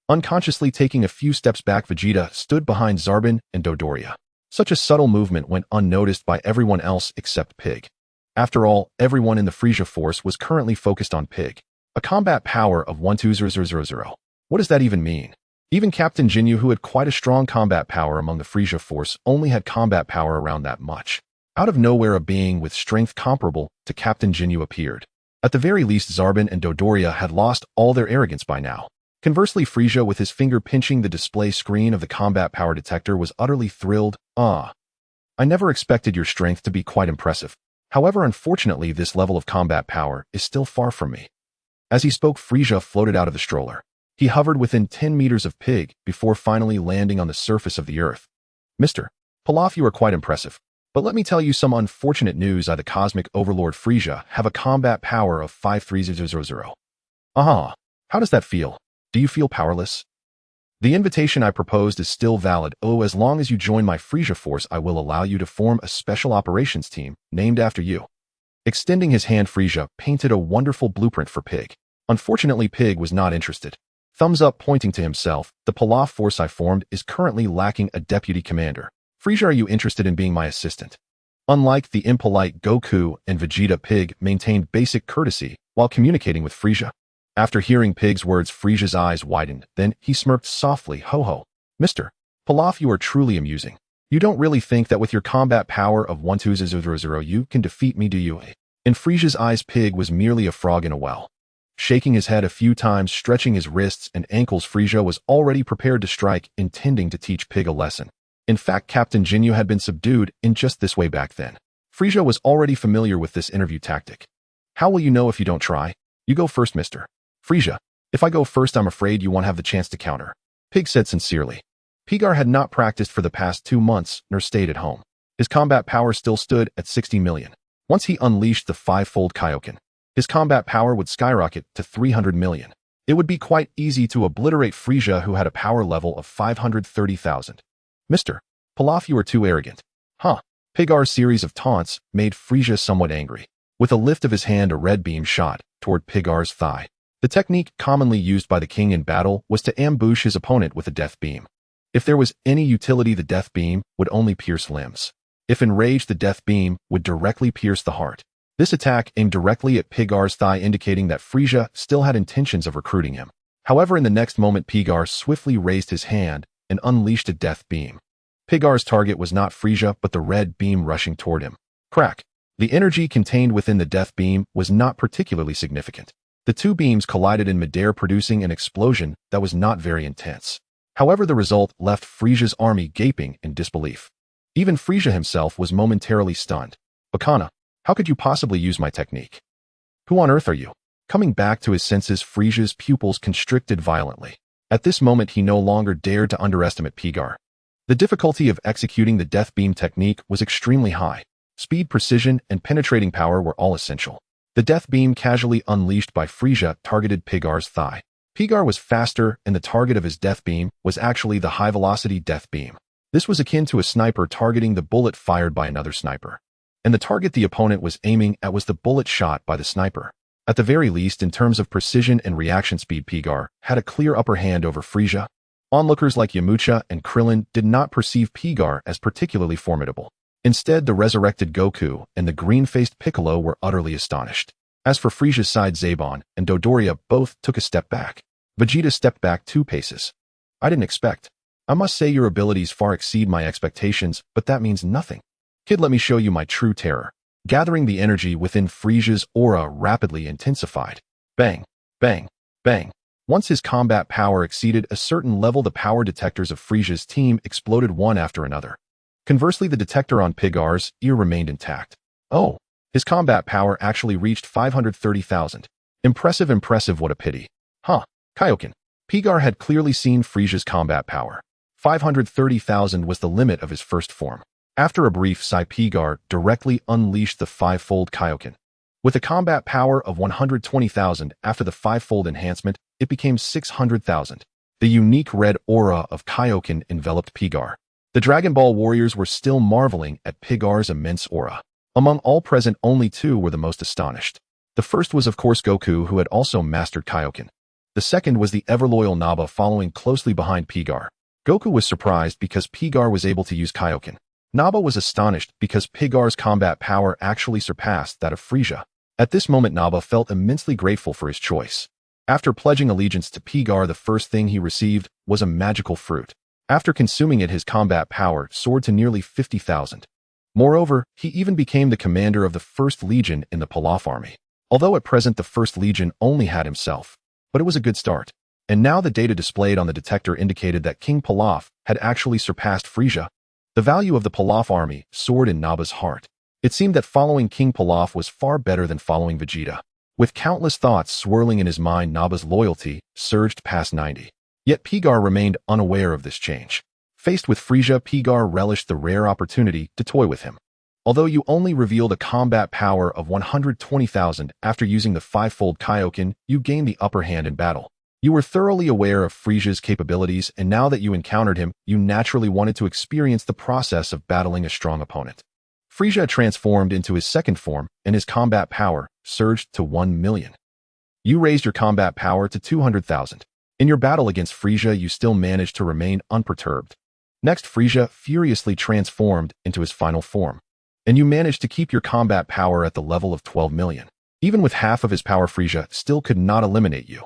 Unconsciously taking a few steps back, Vegeta stood behind Zarbin and Dodoria. Such a subtle movement went unnoticed by everyone else except Pig. After all, everyone in the Frieza force was currently focused on Pig. A combat power of 12000. What does that even mean? Even Captain Ginyu, who had quite a strong combat power among the Frieza force, only had combat power around that much. Out of nowhere, a being with strength comparable to Captain Ginyu appeared. At the very least, Zarbin and Dodoria had lost all their arrogance by now. Conversely, Frieza, with his finger pinching the display screen of the combat power detector, was utterly thrilled. I never expected your strength to be quite impressive. However, unfortunately, this level of combat power is still far from me. As he spoke, Frieza floated out of the stroller. He hovered within 10 meters of Pig before finally landing on the surface of the Earth. Mr. Pilaf, you are quite impressive. But let me tell you some unfortunate news. I, the Cosmic Overlord Frieza, have a combat power of 53000. Aha! How does that feel? Do you feel powerless? The invitation I proposed is still valid. As long as you join my Frieza force, I will allow you to form a special operations team named after you. Extending his hand, Frieza painted a wonderful blueprint for Pig. Unfortunately, Pig was not interested. Thumbs up, pointing to himself. The Pilaf force I formed is currently lacking a deputy commander. Frieza, are you interested in being my assistant? Unlike the impolite Goku and Vegeta, Pig maintained basic courtesy while communicating with Frieza. After hearing Pig's words, Frieza's eyes widened. Then he smirked softly. Ho ho. Mr. Pilaf, you are truly amusing. You don't really think that with your combat power of 12000 you can defeat me, do you? In Frieza's eyes, Pig was merely a frog in a well. Shaking his head a few times, stretching his wrists and ankles, Frieza was already prepared to strike, intending to teach Pig a lesson. In fact, Captain Ginyu had been subdued in just this way back then. Frieza was already familiar with this interview tactic. How will you know if you don't try? You go first, mister. Frieza, if I go first, I'm afraid you won't have the chance to counter. Pig said sincerely. Pigar had not practiced for the past 2 months, nor stayed at home. His combat power still stood at 60 million. Once he unleashed the 5-fold Kaioken, his combat power would skyrocket to 300 million. It would be quite easy to obliterate Frieza, who had a power level of 530,000. Mr. Pilaf, you are too arrogant. Huh? Pigar's series of taunts made Frieza somewhat angry. With a lift of his hand, a red beam shot toward Pigar's thigh. The technique commonly used by the king in battle was to ambush his opponent with a death beam. If there was any utility, the death beam would only pierce limbs. If enraged, the death beam would directly pierce the heart. This attack aimed directly at Pigar's thigh, indicating that Frieza still had intentions of recruiting him. However, in the next moment, Pigar swiftly raised his hand and unleashed a death beam. Pigar's target was not Frieza, but the red beam rushing toward him. Crack! The energy contained within the death beam was not particularly significant. The two beams collided in midair, producing an explosion that was not very intense. However, the result left Frieza's army gaping in disbelief. Even Frieza himself was momentarily stunned. Bakana, how could you possibly use my technique? Who on earth are you? Coming back to his senses, Frieza's pupils constricted violently. At this moment, he no longer dared to underestimate Pigar. The difficulty of executing the death beam technique was extremely high. Speed, precision, and penetrating power were all essential. The death beam casually unleashed by Frieza targeted Pigar's thigh. Pigar was faster, and the target of his death beam was actually the high-velocity death beam. This was akin to a sniper targeting the bullet fired by another sniper. And the target the opponent was aiming at was the bullet shot by the sniper. At the very least, in terms of precision and reaction speed, Pigar had a clear upper hand over Frieza. Onlookers like Yamcha and Krillin did not perceive Pigar as particularly formidable. Instead, the resurrected Goku and the green-faced Piccolo were utterly astonished. As for Frieza's side, Zebon and Dodoria both took a step back. Vegeta stepped back 2 paces. I didn't expect. I must say your abilities far exceed my expectations, but that means nothing. Kid, let me show you my true terror. Gathering the energy within Frieza's aura rapidly intensified. Bang, bang, bang. Once his combat power exceeded a certain level, the power detectors of Frieza's team exploded one after another. Conversely, the detector on Pigar's ear remained intact. Oh, his combat power actually reached 530,000. Impressive, what a pity. Huh, Kaioken. Pigar had clearly seen Frieza's combat power. 530,000 was the limit of his first form. After a brief sigh, Pigar directly unleashed the 5-fold Kaioken. With a combat power of 120,000 after the 5-fold enhancement, it became 600,000. The unique red aura of Kaioken enveloped Pigar. The Dragon Ball warriors were still marveling at Pigar's immense aura. Among all present, only 2 were the most astonished. The first was, of course, Goku, who had also mastered Kaioken. The second was the ever-loyal Naba, following closely behind Pigar. Goku was surprised because Pigar was able to use Kaioken. Naba was astonished because Pigar's combat power actually surpassed that of Frieza. At this moment, Naba felt immensely grateful for his choice. After pledging allegiance to Pigar, the first thing he received was a magical fruit. After consuming it, his combat power soared to nearly 50,000. Moreover, he even became the commander of the 1st Legion in the Pilaf army. Although at present the 1st Legion only had himself. But it was a good start. And now the data displayed on the detector indicated that King Pilaf had actually surpassed Frieza. The value of the Pilaf army soared in Naba's heart. It seemed that following King Pilaf was far better than following Vegeta. With countless thoughts swirling in his mind, Naba's loyalty surged past 90. Yet Pigar remained unaware of this change. Faced with Frieza, Pigar relished the rare opportunity to toy with him. Although you only revealed a combat power of 120,000 after using the 5-fold Kaioken, you gained the upper hand in battle. You were thoroughly aware of Frieza's capabilities, and now that you encountered him, you naturally wanted to experience the process of battling a strong opponent. Frieza transformed into his second form, and his combat power surged to 1 million. You raised your combat power to 200,000. In your battle against Frieza, you still managed to remain unperturbed. Next, Frieza furiously transformed into his final form, and you managed to keep your combat power at the level of 12 million. Even with half of his power, Frieza still could not eliminate you.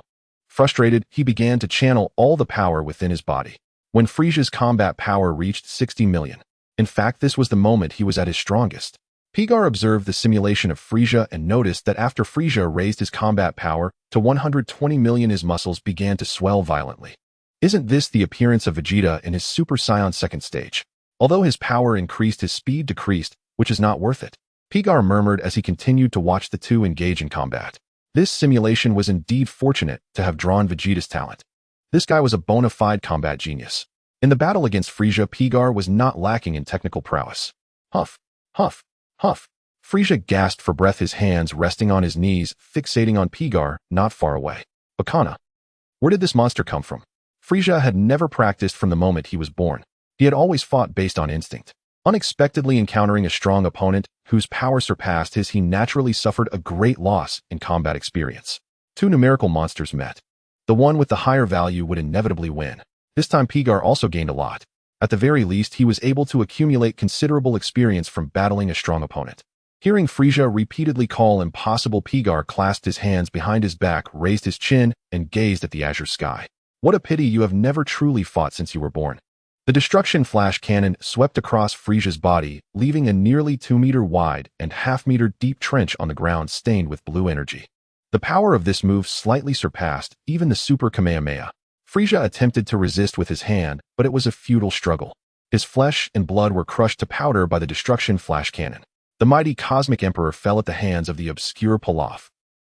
Frustrated, he began to channel all the power within his body. When Frieza's combat power reached 60 million, in fact, this was the moment he was at his strongest. Pigar observed the simulation of Frieza and noticed that after Frieza raised his combat power to 120 million, his muscles began to swell violently. Isn't this the appearance of Vegeta in his Super Saiyan second stage? Although his power increased, his speed decreased, which is not worth it. Pigar murmured as he continued to watch the two engage in combat. This simulation was indeed fortunate to have drawn Vegeta's talent. This guy was a bona fide combat genius. In the battle against Frieza, Pigar was not lacking in technical prowess. Huff, huff, huff. Frieza gasped for breath, his hands resting on his knees, fixating on Pigar, not far away. Bacana. Where did this monster come from? Frieza had never practiced from the moment he was born. He had always fought based on instinct. Unexpectedly encountering a strong opponent whose power surpassed his, he naturally suffered a great loss in combat experience. Two numerical monsters met. The one with the higher value would inevitably win. This time Pigar also gained a lot. At the very least, he was able to accumulate considerable experience from battling a strong opponent. Hearing Frieza repeatedly call impossible, Pigar clasped his hands behind his back, raised his chin, and gazed at the azure sky. What a pity you have never truly fought since you were born. The destruction flash cannon swept across Frieza's body, leaving a nearly 2-meter wide and half-meter deep trench on the ground stained with blue energy. The power of this move slightly surpassed even the Super Kamehameha. Frieza attempted to resist with his hand, but it was a futile struggle. His flesh and blood were crushed to powder by the destruction flash cannon. The mighty Cosmic Emperor fell at the hands of the obscure Pilaf.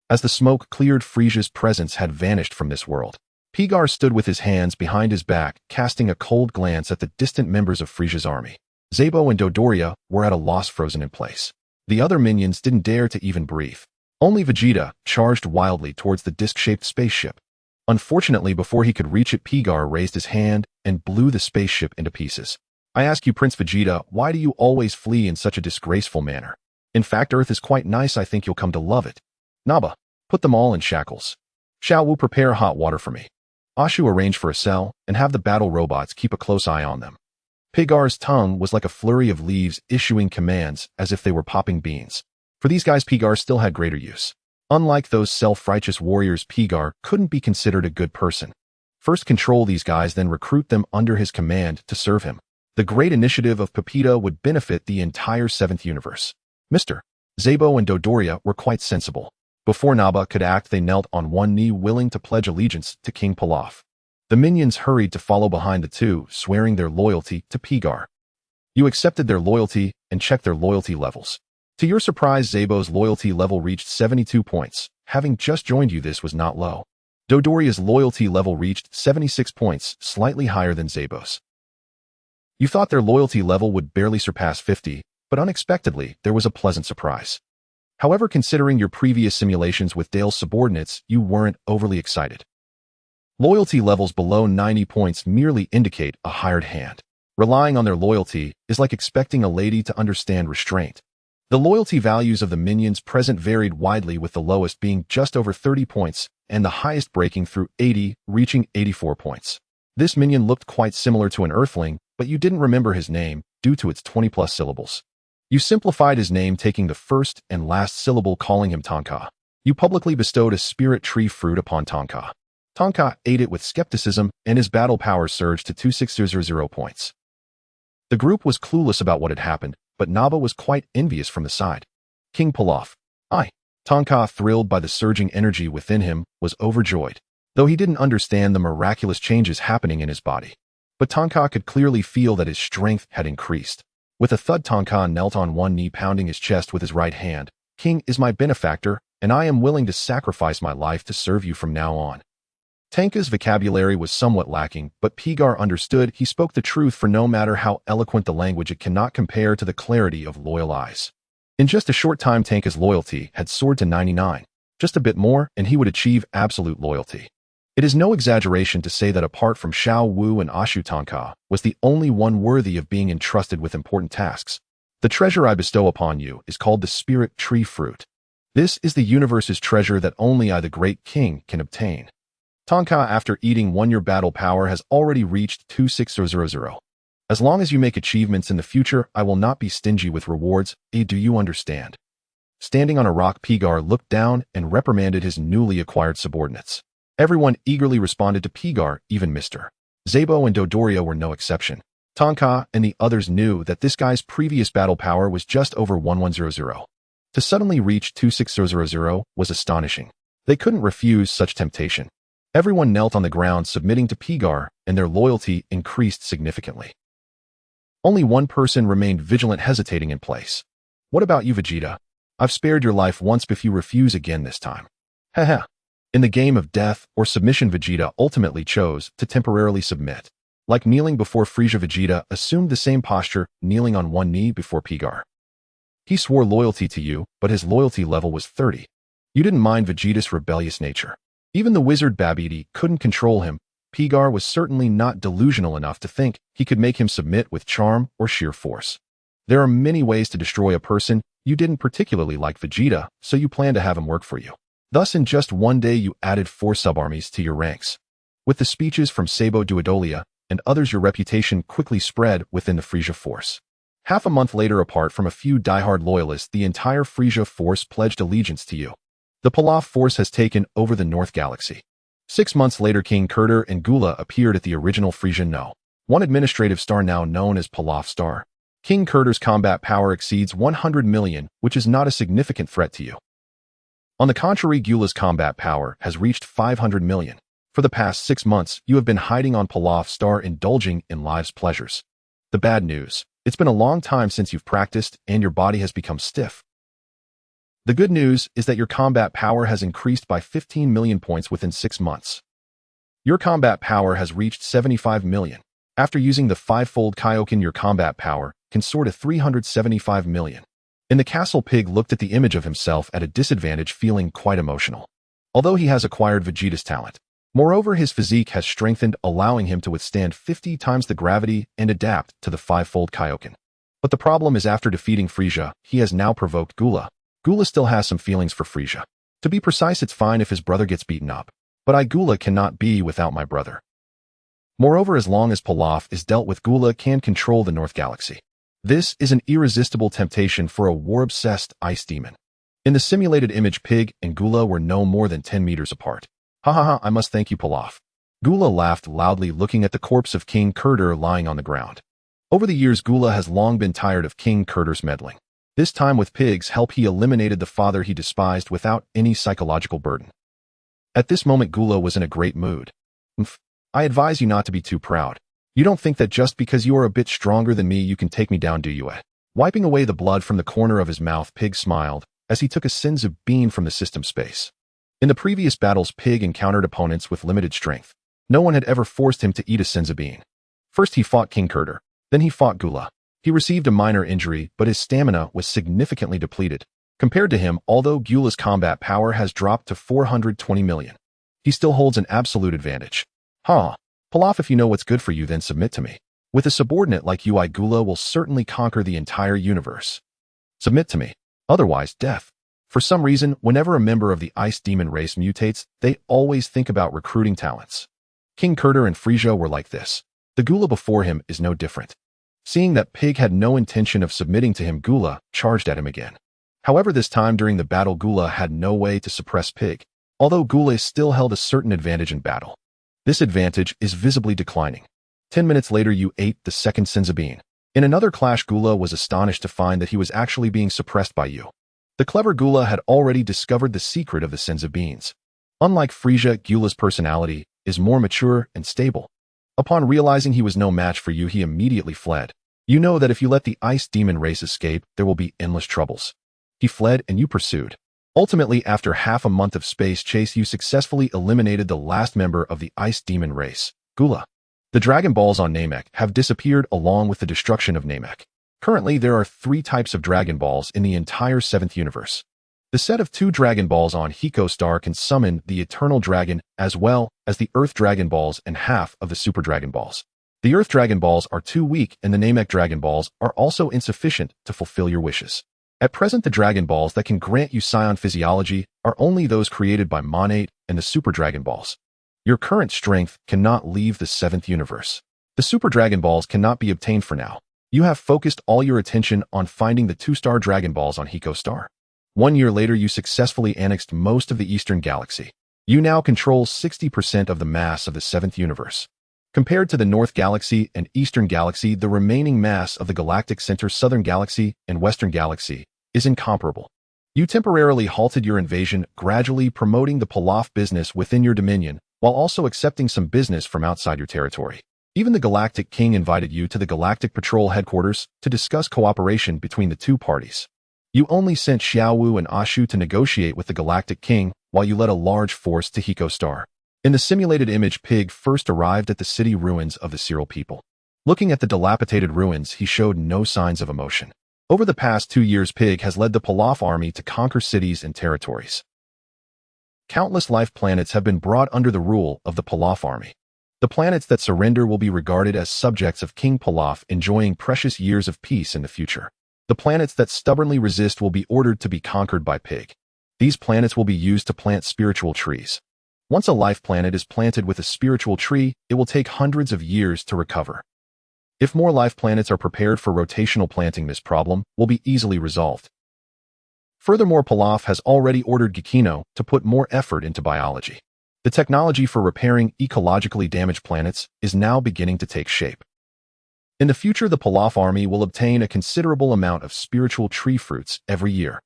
As the smoke cleared, Frieza's presence had vanished from this world. Pigar stood with his hands behind his back, casting a cold glance at the distant members of Frieza's army. Zeno and Dodoria were at a loss, frozen in place. The other minions didn't dare to even breathe. Only Vegeta charged wildly towards the disc-shaped spaceship. Unfortunately, before he could reach it, Pigar raised his hand and blew the spaceship into pieces. I ask you, Prince Vegeta, why do you always flee in such a disgraceful manner? In fact, Earth is quite nice. I think you'll come to love it. Naba, put them all in shackles. Xiao Wu, prepare hot water for me. Ashu, arrange for a cell, and have the battle robots keep a close eye on them. Pigar's tongue was like a flurry of leaves issuing commands as if they were popping beans. For these guys, Pigar still had greater use. Unlike those self-righteous warriors, Pigar couldn't be considered a good person. First control these guys, then recruit them under his command to serve him. The great initiative of Pepito would benefit the entire 7th universe. Mr. Zeno and Dodoria were quite sensible. Before Naba could act, they knelt on one knee, willing to pledge allegiance to King Pilaf. The minions hurried to follow behind the two, swearing their loyalty to Pigar. You accepted their loyalty and checked their loyalty levels. To your surprise, Zebo's loyalty level reached 72 points. Having just joined you, this was not low. Dodoria's loyalty level reached 76 points, slightly higher than Zebo's. You thought their loyalty level would barely surpass 50, but unexpectedly, there was a pleasant surprise. However, considering your previous simulations with Dale's subordinates, you weren't overly excited. Loyalty levels below 90 points merely indicate a hired hand. Relying on their loyalty is like expecting a lady to understand restraint. The loyalty values of the minions present varied widely, with the lowest being just over 30 points and the highest breaking through 80, reaching 84 points. This minion looked quite similar to an Earthling, but you didn't remember his name due to its 20+ syllables. You simplified his name, taking the first and last syllable, calling him Tonka. You publicly bestowed a spirit tree fruit upon Tonka. Tonka ate it with skepticism, and his battle power surged to 2600 points. The group was clueless about what had happened, but Naba was quite envious from the side. King Pilaf. Tonka, thrilled by the surging energy within him, was overjoyed, though he didn't understand the miraculous changes happening in his body. But Tonka could clearly feel that his strength had increased. With a thud, Tonka knelt on one knee, pounding his chest with his right hand. King is my benefactor, and I am willing to sacrifice my life to serve you from now on. Tonka's vocabulary was somewhat lacking, but Pigar understood he spoke the truth, for no matter how eloquent the language, it cannot compare to the clarity of loyal eyes. In just a short time, Tonka's loyalty had soared to 99. Just a bit more, and he would achieve absolute loyalty. It is no exaggeration to say that apart from Xiao Wu and Ashu, Tonka was the only one worthy of being entrusted with important tasks. The treasure I bestow upon you is called the Spirit Tree Fruit. This is the universe's treasure that only I, the Great King, can obtain. Tonka, after eating one, your battle power has already reached 2600. As long as you make achievements in the future, I will not be stingy with rewards. Do you understand? Standing on a rock, Pigar looked down and reprimanded his newly acquired subordinates. Everyone eagerly responded to Pigar, even Mr. Zeno and Dodoria were no exception. Tonka and the others knew that this guy's previous battle power was just over 1100. To suddenly reach 26000 was astonishing. They couldn't refuse such temptation. Everyone knelt on the ground submitting to Pigar, and their loyalty increased significantly. Only one person remained vigilant, hesitating in place. What about you, Vegeta? I've spared your life once, but if you refuse again this time. Haha. In the game of death or submission, Vegeta ultimately chose to temporarily submit. Like kneeling before Frieza, Vegeta assumed the same posture, kneeling on one knee before Pigar. He swore loyalty to you, but his loyalty level was 30. You didn't mind Vegeta's rebellious nature. Even the wizard Babidi couldn't control him. Pigar was certainly not delusional enough to think he could make him submit with charm or sheer force. There are many ways to destroy a person. You didn't particularly like Vegeta, so you planned to have him work for you. Thus, in just one day, you added 4 subarmies to your ranks. With the speeches from Sabo Duodolia and others, your reputation quickly spread within the Frieza force. Half a month later, apart from a few diehard loyalists, the entire Frieza force pledged allegiance to you. The Pilaf force has taken over the North Galaxy. 6 months later, King Kurter and Gula appeared at the original Frieza No. 1 administrative star, now known as Pilaf Star. King Kurter's combat power exceeds 100 million, which is not a significant threat to you. On the contrary, Gula's combat power has reached 500 million. For the past 6 months, you have been hiding on Pilaf Star, indulging in life's pleasures. The bad news: it's been a long time since you've practiced, and your body has become stiff. The good news is that your combat power has increased by 15 million points within 6 months. Your combat power has reached 75 million. After using the 5-fold Kaioken, your combat power can soar to 375 million. In the castle, Pig looked at the image of himself at a disadvantage, feeling quite emotional. Although he has acquired Vegeta's talent. Moreover, his physique has strengthened, allowing him to withstand 50 times the gravity and adapt to the 5-fold Kaioken. But the problem is, after defeating Frieza, he has now provoked Gula. Gula still has some feelings for Frieza. To be precise, it's fine if his brother gets beaten up. But I, Gula, cannot be without my brother. Moreover, as long as Pilaf is dealt with, Gula can control the North Galaxy. This is an irresistible temptation for a war-obsessed ice demon. In the simulated image, Pig and Gula were no more than 10 meters apart. Ha, I must thank you, Pilaf. Gula laughed loudly, looking at the corpse of King Kurter lying on the ground. Over the years, Gula has long been tired of King Kurter's meddling. This time, with Pig's help, he eliminated the father he despised without any psychological burden. At this moment, Gula was in a great mood. I advise you not to be too proud. You don't think that just because you are a bit stronger than me, you can take me down, do you? Wiping away the blood from the corner of his mouth, Pig smiled as he took a Senzu bean from the system space. In the previous battles, Pig encountered opponents with limited strength. No one had ever forced him to eat a Senzu bean. First, he fought King Kurter. Then he fought Gula. He received a minor injury, but his stamina was significantly depleted. Compared to him, although Gula's combat power has dropped to 420 million, he still holds an absolute advantage. Pilaf, if you know what's good for you, then submit to me. With a subordinate like you, Gula will certainly conquer the entire universe. Submit to me. Otherwise, death. For some reason, whenever a member of the Ice Demon race mutates, they always think about recruiting talents. King Kurter and Frieza were like this. The Gula before him is no different. Seeing that Pig had no intention of submitting to him, Gula charged at him again. However, this time during the battle, Gula had no way to suppress Pig, although Gula still held a certain advantage in battle. This advantage is visibly declining. 10 minutes later, you ate the second Senzu bean. In another clash, Gula was astonished to find that he was actually being suppressed by you. The clever Gula had already discovered the secret of the Senzu beans. Unlike Frieza, Gula's personality is more mature and stable. Upon realizing he was no match for you, he immediately fled. You know that if you let the Ice Demon race escape, there will be endless troubles. He fled and you pursued. Ultimately, after half a month of space chase, you successfully eliminated the last member of the Ice Demon race, Gula. The Dragon Balls on Namek have disappeared along with the destruction of Namek. Currently, there are 3 types of Dragon Balls in the entire 7th universe. The set of 2 Dragon Balls on Hiko Star can summon the Eternal Dragon, as well as the Earth Dragon Balls and half of the Super Dragon Balls. The Earth Dragon Balls are too weak, and the Namek Dragon Balls are also insufficient to fulfill your wishes. At present, the Dragon Balls that can grant you Scion physiology are only those created by Monate and the Super Dragon Balls. Your current strength cannot leave the 7th universe. The Super Dragon Balls cannot be obtained for now. You have focused all your attention on finding the 2-star Dragon Balls on Hiko Star. 1 year later, you successfully annexed most of the Eastern Galaxy. You now control 60% of the mass of the 7th universe. Compared to the North Galaxy and Eastern Galaxy, the remaining mass of the galactic center, Southern Galaxy and Western Galaxy, is incomparable. You temporarily halted your invasion, gradually promoting the Pilaf business within your dominion, while also accepting some business from outside your territory. Even the Galactic King invited you to the Galactic Patrol headquarters to discuss cooperation between the two parties. You only sent Xiaowu and Ashu to negotiate with the Galactic King, while you led a large force to Hiko Star. In the simulated image, Pig first arrived at the city ruins of the Cyril people. Looking at the dilapidated ruins, he showed no signs of emotion. Over the past 2 years, Pig has led the Pilaf army to conquer cities and territories. Countless life planets have been brought under the rule of the Pilaf army. The planets that surrender will be regarded as subjects of King Pilaf, enjoying precious years of peace in the future. The planets that stubbornly resist will be ordered to be conquered by Pig. These planets will be used to plant spiritual trees. Once a life planet is planted with a spiritual tree, it will take hundreds of years to recover. If more life planets are prepared for rotational planting, this problem will be easily resolved. Furthermore, Pilaf has already ordered Gikino to put more effort into biology. The technology for repairing ecologically damaged planets is now beginning to take shape. In the future, the Pilaf army will obtain a considerable amount of spiritual tree fruits every year.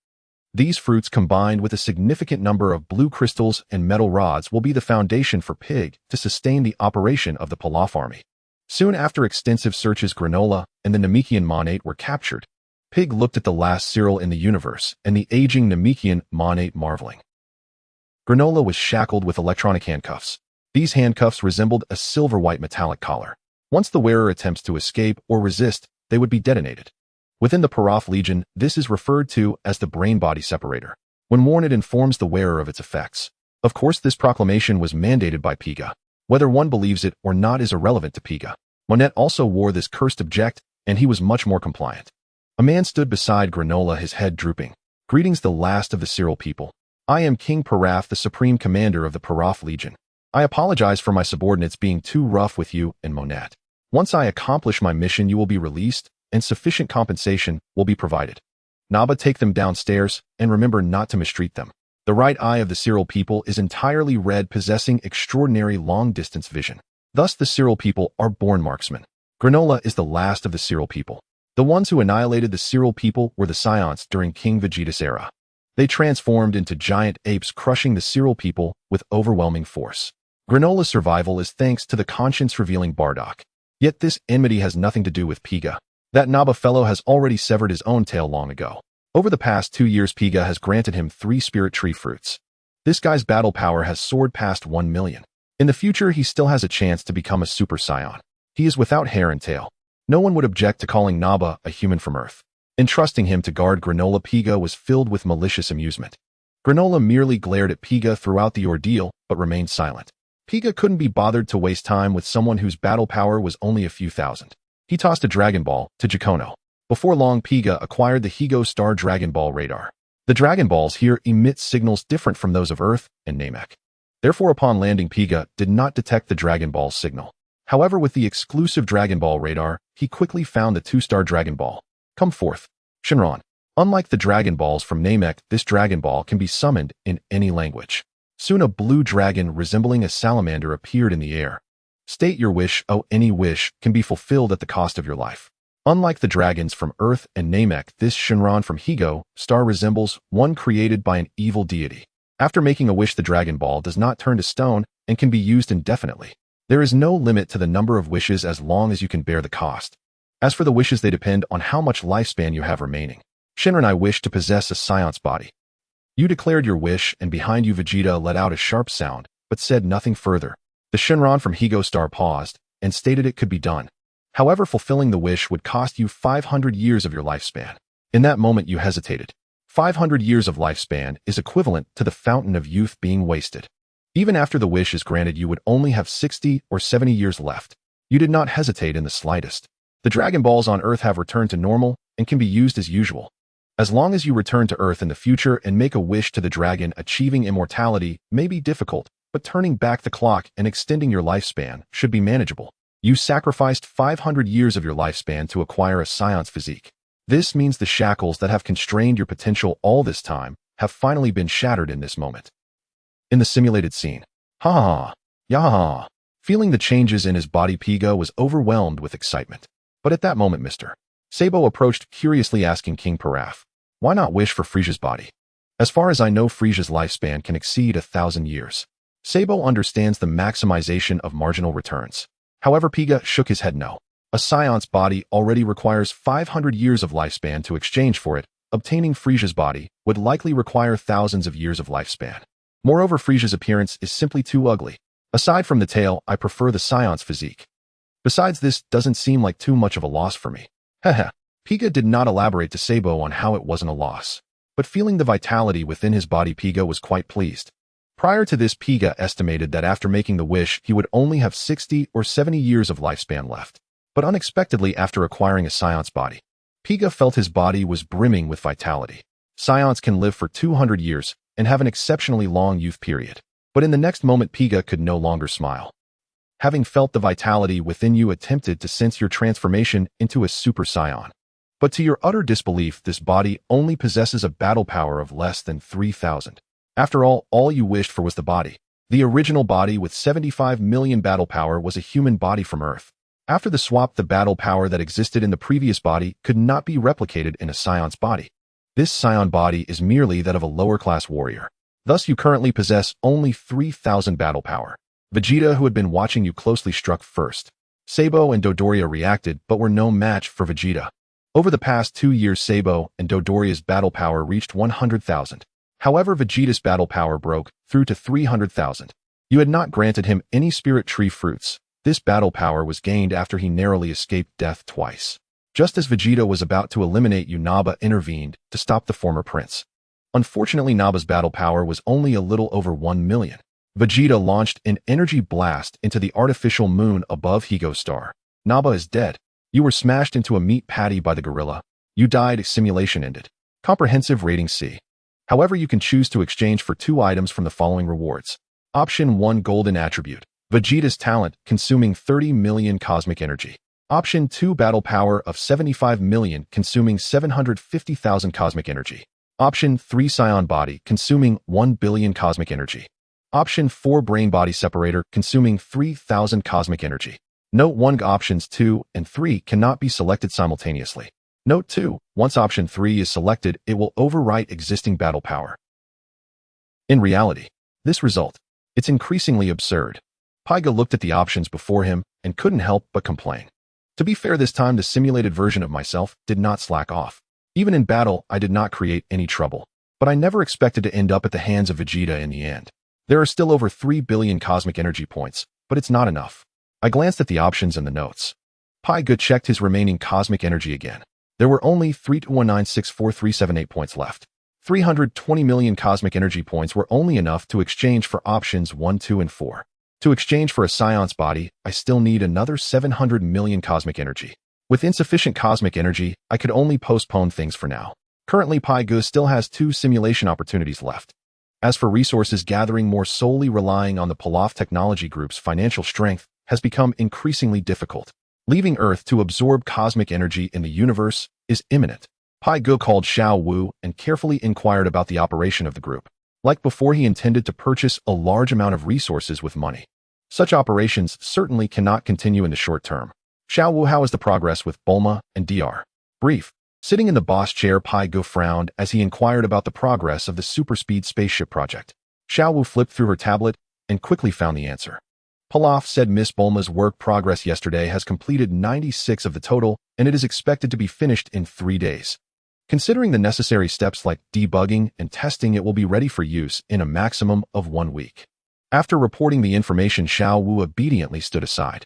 These fruits, combined with a significant number of blue crystals and metal rods, will be the foundation for Pig to sustain the operation of the Pilaf army. Soon after extensive searches, Granola and the Namekian Monate were captured. Pig looked at the last Cyril in the universe and the aging Namekian Monate, marveling. Granola was shackled with electronic handcuffs. These handcuffs resembled a silver-white metallic collar. Once the wearer attempts to escape or resist, they would be detonated. Within the Pilaf Legion, this is referred to as the brain-body separator. When worn, it informs the wearer of its effects. Of course, this proclamation was mandated by Piga. Whether one believes it or not is irrelevant to Piga. Monet also wore this cursed object, and he was much more compliant. A man stood beside Granola, his head drooping. Greetings, the last of the Cyril people. I am King Pilaf, the supreme commander of the Pilaf Legion. I apologize for my subordinates being too rough with you and Monet. Once I accomplish my mission, you will be released, and sufficient compensation will be provided. Naba, take them downstairs, and remember not to mistreat them. The right eye of the Cyril people is entirely red, possessing extraordinary long-distance vision. Thus, the Cyril people are born marksmen. Granola is the last of the Cyril people. The ones who annihilated the Cyril people were the Scions during King Vegeta's era. They transformed into giant apes, crushing the Cyril people with overwhelming force. Granola's survival is thanks to the conscience-revealing Bardock. Yet this enmity has nothing to do with Piga. That Naba fellow has already severed his own tail long ago. Over the past 2 years, Piga has granted him 3 spirit tree fruits. This guy's battle power has soared past 1 million. In the future, he still has a chance to become a super scion. He is without hair and tail. No one would object to calling Naba a human from Earth. Entrusting him to guard Granola, Piga was filled with malicious amusement. Granola merely glared at Piga throughout the ordeal, but remained silent. Piga couldn't be bothered to waste time with someone whose battle power was only a few thousand. He tossed a Dragon Ball to Giacono. Before long, Piga acquired the Higo Star Dragon Ball radar. The Dragon Balls here emit signals different from those of Earth and Namek. Therefore, upon landing, Piga did not detect the Dragon Ball signal. However, with the exclusive Dragon Ball radar, he quickly found the 2-star Dragon Ball. Come forth, Shinron. Unlike the Dragon Balls from Namek, this Dragon Ball can be summoned in any language. Soon a blue dragon resembling a salamander appeared in the air. State your wish. Oh, any wish can be fulfilled at the cost of your life. Unlike the dragons from Earth and Namek, this Shinron from Higo Star resembles one created by an evil deity. After making a wish, the Dragon Ball does not turn to stone and can be used indefinitely. There is no limit to the number of wishes as long as you can bear the cost. As for the wishes, they depend on how much lifespan you have remaining. Shinron, I wish to possess a Scion's body. You declared your wish, and behind you Vegeta let out a sharp sound, but said nothing further. The Shinron from Higo Star paused, and stated it could be done. However, fulfilling the wish would cost you 500 years of your lifespan. In that moment you hesitated. 500 years of lifespan is equivalent to the fountain of youth being wasted. Even after the wish is granted, you would only have 60 or 70 years left. You did not hesitate in the slightest. The Dragon Balls on Earth have returned to normal and can be used as usual. As long as you return to Earth in the future and make a wish to the dragon, achieving immortality may be difficult, but turning back the clock and extending your lifespan should be manageable. You sacrificed 500 years of your lifespan to acquire a Scion's physique. This means the shackles that have constrained your potential all this time have finally been shattered in this moment. In the simulated scene. Ha ha ha. Ya ha ha. Feeling the changes in his body, Piga was overwhelmed with excitement. But at that moment, Mr. Sabo approached, curiously asking King Pilaf, "Why not wish for Frieza's body? As far as I know, Frieza's lifespan can exceed 1,000 years. Sabo understands the maximization of marginal returns. However, Piga shook his head no. A Scion's body already requires 500 years of lifespan to exchange for it. Obtaining Frieza's body would likely require thousands of years of lifespan. Moreover, Frieza's appearance is simply too ugly. Aside from the tail, I prefer the Scion's physique. Besides, this doesn't seem like too much of a loss for me." Haha. Piga did not elaborate to Sabo on how it wasn't a loss. But feeling the vitality within his body, Piga was quite pleased. Prior to this, Piga estimated that after making the wish, he would only have 60 or 70 years of lifespan left. But unexpectedly, after acquiring a Scion's body, Piga felt his body was brimming with vitality. Scions can live for 200 years and have an exceptionally long youth period. But in the next moment, Piga could no longer smile. Having felt the vitality within you, attempted to sense your transformation into a Super Scion. But to your utter disbelief, this body only possesses a battle power of less than 3,000. After all you wished for was the body. The original body with 75 million battle power was a human body from Earth. After the swap, the battle power that existed in the previous body could not be replicated in a Scion's body. This Scion body is merely that of a lower-class warrior. Thus, you currently possess only 3,000 battle power. Vegeta, who had been watching you closely, struck first. Sabo and Dodoria reacted, but were no match for Vegeta. Over the past 2 years, Sabo and Dodoria's battle power reached 100,000. However, Vegeta's battle power broke through to 300,000. You had not granted him any spirit tree fruits. This battle power was gained after he narrowly escaped death twice. Just as Vegeta was about to eliminate you, Naba intervened to stop the former prince. Unfortunately, Naba's battle power was only a little over 1 million. Vegeta launched an energy blast into the artificial moon above Higo Star. Naba is dead. You were smashed into a meat patty by the gorilla. You died. Simulation ended. Comprehensive rating C. However, you can choose to exchange for 2 items from the following rewards. Option 1, golden attribute. Vegeta's talent, consuming 30 million cosmic energy. Option 2, battle power of 75 million, consuming 750,000 cosmic energy. Option 3, Scion body, consuming 1 billion cosmic energy. Option 4, brain body separator, consuming 3,000 cosmic energy. Note 1, options 2 and 3 cannot be selected simultaneously. Note 2, once option 3 is selected, it will overwrite existing battle power. In reality, this result, it's increasingly absurd. Piga looked at the options before him and couldn't help but complain. To be fair, this time the simulated version of myself did not slack off. Even in battle, I did not create any trouble. But I never expected to end up at the hands of Vegeta in the end. There are still over 3 billion cosmic energy points, but it's not enough. I glanced at the options and the notes. Piga checked his remaining cosmic energy again. There were only 3,219,64378 points left. 320 million cosmic energy points were only enough to exchange for options 1, 2, and 4. To exchange for a Scion's body, I still need another 700 million cosmic energy. With insufficient cosmic energy, I could only postpone things for now. Currently, Piga still has 2 simulation opportunities left. As for resources gathering, more solely relying on the Pilaf Technology Group's financial strength has become increasingly difficult. Leaving Earth to absorb cosmic energy in the universe is imminent. Piga called Xiao Wu and carefully inquired about the operation of the group. Like before, he intended to purchase a large amount of resources with money. Such operations certainly cannot continue in the short term. Xiao Wu, how is the progress with Bulma and Dr. Brief? Sitting in the boss chair, Piga frowned as he inquired about the progress of the super-speed spaceship project. Xiao Wu flipped through her tablet and quickly found the answer. Pilaf said Miss Bulma's work progress yesterday has completed 96 of the total, and it is expected to be finished in 3 days. Considering the necessary steps like debugging and testing, it will be ready for use in a maximum of 1 week. After reporting the information, Xiao Wu obediently stood aside.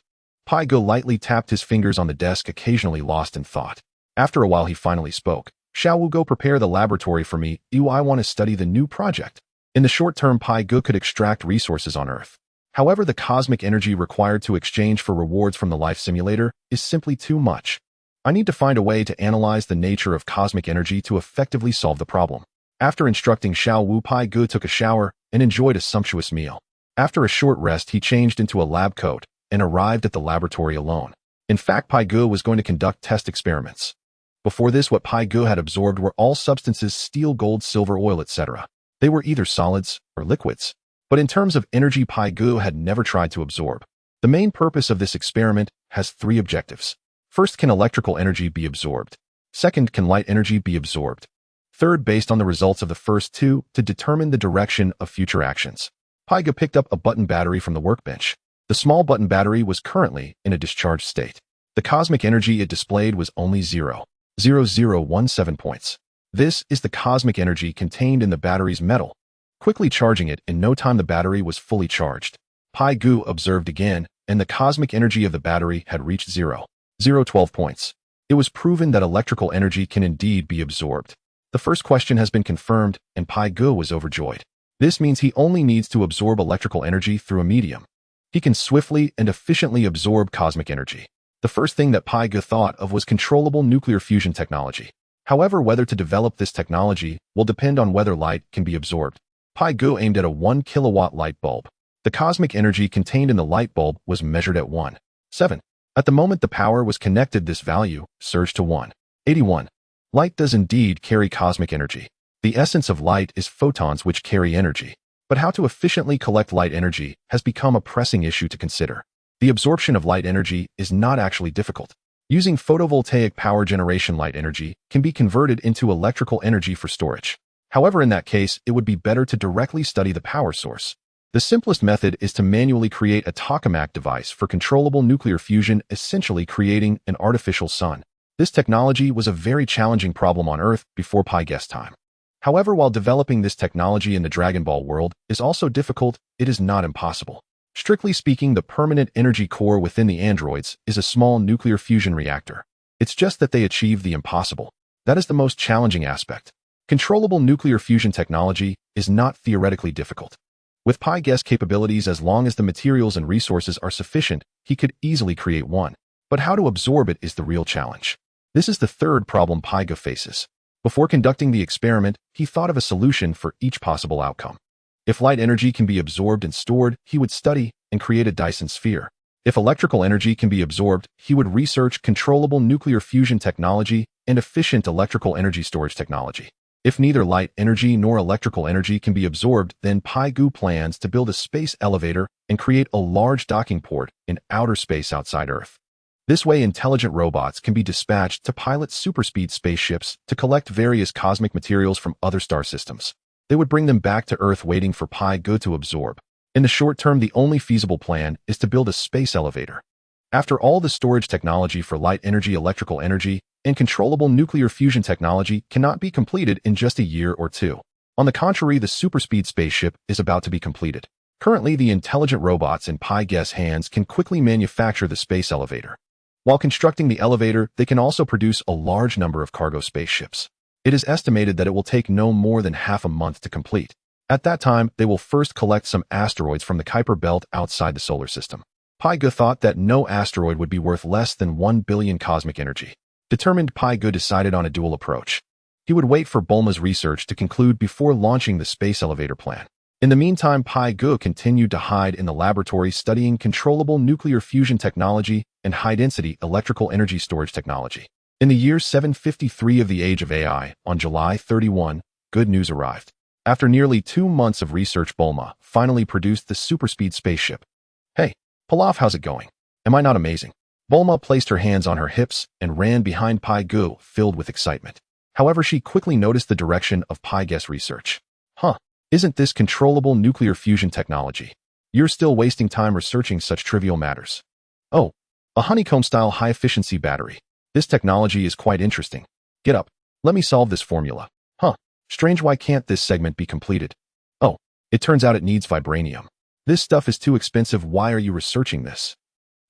Piga lightly tapped his fingers on the desk, occasionally lost in thought. After a while, he finally spoke. Xiao Wu, go prepare the laboratory for me. I want to study the new project. In the short term, Piga could extract resources on Earth. However, the cosmic energy required to exchange for rewards from the life simulator is simply too much. I need to find a way to analyze the nature of cosmic energy to effectively solve the problem. After instructing Xiao Wu, Piga took a shower and enjoyed a sumptuous meal. After a short rest, he changed into a lab coat and arrived at the laboratory alone. In fact, Piga was going to conduct test experiments. Before this, what Piga had absorbed were all substances: steel, gold, silver, oil, etc. They were either solids or liquids. But in terms of energy, Piga had never tried to absorb. The main purpose of this experiment has three objectives. First, can electrical energy be absorbed? Second, can light energy be absorbed? Third, based on the results of the first two, to determine the direction of future actions. Pyga picked up a button battery from the workbench. The small button battery was currently in a discharged state. The cosmic energy it displayed was only 0.0017 points. This is the cosmic energy contained in the battery's metal. Quickly charging it, in no time the battery was fully charged. Pyga observed again, and the cosmic energy of the battery had reached 0.012 points. It was proven that electrical energy can indeed be absorbed. The first question has been confirmed, and Pyga was overjoyed. This means he only needs to absorb electrical energy through a medium. He can swiftly and efficiently absorb cosmic energy. The first thing that Pyga thought of was controllable nuclear fusion technology. However, whether to develop this technology will depend on whether light can be absorbed. Pyga aimed at a 1 kilowatt light bulb. The cosmic energy contained in the light bulb was measured at 1.7. At the moment the power was connected, this value surged to 1.81. Light does indeed carry cosmic energy. The essence of light is photons which carry energy. But how to efficiently collect light energy has become a pressing issue to consider. The absorption of light energy is not actually difficult. Using photovoltaic power generation, light energy can be converted into electrical energy for storage. However, in that case, it would be better to directly study the power source. The simplest method is to manually create a tokamak device for controllable nuclear fusion, essentially creating an artificial sun. This technology was a very challenging problem on Earth before Pyga's time. However, while developing this technology in the Dragon Ball world is also difficult, it is not impossible. Strictly speaking, the permanent energy core within the androids is a small nuclear fusion reactor. It's just that they achieve the impossible. That is the most challenging aspect. Controllable nuclear fusion technology is not theoretically difficult. With Pyga's capabilities, as long as the materials and resources are sufficient, he could easily create one. But how to absorb it is the real challenge. This is the third problem Pyga faces. Before conducting the experiment, he thought of a solution for each possible outcome. If light energy can be absorbed and stored, he would study and create a Dyson sphere. If electrical energy can be absorbed, he would research controllable nuclear fusion technology and efficient electrical energy storage technology. If neither light energy nor electrical energy can be absorbed, then Pyga plans to build a space elevator and create a large docking port in outer space outside Earth. This way, intelligent robots can be dispatched to pilot superspeed spaceships to collect various cosmic materials from other star systems. They would bring them back to Earth, waiting for Pyga to absorb. In the short term, the only feasible plan is to build a space elevator. After all, the storage technology for light energy, electrical energy, and controllable nuclear fusion technology cannot be completed in just a year or two. On the contrary, the superspeed spaceship is about to be completed. Currently, the intelligent robots in Pyga's hands can quickly manufacture the space elevator. While constructing the elevator, they can also produce a large number of cargo spaceships. It is estimated that it will take no more than half a month to complete. At that time, they will first collect some asteroids from the Kuiper belt outside the solar system. Pyga thought that no asteroid would be worth less than 1 billion cosmic energy. Determined, Pyga decided on a dual approach. He would wait for Bulma's research to conclude before launching the space elevator plan. In the meantime, Pyga continued to hide in the laboratory, studying controllable nuclear fusion technology and high-density electrical energy storage technology. In the year 753 of the age of AI, on July 31, good news arrived. After nearly 2 months of research, Bulma finally produced the superspeed spaceship. "Hey, Pilaf, how's it going? Am I not amazing?" Bulma placed her hands on her hips and ran behind Pyga, filled with excitement. However, she quickly noticed the direction of Pyga's research. Isn't this controllable nuclear fusion technology? You're still wasting time researching such trivial matters." "Oh, a honeycomb-style high-efficiency battery. This technology is quite interesting. Get up. Let me solve this formula." Strange, why can't this segment be completed? "Oh, it turns out it needs vibranium. This stuff is too expensive. Why are you researching this?"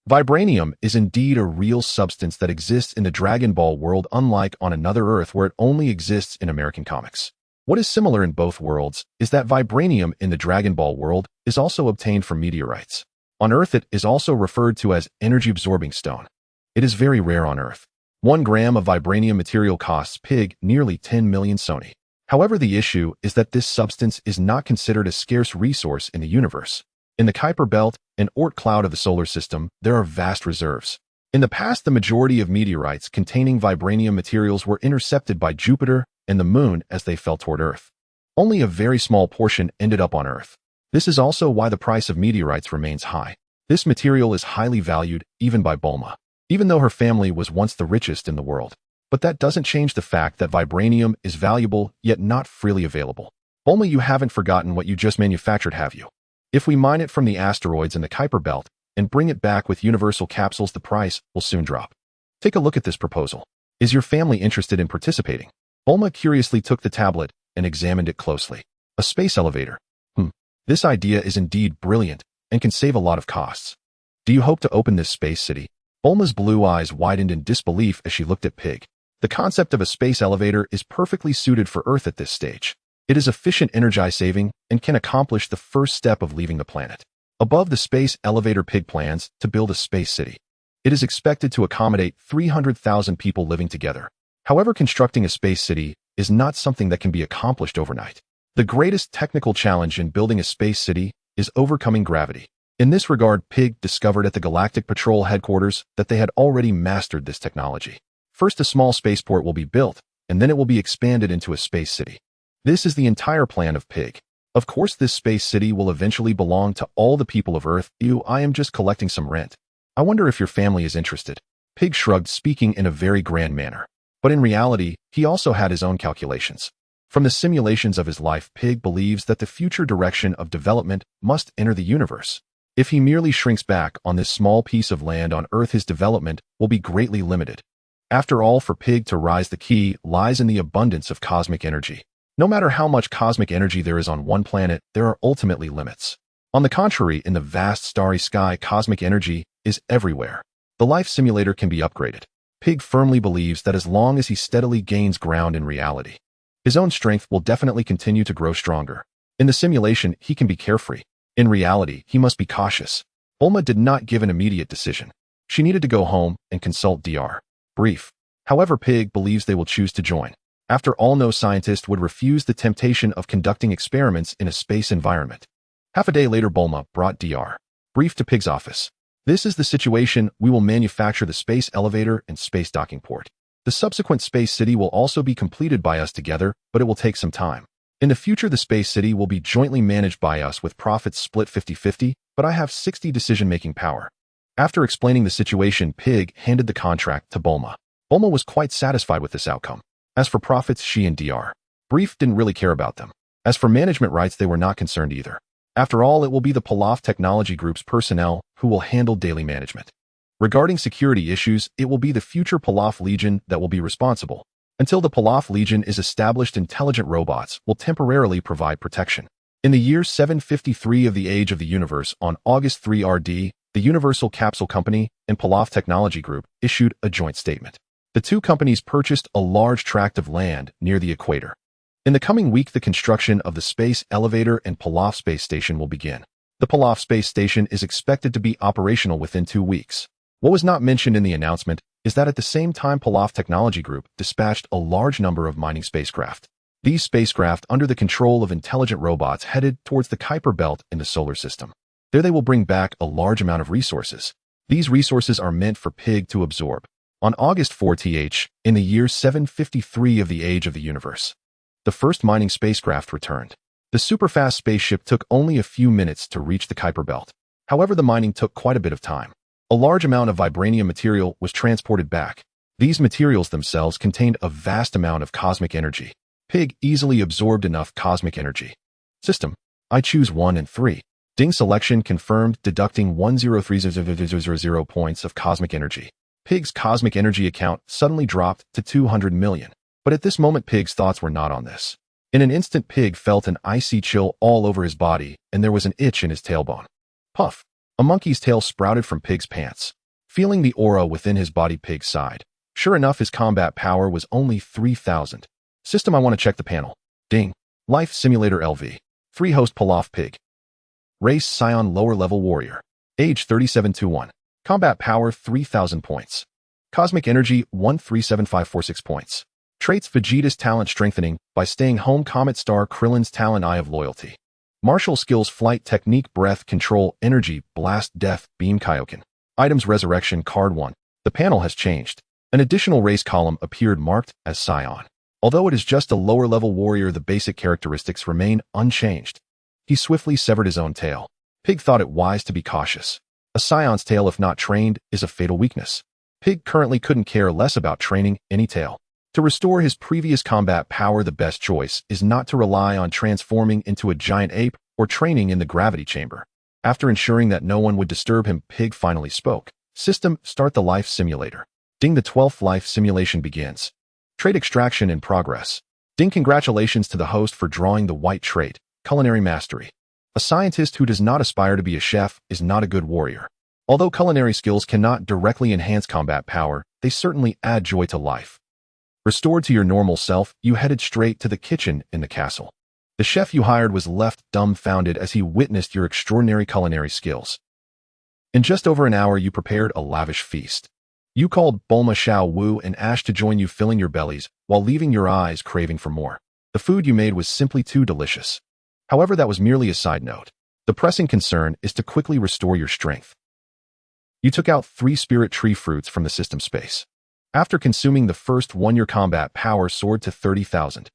Vibranium is indeed a real substance that exists in the Dragon Ball world, unlike on another Earth where it only exists in American comics. What is similar in both worlds is that vibranium in the Dragon Ball world is also obtained from meteorites. On Earth, it is also referred to as energy-absorbing stone. It is very rare on Earth. 1 gram of vibranium material costs Pig nearly 10 million Sony. However, the issue is that this substance is not considered a scarce resource in the universe. In the Kuiper belt and Oort cloud of the solar system, there are vast reserves. In the past, the majority of meteorites containing vibranium materials were intercepted by Jupiter and the Moon as they fell toward Earth. Only a very small portion ended up on Earth. This is also why the price of meteorites remains high. This material is highly valued even by Bulma, even though her family was once the richest in the world. But that doesn't change the fact that vibranium is valuable yet not freely available. Bulma, you haven't forgotten what you just manufactured, have you? If we mine it from the asteroids in the Kuiper Belt and bring it back with universal capsules, the price will soon drop. Take a look at this proposal. Is your family interested in participating? Bulma curiously took the tablet and examined it closely. A space elevator. This idea is indeed brilliant and can save a lot of costs. Do you hope to open this space city? Bulma's blue eyes widened in disbelief as she looked at Pig. The concept of a space elevator is perfectly suited for Earth at this stage. It is efficient, energy-saving, and can accomplish the first step of leaving the planet. Above the space elevator, Pig plans to build a space city. It is expected to accommodate 300,000 people living together. However, constructing a space city is not something that can be accomplished overnight. The greatest technical challenge in building a space city is overcoming gravity. In this regard, Pig discovered at the Galactic Patrol headquarters that they had already mastered this technology. First, a small spaceport will be built, and then it will be expanded into a space city. This is the entire plan of Pig. Of course, this space city will eventually belong to all the people of Earth. I am just collecting some rent. I wonder if your family is interested. Pig shrugged, speaking in a very grand manner. But in reality, he also had his own calculations. From the simulations of his life, Pig believes that the future direction of development must enter the universe. If he merely shrinks back on this small piece of land on Earth, his development will be greatly limited. After all, for Pig to rise, the key lies in the abundance of cosmic energy. No matter how much cosmic energy there is on one planet, there are ultimately limits. On the contrary, in the vast starry sky, cosmic energy is everywhere. The life simulator can be upgraded. Pig firmly believes that as long as he steadily gains ground in reality, his own strength will definitely continue to grow stronger. In the simulation, he can be carefree. In reality, he must be cautious. Bulma did not give an immediate decision. She needed to go home and consult Dr. Brief. However, Pig believes they will choose to join. After all, no scientist would refuse the temptation of conducting experiments in a space environment. Half a day later, Bulma brought Dr. Brief to Pig's office. This is the situation. We will manufacture the space elevator and space docking port. The subsequent space city will also be completed by us together, but it will take some time. In the future, the space city will be jointly managed by us with profits split 50-50, but I have 60 decision-making power. After explaining the situation, Pig handed the contract to Bulma. Bulma was quite satisfied with this outcome. As for profits, she and Dr. Brief didn't really care about them. As for management rights, they were not concerned either. After all, it will be the Pilaf Technology Group's personnel who will handle daily management. Regarding security issues, it will be the future Pilaf Legion that will be responsible. Until the Pilaf Legion is established, intelligent robots will temporarily provide protection. In the year 753 of the Age of the Universe, on August 3 RD, the Universal Capsule Company and Pilaf Technology Group issued a joint statement. The two companies purchased a large tract of land near the equator. In the coming week, the construction of the space elevator and Pilaf Space Station will begin. The Pilaf Space Station is expected to be operational within 2 weeks. What was not mentioned in the announcement is that at the same time, Pilaf Technology Group dispatched a large number of mining spacecraft. These spacecraft, under the control of intelligent robots, headed towards the Kuiper Belt in the solar system. There they will bring back a large amount of resources. These resources are meant for Pig to absorb. On August 4th, in the year 753 of the Age of the Universe, the first mining spacecraft returned. The superfast spaceship took only a few minutes to reach the Kuiper Belt. However, the mining took quite a bit of time. A large amount of vibranium material was transported back. These materials themselves contained a vast amount of cosmic energy. Pig easily absorbed enough cosmic energy. System. I choose 1 and 3. Ding selection confirmed, deducting 103,000 points of cosmic energy. Pig's cosmic energy account suddenly dropped to 200 million. But at this moment, Pig's thoughts were not on this. In an instant, Pig felt an icy chill all over his body, and there was an itch in his tailbone. Puff. A monkey's tail sprouted from Pig's pants. Feeling the aura within his body, Pig sighed. Sure enough, his combat power was only 3,000. System, I want to check the panel. Ding. Life Simulator LV. 3 host Pilaf Pig. Race Scion lower level warrior. Age 37-1. Combat power 3,000 points. Cosmic energy 137546 points. Traits: Vegeta's talent strengthening by staying home, Comet Star Krillin's talent Eye of Loyalty. Martial skills: flight technique, breath control, energy, blast, death, beam, Kaioken. Items: resurrection card 1. The panel has changed. An additional race column appeared marked as Scion. Although it is just a lower level warrior, the basic characteristics remain unchanged. He swiftly severed his own tail. Pig thought it wise to be cautious. A Scion's tail, if not trained, is a fatal weakness. Pig currently couldn't care less about training any tail. To restore his previous combat power, the best choice is not to rely on transforming into a giant ape or training in the gravity chamber. After ensuring that no one would disturb him, Pig finally spoke. System, start the life simulator. Ding, the 12th life simulation begins. Trait extraction in progress. Ding, congratulations to the host for drawing the white trait, culinary mastery. A scientist who does not aspire to be a chef is not a good warrior. Although culinary skills cannot directly enhance combat power, they certainly add joy to life. Restored to your normal self, you headed straight to the kitchen in the castle. The chef you hired was left dumbfounded as he witnessed your extraordinary culinary skills. In just over an hour, you prepared a lavish feast. You called Bulma, Xiao Wu, and Ash to join you, filling your bellies while leaving your eyes craving for more. The food you made was simply too delicious. However, that was merely a side note. The pressing concern is to quickly restore your strength. You took out 3 spirit tree fruits from the system space. After consuming the first one, your combat power soared to 30,000.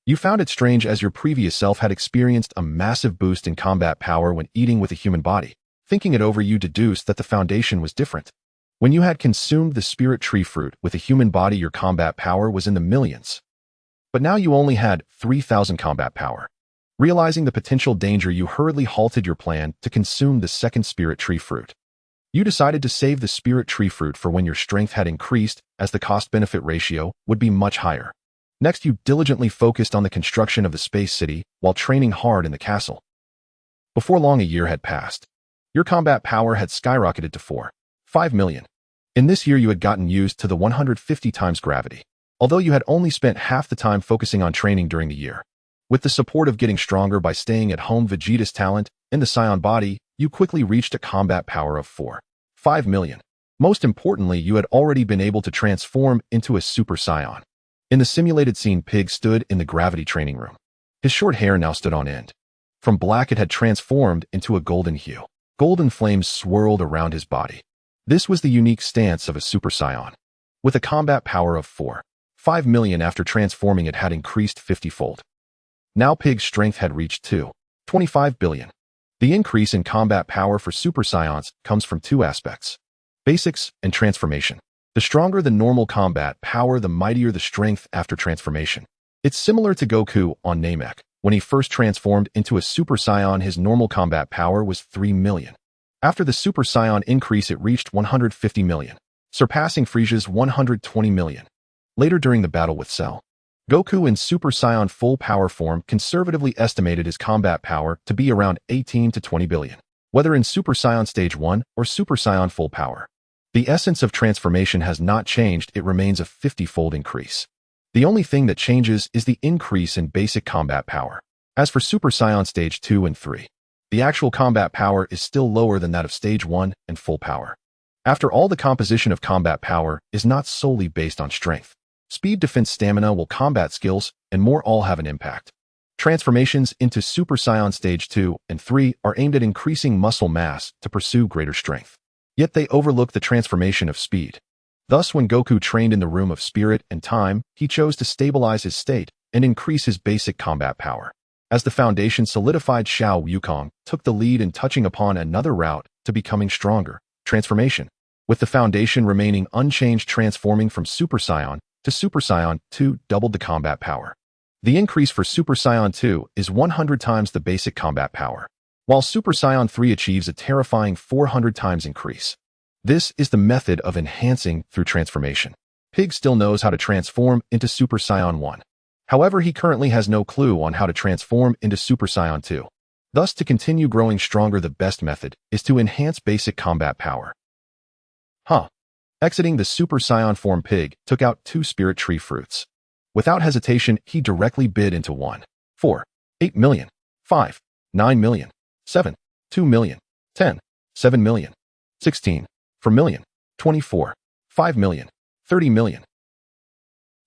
You found it strange as your previous self had experienced a massive boost in combat power when eating with a human body. Thinking it over, you deduced that the foundation was different. When you had consumed the spirit tree fruit with a human body, your combat power was in the millions. But now you only had 3,000 combat power. Realizing the potential danger, you hurriedly halted your plan to consume the second spirit tree fruit. You decided to save the spirit tree fruit for when your strength had increased, as the cost-benefit ratio would be much higher. Next, you diligently focused on the construction of the space city while training hard in the castle. Before long, a year had passed. Your combat power had skyrocketed to 4.5 million. In this year, you had gotten used to the 150 times gravity, although you had only spent half the time focusing on training during the year. With the support of getting stronger by staying at home, Vegeta's talent, in the Scion body, you quickly reached a combat power of 4.5 million. Most importantly, you had already been able to transform into a Super Scion. In the simulated scene, Pig stood in the gravity training room. His short hair now stood on end. From black, it had transformed into a golden hue. Golden flames swirled around his body. This was the unique stance of a Super Scion. With a combat power of 4.5 million, after transforming, it had increased 50-fold. Now Pig's strength had reached 2.25 billion. The increase in combat power for Super Scions comes from 2 aspects: basics and transformation. The stronger the normal combat power, the mightier the strength after transformation. It's similar to Goku on Namek. When he first transformed into a Super Scion, his normal combat power was 3 million. After the Super Scion increase, it reached 150 million, surpassing Frieza's 120 million. Later, during the battle with Cell, Goku in Super Saiyan full power form conservatively estimated his combat power to be around 18 to 20 billion, whether in Super Saiyan Stage 1 or Super Saiyan full power. The essence of transformation has not changed, it remains a 50-fold increase. The only thing that changes is the increase in basic combat power. As for Super Saiyan Stage 2 and 3, the actual combat power is still lower than that of Stage 1 and full power. After all, the composition of combat power is not solely based on strength. Speed, defense, stamina, will combat skills, and more all have an impact. Transformations into Super Saiyan Stage 2 and 3 are aimed at increasing muscle mass to pursue greater strength. Yet they overlook the transformation of speed. Thus, when Goku trained in the Room of Spirit and Time, he chose to stabilize his state and increase his basic combat power. As the foundation solidified, Xiao Wukong took the lead in touching upon another route to becoming stronger: transformation. With the foundation remaining unchanged, transforming from Super Saiyan to Super Saiyan 2 doubled the combat power. The increase for Super Saiyan 2 is 100 times the basic combat power, while Super Saiyan 3 achieves a terrifying 400 times increase. This is the method of enhancing through transformation. Pig still knows how to transform into Super Saiyan 1. However, he currently has no clue on how to transform into Super Saiyan 2. Thus, to continue growing stronger, the best method is to enhance basic combat power. Exiting the Super Saiyan form, Pig took out 2 spirit tree fruits. Without hesitation, he directly bid into 1, 4, 8 million, 5, 9 million, 7, 2 million, 10, 7 million, 16, 4 million, 24, 5 million, 30 million.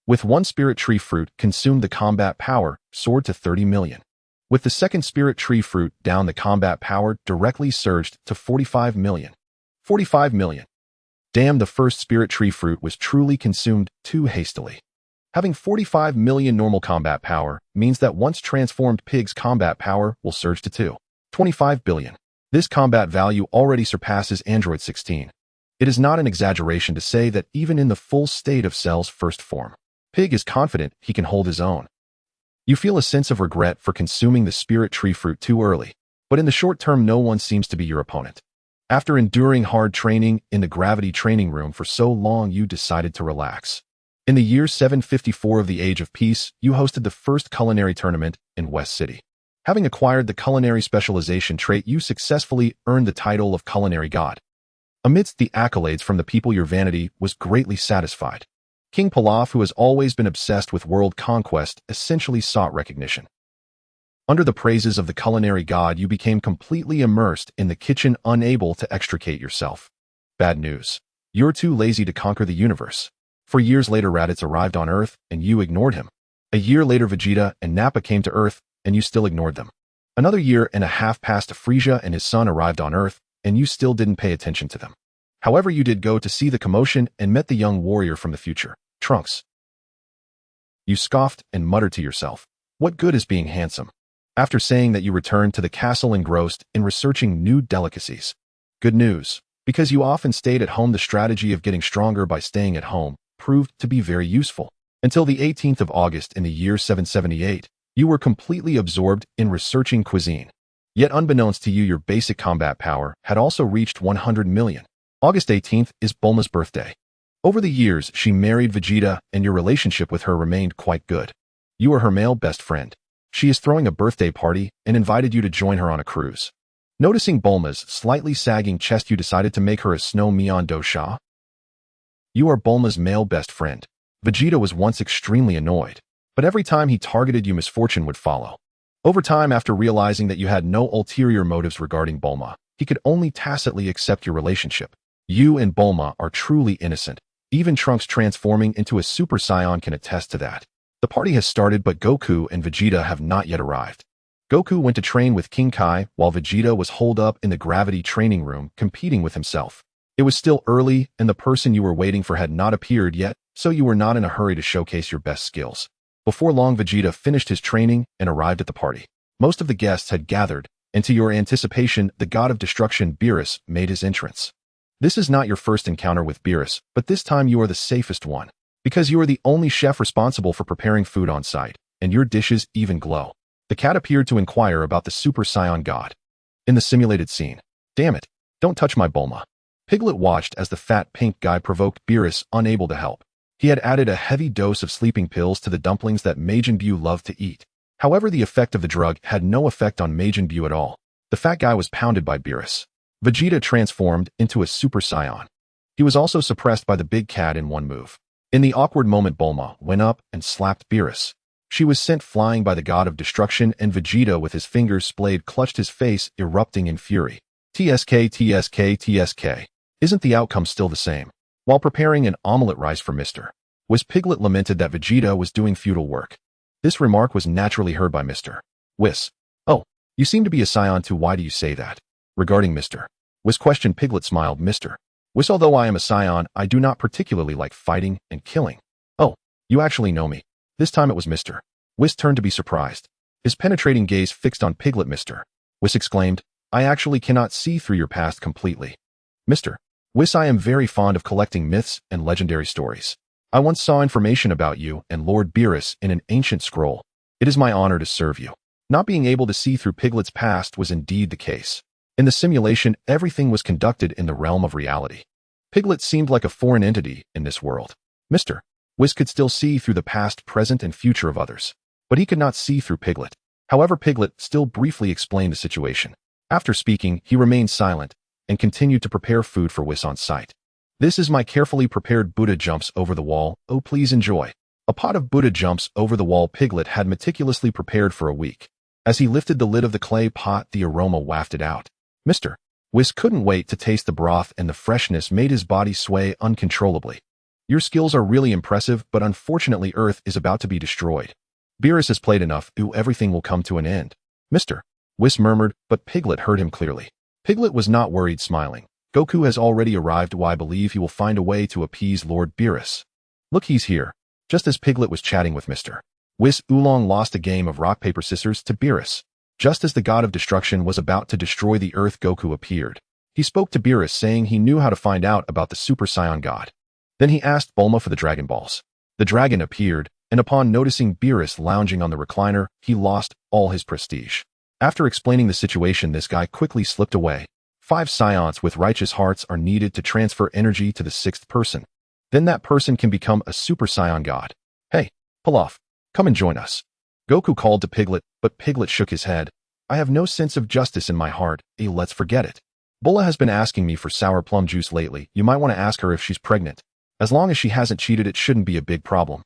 With 1 spirit tree fruit consumed, the combat power soared to 30 million. With the second spirit tree fruit down, the combat power directly surged to 45 million. 45 million. Damn, the first spirit tree fruit was truly consumed too hastily. Having 45 million normal combat power means that once transformed, Pig's combat power will surge to 2.25 billion. This combat value already surpasses Android 16. It is not an exaggeration to say that even in the full state of Cell's first form, Pig is confident he can hold his own. You feel a sense of regret for consuming the spirit tree fruit too early, but in the short term no one seems to be your opponent. After enduring hard training in the gravity training room for so long, you decided to relax. In the year 754 of the Age of Peace, you hosted the first culinary tournament in West City. Having acquired the culinary specialization trait, you successfully earned the title of culinary god. Amidst the accolades from the people, your vanity was greatly satisfied. King Pilaf, who has always been obsessed with world conquest, essentially sought recognition. Under the praises of the culinary god, you became completely immersed in the kitchen, unable to extricate yourself. Bad news. You're too lazy to conquer the universe. 4 years later, Raditz arrived on Earth, and you ignored him. A year later, Vegeta and Nappa came to Earth, and you still ignored them. Another year and a half passed. Frieza and his son arrived on Earth, and you still didn't pay attention to them. However, you did go to see the commotion and met the young warrior from the future, Trunks. You scoffed and muttered to yourself, "What good is being handsome?" After saying that, you returned to the castle engrossed in researching new delicacies. Good news, because you often stayed at home, the strategy of getting stronger by staying at home proved to be very useful. Until the 18th of August in the year 778, you were completely absorbed in researching cuisine. Yet unbeknownst to you, your basic combat power had also reached 100 million. August 18th is Bulma's birthday. Over the years, she married Vegeta, and your relationship with her remained quite good. You are her male best friend. She is throwing a birthday party and invited you to join her on a cruise. Noticing Bulma's slightly sagging chest, you decided to make her a snow Mian Dosha. You are Bulma's male best friend. Vegeta was once extremely annoyed, but every time he targeted you, misfortune would follow. Over time, after realizing that you had no ulterior motives regarding Bulma, he could only tacitly accept your relationship. You and Bulma are truly innocent. Even Trunks transforming into a Super Saiyan can attest to that. The party has started, but Goku and Vegeta have not yet arrived. Goku went to train with King Kai, while Vegeta was holed up in the gravity training room, competing with himself. It was still early, and the person you were waiting for had not appeared yet, so you were not in a hurry to showcase your best skills. Before long, Vegeta finished his training and arrived at the party. Most of the guests had gathered, and to your anticipation, the god of destruction, Beerus, made his entrance. This is not your first encounter with Beerus, but this time you are the safest one, because you are the only chef responsible for preparing food on site, and your dishes even glow. The cat appeared to inquire about the Super Saiyan god. In the simulated scene, "Damn it, don't touch my Bulma." Piglet watched as the fat pink guy provoked Beerus, unable to help. He had added a heavy dose of sleeping pills to the dumplings that Majin Buu loved to eat. However, the effect of the drug had no effect on Majin Buu at all. The fat guy was pounded by Beerus. Vegeta transformed into a Super Saiyan. He was also suppressed by the big cat in one move. In the awkward moment, Bulma went up and slapped Beerus. She was sent flying by the god of destruction, and Vegeta, with his fingers splayed, clutched his face, erupting in fury. TSK, TSK, TSK. Isn't the outcome still the same? While preparing an omelette rice for Mr. Whis, Piglet lamented that Vegeta was doing futile work. This remark was naturally heard by Mr. Whis. "Oh, you seem to be a Saiyan too. Why do you say that?" Regarding Mr. Whis' question, Piglet smiled. "Mr. Whis, although I am a Saiyan, I do not particularly like fighting and killing." "Oh, you actually know me." This time it was Mr. Whis' turn to be surprised. His penetrating gaze fixed on Piglet. Mr. Whis exclaimed, "I actually cannot see through your past completely. Mr. Whis, I am very fond of collecting myths and legendary stories. I once saw information about you and Lord Beerus in an ancient scroll. It is my honor to serve you." Not being able to see through Piglet's past was indeed the case. In the simulation, everything was conducted in the realm of reality. Piglet seemed like a foreign entity in this world. Mr. Whis could still see through the past, present, and future of others, but he could not see through Piglet. However, Piglet still briefly explained the situation. After speaking, he remained silent and continued to prepare food for Whis on site. "This is my carefully prepared Buddha jumps over the wall. Oh, please enjoy." A pot of Buddha jumps over the wall Piglet had meticulously prepared for a week. As he lifted the lid of the clay pot, the aroma wafted out. Mr. Whis couldn't wait to taste the broth, and the freshness made his body sway uncontrollably. "Your skills are really impressive, but unfortunately Earth is about to be destroyed. Beerus has played enough. Everything will come to an end." Mr. Whis murmured, but Piglet heard him clearly. Piglet was not worried, smiling. "Goku has already arrived. I believe he will find a way to appease Lord Beerus. Look, he's here." Just as Piglet was chatting with Mr. Whis, Oolong lost a game of rock, paper, scissors to Beerus. Just as the god of destruction was about to destroy the earth, Goku appeared. He spoke to Beerus, saying he knew how to find out about the Super Saiyan God. Then he asked Bulma for the Dragon Balls. The dragon appeared, and upon noticing Beerus lounging on the recliner, he lost all his prestige. After explaining the situation, this guy quickly slipped away. 5 Saiyans with righteous hearts are needed to transfer energy to the 6th person. Then that person can become a Super Saiyan God. Hey, Pilaf, come and join us. Goku called to Piglet, but Piglet shook his head. I have no sense of justice in my heart. Let's forget it. Bulla has been asking me for sour plum juice lately. You might want to ask her if she's pregnant. As long as she hasn't cheated, it shouldn't be a big problem.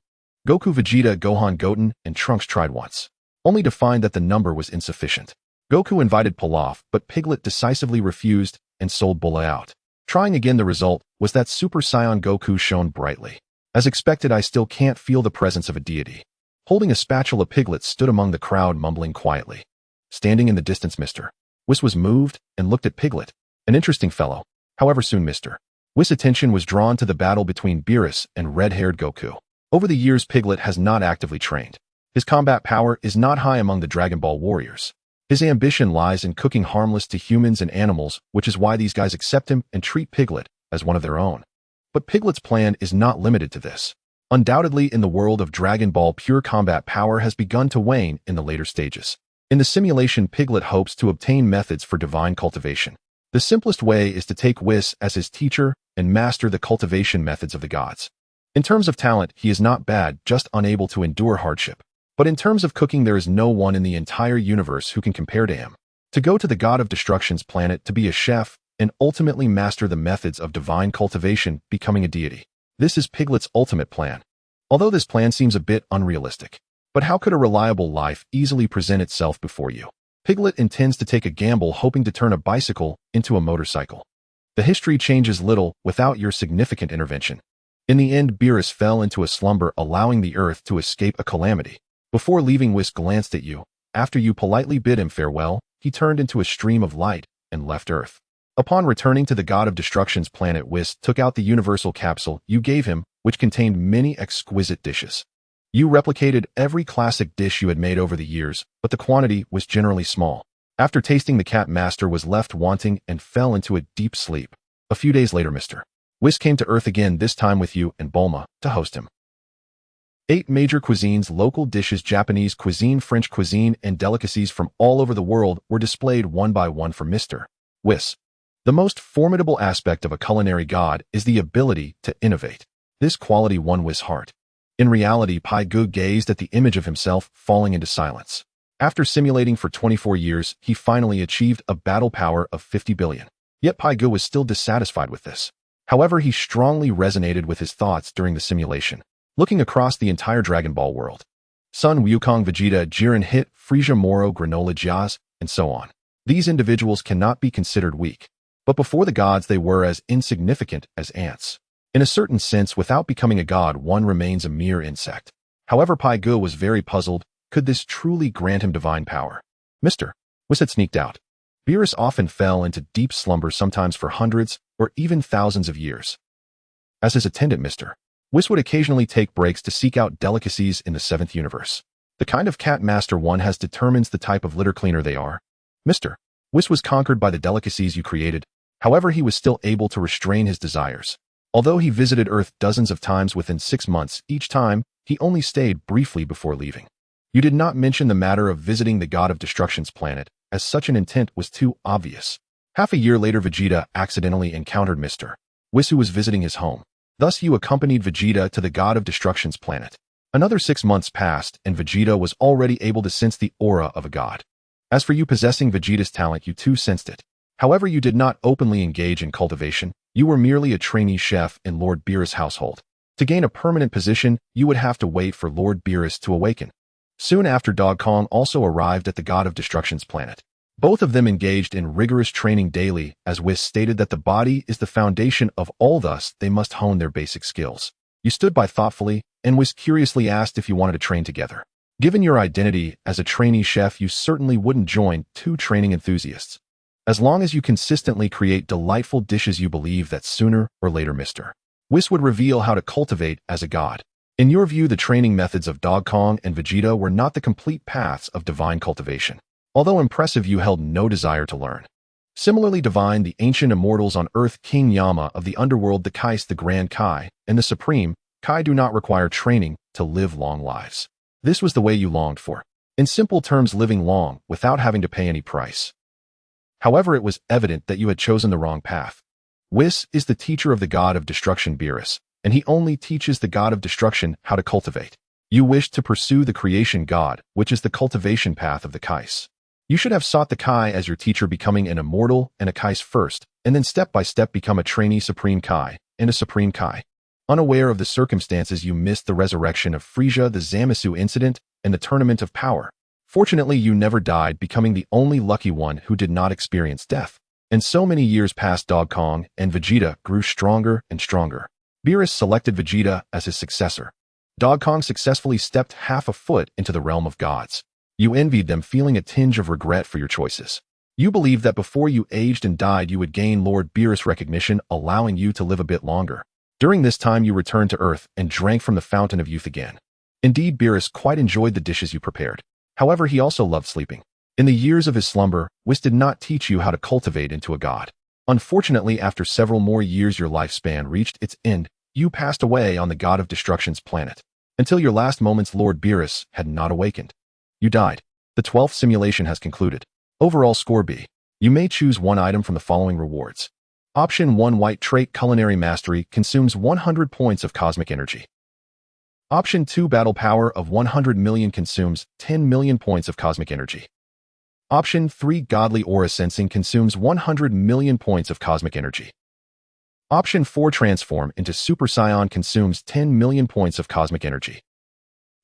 Goku, Vegeta, Gohan, Goten, and Trunks tried once, only to find that the number was insufficient. Goku invited Pilaf, but Piglet decisively refused and sold Bulla out. Trying again, the result was that Super Saiyan Goku shone brightly. As expected, I still can't feel the presence of a deity. Holding a spatula, Piglet stood among the crowd, mumbling quietly. Standing in the distance, Mr. Whis was moved and looked at Piglet. An interesting fellow. However, soon Mr. Whis' attention was drawn to the battle between Beerus and red-haired Goku. Over the years, Piglet has not actively trained. His combat power is not high among the Dragon Ball warriors. His ambition lies in cooking harmless to humans and animals, which is why these guys accept him and treat Piglet as one of their own. But Piglet's plan is not limited to this. Undoubtedly, in the world of Dragon Ball, pure combat power has begun to wane in the later stages. In the simulation, Piglet hopes to obtain methods for divine cultivation. The simplest way is to take Whis as his teacher and master the cultivation methods of the gods. In terms of talent, he is not bad, just unable to endure hardship. But in terms of cooking, there is no one in the entire universe who can compare to him. To go to the god of destruction's planet to be a chef and ultimately master the methods of divine cultivation, becoming a deity. This is Piglet's ultimate plan. Although this plan seems a bit unrealistic. But how could a reliable life easily present itself before you? Piglet intends to take a gamble, hoping to turn a bicycle into a motorcycle. The history changes little without your significant intervention. In the end, Beerus fell into a slumber, allowing the earth to escape a calamity. Before leaving, Whis glanced at you. After you politely bid him farewell, he turned into a stream of light and left Earth. Upon returning to the god of destruction's planet, Whis took out the universal capsule you gave him, which contained many exquisite dishes. You replicated every classic dish you had made over the years, but the quantity was generally small. After tasting, the Cat Master was left wanting and fell into a deep sleep. A few days later, Mr. Whis came to Earth again, this time with you and Bulma, to host him. 8 major cuisines, local dishes, Japanese cuisine, French cuisine, and delicacies from all over the world were displayed one by one for Mr. Whis. The most formidable aspect of a culinary god is the ability to innovate. This quality won Whis' heart. In reality, Pai Gu gazed at the image of himself, falling into silence. After simulating for 24 years, he finally achieved a battle power of 50 billion. Yet Pai Gu was still dissatisfied with this. However, he strongly resonated with his thoughts during the simulation. Looking across the entire Dragon Ball world, Sun Wukong, Vegeta, Jiren Hit, Frieza, Moro, Granola, Jazz, and so on. These individuals cannot be considered weak. But before the gods, they were as insignificant as ants. In a certain sense, without becoming a god, one remains a mere insect. However, Pai Gu was very puzzled. Could this truly grant him divine power? Mr. Whis had sneaked out. Beerus often fell into deep slumber, sometimes for hundreds or even thousands of years. As his attendant, Mr. Whis would occasionally take breaks to seek out delicacies in the 7th universe. The kind of cat master one has determines the type of litter cleaner they are. Mr. Whis was conquered by the delicacies you created. However, he was still able to restrain his desires. Although he visited Earth dozens of times within 6 months, each time, he only stayed briefly before leaving. You did not mention the matter of visiting the god of destruction's planet, as such an intent was too obvious. Half a year later, Vegeta accidentally encountered Mr. Whis, who was visiting his home. Thus, you accompanied Vegeta to the god of destruction's planet. Another 6 months passed, and Vegeta was already able to sense the aura of a god. As for you possessing Vegeta's talent, you too sensed it. However, you did not openly engage in cultivation. You were merely a trainee chef in Lord Beerus' household. To gain a permanent position, you would have to wait for Lord Beerus to awaken. Soon after, Dog Kong also arrived at the god of destruction's planet. Both of them engaged in rigorous training daily, as Whis stated that the body is the foundation of all, thus they must hone their basic skills. You stood by thoughtfully, and Whis curiously asked if you wanted to train together. Given your identity as a trainee chef, you certainly wouldn't join 2 training enthusiasts. As long as you consistently create delightful dishes, you believe that sooner or later Mr. Whis would reveal how to cultivate as a god. In your view, the training methods of Dog Kong and Vegeta were not the complete paths of divine cultivation. Although impressive, you held no desire to learn. Similarly divine, the ancient immortals on Earth, King Yama of the underworld, the Kais, the Grand Kai, and the Supreme Kai do not require training to live long lives. This was the way you longed for. In simple terms, living long without having to pay any price. However, it was evident that you had chosen the wrong path. Whis is the teacher of the god of destruction Beerus, and he only teaches the god of destruction how to cultivate. You wished to pursue the creation god, which is the cultivation path of the Kais. You should have sought the Kai as your teacher, becoming an immortal and a Kais first, and then step by step become a trainee Supreme Kai and a Supreme Kai. Unaware of the circumstances, you missed the resurrection of Frieza, the Zamasu incident, and the Tournament of Power. Fortunately, you never died, becoming the only lucky one who did not experience death. And so many years passed. Dog Kong and Vegeta grew stronger and stronger. Beerus selected Vegeta as his successor. Dog Kong successfully stepped half a foot into the realm of gods. You envied them, feeling a tinge of regret for your choices. You believed that before you aged and died, you would gain Lord Beerus recognition, allowing you to live a bit longer. During this time, you returned to Earth and drank from the fountain of youth again. Indeed, Beerus quite enjoyed the dishes you prepared. However, he also loved sleeping. In the years of his slumber, Whis did not teach you how to cultivate into a god. Unfortunately, after several more years, your lifespan reached its end. You passed away on the god of destruction's planet. Until your last moments, Lord Beerus had not awakened. You died. The 12th simulation has concluded. Overall score B. You may choose one item from the following rewards. Option 1, White Trait Culinary Mastery, consumes 100 points of cosmic energy. Option 2, Battle Power of 100 million, consumes 10 million points of cosmic energy. Option 3, Godly Aura Sensing, consumes 100 million points of cosmic energy. Option 4, Transform into Super Saiyan, consumes 10 million points of cosmic energy.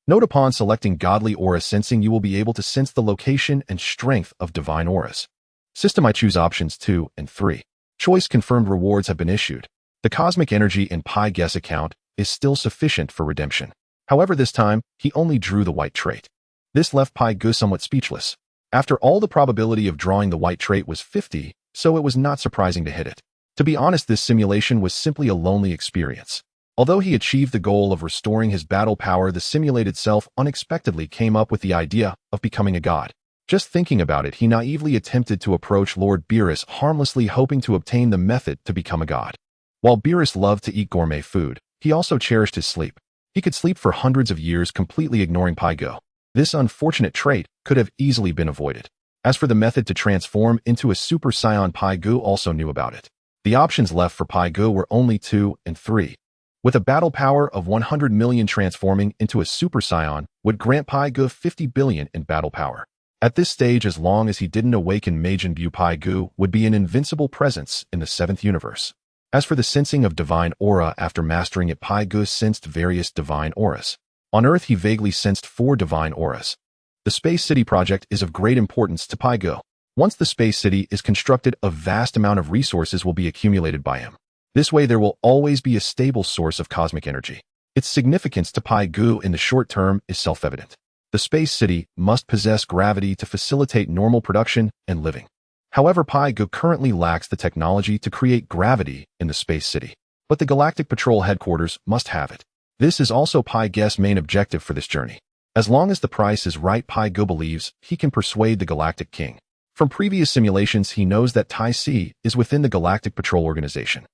Note: upon selecting Godly Aura Sensing, you will be able to sense the location and strength of divine auras. System: I choose options 2 and 3. Choice confirmed. Rewards have been issued. The cosmic energy in Pi Guess account is still sufficient for redemption. However, this time, he only drew the white trait. This left Pi Gu somewhat speechless. After all, the probability of drawing the white trait was 50, so it was not surprising to hit it. To be honest, this simulation was simply a lonely experience. Although he achieved the goal of restoring his battle power, the simulated self unexpectedly came up with the idea of becoming a god. Just thinking about it, he naively attempted to approach Lord Beerus, harmlessly hoping to obtain the method to become a god. While Beerus loved to eat gourmet food, he also cherished his sleep. He could sleep for hundreds of years, completely ignoring Pi Gu. This unfortunate trait could have easily been avoided. As for the method to transform into a Super Saiyan, Pi Gu also knew about it. The options left for Pi Gu were only 2 and 3. With a battle power of 100 million, transforming into a Super Saiyan would grant Pi Gu 50 billion in battle power. At this stage, as long as he didn't awaken Majin Buu, Pi Gu would be an invincible presence in the 7th universe. As for the sensing of divine aura, after mastering it, Pi Gu sensed various divine auras. On Earth, he vaguely sensed 4 divine auras. The Space City project is of great importance to Pi Gu. Once the Space City is constructed, a vast amount of resources will be accumulated by him. This way, there will always be a stable source of cosmic energy. Its significance to Pi Gu in the short term is self-evident. The Space City must possess gravity to facilitate normal production and living. However, Pi Gu currently lacks the technology to create gravity in the Space City, but the Galactic Patrol headquarters must have it. This is also Pi Gu's main objective for this journey. As long as the price is right, Pi Gu believes he can persuade the Galactic King. From previous simulations, he knows that Tai Si is within the Galactic Patrol organization.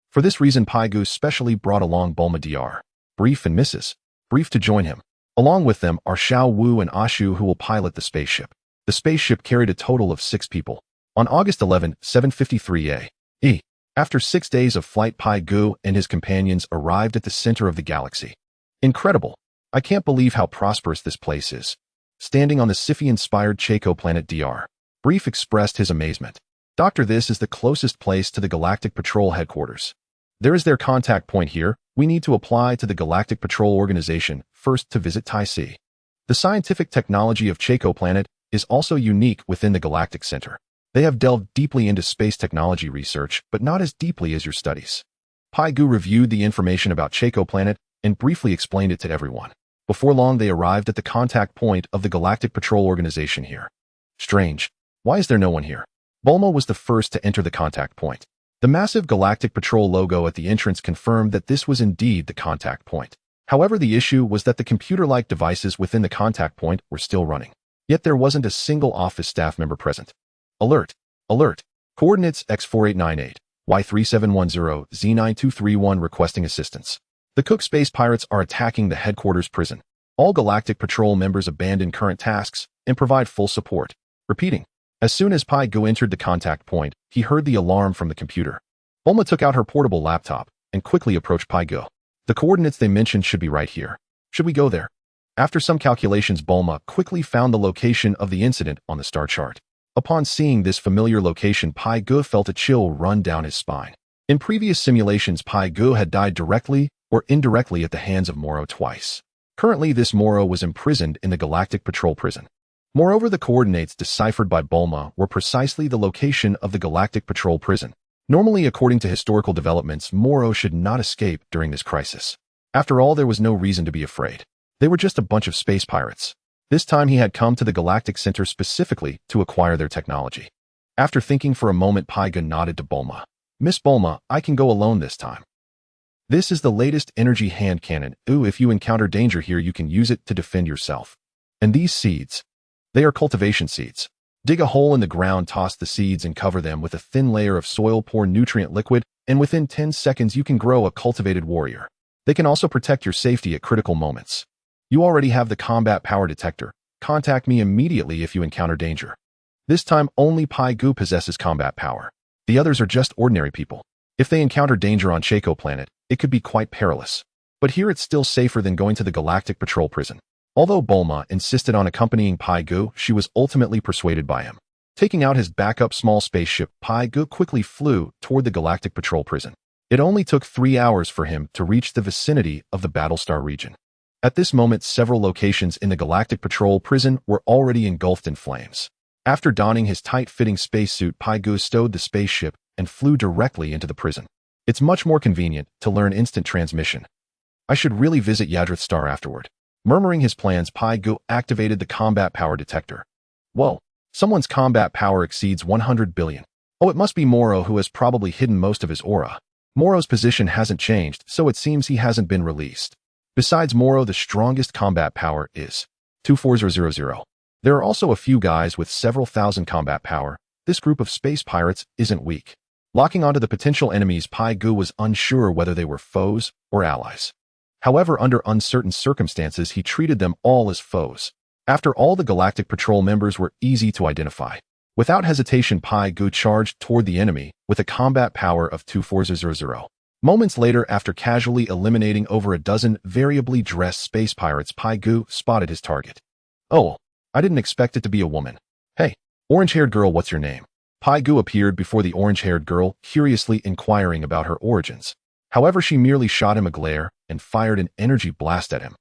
For this reason, Pi Gu specially brought along Bulma Dr. Brief and Mrs. Brief to join him. Along with them are Xiao Wu and Ashu, who will pilot the spaceship. The spaceship carried a total of 6 people. On August 11, 753 A.E., after 6 days of flight, Pi Gu and his companions arrived at the center of the galaxy. Incredible! I can't believe how prosperous this place is. Standing on the Siphi-inspired Chaco planet, Dr. Brief expressed his amazement. Doctor, this is the closest place to the Galactic Patrol headquarters. There is their contact point here. We need to apply to the Galactic Patrol organization first to visit Tai Si. The scientific technology of Chaco planet is also unique within the Galactic Center. They have delved deeply into space technology research, but not as deeply as your studies. Pi Gu reviewed the information about Chaco planet and briefly explained it to everyone. Before long, they arrived at the contact point of the Galactic Patrol organization here. Strange. Why is there no one here? Bulma was the first to enter the contact point. The massive Galactic Patrol logo at the entrance confirmed that this was indeed the contact point. However, the issue was that the computer-like devices within the contact point were still running. Yet there wasn't a single office staff member present. Alert! Alert! Coordinates X4898, Y3710, Z9231 requesting assistance. The Cook Space Pirates are attacking the headquarters prison. All Galactic Patrol members abandon current tasks and provide full support. Repeating. As soon as Pai Gu entered the contact point, he heard the alarm from the computer. Bulma took out her portable laptop and quickly approached Pai Gu. The coordinates they mentioned should be right here. Should we go there? After some calculations, Bulma quickly found the location of the incident on the star chart. Upon seeing this familiar location, Pai Gu felt a chill run down his spine. In previous simulations, Pai Gu had died directly or indirectly at the hands of Moro twice. Currently, this Moro was imprisoned in the Galactic Patrol prison. Moreover, the coordinates deciphered by Bulma were precisely the location of the Galactic Patrol prison. Normally, according to historical developments, Moro should not escape during this crisis. After all, there was no reason to be afraid. They were just a bunch of space pirates. This time he had come to the Galactic Center specifically to acquire their technology. After thinking for a moment, Pai Gu nodded to Bulma. Miss Bulma, I can go alone this time. This is the latest energy hand cannon. Ooh, if you encounter danger here, you can use it to defend yourself. And these seeds. They are cultivation seeds. Dig a hole in the ground, toss the seeds and cover them with a thin layer of soil, pour nutrient liquid, and within 10 seconds you can grow a cultivated warrior. They can also protect your safety at critical moments. You already have the combat power detector. Contact me immediately if you encounter danger. This time only Pai Gu possesses combat power. The others are just ordinary people. If they encounter danger on Chaco planet, it could be quite perilous. But here it's still safer than going to the Galactic Patrol prison. Although Bulma insisted on accompanying Pai Gu, she was ultimately persuaded by him. Taking out his backup small spaceship, Pai Gu quickly flew toward the Galactic Patrol prison. It only took 3 hours for him to reach the vicinity of the Battlestar region. At this moment, several locations in the Galactic Patrol prison were already engulfed in flames. After donning his tight-fitting spacesuit, Pai Gu stowed the spaceship and flew directly into the prison. It's much more convenient to learn instant transmission. I should really visit Yadrith Star afterward. Murmuring his plans, Pai Gu activated the combat power detector. Whoa, someone's combat power exceeds 100 billion. Oh, it must be Moro, who has probably hidden most of his aura. Moro's position hasn't changed, so it seems he hasn't been released. Besides Moro, the strongest combat power is 24000. There are also a few guys with several thousand combat power. This group of space pirates isn't weak. Locking onto the potential enemies, Pai Gu was unsure whether they were foes or allies. However, under uncertain circumstances, he treated them all as foes. After all, the Galactic Patrol members were easy to identify. Without hesitation, Pai Gu charged toward the enemy with a combat power of 24000. Moments later, after casually eliminating over a dozen variably dressed space pirates, Pai Gu spotted his target. Oh, I didn't expect it to be a woman. Hey, orange-haired girl, what's your name? Pai Gu appeared before the orange-haired girl, curiously inquiring about her origins. However, she merely shot him a glare and fired an energy blast at him.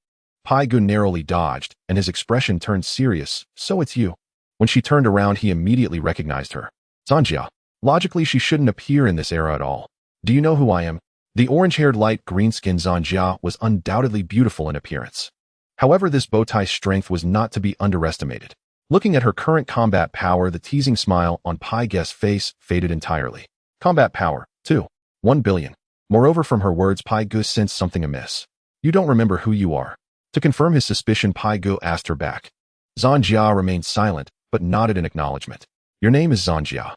Pai Gu narrowly dodged, and his expression turned serious. So it's you. When she turned around, he immediately recognized her. Zanjia. Logically, she shouldn't appear in this era at all. Do you know who I am? The orange-haired light green-skinned Zanjia was undoubtedly beautiful in appearance. However, this bowtie's strength was not to be underestimated. Looking at her current combat power, the teasing smile on Pai Gu's face faded entirely. Combat power, 1 billion. Moreover, from her words, Pai Gu sensed something amiss. You don't remember who you are. To confirm his suspicion, Pai Gu asked her back. Zanjia remained silent, but nodded in acknowledgement. Your name is Zanjia.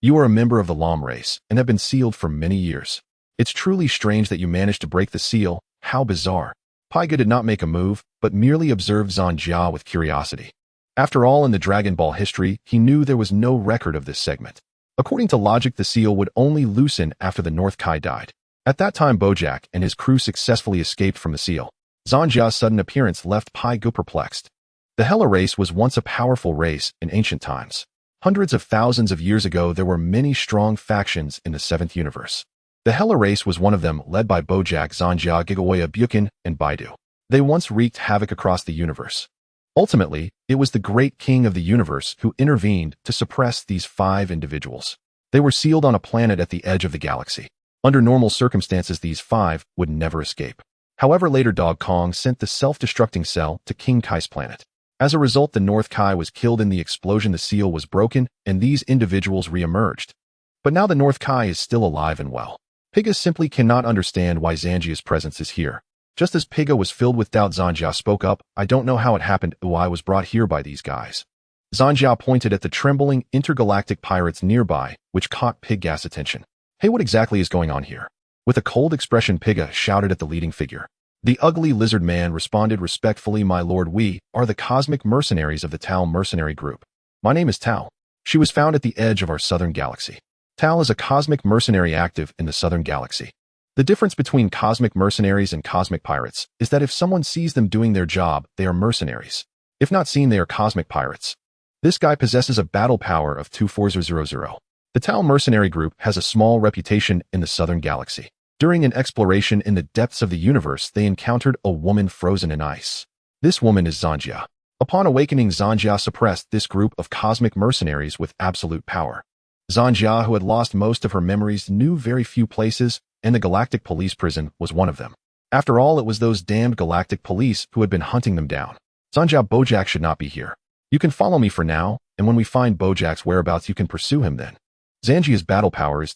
You are a member of the Lam race and have been sealed for many years. It's truly strange that you managed to break the seal. How bizarre. Pai Gu did not make a move, but merely observed Zanjia with curiosity. After all, in the Dragon Ball history, he knew there was no record of this segment. According to logic, the seal would only loosen after the North Kai died. At that time, Bojack and his crew successfully escaped from the seal. Zanjia's sudden appearance left Pai Gu perplexed. The Hella race was once a powerful race in ancient times. Hundreds of thousands of years ago, there were many strong factions in the 7th universe. The Hella race was one of them, led by Bojack, Zanjia, Gigaoya, Bukin, and Baidu. They once wreaked havoc across the universe. Ultimately, it was the great king of the universe who intervened to suppress these 5 individuals. They were sealed on a planet at the edge of the galaxy. Under normal circumstances, these 5 would never escape. However, later Dog Kong sent the self-destructing cell to King Kai's planet. As a result, the North Kai was killed in the explosion, the seal was broken, and these individuals re-emerged. But now the North Kai is still alive and well. Piga simply cannot understand why Zanjia's presence is here. Just as Piga was filled with doubt, Zanjia spoke up. I don't know how it happened. I was brought here by these guys. Zanjia pointed at the trembling intergalactic pirates nearby, which caught Piggas's attention. Hey, what exactly is going on here? With a cold expression, Pigga shouted at the leading figure. The ugly lizard man responded respectfully, "My lord, we are the cosmic mercenaries of the Tau mercenary group. My name is Tau. She was found at the edge of our southern galaxy. Tau is a cosmic mercenary active in the southern galaxy. The difference between cosmic mercenaries and cosmic pirates is that if someone sees them doing their job, they are mercenaries. If not seen, they are cosmic pirates. This guy possesses a battle power of 24000. The Tau mercenary group has a small reputation in the southern galaxy. During an exploration in the depths of the universe, they encountered a woman frozen in ice. This woman is Zanjia. Upon awakening, Zanjia suppressed this group of cosmic mercenaries with absolute power. Zanjia, who had lost most of her memories, knew very few places, and the Galactic Police prison was one of them. After all, it was those damned Galactic Police who had been hunting them down. Zanjia, Bojack should not be here. You can follow me for now, and when we find Bojack's whereabouts, you can pursue him then. Zanjia's battle power is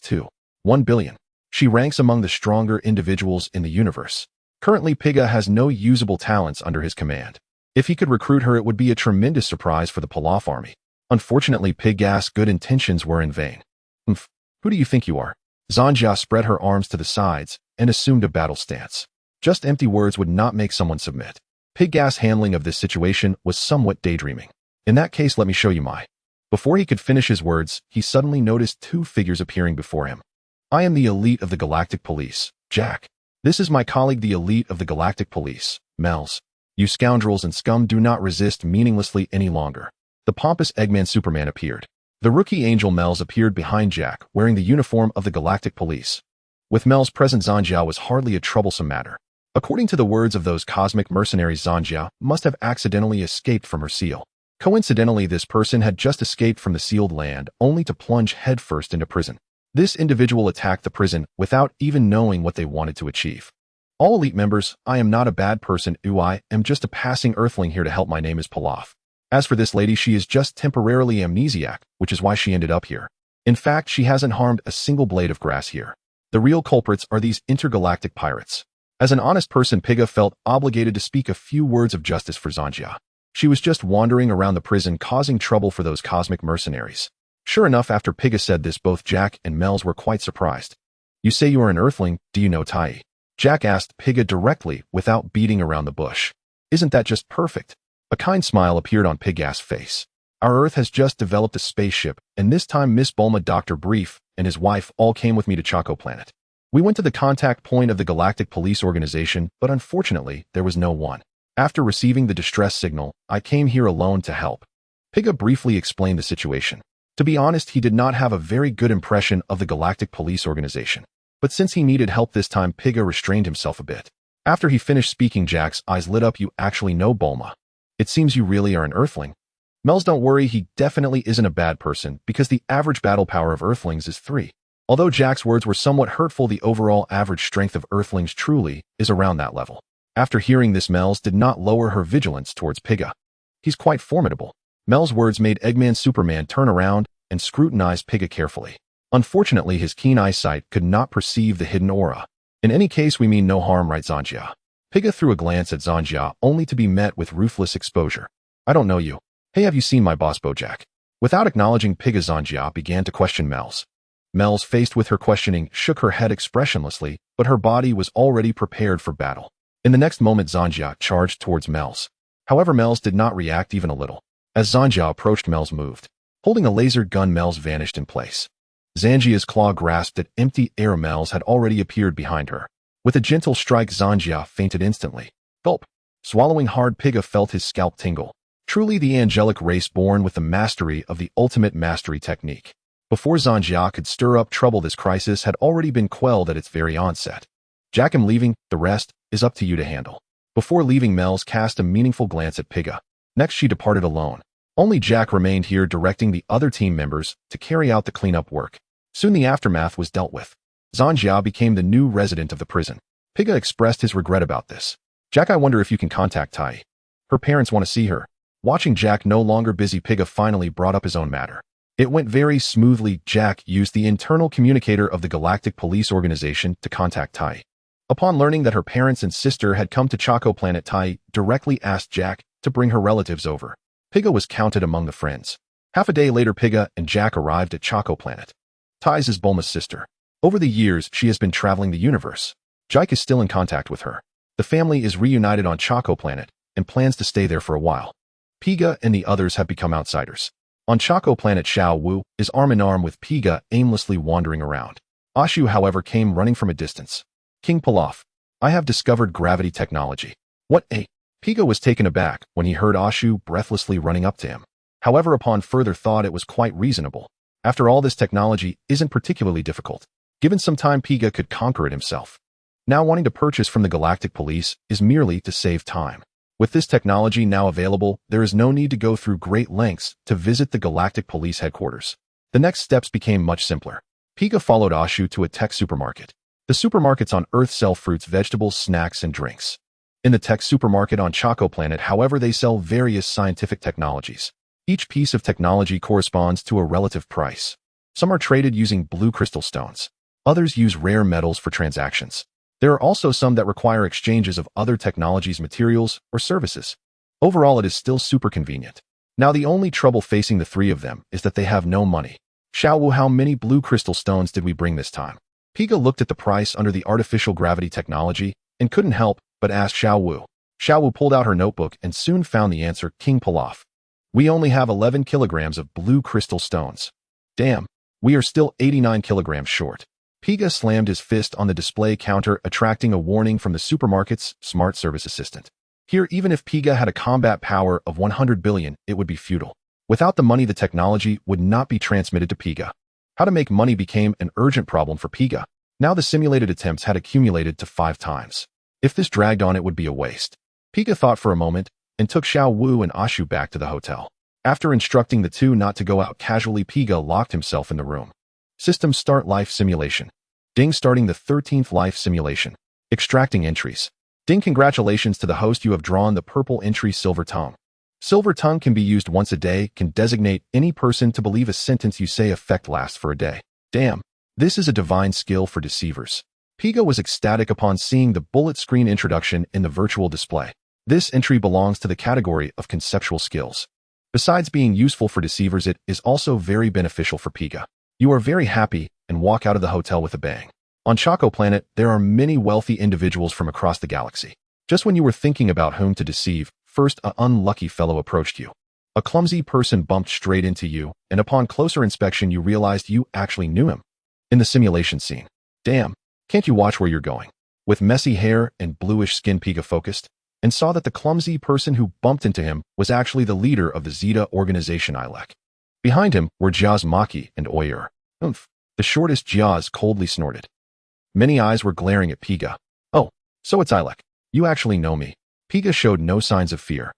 1 billion. She ranks among the stronger individuals in the universe. Currently, Pigga has no usable talents under his command. If he could recruit her, it would be a tremendous surprise for the Pilaf army. Unfortunately, Piggas's good intentions were in vain. Who do you think you are? Zanjia spread her arms to the sides and assumed a battle stance. Just empty words would not make someone submit. Piggas's handling of this situation was somewhat daydreaming. In that case, let me show you my. Before he could finish his words, he suddenly noticed two figures appearing before him. I am the elite of the Galactic Police, Jack. This is my colleague, the elite of the Galactic Police, Mels. You scoundrels and scum do not resist meaninglessly any longer. The pompous Eggman Superman appeared. The rookie angel Mels appeared behind Jack, wearing the uniform of the Galactic Police. With Mels present, Zanjia was hardly a troublesome matter. According to the words of those cosmic mercenaries, Zanjia must have accidentally escaped from her seal. Coincidentally, this person had just escaped from the sealed land, only to plunge headfirst into prison. This individual attacked the prison without even knowing what they wanted to achieve. All elite members, I am not a bad person. I am just a passing earthling here to help. My name is Pilaf. As for this lady, she is just temporarily amnesiac, which is why she ended up here. In fact, she hasn't harmed a single blade of grass here. The real culprits are these intergalactic pirates. As an honest person, Pigga felt obligated to speak a few words of justice for Zanjia. She was just wandering around the prison causing trouble for those cosmic mercenaries. Sure enough, after Pigga said this, both Jack and Mels were quite surprised. You say you are an earthling, do you know Tai? Jack asked Pigga directly without beating around the bush. Isn't that just perfect? A kind smile appeared on Piggas's face. Our Earth has just developed a spaceship, and this time Miss Bulma, Dr. Brief, and his wife all came with me to Choco Planet. We went to the contact point of the Galactic Police Organization, but unfortunately, there was no one. After receiving the distress signal, I came here alone to help. Pigga briefly explained the situation. To be honest, he did not have a very good impression of the Galactic Police Organization. But since he needed help this time, Pigga restrained himself a bit. After he finished speaking, Jack's eyes lit up. You actually know Bulma. It seems you really are an earthling. Mels, don't worry, he definitely isn't a bad person because the average battle power of earthlings is 3. Although Jack's words were somewhat hurtful, the overall average strength of earthlings truly is around that level. After hearing this, Mels did not lower her vigilance towards Pigga. He's quite formidable. Mel's words made Eggman Superman turn around and scrutinize Pigga carefully. Unfortunately, his keen eyesight could not perceive the hidden aura. In any case, we mean no harm, right, Zanjia? Pigga threw a glance at Zanjia, only to be met with ruthless exposure. I don't know you. Hey, have you seen my boss, Bojack? Without acknowledging Pigga, Zanjia began to question Mels. Mels, faced with her questioning, shook her head expressionlessly, but her body was already prepared for battle. In the next moment, Zanjia charged towards Mels. However, Mels did not react even a little. As Zanjia approached, Mels moved. Holding a laser gun, Mels vanished in place. Zanjia's claw grasped at empty air. Mels had already appeared behind her. With a gentle strike, Zanjia fainted instantly. Gulp. Swallowing hard, Pigga felt his scalp tingle. Truly the angelic race born with the mastery of the ultimate mastery technique. Before Zanjia could stir up trouble, this crisis had already been quelled at its very onset. Jack, I'm leaving, the rest is up to you to handle. Before leaving, Mels cast a meaningful glance at Pigga. Next, she departed alone. Only Jack remained here, directing the other team members to carry out the cleanup work. Soon the aftermath was dealt with. Zanjia became the new resident of the prison. Pigga expressed his regret about this. Jack, I wonder if you can contact Tai. Her parents want to see her. Watching Jack no longer busy, Pigga finally brought up his own matter. It went very smoothly. Jack used the internal communicator of the Galactic Police Organization to contact Tai. Upon learning that her parents and sister had come to Choco Planet, Tai directly asked Jack to bring her relatives over. Piga was counted among the friends. Half a day later, Piga and Jack arrived at Choco Planet. Tais is Bulma's sister. Over the years, she has been traveling the universe. Jack is still in contact with her. The family is reunited on Choco Planet and plans to stay there for a while. Piga and the others have become outsiders. On Choco Planet, Xiao Wu is arm-in-arm with Piga, aimlessly wandering around. Ashu, however, came running from a distance. King Pilaf, I have discovered gravity technology. What a... Piga was taken aback when he heard Ashu breathlessly running up to him. However, upon further thought, it was quite reasonable. After all, this technology isn't particularly difficult. Given some time, Piga could conquer it himself. Now wanting to purchase from the Galactic Police is merely to save time. With this technology now available, there is no need to go through great lengths to visit the Galactic Police headquarters. The next steps became much simpler. Piga followed Ashu to a tech supermarket. The supermarkets on Earth sell fruits, vegetables, snacks, and drinks. In the tech supermarket on Choco Planet, however, they sell various scientific technologies. Each piece of technology corresponds to a relative price. Some are traded using blue crystal stones. Others use rare metals for transactions. There are also some that require exchanges of other technologies, materials, or services. Overall, it is still super convenient. Now, the only trouble facing the three of them is that they have no money. Xiao Wu, how many blue crystal stones did we bring this time? Piga looked at the price under the artificial gravity technology and couldn't help but ask Xiao Wu. Xiao Wu pulled out her notebook and soon found the answer. King Pilaf, we only have 11 kilograms of blue crystal stones. Damn, we are still 89 kilograms short. Piga slammed his fist on the display counter, attracting a warning from the supermarket's smart service assistant. Here, even if Piga had a combat power of 100 billion, it would be futile. Without the money, the technology would not be transmitted to Piga. How to make money became an urgent problem for Piga. Now the simulated attempts had accumulated to 5 times. If this dragged on, it would be a waste. Piga thought for a moment and took Xiao Wu and Ashu back to the hotel. After instructing the two not to go out casually, Piga locked himself in the room. System start life simulation. Ding, starting the 13th life simulation. Extracting entries. Ding, congratulations to the host, you have drawn the purple entry Silver Tongue. Silver Tongue can be used once a day, can designate any person to believe a sentence you say effect lasts for a day. Damn, this is a divine skill for deceivers. Piga was ecstatic upon seeing the bullet screen introduction in the virtual display. This entry belongs to the category of conceptual skills. Besides being useful for deceivers, it is also very beneficial for Piga. You are very happy and walk out of the hotel with a bang. On Choco Planet, there are many wealthy individuals from across the galaxy. Just when you were thinking about whom to deceive, first an unlucky fellow approached you. A clumsy person bumped straight into you, and upon closer inspection you realized you actually knew him. In the simulation scene. Damn, can't you watch where you're going? With messy hair and bluish skin, Piga focused, and saw that the clumsy person who bumped into him was actually the leader of the Zeta organization, Ilek. Behind him were Jiaz, Maki, and Oyer. Oomph. The shortest Jiaz coldly snorted. Many eyes were glaring at Piga. Oh, so it's Ilek. You actually know me. Piga showed no signs of fear.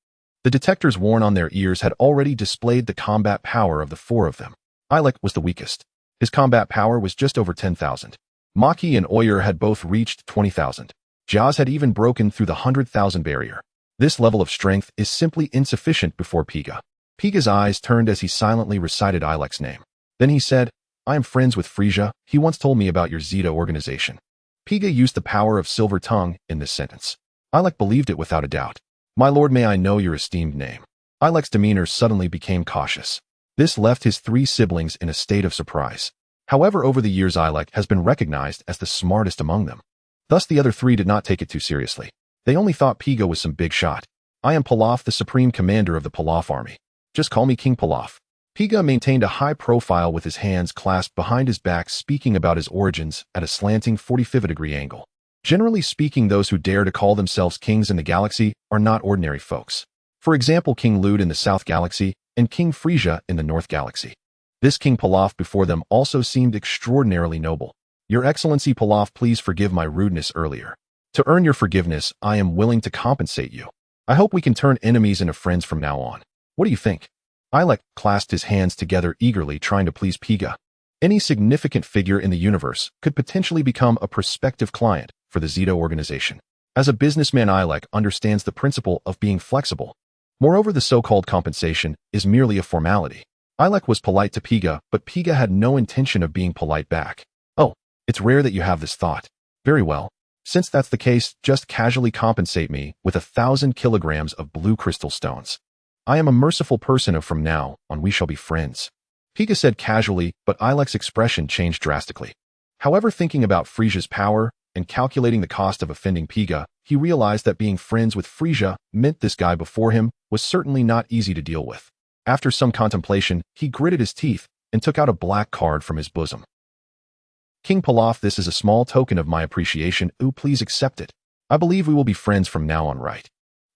The detectors worn on their ears had already displayed the combat power of the 4 of them. Ilek was the weakest. His combat power was just over 10,000. Maki and Oyer had both reached 20,000. Jiaz had even broken through the 100,000 barrier. This level of strength is simply insufficient before Piga. Piga's eyes turned as he silently recited Ilek's name. Then he said, I am friends with Frieza. He once told me about your Zeta organization. Piga used the power of Silver Tongue in this sentence. Ilek believed it without a doubt. My lord, may I know your esteemed name? Ilek's demeanor suddenly became cautious. This left his 3 siblings in a state of surprise. However, over the years, Ilek has been recognized as the smartest among them. Thus, the other 3 did not take it too seriously. They only thought Piga was some big shot. I am Pilaf, the supreme commander of the Pilaf army. Just call me King Pilaf. Piga maintained a high profile with his hands clasped behind his back, speaking about his origins at a slanting 45-degree angle. Generally speaking, those who dare to call themselves kings in the galaxy are not ordinary folks. For example, King Lud in the South Galaxy and King Frieza in the North Galaxy. This King Pilaf before them also seemed extraordinarily noble. Your Excellency Pilaf, please forgive my rudeness earlier. To earn your forgiveness, I am willing to compensate you. I hope we can turn enemies into friends from now on. What do you think? Ilek clasped his hands together eagerly, trying to please Piga. Any significant figure in the universe could potentially become a prospective client for the Zeta organization. As a businessman, Ilek understands the principle of being flexible. Moreover, the so-called compensation is merely a formality. Ilek was polite to Piga, but Piga had no intention of being polite back. Oh, it's rare that you have this thought. Very well. Since that's the case, just casually compensate me with 1,000 kilograms of blue crystal stones. I am a merciful person and from now on we shall be friends. Piga said casually, but Ilek's expression changed drastically. However, thinking about Frieza's power and calculating the cost of offending Piga, he realized that being friends with Frieza meant this guy before him was certainly not easy to deal with. After some contemplation, he gritted his teeth and took out a black card from his bosom. King Pilaf, this is a small token of my appreciation. Ooh, please accept it. I believe we will be friends from now on, right?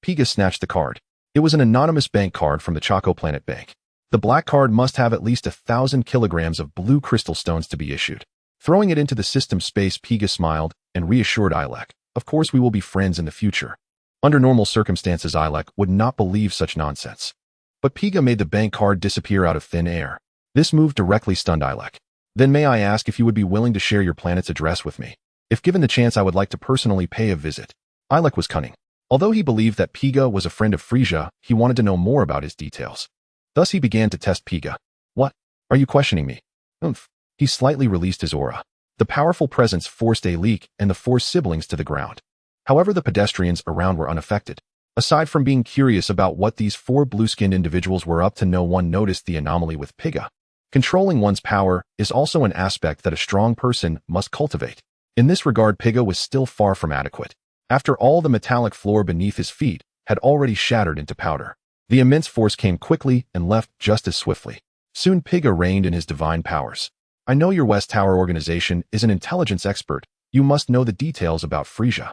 Piga snatched the card. It was an anonymous bank card from the Choco Planet Bank. The black card must have at least 1,000 kilograms of blue crystal stones to be issued. Throwing it into the system space, Piga smiled and reassured Ilek, of course we will be friends in the future. Under normal circumstances, Ilek would not believe such nonsense. But Piga made the bank card disappear out of thin air. This move directly stunned Ilek. Then may I ask if you would be willing to share your planet's address with me? If given the chance, I would like to personally pay a visit. Ilek was cunning. Although he believed that Piga was a friend of Frieza, he wanted to know more about his details. Thus he began to test Piga. What? Are you questioning me? Oomph. He slightly released his aura. The powerful presence forced Alik and the four siblings to the ground. However, the pedestrians around were unaffected. Aside from being curious about what these four blue-skinned individuals were up to, no one noticed the anomaly with Piga. Controlling one's power is also an aspect that a strong person must cultivate. In this regard, Piga was still far from adequate. After all, the metallic floor beneath his feet had already shattered into powder. The immense force came quickly and left just as swiftly. Soon Piga reigned in his divine powers. I know your West Tower organization is an intelligence expert. You must know the details about Frieza.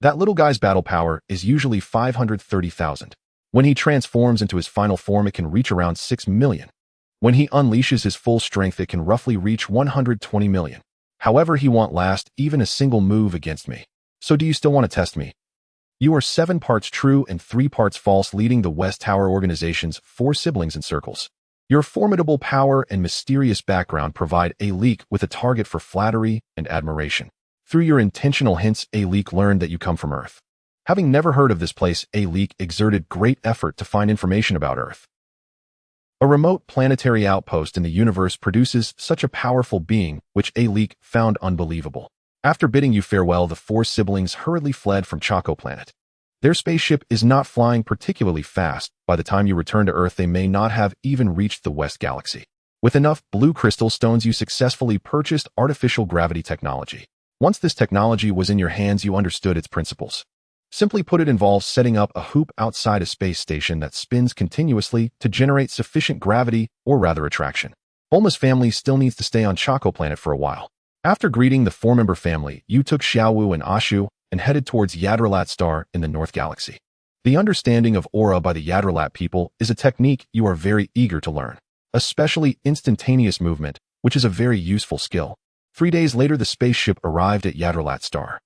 That little guy's battle power is usually 530,000. When he transforms into his final form, it can reach around 6 million. When he unleashes his full strength, it can roughly reach 120 million. However, he won't last even a single move against me. So do you still want to test me? You are 7 parts true and 3 parts false, leading the West Tower organization's 4 siblings in circles. Your formidable power and mysterious background provide Alik with a target for flattery and admiration. Through your intentional hints, Alik learned that you come from Earth. Having never heard of this place, Alik exerted great effort to find information about Earth. A remote planetary outpost in the universe produces such a powerful being, which Alik found unbelievable. After bidding you farewell, the 4 siblings hurriedly fled from Choco Planet. Their spaceship is not flying particularly fast. By the time you return to Earth, they may not have even reached the West Galaxy. With enough blue crystal stones, you successfully purchased artificial gravity technology. Once this technology was in your hands, you understood its principles. Simply put, it involves setting up a hoop outside a space station that spins continuously to generate sufficient gravity, or rather attraction. Bulma's family still needs to stay on Choco Planet for a while. After greeting the 4-member family, you took Xiaowu and Ashu and headed towards Yadralat Star in the North Galaxy. The understanding of aura by the Yadralat people is a technique you are very eager to learn, especially instantaneous movement, which is a very useful skill. 3 days later, the spaceship arrived at Yadralat Star.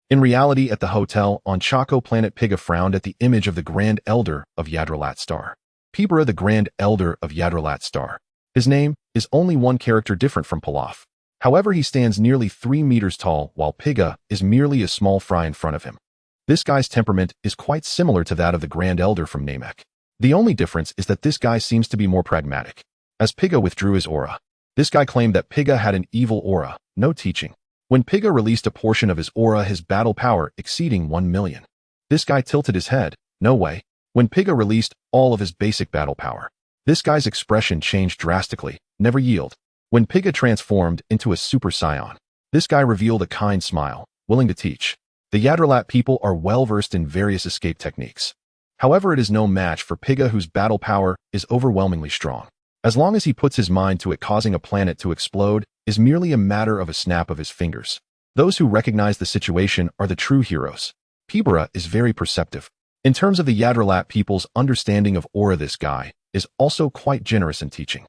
In reality, at the hotel on Choco Planet, Piga frowned at the image of the Grand Elder of Yadralat Star. Pibra, the Grand Elder of Yadralat Star. His name is only one character different from Pilaf. However, he stands nearly 3 meters tall, while Piga is merely a small fry in front of him. This guy's temperament is quite similar to that of the Grand Elder from Namek. The only difference is that this guy seems to be more pragmatic. As Piga withdrew his aura, this guy claimed that Piga had an evil aura, no teaching. When Piga released a portion of his aura, his battle power exceeding 1 million. This guy tilted his head. No way. When Piga released all of his basic battle power, this guy's expression changed drastically. Never yield. When Piga transformed into a Super Saiyan, this guy revealed a kind smile, willing to teach. The Yadralat people are well versed in various escape techniques. However, it is no match for Piga, whose battle power is overwhelmingly strong. As long as he puts his mind to it, causing a planet to explode is merely a matter of a snap of his fingers. Those who recognize the situation are the true heroes. Pibra is very perceptive. In terms of the Yadralat people's understanding of aura, this guy is also quite generous in teaching.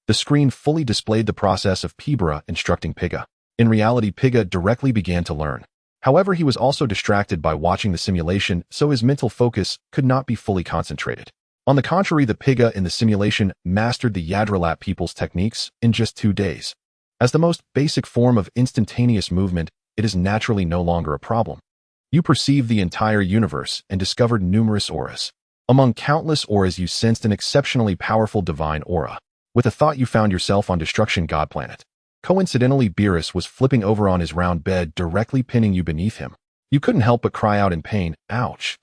The screen fully displayed the process of Pibra instructing Piga. In reality, Piga directly began to learn. However, he was also distracted by watching the simulation, so his mental focus could not be fully concentrated. On the contrary, the Piga in the simulation mastered the Yadralat people's techniques in just 2 days. As the most basic form of instantaneous movement, it is naturally no longer a problem. You perceived the entire universe and discovered numerous auras. Among countless auras, you sensed an exceptionally powerful divine aura. With a thought, you found yourself on Destruction God Planet. Coincidentally, Beerus was flipping over on his round bed, directly pinning you beneath him. You couldn't help but cry out in pain. Ouch.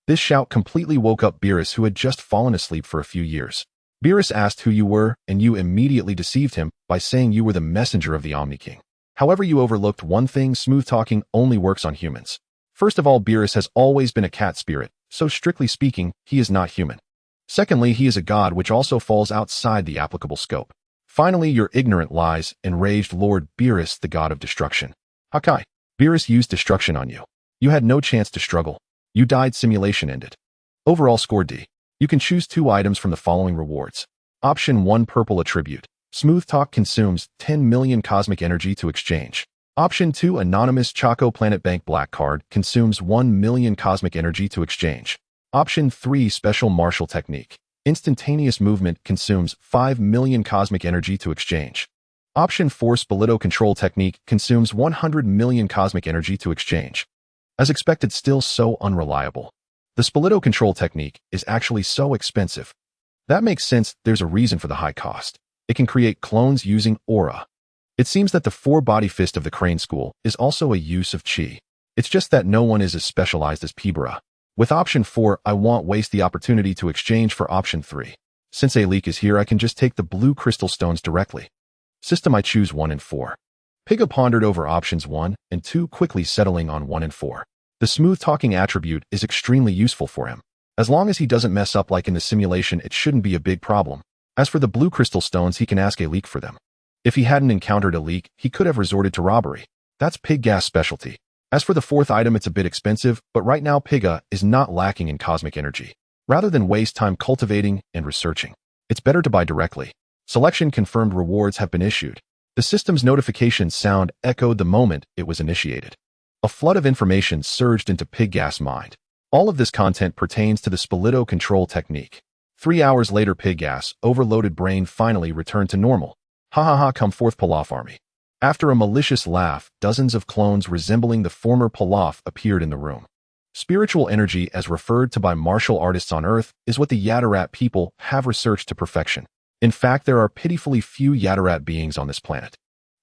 This shout completely woke up Beerus, who had just fallen asleep for a few years. Beerus asked who you were, and you immediately deceived him by saying you were the messenger of the Omni King. However, you overlooked one thing: smooth talking only works on humans. First of all, Beerus has always been a cat spirit, so strictly speaking, he is not human. Secondly, he is a god, which also falls outside the applicable scope. Finally, your ignorant lies enraged Lord Beerus, the god of destruction. Hakai. Beerus used destruction on you. You had no chance to struggle. You died. Simulation ended. Overall score D. You can choose 2 items from the following rewards. Option 1, purple attribute. Smooth talk consumes 10 million cosmic energy to exchange. Option 2, anonymous Choco Planet Bank black card, consumes 1 million cosmic energy to exchange. Option 3, special martial technique. Instantaneous movement, consumes 5 million cosmic energy to exchange. Option 4, Spalito control technique, consumes 100 million cosmic energy to exchange. As expected, still so unreliable. The Spalito control technique is actually so expensive. That makes sense, there's a reason for the high cost. It can create clones using aura. It seems that the 4-body fist of the Crane School is also a use of chi. It's just that no one is as specialized as Pibara. With option 4, I won't waste the opportunity to exchange for option 3. Since a leak is here, I can just take the blue crystal stones directly. System, I choose 1 and 4. Piga pondered over options 1 and 2, quickly settling on 1 and 4. The smooth talking attribute is extremely useful for him. As long as he doesn't mess up like in the simulation, it shouldn't be a big problem. As for the blue crystal stones, he can ask a leak for them. If he hadn't encountered a leak, he could have resorted to robbery. That's Pig Gas specialty. As for the 4th item, it's a bit expensive, but right now Piga is not lacking in cosmic energy. Rather than waste time cultivating and researching, it's better to buy directly. Selection confirmed, rewards have been issued. The system's notification sound echoed the moment it was initiated. A flood of information surged into Pig Gas' mind. All of this content pertains to the Spalito control technique. 3 hours later, Pig Gas' overloaded brain finally returned to normal. Ha ha ha, come forth Pilaf army. After a malicious laugh, dozens of clones resembling the former Pilaf appeared in the room. Spiritual energy, as referred to by martial artists on Earth, is what the Yatarat people have researched to perfection. In fact, there are pitifully few Yatarat beings on this planet.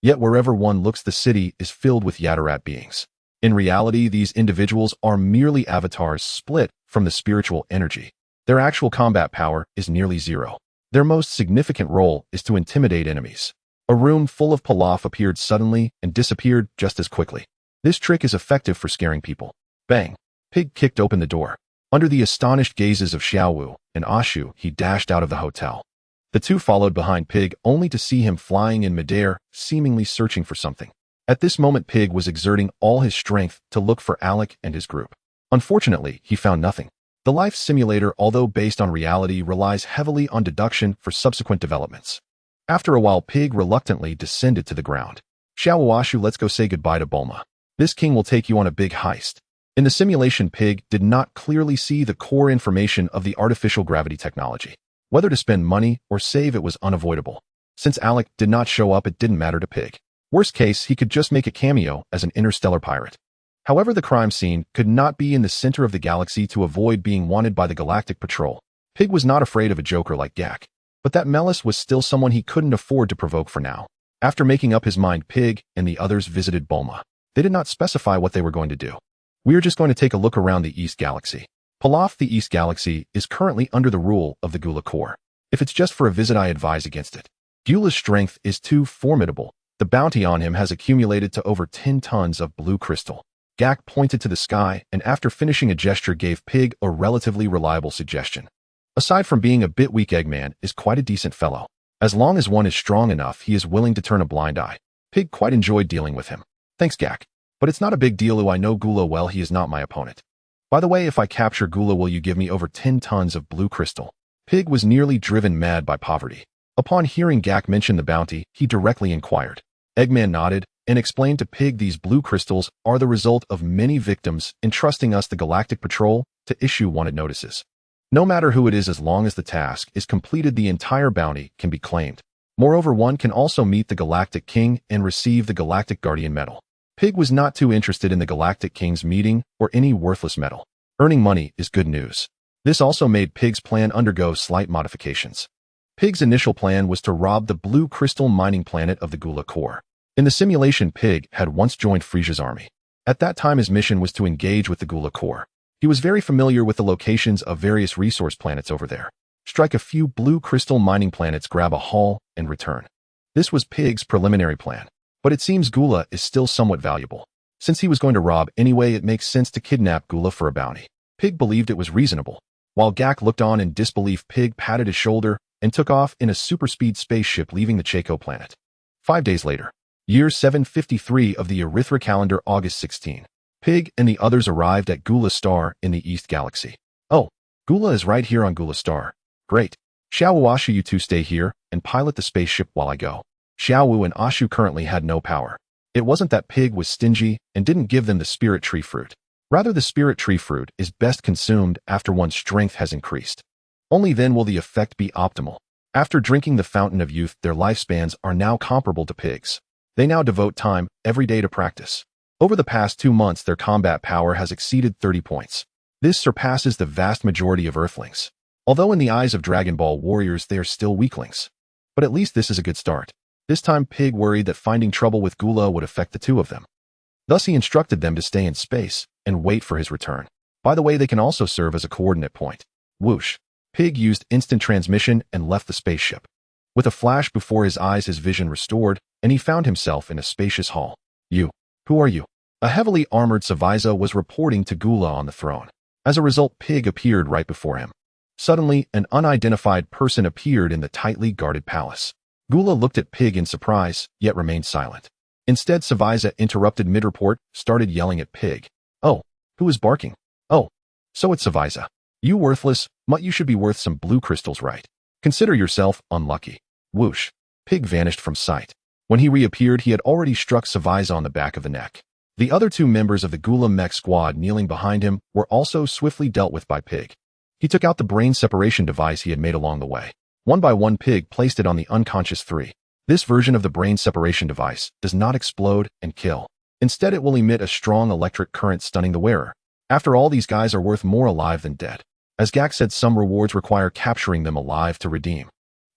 Yet wherever one looks, the city is filled with Yatarat beings. In reality, these individuals are merely avatars split from the spiritual energy. Their actual combat power is nearly 0. Their most significant role is to intimidate enemies. A room full of Pilaf appeared suddenly and disappeared just as quickly. This trick is effective for scaring people. Bang! Pig kicked open the door. Under the astonished gazes of Xiaowu and Ashu, he dashed out of the hotel. The two followed behind Pig, only to see him flying in midair, seemingly searching for something. At this moment, Pig was exerting all his strength to look for Alec and his group. Unfortunately, he found nothing. The life simulator, although based on reality, relies heavily on deduction for subsequent developments. After a while, Pig reluctantly descended to the ground. Xiaowu, let's go say goodbye to Bulma. This king will take you on a big heist. In the simulation, Pig did not clearly see the core information of the artificial gravity technology. Whether to spend money or save, it was unavoidable. Since Alec did not show up, it didn't matter to Pig. Worst case, he could just make a cameo as an interstellar pirate. However, the crime scene could not be in the center of the galaxy to avoid being wanted by the Galactic Patrol. Pig was not afraid of a joker like Gak. But that Melis was still someone he couldn't afford to provoke for now. After making up his mind, Pig and the others visited Bulma. They did not specify what they were going to do. We're just going to take a look around the East Galaxy. Pilaf, the East Galaxy, is currently under the rule of the Gula Corps. If it's just for a visit, I advise against it. Gula's strength is too formidable. The bounty on him has accumulated to over 10 tons of blue crystal. Gak pointed to the sky and after finishing a gesture gave Pig a relatively reliable suggestion. Aside from being a bit weak, Eggman is quite a decent fellow. As long as one is strong enough, he is willing to turn a blind eye. Pig quite enjoyed dealing with him. Thanks, Gak. But it's not a big deal. I know Gula well, he is not my opponent. By the way, if I capture Gula, will you give me over 10 tons of blue crystal? Pig was nearly driven mad by poverty. Upon hearing Gak mention the bounty, he directly inquired. Eggman nodded and explained to Pig these blue crystals are the result of many victims entrusting us, the Galactic Patrol, to issue wanted notices. No matter who it is, as long as the task is completed, the entire bounty can be claimed. Moreover, one can also meet the Galactic King and receive the Galactic Guardian Medal. Pig was not too interested in the Galactic King's meeting or any worthless medal. Earning money is good news. This also made Pig's plan undergo slight modifications. Pig's initial plan was to rob the blue crystal mining planet of the Gula Corps. In the simulation, Pig had once joined Frieza's army. At that time, his mission was to engage with the Gula Corps. He was very familiar with the locations of various resource planets over there. Strike a few blue crystal mining planets, grab a haul, and return. This was Pig's preliminary plan. But it seems Gula is still somewhat valuable. Since he was going to rob anyway, it makes sense to kidnap Gula for a bounty. Pig believed it was reasonable. While Gak looked on in disbelief, Pig patted his shoulder and took off in a super-speed spaceship, leaving the Chaco planet. 5 days later, year 753 of the Erythra calendar, August 16. Pig and the others arrived at Gula Star in the East Galaxy. Oh, Gula is right here on Gula Star. Great. Xiao Wu, Ashu, you two stay here and pilot the spaceship while I go. Xiao Wu and Ashu currently had no power. It wasn't that Pig was stingy and didn't give them the spirit tree fruit. Rather, the spirit tree fruit is best consumed after one's strength has increased. Only then will the effect be optimal. After drinking the fountain of youth, their lifespans are now comparable to Pig's. They now devote time every day to practice. Over the past 2 months, their combat power has exceeded 30 points. This surpasses the vast majority of Earthlings. Although in the eyes of Dragon Ball warriors, they are still weaklings. But at least this is a good start. This time, Pig worried that finding trouble with Gula would affect the two of them. Thus, he instructed them to stay in space and wait for his return. By the way, they can also serve as a coordinate point. Whoosh. Pig used instant transmission and left the spaceship. With a flash before his eyes, his vision restored, and he found himself in a spacious hall. You. Who are you? A heavily armored Frieza was reporting to Gula on the throne. As a result, Pig appeared right before him. Suddenly, an unidentified person appeared in the tightly guarded palace. Gula looked at Pig in surprise, yet remained silent. Instead, Frieza interrupted mid-report, started yelling at Pig. Oh, who is barking? Oh, so it's Frieza. You worthless mutt, you should be worth some blue crystals, right? Consider yourself unlucky. Whoosh. Pig vanished from sight. When he reappeared, he had already struck Frieza on the back of the neck. The other 2 members of the Gula mech squad kneeling behind him were also swiftly dealt with by Pig. He took out the brain separation device he had made along the way. One by one, Pig placed it on the unconscious 3. This version of the brain separation device does not explode and kill. Instead, it will emit a strong electric current, stunning the wearer. After all, these guys are worth more alive than dead. As Gak said, some rewards require capturing them alive to redeem.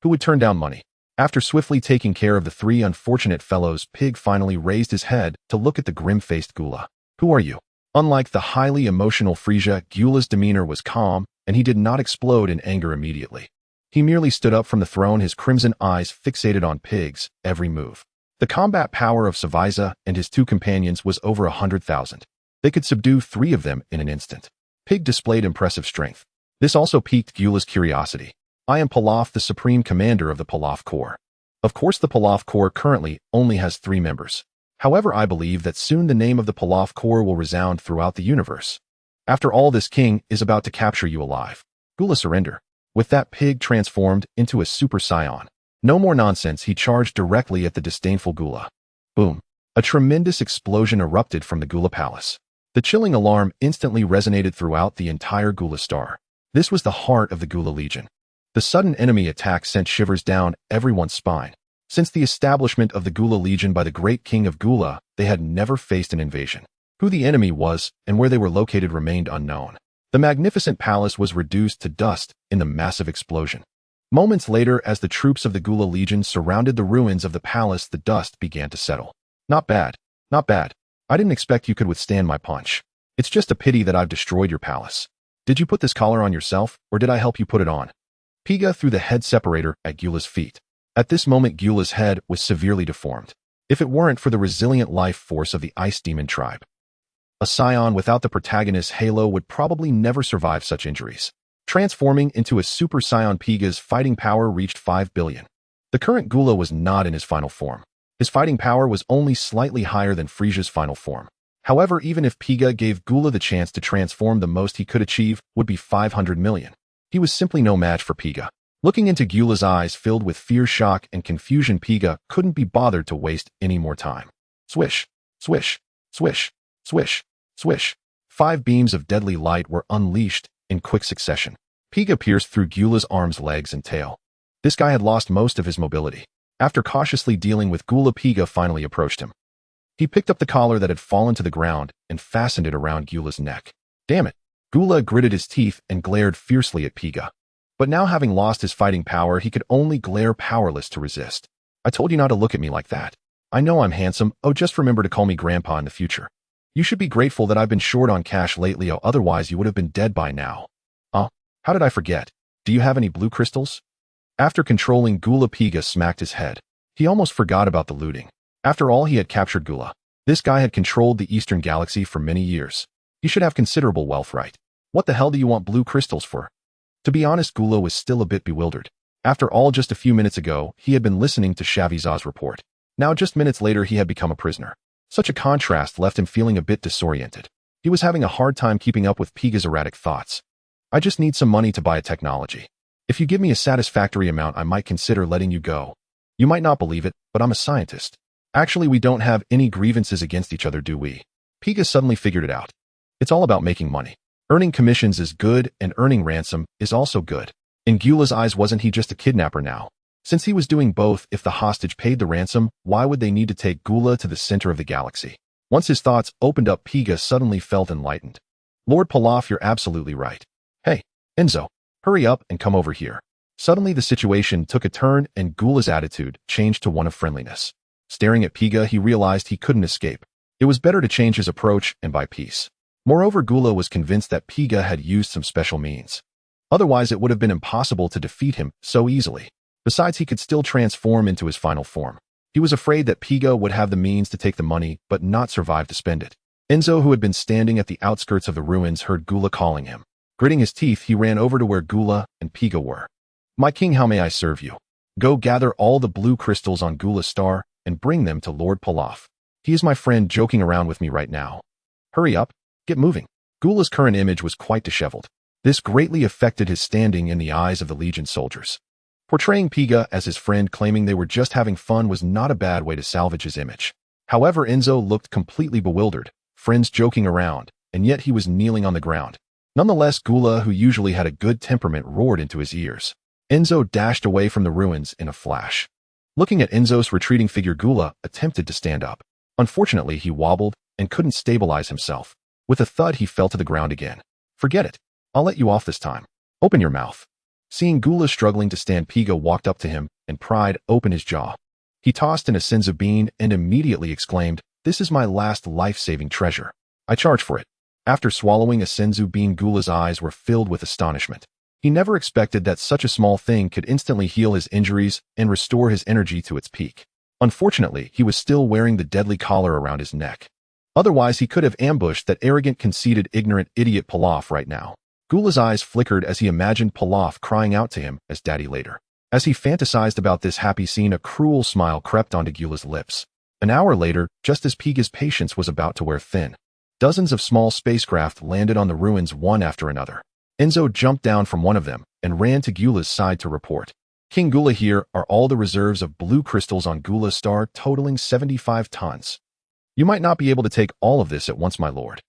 Who would turn down money? After swiftly taking care of the 3 unfortunate fellows, Pig finally raised his head to look at the grim-faced Gula. Who are you? Unlike the highly emotional Frieza, Gula's demeanor was calm, and he did not explode in anger immediately. He merely stood up from the throne, his crimson eyes fixated on Pig's every move. The combat power of Frieza and his 2 companions was over 100,000. They could subdue 3 of them in an instant. Pig displayed impressive strength. This also piqued Gula's curiosity. I am Pilaf, the Supreme Commander of the Pilaf Corps. Of course, the Pilaf Corps currently only has 3 members. However, I believe that soon the name of the Pilaf Corps will resound throughout the universe. After all, this king is about to capture you alive. Gula, surrender. With that, Pig transformed into a Super Saiyan. No more nonsense, he charged directly at the disdainful Gula. Boom. A tremendous explosion erupted from the Gula Palace. The chilling alarm instantly resonated throughout the entire Gula Star. This was the heart of the Gula Legion. The sudden enemy attack sent shivers down everyone's spine. Since the establishment of the Gula Legion by the great king of Gula, they had never faced an invasion. Who the enemy was and where they were located remained unknown. The magnificent palace was reduced to dust in the massive explosion. Moments later, as the troops of the Gula Legion surrounded the ruins of the palace, the dust began to settle. Not bad. Not bad. I didn't expect you could withstand my punch. It's just a pity that I've destroyed your palace. Did you put this collar on yourself, or did I help you put it on? Piga threw the head separator at Gula's feet. At this moment, Gula's head was severely deformed. If it weren't for the resilient life force of the Ice Demon tribe, a Scion without the protagonist's halo would probably never survive such injuries. Transforming into a Super Saiyan, Piga's fighting power reached 5 billion. The current Gula was not in his final form. His fighting power was only slightly higher than Frieza's final form. However, even if Piga gave Gula the chance to transform, the most he could achieve would be 500 million. He was simply no match for Piga. Looking into Gula's eyes filled with fear, shock, and confusion, Piga couldn't be bothered to waste any more time. Swish, swish, swish, swish, swish. 5 beams of deadly light were unleashed in quick succession. Piga pierced through Gula's arms, legs, and tail. This guy had lost most of his mobility. After cautiously dealing with Gula, Piga finally approached him. He picked up the collar that had fallen to the ground and fastened it around Gula's neck. Damn it! Gula gritted his teeth and glared fiercely at Piga. But now, having lost his fighting power, he could only glare, powerless to resist. I told you not to look at me like that. I know I'm handsome. Oh, just remember to call me Grandpa in the future. You should be grateful that I've been short on cash lately, or otherwise you would have been dead by now. How did I forget? Do you have any blue crystals? After controlling Gula, Piga smacked his head. He almost forgot about the looting. After all, he had captured Gula. This guy had controlled the Eastern Galaxy for many years. He should have considerable wealth, right? What the hell do you want blue crystals for? To be honest, Gula was still a bit bewildered. After all, just a few minutes ago, he had been listening to Shaviza's report. Now, just minutes later, he had become a prisoner. Such a contrast left him feeling a bit disoriented. He was having a hard time keeping up with Piga's erratic thoughts. I just need some money to buy a technology. If you give me a satisfactory amount, I might consider letting you go. You might not believe it, but I'm a scientist. Actually, we don't have any grievances against each other, do we? Piga suddenly figured it out. It's all about making money. Earning commissions is good, and earning ransom is also good. In Gula's eyes, wasn't he just a kidnapper now? Since he was doing both, if the hostage paid the ransom, why would they need to take Gula to the center of the galaxy? Once his thoughts opened up, Piga suddenly felt enlightened. Lord Pilaf, you're absolutely right. Hey, Enzo, hurry up and come over here. Suddenly the situation took a turn and Gula's attitude changed to one of friendliness. Staring at Piga, he realized he couldn't escape. It was better to change his approach and buy peace. Moreover, Gula was convinced that Piga had used some special means. Otherwise, it would have been impossible to defeat him so easily. Besides, he could still transform into his final form. He was afraid that Piga would have the means to take the money but not survive to spend it. Enzo, who had been standing at the outskirts of the ruins, heard Gula calling him. Gritting his teeth, he ran over to where Gula and Piga were. My king, how may I serve you? Go gather all the blue crystals on Gula's star and bring them to Lord Pilaf. He is my friend joking around with me right now. Hurry up, get moving. Gula's current image was quite disheveled. This greatly affected his standing in the eyes of the Legion soldiers. Portraying Piga as his friend, claiming they were just having fun, was not a bad way to salvage his image. However, Enzo looked completely bewildered, friends joking around, and yet he was kneeling on the ground. Nonetheless, Gula, who usually had a good temperament, roared into his ears. Enzo dashed away from the ruins in a flash. Looking at Enzo's retreating figure, Gula attempted to stand up. Unfortunately, he wobbled and couldn't stabilize himself. With a thud, he fell to the ground again. Forget it. I'll let you off this time. Open your mouth. Seeing Gula struggling to stand, Piga walked up to him and pried open his jaw. He tossed in a senzu bean and immediately exclaimed, "This is my last life-saving treasure. I charge for it." After swallowing a senzu bean, Gula's eyes were filled with astonishment. He never expected that such a small thing could instantly heal his injuries and restore his energy to its peak. Unfortunately, he was still wearing the deadly collar around his neck. Otherwise, he could have ambushed that arrogant, conceited, ignorant idiot Pilaf right now. Gula's eyes flickered as he imagined Pilaf crying out to him as daddy later. As he fantasized about this happy scene, a cruel smile crept onto Gula's lips. An hour later, just as Piga's patience was about to wear thin, dozens of small spacecraft landed on the ruins one after another. Enzo jumped down from one of them and ran to Gula's side to report. King Gula, here are all the reserves of blue crystals on Gula's star, totaling 75 tons. You might not be able to take all of this at once, my lord.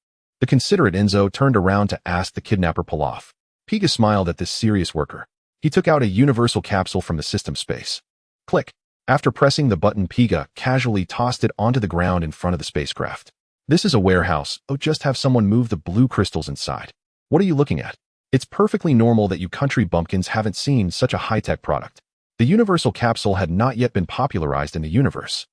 The considerate Enzo turned around to ask the kidnapper Pilaf. Piga smiled at this serious worker. He took out a universal capsule from the system space. Click. After pressing the button, Piga casually tossed it onto the ground in front of the spacecraft. This is a warehouse. Oh, just have someone move the blue crystals inside. What are you looking at? It's perfectly normal that you country bumpkins haven't seen such a high-tech product. The universal capsule had not yet been popularized in the universe.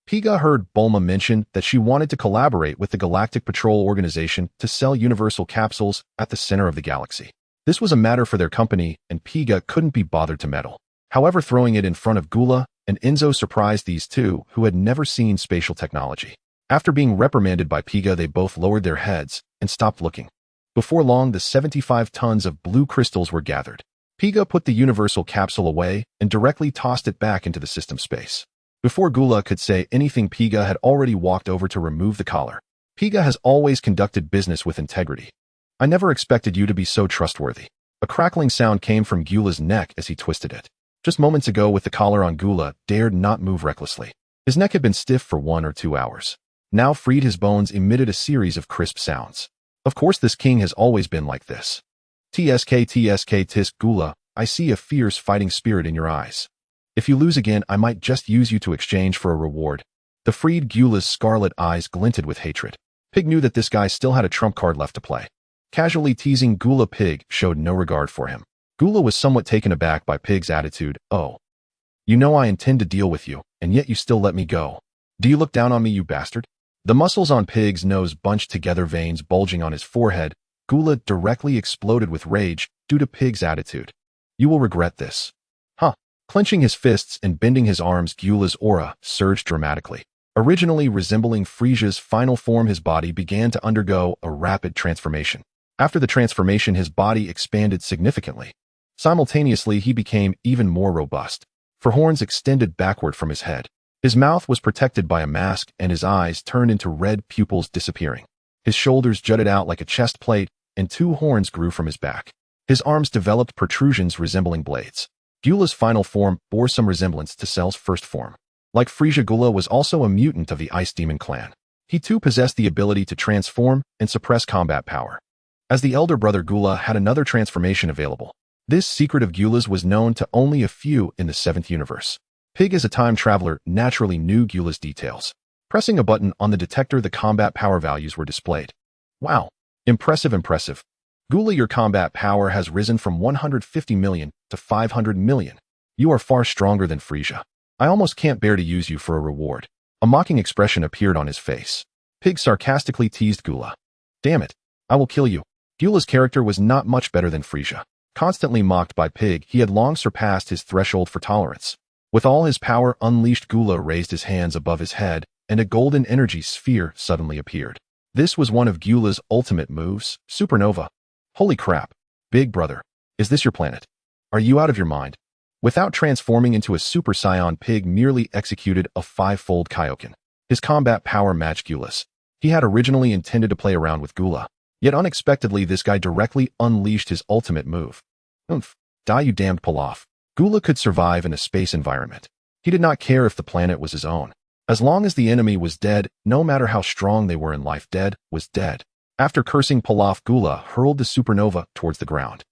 Piga heard Bulma mention that she wanted to collaborate with the Galactic Patrol Organization to sell universal capsules at the center of the galaxy. This was a matter for their company, and Piga couldn't be bothered to meddle. However, throwing it in front of Gula and Enzo surprised these two, who had never seen spatial technology. After being reprimanded by Piga, they both lowered their heads and stopped looking. Before long, the 75 tons of blue crystals were gathered. Piga put the universal capsule away and directly tossed it back into the system space. Before Gula could say anything, Piga had already walked over to remove the collar. Piga has always conducted business with integrity. I never expected you to be so trustworthy. A crackling sound came from Gula's neck as he twisted it. Just moments ago, with the collar on, Gula dared not move recklessly. His neck had been stiff for 1 or 2 hours. Now freed, his bones emitted a series of crisp sounds. Of course, this king has always been like this. TSK tisk Gula, I see a fierce fighting spirit in your eyes. If you lose again, I might just use you to exchange for a reward. The freed Gula's scarlet eyes glinted with hatred. Pig knew that this guy still had a trump card left to play. Casually teasing Gula, Pig showed no regard for him. Gula was somewhat taken aback by Pig's attitude. Oh. You know I intend to deal with you, and yet you still let me go. Do you look down on me, you bastard? The muscles on Pig's nose bunched together, veins bulging on his forehead. Gula directly exploded with rage due to Pig's attitude. You will regret this. Huh. Clenching his fists and bending his arms, Gula's aura surged dramatically. Originally resembling Frieza's final form, his body began to undergo a rapid transformation. After the transformation, his body expanded significantly. Simultaneously, he became even more robust. For horns extended backward from his head. His mouth was protected by a mask, and his eyes turned into red pupils, disappearing. His shoulders jutted out like a chest plate, and 2 horns grew from his back. His arms developed protrusions resembling blades. Gula's final form bore some resemblance to Cell's first form. Like Frieza, Gula was also a mutant of the Ice Demon clan. He too possessed the ability to transform and suppress combat power. As the elder brother, Gula had another transformation available. This secret of Gula's was known to only a few in the 7th universe. Pig, as a time traveler, naturally knew Gula's details. Pressing a button on the detector, the combat power values were displayed. Wow. Impressive. Gula, your combat power has risen from 150 million to 500 million. You are far stronger than Frieza. I almost can't bear to use you for a reward. A mocking expression appeared on his face. Pig sarcastically teased Gula. Damn it. I will kill you. Gula's character was not much better than Frieza. Constantly mocked by Pig, he had long surpassed his threshold for tolerance. With all his power unleashed, Gula raised his hands above his head, and a golden energy sphere suddenly appeared. This was one of Gula's ultimate moves, Supernova. Holy crap. Big brother. Is this your planet? Are you out of your mind? Without transforming into a Super Saiyan, Pig merely executed a 5-fold Kaioken. His combat power matched Gula's. He had originally intended to play around with Gula. Yet unexpectedly, this guy directly unleashed his ultimate move. Oomph. Die, you damned Pilaf. Gula could survive in a space environment. He did not care if the planet was his own. As long as the enemy was dead, no matter how strong they were in life, dead was dead. After cursing Pilaf, Gula hurled the supernova towards the ground.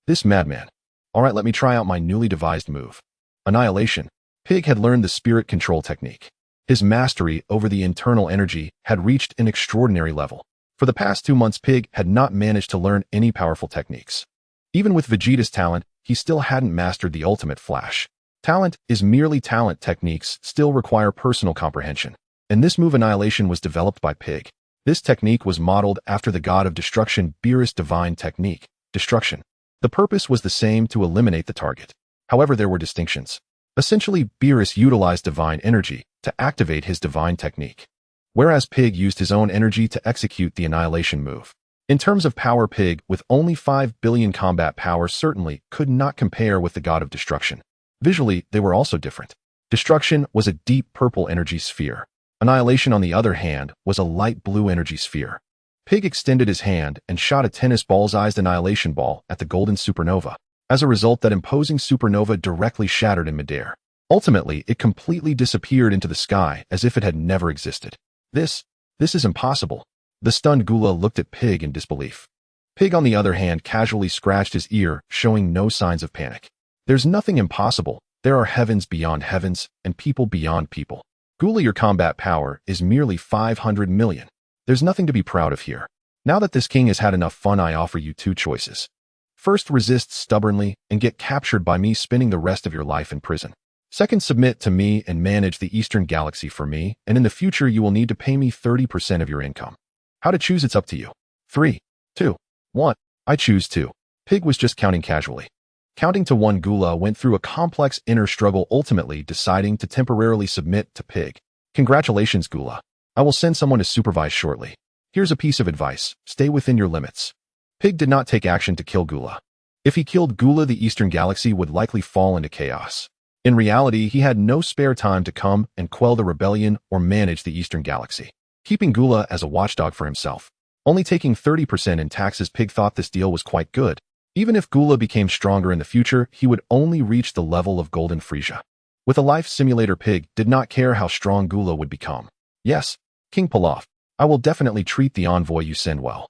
This madman. Alright, let me try out my newly devised move. Annihilation. Pig had learned the spirit control technique. His mastery over the internal energy had reached an extraordinary level. For the past 2 months, Pig had not managed to learn any powerful techniques. Even with Vegeta's talent, he still hadn't mastered the ultimate flash. Talent is merely talent. Techniques still require personal comprehension. And this move, Annihilation, was developed by Pig. This technique was modeled after the god of destruction, Beerus' divine technique, Destruction. The purpose was the same, to eliminate the target. However, there were distinctions. Essentially, Beerus utilized divine energy to activate his divine technique, whereas Pig used his own energy to execute the Annihilation move. In terms of power, Pig, with only 5 billion combat power, certainly could not compare with the god of destruction. Visually, they were also different. Destruction was a deep purple energy sphere. Annihilation, on the other hand, was a light blue energy sphere. Pig extended his hand and shot a tennis ball-sized Annihilation ball at the golden supernova. As a result, that imposing supernova directly shattered in midair. Ultimately, it completely disappeared into the sky as if it had never existed. This is impossible. The stunned Gula looked at Pig in disbelief. Pig, on the other hand, casually scratched his ear, showing no signs of panic. There's nothing impossible. There are heavens beyond heavens and people beyond people. Gula, your combat power is merely 500 million. There's nothing to be proud of here. Now that this king has had enough fun, I offer you 2 choices. First, resist stubbornly and get captured by me, spending the rest of your life in prison. Second, submit to me and manage the Eastern Galaxy for me, and in the future you will need to pay me 30% of your income. How to choose, it's up to you. 3, 2, 1. I choose 2. Pig was just counting casually. Counting to 1, Gula went through a complex inner struggle, ultimately deciding to temporarily submit to Pig. Congratulations, Gula. I will send someone to supervise shortly. Here's a piece of advice. Stay within your limits. Pig did not take action to kill Gula. If he killed Gula, the Eastern Galaxy would likely fall into chaos. In reality, he had no spare time to come and quell the rebellion or manage the Eastern Galaxy, keeping Gula as a watchdog for himself. Only taking 30% in taxes, Pig thought this deal was quite good. Even if Gula became stronger in the future, he would only reach the level of Golden Frieza. With a life simulator, Pig did not care how strong Gula would become. Yes, King Pilaf, I will definitely treat the envoy you send well.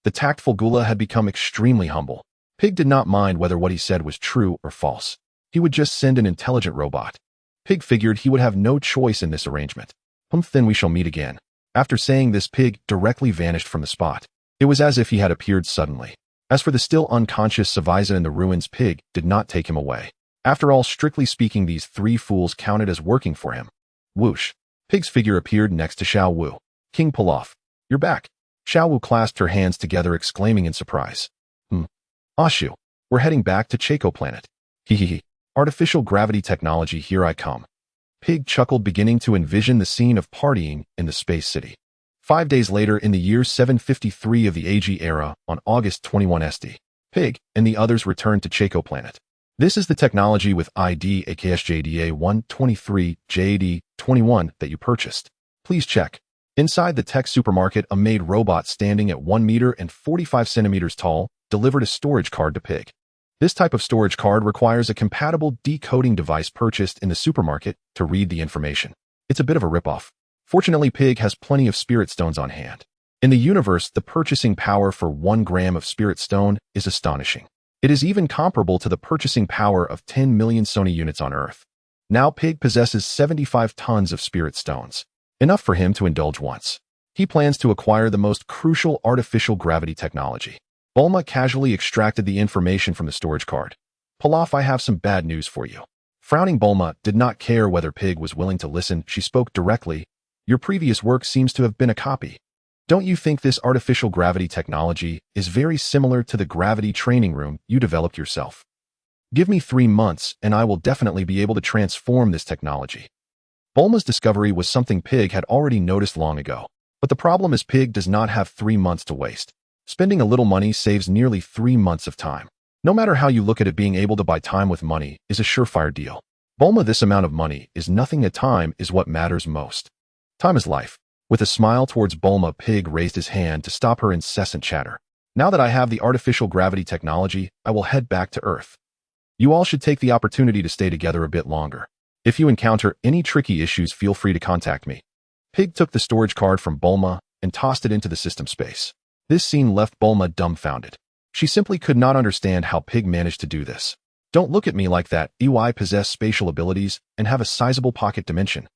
The tactful Gula had become extremely humble. Pig did not mind whether what he said was true or false. He would just send an intelligent robot. Pig figured he would have no choice in this arrangement. Then we shall meet again. After saying this, Pig directly vanished from the spot. It was as if he had appeared suddenly. As for the still unconscious Frieza in the ruins, Pig did not take him away. After all, strictly speaking, these 3 fools counted as working for him. Whoosh. Pig's figure appeared next to Xiao Wu. King Pilaf, you're back. Xiao Wu clasped her hands together, exclaiming in surprise. Ashu, we're heading back to Chaco Planet. Hehehe. Artificial gravity technology, here I come. Pig chuckled, beginning to envision the scene of partying in the space city. 5 days later, in the year 753 of the AG era, on August 21 SD, Pig and the others returned to Chaco Planet. This is the technology with ID AKSJDA 123 JAD 21 that you purchased. Please check. Inside the tech supermarket, a maid robot standing at 1 meter and 45 centimeters tall delivered a storage card to Pig. This type of storage card requires a compatible decoding device purchased in the supermarket to read the information. It's a bit of a ripoff. Fortunately, Pig has plenty of spirit stones on hand. In the universe, the purchasing power for 1 gram of spirit stone is astonishing. It is even comparable to the purchasing power of 10 million Sony units on Earth. Now Pig possesses 75 tons of spirit stones, enough for him to indulge once. He plans to acquire the most crucial artificial gravity technology. Bulma casually extracted the information from the storage card. Pilaf, I have some bad news for you. Frowning Bulma did not care whether Pig was willing to listen. She spoke directly. Your previous work seems to have been a copy. Don't you think this artificial gravity technology is very similar to the gravity training room you developed yourself? Give me 3 months and I will definitely be able to transform this technology. Bulma's discovery was something Pig had already noticed long ago. But the problem is Pig does not have 3 months to waste. Spending a little money saves nearly 3 months of time. No matter how you look at it, being able to buy time with money is a surefire deal. Bulma, this amount of money is nothing. Time is what matters most. Time is life. With a smile towards Bulma, Pig raised his hand to stop her incessant chatter. Now that I have the artificial gravity technology, I will head back to Earth. You all should take the opportunity to stay together a bit longer. If you encounter any tricky issues, feel free to contact me. Pig took the storage card from Bulma and tossed it into the system space. This scene left Bulma dumbfounded. She simply could not understand how Pig managed to do this. Don't look at me like that. I possess spatial abilities and have a sizable pocket dimension.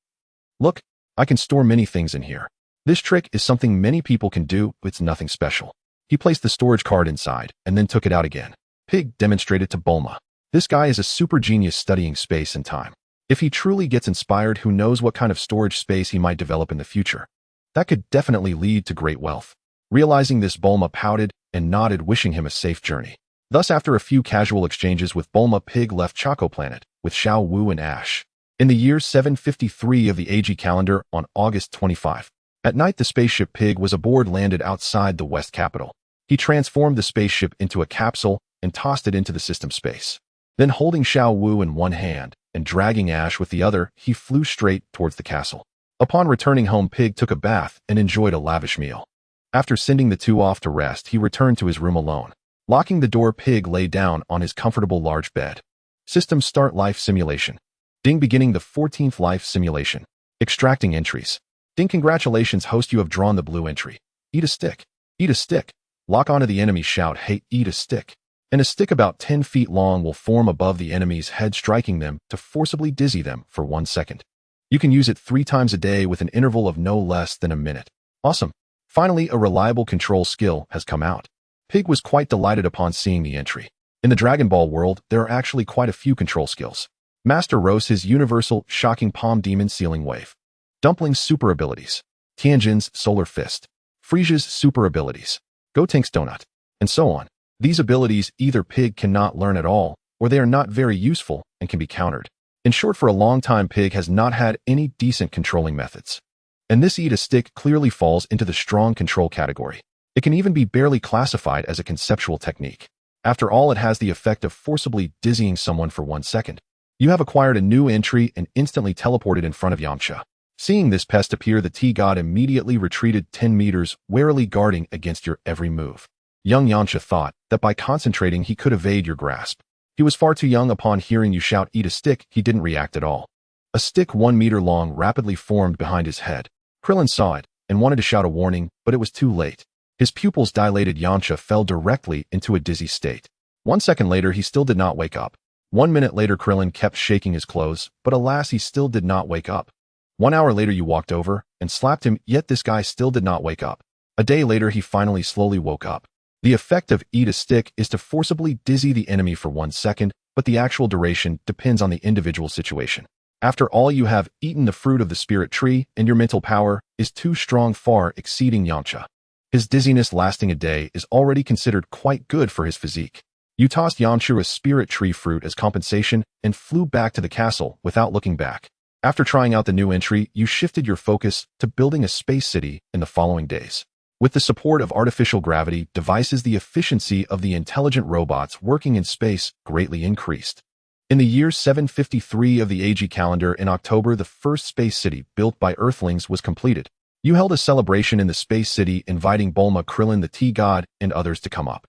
Look, I can store many things in here. This trick is something many people can do, but it's nothing special. He placed the storage card inside and then took it out again. Pig demonstrated to Bulma. This guy is a super genius studying space and time. If he truly gets inspired, who knows what kind of storage space he might develop in the future. That could definitely lead to great wealth. Realizing this, Bulma pouted and nodded, wishing him a safe journey. Thus, after a few casual exchanges with Bulma, Pig left Chaco Planet with Xiao Wu and Ash. In the year 753 of the AG calendar, on August 25. At night, the spaceship Pig was aboard landed outside the West capital. He transformed the spaceship into a capsule and tossed it into the system space. Then, holding Xiao Wu in one hand and dragging Ash with the other, he flew straight towards the castle. Upon returning home, Pig took a bath and enjoyed a lavish meal. After sending the two off to rest, he returned to his room alone. Locking the door, Pig lay down on his comfortable large bed. System start life simulation. Ding, beginning the 14th life simulation. Extracting entries. Ding, congratulations host, you have drawn the blue entry. Eat a stick. Eat a stick. Lock onto the enemy, shout, hey, eat a stick. And a stick about 10 feet long will form above the enemy's head, striking them to forcibly dizzy them for 1 second. You can use it 3 times a day with an interval of no less than a minute. Awesome. Finally, a reliable control skill has come out. Pig was quite delighted upon seeing the entry. In the Dragon Ball world, there are actually quite a few control skills. Master Rose, his universal, shocking palm demon sealing wave. Dumpling's super abilities. Tianjin's solar fist. Frieza's super abilities. Gotenks donut. And so on. These abilities either Pig cannot learn at all, or they are not very useful and can be countered. In short, for a long time, Pig has not had any decent controlling methods. And this eat a stick clearly falls into the strong control category. It can even be barely classified as a conceptual technique. After all, it has the effect of forcibly dizzying someone for 1 second. You have acquired a new entry and instantly teleported in front of Yamcha. Seeing this pest appear, the T-God immediately retreated 10 meters, warily guarding against your every move. Young Yamcha thought that by concentrating he could evade your grasp. He was far too young. Upon hearing you shout, eat a stick, he didn't react at all. A stick 1 meter long rapidly formed behind his head. Krillin saw it and wanted to shout a warning, but it was too late. His pupils dilated. Yamcha fell directly into a dizzy state. 1 second later, he still did not wake up. 1 minute later, Krillin kept shaking his clothes, but alas, he still did not wake up. 1 hour later, you walked over and slapped him, yet this guy still did not wake up. A day later, he finally slowly woke up. The effect of eat a stick is to forcibly dizzy the enemy for 1 second, but the actual duration depends on the individual situation. After all, you have eaten the fruit of the spirit tree, and your mental power is too strong, far exceeding Yamcha. His dizziness lasting a day is already considered quite good for his physique. You tossed Yamcha a spirit tree fruit as compensation and flew back to the castle without looking back. After trying out the new entry, you shifted your focus to building a space city in the following days. With the support of artificial gravity devices, the efficiency of the intelligent robots working in space greatly increased. In the year 753 of the AG calendar, in October, the first space city built by Earthlings was completed. You held a celebration in the space city, inviting Bulma, Krillin, the Tea God, and others to come up.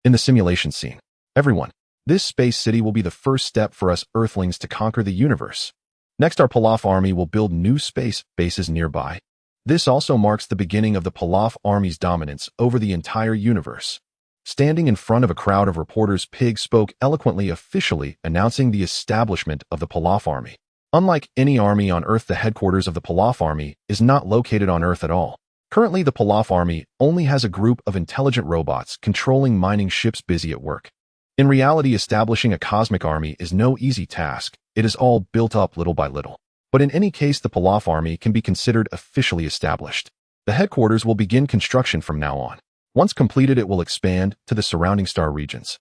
In the simulation scene, everyone, this space city will be the first step for us Earthlings to conquer the universe. Next, our Pilaf army will build new space bases nearby. This also marks the beginning of the Pilaf army's dominance over the entire universe. Standing in front of a crowd of reporters, Pig spoke eloquently, officially announcing the establishment of the Pilaf army. Unlike any army on Earth, the headquarters of the Pilaf army is not located on Earth at all. Currently, the Pilaf army only has a group of intelligent robots controlling mining ships busy at work. In reality, establishing a cosmic army is no easy task. It is all built up little by little. But in any case, the Pilaf army can be considered officially established. The headquarters will begin construction from now on. Once completed, it will expand to the surrounding star regions.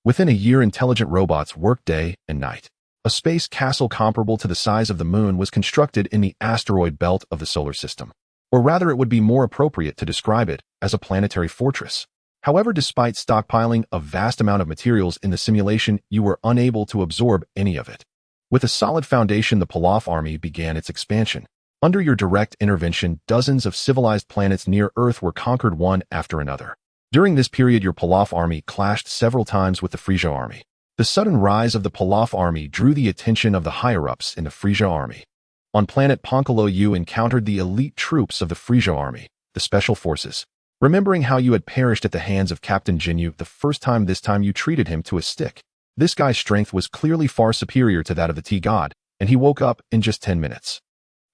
Within a year, intelligent robots work day and night. A space castle comparable to the size of the moon was constructed in the asteroid belt of the solar system. Or rather, it would be more appropriate to describe it as a planetary fortress. However, despite stockpiling a vast amount of materials in the simulation, you were unable to absorb any of it. With a solid foundation, the Pilaf army began its expansion. Under your direct intervention, dozens of civilized planets near Earth were conquered one after another. During this period, your Pilaf army clashed several times with the Frieza army. The sudden rise of the Pilaf army drew the attention of the higher-ups in the Frieza army. On planet Ponkalo, you encountered the elite troops of the Frieza army, the special forces. Remembering how you had perished at the hands of Captain Ginyu the first time, this time you treated him to a stick. This guy's strength was clearly far superior to that of the Tea God, and he woke up in just 10 minutes.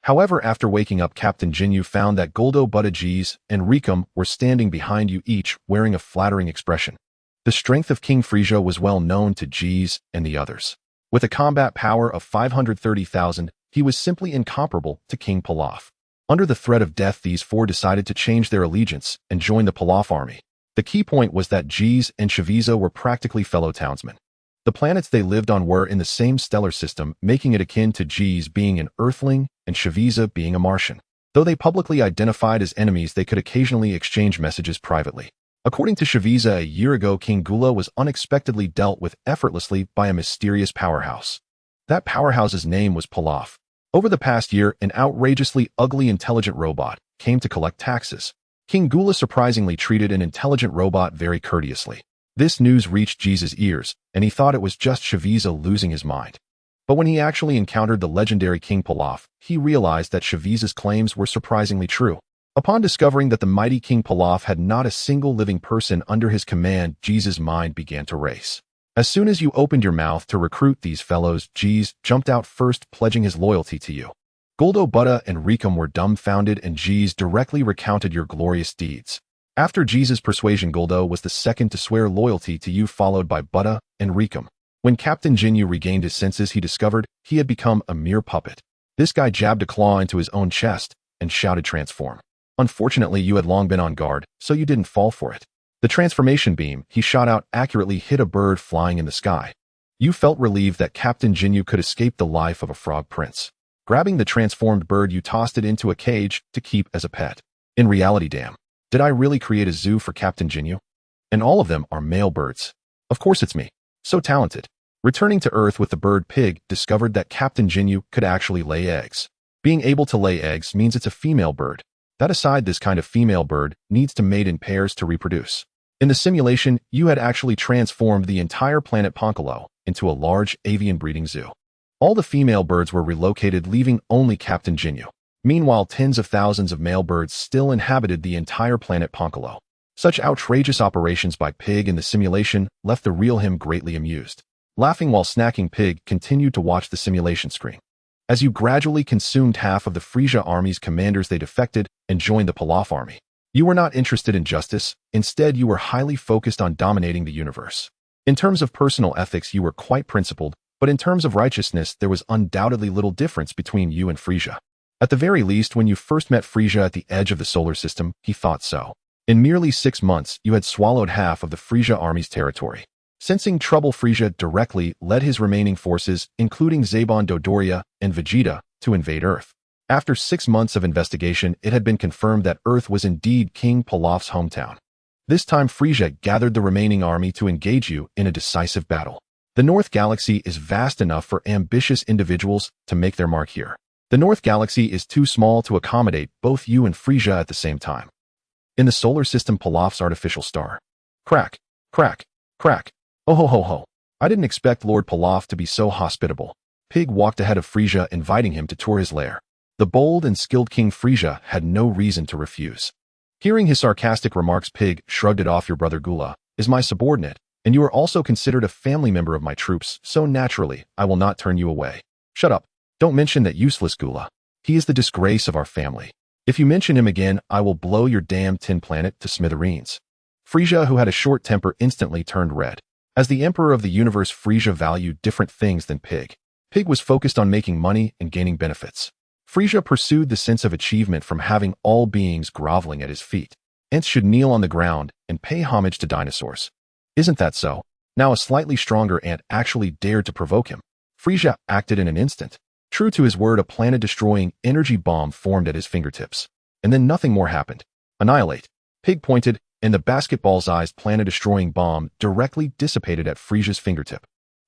However, after waking up, Captain Ginyu found that Goldo, Buddha, Jeez, and Rikum were standing behind you, each wearing a flattering expression. The strength of King Frieza was well known to Jeez and the others. With a combat power of 530,000, he was simply incomparable to King Pilaf. Under the threat of death, these four decided to change their allegiance and join the Pilaf army. The key point was that Jeez and Shaviza were practically fellow townsmen. The planets they lived on were in the same stellar system, making it akin to Jeez being an Earthling and Shaviza being a Martian. Though they publicly identified as enemies, they could occasionally exchange messages privately. According to Shaviza, a year ago, King Gula was unexpectedly dealt with effortlessly by a mysterious powerhouse. That powerhouse's name was Pilaf. Over the past year, an outrageously ugly intelligent robot came to collect taxes. King Gula surprisingly treated an intelligent robot very courteously. This news reached Jeez's ears, and he thought it was just Shaviza losing his mind. But when he actually encountered the legendary King Pilaf, he realized that Shaviza's claims were surprisingly true. Upon discovering that the mighty King Pilaf had not a single living person under his command, Jeez's mind began to race. As soon as you opened your mouth to recruit these fellows, Jeez jumped out first, pledging his loyalty to you. Goldo, Buddha, and Rikum were dumbfounded, and Jeez directly recounted your glorious deeds. After Jeez's persuasion, Goldo was the second to swear loyalty to you, followed by Buddha and Rikum. When Captain Ginyu regained his senses, he discovered he had become a mere puppet. This guy jabbed a claw into his own chest and shouted, "Transform." Unfortunately, you had long been on guard, so you didn't fall for it. The transformation beam he shot out accurately hit a bird flying in the sky. You felt relieved that Captain Ginyu could escape the life of a frog prince. Grabbing the transformed bird, you tossed it into a cage to keep as a pet. In reality, damn, did I really create a zoo for Captain Ginyu? And all of them are male birds. Of course it's me. So talented. Returning to Earth with the bird, Pig discovered that Captain Ginyu could actually lay eggs. Being able to lay eggs means it's a female bird. That aside, this kind of female bird needs to mate in pairs to reproduce. In the simulation, you had actually transformed the entire planet Ponkalo into a large avian breeding zoo. All the female birds were relocated, leaving only Captain Ginyu. Meanwhile, tens of thousands of male birds still inhabited the entire planet Ponkalo. Such outrageous operations by Pig in the simulation left the real him greatly amused. Laughing while snacking, Pig continued to watch the simulation screen. As you gradually consumed half of the Frieza army's commanders, they defected and joined the Pilaf army. You were not interested in justice. Instead, you were highly focused on dominating the universe. In terms of personal ethics, you were quite principled, But in terms of righteousness, there was undoubtedly little difference between you and Frieza. At the very least, when you first met Frieza at the edge of the solar system, he thought so. In merely 6 months, you had swallowed half of the Frieza army's territory. Sensing trouble, Frieza directly led his remaining forces, including Zebon Dodoria and Vegeta, to invade Earth. After 6 months of investigation, it had been confirmed that Earth was indeed King Pilaf's hometown. This time, Frieza gathered the remaining army to engage you in a decisive battle. The North Galaxy is vast enough for ambitious individuals to make their mark here. The North Galaxy is too small to accommodate both you and Frieza at the same time. In the solar system, Pilaf's artificial star. Crack, crack, crack. Oh ho ho ho. I didn't expect Lord Pilaf to be so hospitable. Pig walked ahead of Frieza, inviting him to tour his lair. The bold and skilled King Frieza had no reason to refuse. Hearing his sarcastic remarks, Pig shrugged it off. Your brother Gula is my subordinate, and you are also considered a family member of my troops, so naturally, I will not turn you away. Shut up. Don't mention that useless Gula. He is the disgrace of our family. If you mention him again, I will blow your damn tin planet to smithereens. Frieza, who had a short temper, instantly turned red. As the Emperor of the Universe, Frieza valued different things than Pig. Pig was focused on making money and gaining benefits. Frieza pursued the sense of achievement from having all beings groveling at his feet. Ants should kneel on the ground and pay homage to dinosaurs. Isn't that so? Now a slightly stronger ant actually dared to provoke him. Frieza acted in an instant. True to his word, a planet-destroying energy bomb formed at his fingertips. And then nothing more happened. Annihilate. Pig pointed, and the basketball-sized planet-destroying bomb directly dissipated at Frieza's fingertip.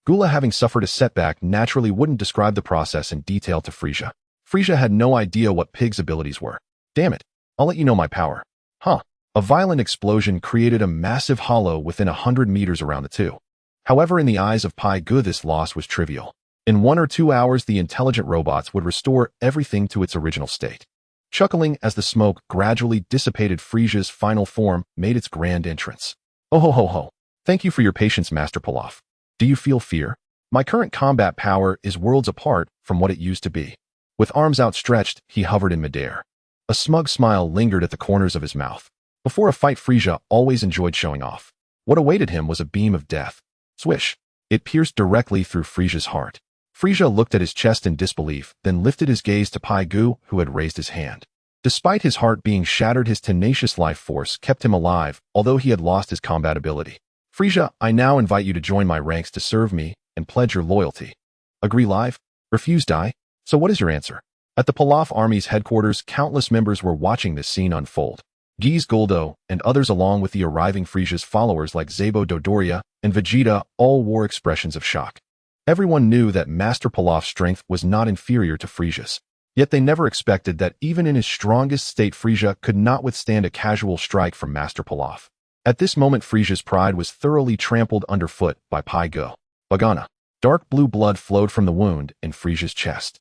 Gula, having suffered a setback, naturally wouldn't describe the process in detail to Frieza. Frieza had no idea what Pig's abilities were. Damn it, I'll let you know my power. Huh. A violent explosion created a massive hollow within 100 meters around the two. However, in the eyes of Pai Gu, this loss was trivial. In 1 or 2 hours, the intelligent robots would restore everything to its original state. Chuckling as the smoke gradually dissipated, Frieza's final form made its grand entrance. Oh ho ho ho. Thank you for your patience, Master Pilaf. Do you feel fear? My current combat power is worlds apart from what it used to be. With arms outstretched, he hovered in midair. A smug smile lingered at the corners of his mouth. Before a fight, Frieza always enjoyed showing off. What awaited him was a beam of death. Swish! It pierced directly through Frieza's heart. Frieza looked at his chest in disbelief, then lifted his gaze to Pai Gu, who had raised his hand. Despite his heart being shattered, his tenacious life force kept him alive, although he had lost his combat ability. Frieza, I now invite you to join my ranks to serve me and pledge your loyalty. Agree live? Refuse die? So what is your answer? At the Pilaf Army's headquarters, countless members were watching this scene unfold. Giz Guldo and others, along with the arriving Frieza's followers like Zebo Dodoria and Vegeta, all wore expressions of shock. Everyone knew that Master Pilaf's strength was not inferior to Frieza's. Yet they never expected that even in his strongest state, Frieza could not withstand a casual strike from Master Pilaf. At this moment, Frieza's pride was thoroughly trampled underfoot by Pai Gu. Bagana. Dark blue blood flowed from the wound in Frieza's chest.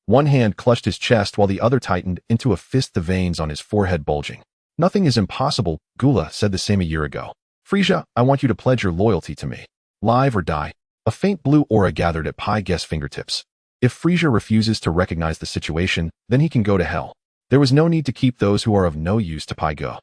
One hand clutched his chest while the other tightened into a fist, the veins on his forehead bulging. Nothing is impossible, Gula said the same a year ago. Frieza, I want you to pledge your loyalty to me. Live or die. A faint blue aura gathered at Pai Gu's fingertips. If Frieza refuses to recognize the situation, then he can go to hell. There was no need to keep those who are of no use to Pai Gu.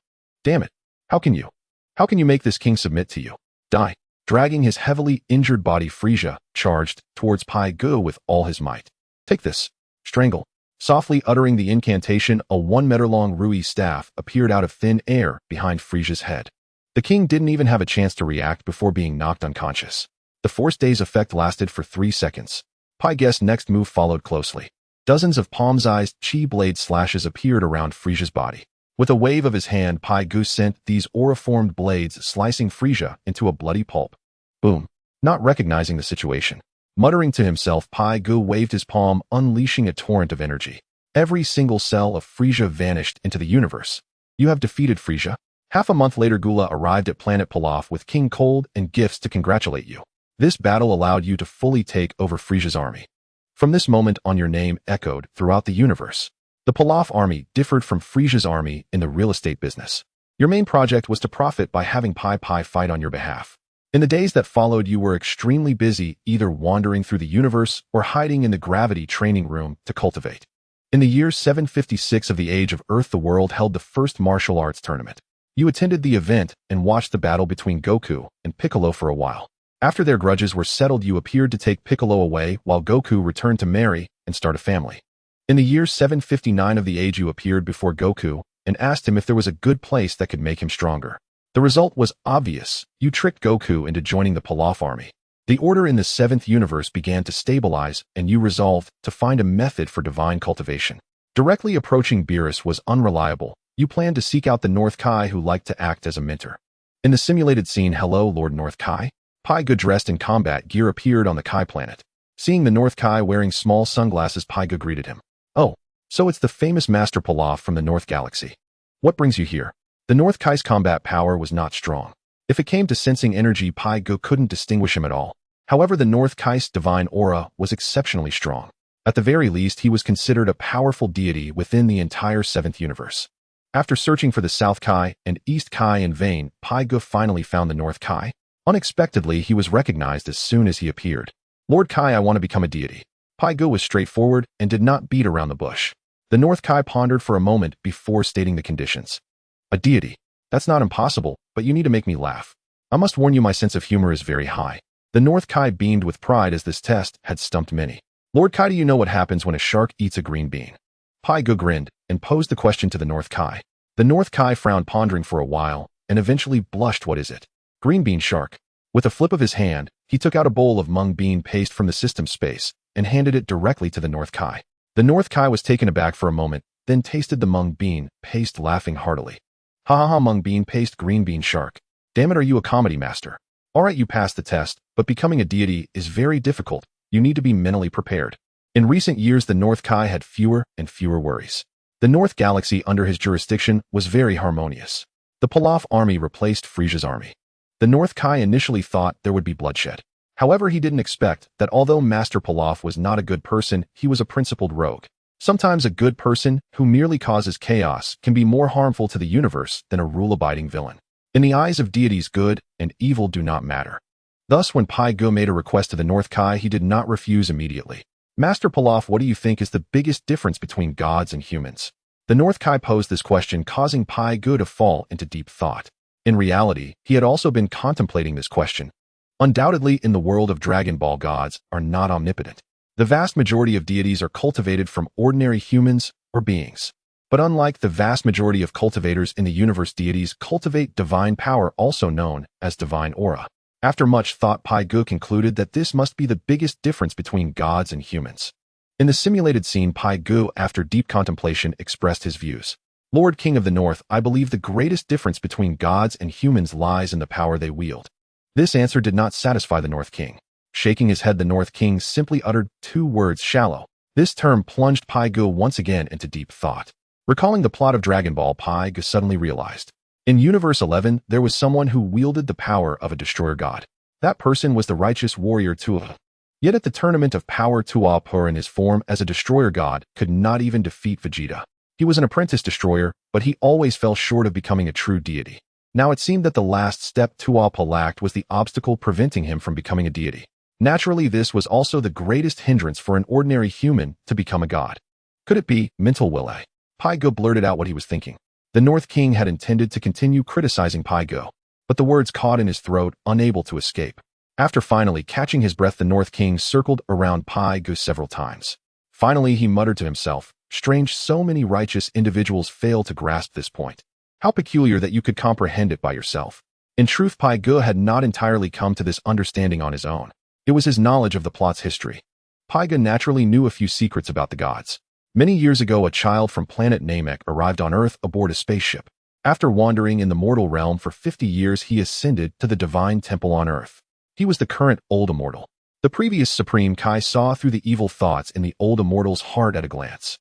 Damn it. How can you? How can you make this king submit to you? Die. Dragging his heavily injured body, Frieza charged towards Pai Gu with all his might. Take this. Strangle. Softly uttering the incantation, a 1-meter-long Rui staff appeared out of thin air behind Frieza's head. The king didn't even have a chance to react before being knocked unconscious. The Force Days effect lasted for 3 seconds. Pai Gu's next move followed closely. Dozens of palm-sized chi blade slashes appeared around Frieza's body. With a wave of his hand, Pai Gu sent these aura-formed blades, slicing Frieza into a bloody pulp. Boom. Not recognizing the situation. Muttering to himself, Pai Gu waved his palm, unleashing a torrent of energy. Every single cell of Frieza vanished into the universe. You have defeated Frieza. Half a month later, Gula arrived at Planet Pilaf with King Cold and gifts to congratulate you. This battle allowed you to fully take over Frieza's army. From this moment on, your name echoed throughout the universe. The Pilaf army differed from Frieza's army in the real estate business. Your main project was to profit by having Pai fight on your behalf. In the days that followed, you were extremely busy, either wandering through the universe or hiding in the gravity training room to cultivate. In the year 756 of the Age of Earth, the world held the first martial arts tournament. You attended the event and watched the battle between Goku and Piccolo for a while. After their grudges were settled, you appeared to take Piccolo away while Goku returned to marry and start a family. In the year 759 of the age, you appeared before Goku and asked him if there was a good place that could make him stronger. The result was obvious. You tricked Goku into joining the Pilaf army. The order in the 7th universe began to stabilize, and you resolved to find a method for divine cultivation. Directly approaching Beerus was unreliable. You planned to seek out the North Kai, who liked to act as a mentor. In the simulated scene, hello, Lord North Kai. Pai Ge, dressed in combat gear, appeared on the Kai planet. Seeing the North Kai wearing small sunglasses, Pai Ge greeted him. Oh, so it's the famous Master Pilaf from the North Galaxy. What brings you here? The North Kai's combat power was not strong. If it came to sensing energy, Pai Ge couldn't distinguish him at all. However, the North Kai's divine aura was exceptionally strong. At the very least, he was considered a powerful deity within the entire 7th universe. After searching for the South Kai and East Kai in vain, Pai Ge finally found the North Kai. Unexpectedly, he was recognized as soon as he appeared. Lord Kai, I want to become a deity. Pai Ge was straightforward and did not beat around the bush. The North Kai pondered for a moment before stating the conditions. A deity? That's not impossible, but you need to make me laugh. I must warn you, my sense of humor is very high. The North Kai beamed with pride, as this test had stumped many. Lord Kai, do you know what happens when a shark eats a green bean? Pai Ge grinned and posed the question to the North Kai. The North Kai frowned, pondering for a while, and eventually blushed. What is it? Green bean shark. With a flip of his hand, he took out a bowl of mung bean paste from the system space and handed it directly to the North Kai. The North Kai was taken aback for a moment, then tasted the mung bean paste, laughing heartily. Ha ha ha, mung bean paste, green bean shark. Damn it, are you a comedy master? Alright, you passed the test, but becoming a deity is very difficult. You need to be mentally prepared. In recent years, the North Kai had fewer and fewer worries. The North Galaxy under his jurisdiction was very harmonious. The Pilaf army replaced Frieza's army. The North Kai initially thought there would be bloodshed. However, he didn't expect that although Master Pilaf was not a good person, he was a principled rogue. Sometimes a good person who merely causes chaos can be more harmful to the universe than a rule-abiding villain. In the eyes of deities, good and evil do not matter. Thus, when Pai Ge made a request to the North Kai, he did not refuse immediately. Master Pilaf, what do you think is the biggest difference between gods and humans? The North Kai posed this question, causing Pai Ge to fall into deep thought. In reality, he had also been contemplating this question. Undoubtedly, in the world of Dragon Ball, gods are not omnipotent. The vast majority of deities are cultivated from ordinary humans or beings. But unlike the vast majority of cultivators in the universe, deities cultivate divine power, also known as divine aura. After much thought, Pai Ge concluded that this must be the biggest difference between gods and humans. In the simulated scene, Pai Ge, after deep contemplation, expressed his views. Lord King of the North, I believe the greatest difference between gods and humans lies in the power they wield. This answer did not satisfy the North King. Shaking his head, the North King simply uttered 2 words, shallow. This term plunged Pai Ge once again into deep thought. Recalling the plot of Dragon Ball, Pai Ge suddenly realized. In Universe 11, there was someone who wielded the power of a destroyer god. That person was the righteous warrior Tuo. Yet at the tournament of power, Tuo, in his form as a destroyer god, could not even defeat Vegeta. He was an apprentice destroyer, but he always fell short of becoming a true deity. Now it seemed that the last step Tuo lacked was the obstacle preventing him from becoming a deity. Naturally, this was also the greatest hindrance for an ordinary human to become a god. Could it be mental will? Pai Ge blurted out what he was thinking. The North King had intended to continue criticizing Pai Ge, but the words caught in his throat, unable to escape. After finally catching his breath, the North King circled around Pai Ge several times. Finally, he muttered to himself, strange, so many righteous individuals fail to grasp this point. How peculiar that you could comprehend it by yourself. In truth, Pai Ge had not entirely come to this understanding on his own. It was his knowledge of the plot's history. Pai Ge naturally knew a few secrets about the gods. Many years ago, a child from planet Namek arrived on Earth aboard a spaceship. After wandering in the mortal realm for 50 years, he ascended to the divine temple on Earth. He was the current old immortal. The previous Supreme Kai saw through the evil thoughts in the old immortal's heart at a glance.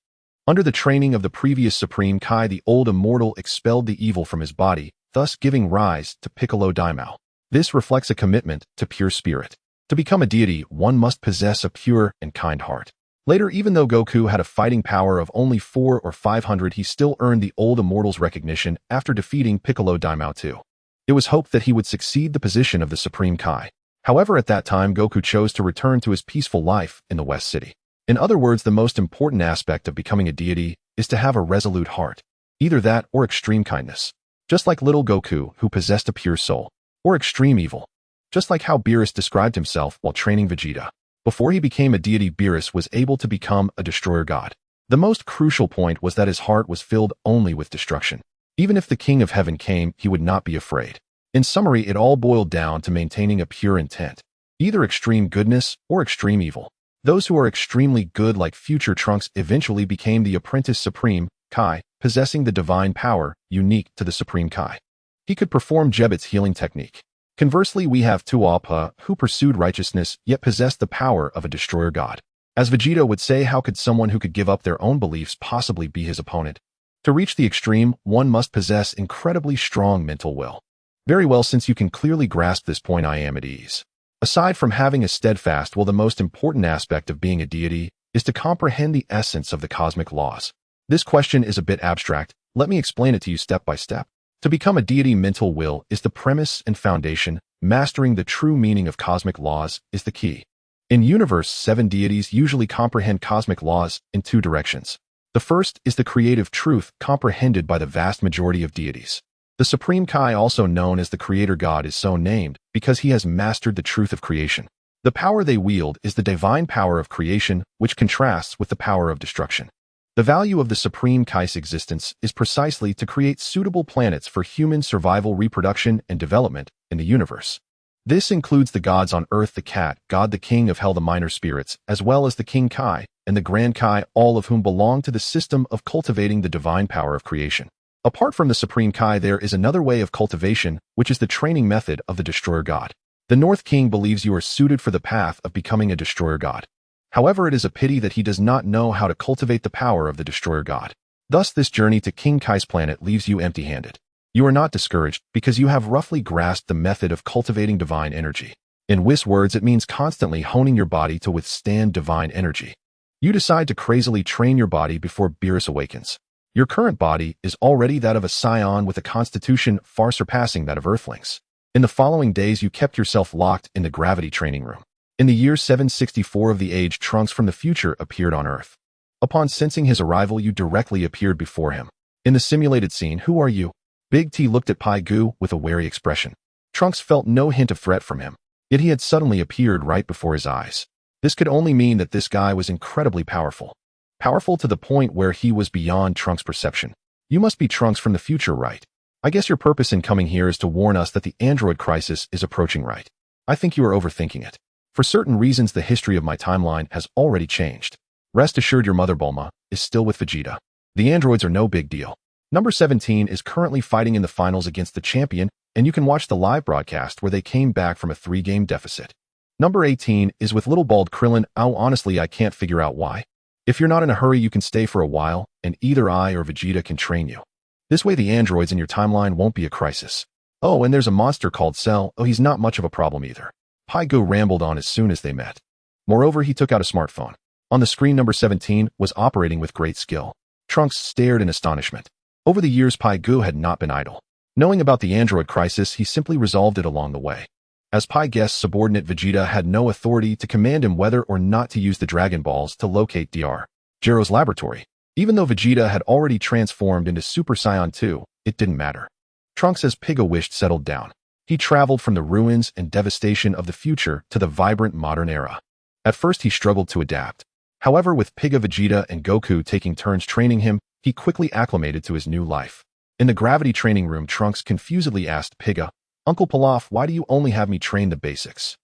Under the training of the previous Supreme Kai, the old immortal expelled the evil from his body, thus giving rise to Piccolo Daimao. This reflects a commitment to pure spirit. To become a deity, one must possess a pure and kind heart. Later, even though Goku had a fighting power of only 400 or 500, he still earned the old immortal's recognition after defeating Piccolo Daimao too. It was hoped that he would succeed the position of the Supreme Kai. However, at that time, Goku chose to return to his peaceful life in the West City. In other words, the most important aspect of becoming a deity is to have a resolute heart. Either that or extreme kindness. Just like little Goku, who possessed a pure soul. Or extreme evil. just like how Beerus described himself while training Vegeta. Before he became a deity, Beerus was able to become a destroyer god. The most crucial point was that his heart was filled only with destruction. Even if the King of Heaven came, he would not be afraid. In summary, it all boiled down to maintaining a pure intent, either extreme goodness or extreme evil. Those who are extremely good, like future Trunks, eventually became the Apprentice Supreme Kai, possessing the divine power unique to the Supreme Kai. He could perform Jebet's healing technique. Conversely, we have Tuapa, who pursued righteousness yet possessed the power of a destroyer god. As Vegeta would say, how could someone who could give up their own beliefs possibly be his opponent? To reach the extreme, one must possess incredibly strong mental will. Very well, since you can clearly grasp this point, I am at ease. Aside from having a steadfast will, the most important aspect of being a deity is to comprehend the essence of the cosmic laws. This question is a bit abstract. Let me explain it to you step by step. To become a deity, mental will is the premise and foundation. Mastering the true meaning of cosmic laws is the key. In universe, 7 deities usually comprehend cosmic laws in 2 directions. The first is the creative truth comprehended by the vast majority of deities. The Supreme Kai, also known as the Creator God, is so named because he has mastered the truth of creation. The power they wield is the divine power of creation, which contrasts with the power of destruction. The value of the Supreme Kai's existence is precisely to create suitable planets for human survival, reproduction, and development in the universe. This includes the gods on Earth, the Cat God, the King of Hell, the minor spirits, as well as the King Kai and the Grand Kai, all of whom belong to the system of cultivating the divine power of creation. Apart from the Supreme Kai, there is another way of cultivation, which is the training method of the Destroyer God. The North King believes you are suited for the path of becoming a Destroyer God. However, it is a pity that he does not know how to cultivate the power of the Destroyer God. Thus, this journey to King Kai's planet leaves you empty-handed. You are not discouraged because you have roughly grasped the method of cultivating divine energy. In Whis words, it means constantly honing your body to withstand divine energy. You decide to crazily train your body before Beerus awakens. Your current body is already that of a scion with a constitution far surpassing that of Earthlings. In the following days, you kept yourself locked in the gravity training room. In the year 764 of the age, Trunks from the future appeared on Earth. Upon sensing his arrival, you directly appeared before him. In the simulated scene, who are you? Big T looked at Pai Gu with a wary expression. Trunks felt no hint of threat from him, yet he had suddenly appeared right before his eyes. This could only mean that this guy was incredibly powerful. Powerful to the point where he was beyond Trunks' perception. You must be Trunks from the future, right? I guess your purpose in coming here is to warn us that the android crisis is approaching, right? I think you are overthinking it. For certain reasons, the history of my timeline has already changed. Rest assured, your mother Bulma is still with Vegeta. The androids are no big deal. Number 17 is currently fighting in the finals against the champion, and you can watch the live broadcast where they came back from a 3-game deficit. Number 18 is with little bald Krillin. Oh, honestly, I can't figure out why. If you're not in a hurry, you can stay for a while, and either I or Vegeta can train you. This way the androids in your timeline won't be a crisis. Oh, and there's a monster called Cell. Oh, he's not much of a problem either. Pai Gu rambled on as soon as they met. Moreover, he took out a smartphone. On the screen, number 17 was operating with great skill. Trunks stared in astonishment. Over the years, Pai Gu had not been idle. Knowing about the android crisis, he simply resolved it along the way. As Pai guessed, subordinate Vegeta had no authority to command him whether or not to use the Dragon Balls to locate Dr. Gero's laboratory. Even though Vegeta had already transformed into Super Saiyan 2, it didn't matter. Trunks, as Piga wished, settled down. He traveled from the ruins and devastation of the future to the vibrant modern era. At first, he struggled to adapt. However, with Piga, Vegeta, and Goku taking turns training him, he quickly acclimated to his new life. In the gravity training room, Trunks confusedly asked Piga, "Uncle Pilaf, why do you only have me train the basics?"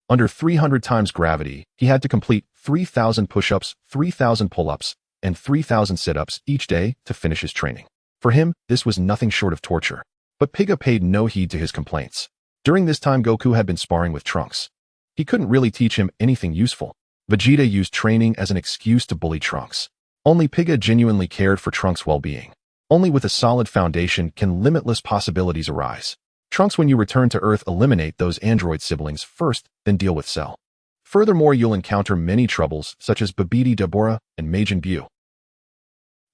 Under 300 times gravity, he had to complete 3,000 push-ups, 3,000 pull-ups, and 3,000 sit-ups each day to finish his training. For him, this was nothing short of torture. But Piga paid no heed to his complaints. During this time, Goku had been sparring with Trunks. He couldn't really teach him anything useful. Vegeta used training as an excuse to bully Trunks. Only Piga genuinely cared for Trunks' well-being. Only with a solid foundation can limitless possibilities arise. Trunks, when you return to Earth, eliminate those android siblings first, then deal with Cell. Furthermore, you'll encounter many troubles, such as Babidi Deborah and Majin Buu.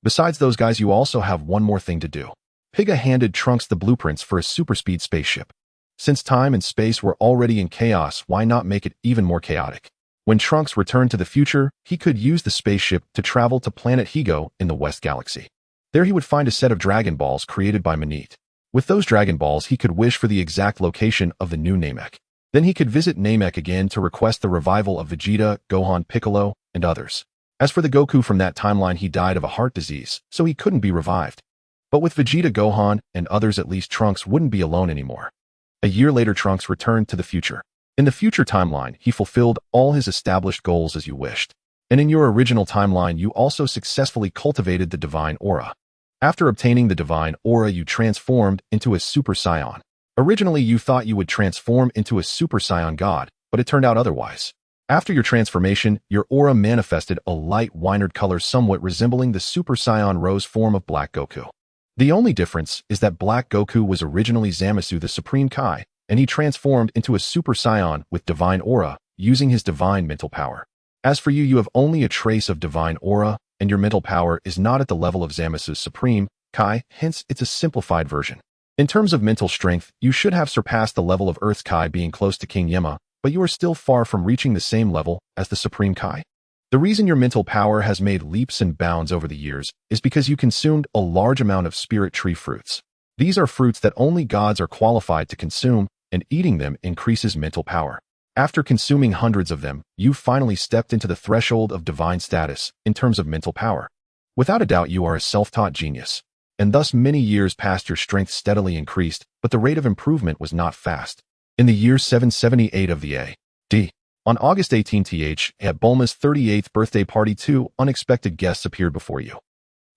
Besides those guys, you also have one more thing to do. Piga handed Trunks the blueprints for a super-speed spaceship. Since time and space were already in chaos, why not make it even more chaotic? When Trunks returned to the future, he could use the spaceship to travel to planet Higo in the West Galaxy. There he would find a set of Dragon Balls created by Manit. With those Dragon Balls, he could wish for the exact location of the new Namek. Then he could visit Namek again to request the revival of Vegeta, Gohan, Piccolo, and others. As for the Goku from that timeline, he died of a heart disease, so he couldn't be revived. But with Vegeta, Gohan, and others, at least Trunks wouldn't be alone anymore. A year later, Trunks returned to the future. In the future timeline, he fulfilled all his established goals as you wished. And in your original timeline, you also successfully cultivated the Divine Aura. After obtaining the Divine Aura, you transformed into a Super Saiyan. Originally, you thought you would transform into a Super Saiyan God, but it turned out otherwise. After your transformation, your aura manifested a light wynard color somewhat resembling the Super Saiyan Rose form of Black Goku. The only difference is that Black Goku was originally Zamasu the Supreme Kai, and he transformed into a Super Saiyan with Divine Aura, using his divine mental power. As for you, you have only a trace of Divine Aura, and your mental power is not at the level of Zamasu's Supreme Kai, hence it's a simplified version. In terms of mental strength, you should have surpassed the level of Earth's Kai, being close to King Yama, but you are still far from reaching the same level as the Supreme Kai. The reason your mental power has made leaps and bounds over the years is because you consumed a large amount of spirit tree fruits. These are fruits that only gods are qualified to consume, and eating them increases mental power. After consuming hundreds of them, you finally stepped into the threshold of divine status in terms of mental power. Without a doubt, you are a self-taught genius. And thus many years passed, your strength steadily increased, but the rate of improvement was not fast. In the year 778 of the A.D., on August 18th, at Bulma's 38th birthday party, two unexpected guests appeared before you.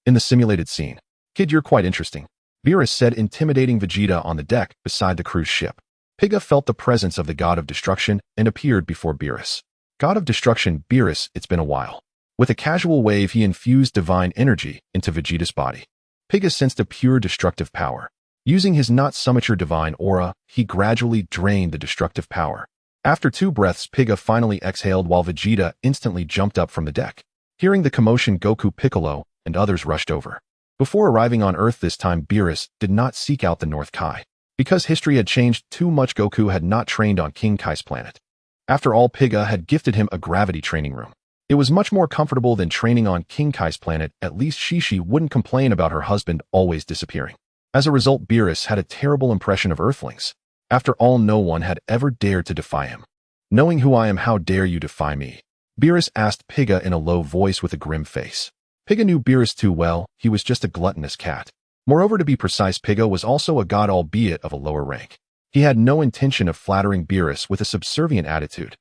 In the simulated scene, "Kid, you're quite interesting," Beerus said, intimidating Vegeta on the deck beside the cruise ship. Piga felt the presence of the God of Destruction and appeared before Beerus. "God of Destruction, Beerus, it's been a while." With a casual wave, he infused divine energy into Vegeta's body. Piga sensed a pure destructive power. Using his not so mature divine aura, he gradually drained the destructive power. After 2 breaths, Piga finally exhaled while Vegeta instantly jumped up from the deck. Hearing the commotion, Goku, Piccolo, and others rushed over. Before arriving on Earth this time, Beerus did not seek out the North Kai. Because history had changed too much, Goku had not trained on King Kai's planet. After all, Piga had gifted him a gravity training room. It was much more comfortable than training on King Kai's planet. At least Shishi wouldn't complain about her husband always disappearing. As a result, Beerus had a terrible impression of Earthlings. After all, no one had ever dared to defy him. "Knowing who I am, how dare you defy me?" Beerus asked Piga in a low voice with a grim face. Piga knew Beerus too well. He was just a gluttonous cat. Moreover, to be precise, Piga was also a god, albeit of a lower rank. He had no intention of flattering Beerus with a subservient attitude.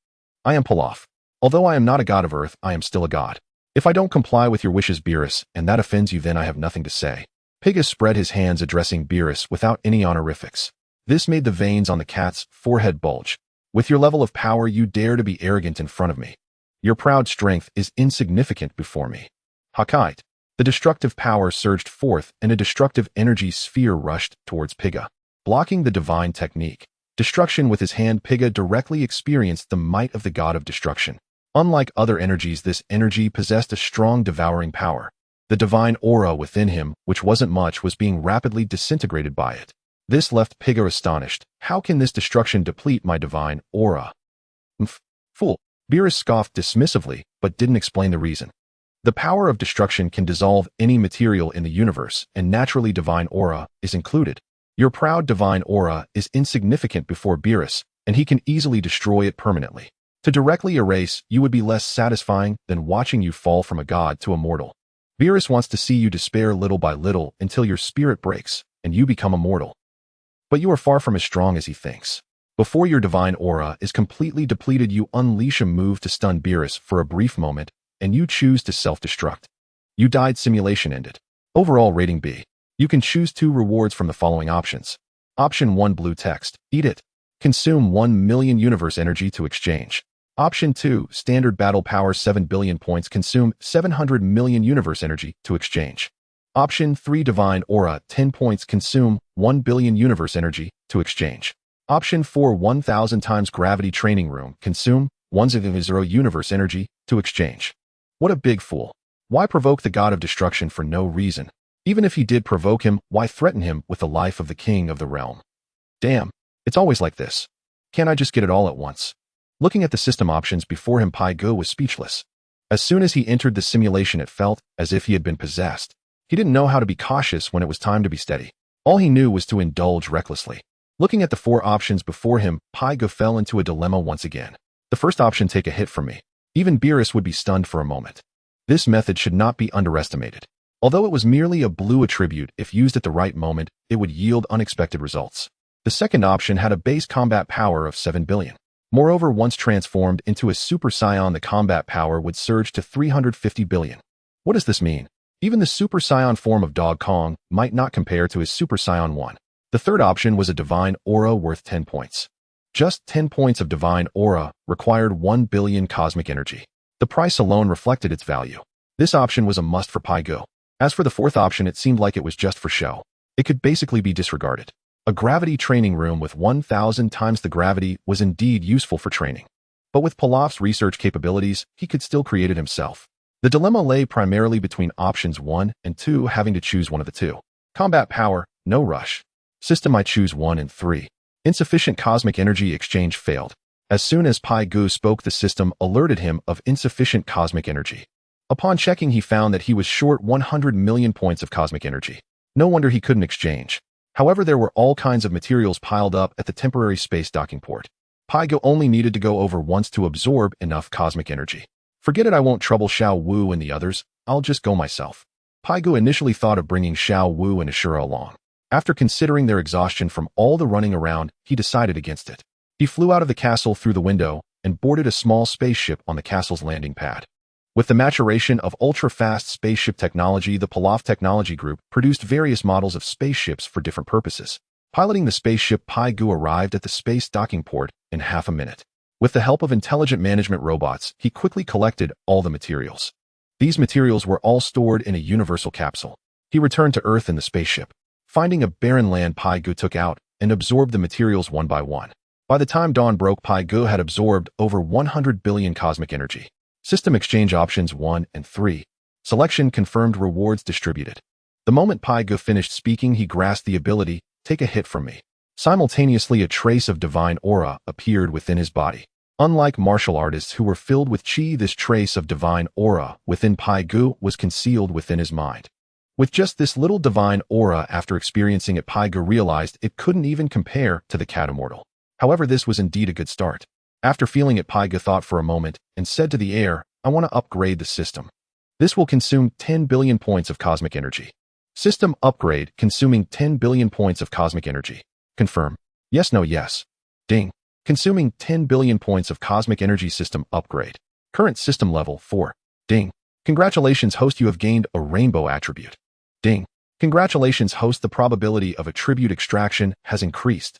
"I am Pilaf. Although I am not a god of Earth, I am still a god. If I don't comply with your wishes, Beerus, and that offends you, then I have nothing to say." Piga spread his hands, addressing Beerus without any honorifics. This made the veins on the cat's forehead bulge. "With your level of power, you dare to be arrogant in front of me. Your proud strength is insignificant before me." Hakite. The destructive power surged forth, and a destructive energy sphere rushed towards Piga, blocking the divine technique. Destruction with his hand, Piga directly experienced the might of the god of destruction. Unlike other energies, this energy possessed a strong devouring power. The divine aura within him, which wasn't much, was being rapidly disintegrated by it. This left Piga astonished. "How can this destruction deplete my divine aura?" Fool. Beerus scoffed dismissively, but didn't explain the reason. The power of destruction can dissolve any material in the universe, and naturally divine aura is included. Your proud divine aura is insignificant before Beerus, and he can easily destroy it permanently. To directly erase you would be less satisfying than watching you fall from a god to a mortal. Beerus wants to see you despair little by little until your spirit breaks, and you become immortal. But you are far from as strong as he thinks. Before your divine aura is completely depleted, you unleash a move to stun Beerus for a brief moment, and you choose to self-destruct. You died. Simulation ended. Overall rating B. You can choose 2 rewards from the following options. Option 1, blue text. Eat it. Consume 1 million universe energy to exchange. Option 2, standard battle power 7 billion points. Consume 700 million universe energy to exchange. Option 3, divine aura 10 points. Consume 1 billion universe energy to exchange. Option 4, 1000 times gravity training room. Consume 100 universe energy to exchange. What a big fool. Why provoke the god of destruction for no reason? Even if he did provoke him, why threaten him with the life of the king of the realm? Damn, it's always like this. Can't I just get it all at once? Looking at the system options before him, Pai-Go was speechless. As soon as he entered the simulation, it felt as if he had been possessed. He didn't know how to be cautious when it was time to be steady. All he knew was to indulge recklessly. Looking at the 4 options before him, Pygo fell into a dilemma once again. The first option, take a hit from me. Even Beerus would be stunned for a moment. This method should not be underestimated. Although it was merely a blue attribute, if used at the right moment, it would yield unexpected results. The second option had a base combat power of 7 billion. Moreover, once transformed into a Super Saiyan, the combat power would surge to 350 billion. What does this mean? Even the Super Saiyan form of Dog Kong might not compare to his Super Saiyan 1. The third option was a Divine Aura worth 10 points. Just 10 points of Divine Aura required 1 billion cosmic energy. The price alone reflected its value. This option was a must for Pygo. As for the fourth option, it seemed like it was just for show. It could basically be disregarded. A gravity training room with 1,000 times the gravity was indeed useful for training. But with Pilaf's research capabilities, he could still create it himself. The dilemma lay primarily between options 1 and 2, having to choose one of the two. Combat power, no rush. System, I choose 1 and 3. Insufficient cosmic energy exchange failed. As soon as Pygo spoke, the system alerted him of insufficient cosmic energy. Upon checking, he found that he was short 100 million points of cosmic energy. No wonder he couldn't exchange. However, there were all kinds of materials piled up at the temporary space docking port. Pygo only needed to go over once to absorb enough cosmic energy. Forget it, I won't trouble Xiao Wu and the others, I'll just go myself. Pygo initially thought of bringing Xiao Wu and Ashura along. After considering their exhaustion from all the running around, he decided against it. He flew out of the castle through the window and boarded a small spaceship on the castle's landing pad. With the maturation of ultra-fast spaceship technology, the Pilaf Technology Group produced various models of spaceships for different purposes. Piloting the spaceship, Pygo arrived at the space docking port in half a minute. With the help of intelligent management robots, he quickly collected all the materials. These materials were all stored in a universal capsule. He returned to Earth in the spaceship. Finding a barren land, Pygo took out and absorbed the materials one by one. By the time dawn broke, Pygo had absorbed over 100 billion cosmic energy. System exchange options 1 and 3. Selection confirmed, rewards distributed. The moment Pygo finished speaking, he grasped the ability, take a hit from me. Simultaneously, a trace of divine aura appeared within his body. Unlike martial artists who were filled with chi, this trace of divine aura within Pygo was concealed within his mind. With just this little divine aura, after experiencing it, Pygo realized it couldn't even compare to the cat immortal. However, this was indeed a good start. After feeling it, Pygo thought for a moment and said to the air, I want to upgrade the system. This will consume 10 billion points of cosmic energy. System upgrade, consuming 10 billion points of cosmic energy. Confirm. Yes, no, yes. Ding. Consuming 10 billion points of cosmic energy. System upgrade. Current system level 4. Ding. Congratulations, host, you have gained a rainbow attribute. Ding. Congratulations, host, the probability of attribute extraction has increased.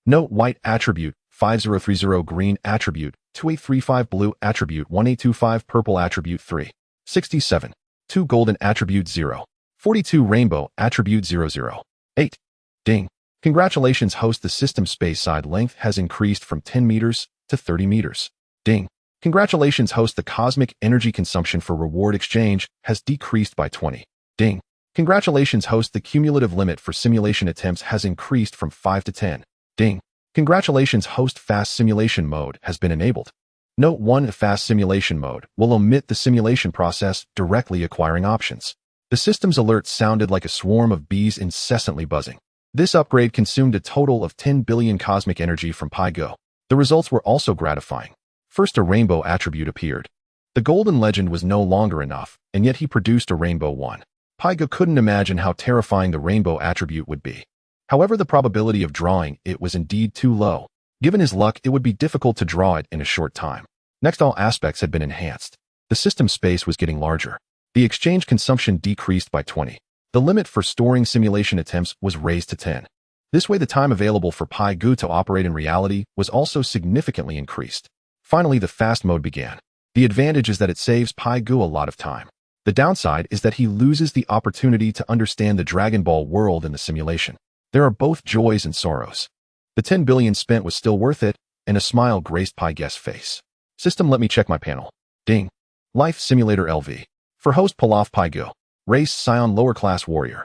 Note: white attribute 5030, green attribute 2835, blue attribute 1825, purple attribute 367, 2 golden attribute 0, 42 rainbow attribute 008. Ding. Congratulations, host, the system space side length has increased from 10 meters to 30 meters. Ding. Congratulations, host, the cosmic energy consumption for reward exchange has decreased by 20. Ding. Congratulations, host, the cumulative limit for simulation attempts has increased from 5 to 10. Ding. Congratulations, host, fast simulation mode has been enabled. Note: 1. Fast simulation mode will omit the simulation process, directly acquiring options. The system's alert sounded like a swarm of bees incessantly buzzing. This upgrade consumed a total of 10 billion cosmic energy from Pygo. The results were also gratifying. First, a rainbow attribute appeared. The golden legend was no longer enough, and yet he produced a rainbow one. Pygo couldn't imagine how terrifying the rainbow attribute would be. However, the probability of drawing it was indeed too low. Given his luck, it would be difficult to draw it in a short time. Next, all aspects had been enhanced. The system space was getting larger. The exchange consumption decreased by 20. The limit for storing simulation attempts was raised to 10. This way, the time available for Pygo to operate in reality was also significantly increased. Finally, the fast mode began. The advantage is that it saves Pygo a lot of time. The downside is that he loses the opportunity to understand the Dragon Ball world in the simulation. There are both joys and sorrows. The 10 billion spent was still worth it, and a smile graced Pygo's face. System, let me check my panel. Ding. Life Simulator LV. For host Pilaf, Pygo. Race Scion, lower class warrior.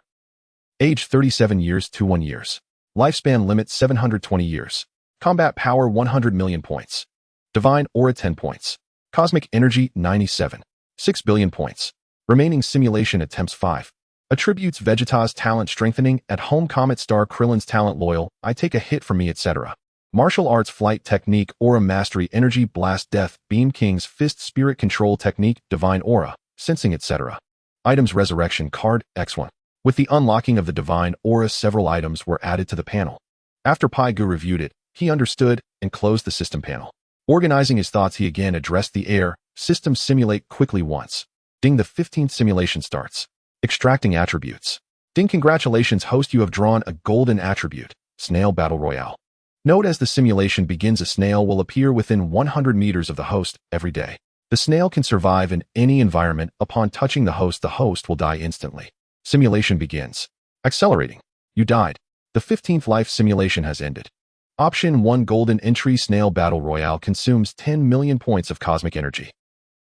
Age 37 years to 1 years. Lifespan limit 720 years. Combat power 100 million points. Divine aura 10 points. Cosmic energy 97. 6 billion points. Remaining simulation attempts 5. Attributes Vegeta's talent strengthening, at home Comet Star Krillin's talent loyal, I take a hit for me etc. Martial arts flight technique aura mastery energy blast death beam king's fist spirit control technique divine aura, sensing etc. Items resurrection card, X1. With the unlocking of the divine aura several items were added to the panel. After Pai Gu reviewed it, he understood and closed the system panel. Organizing his thoughts he again addressed the air, system simulate quickly once. Ding the 15th simulation starts. Extracting attributes. Ding congratulations host you have drawn a golden attribute, Snail Battle Royale. Note as the simulation begins a snail will appear within 100 meters of the host every day. The snail can survive in any environment. Upon touching the host will die instantly. Simulation begins. Accelerating. You died. The 15th life simulation has ended. Option 1 Golden Entry Snail Battle Royale consumes 10 million points of cosmic energy.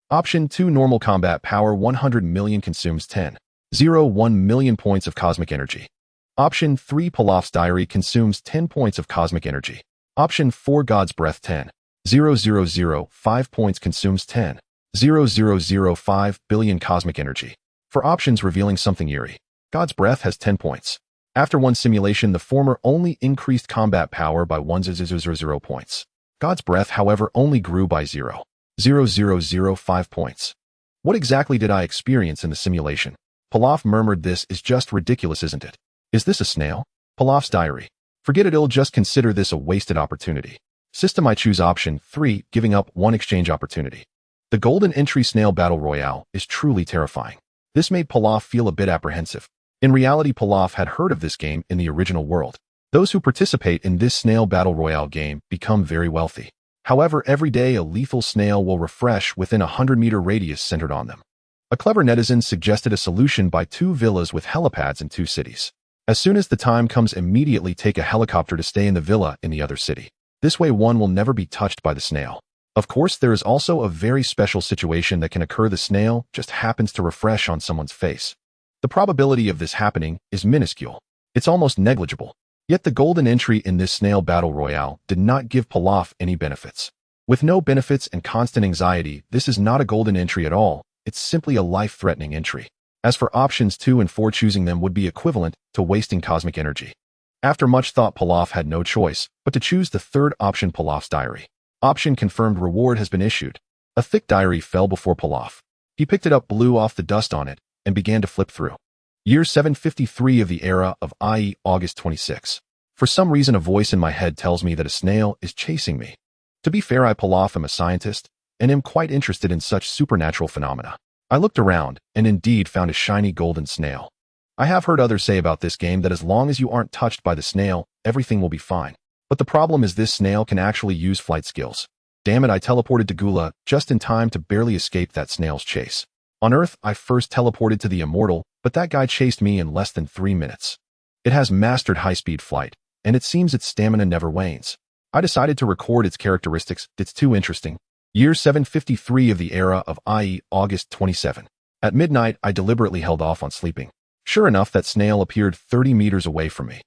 Option 2 Normal Combat Power 100 million consumes 10.01 million points of cosmic energy. Option 3 Pilaf's Diary consumes 10 points of cosmic energy. Option 4 God's Breath 10.0005 points consumes 10.0005 billion cosmic energy. For options revealing something eerie, God's Breath has 10 points. After one simulation the former only increased combat power by 1.000 points. God's Breath however only grew by 0.0005 points. What exactly did I experience in the simulation? Pilaf murmured this is just ridiculous isn't it? Is this a snail? Pilaf's Diary. Forget it I'll just consider this a wasted opportunity. System I choose option 3 giving up one exchange opportunity. The Golden Entry Snail Battle Royale is truly terrifying. This made Pilaf feel a bit apprehensive. In reality Pilaf had heard of this game in the original world. Those who participate in this Snail Battle Royale game become very wealthy. However, every day a lethal snail will refresh within a 100-meter radius centered on them. A clever netizen suggested a solution by 2 villas with helipads in 2 cities. As soon as the time comes immediately take a helicopter to stay in the villa in the other city. This way one will never be touched by the snail. Of course, there is also a very special situation that can occur the snail just happens to refresh on someone's face. The probability of this happening is minuscule. It's almost negligible. Yet the golden entry in this Snail Battle Royale did not give Pilaf any benefits. With no benefits and constant anxiety, this is not a golden entry at all, it's simply a life-threatening entry. As for options 2 and 4 choosing them would be equivalent to wasting cosmic energy. After much thought Pilaf had no choice but to choose the third option Pilaf's Diary. Option confirmed reward has been issued. A thick diary fell before Pilaf. He picked it up blew off the dust on it and began to flip through. Year 753 of the era of i.e. August 26. For some reason a voice in my head tells me that a snail is chasing me. To be fair I Pilaf am a scientist and am quite interested in such supernatural phenomena. I looked around and indeed found a shiny golden snail. I have heard others say about this game that as long as you aren't touched by the snail, everything will be fine. But the problem is this snail can actually use flight skills. Damn it I teleported to Gula just in time to barely escape that snail's chase. On Earth I first teleported to the Immortal, but that guy chased me in less than 3 minutes. It has mastered high-speed flight, and it seems its stamina never wanes. I decided to record its characteristics, it's too interesting. Year 753 of the era of i.e. August 27. At midnight, I deliberately held off on sleeping. Sure enough, that snail appeared 30 meters away from me.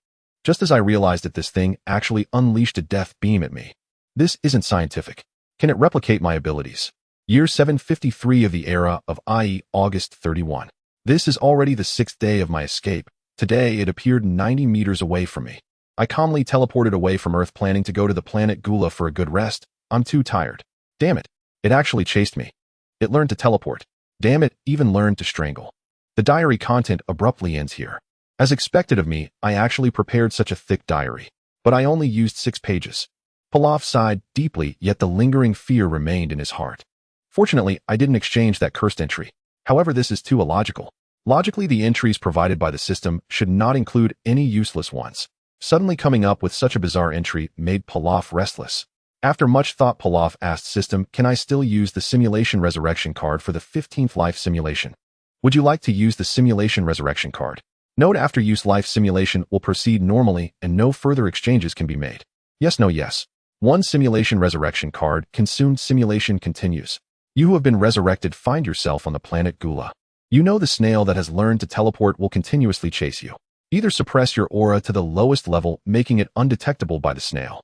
Just as I realized it, this thing actually unleashed a death beam at me. This isn't scientific. Can it replicate my abilities? Year 753 of the era of i.e. August 31. This is already the 6th day of my escape. Today, it appeared 90 meters away from me. I calmly teleported away from Earth planning to go to the planet Gula for a good rest. I'm too tired. Damn it. It actually chased me. It learned to teleport. Damn it, even learned to strangle. The diary content abruptly ends here. As expected of me, I actually prepared such a thick diary. But I only used 6 pages. Pilaf sighed deeply, yet the lingering fear remained in his heart. Fortunately, I didn't exchange that cursed entry. However, this is too illogical. Logically, the entries provided by the system should not include any useless ones. Suddenly coming up with such a bizarre entry made Pilaf restless. After much thought, Pilaf asked system, can I still use the simulation resurrection card for the 15th life simulation? Would you like to use the simulation resurrection card? Note after use life simulation will proceed normally and no further exchanges can be made. Yes, no, yes. 1 simulation resurrection card consumed simulation continues. You who have been resurrected find yourself on the planet Gula. You know the snail that has learned to teleport will continuously chase you. Either suppress your aura to the lowest level, making it undetectable by the snail,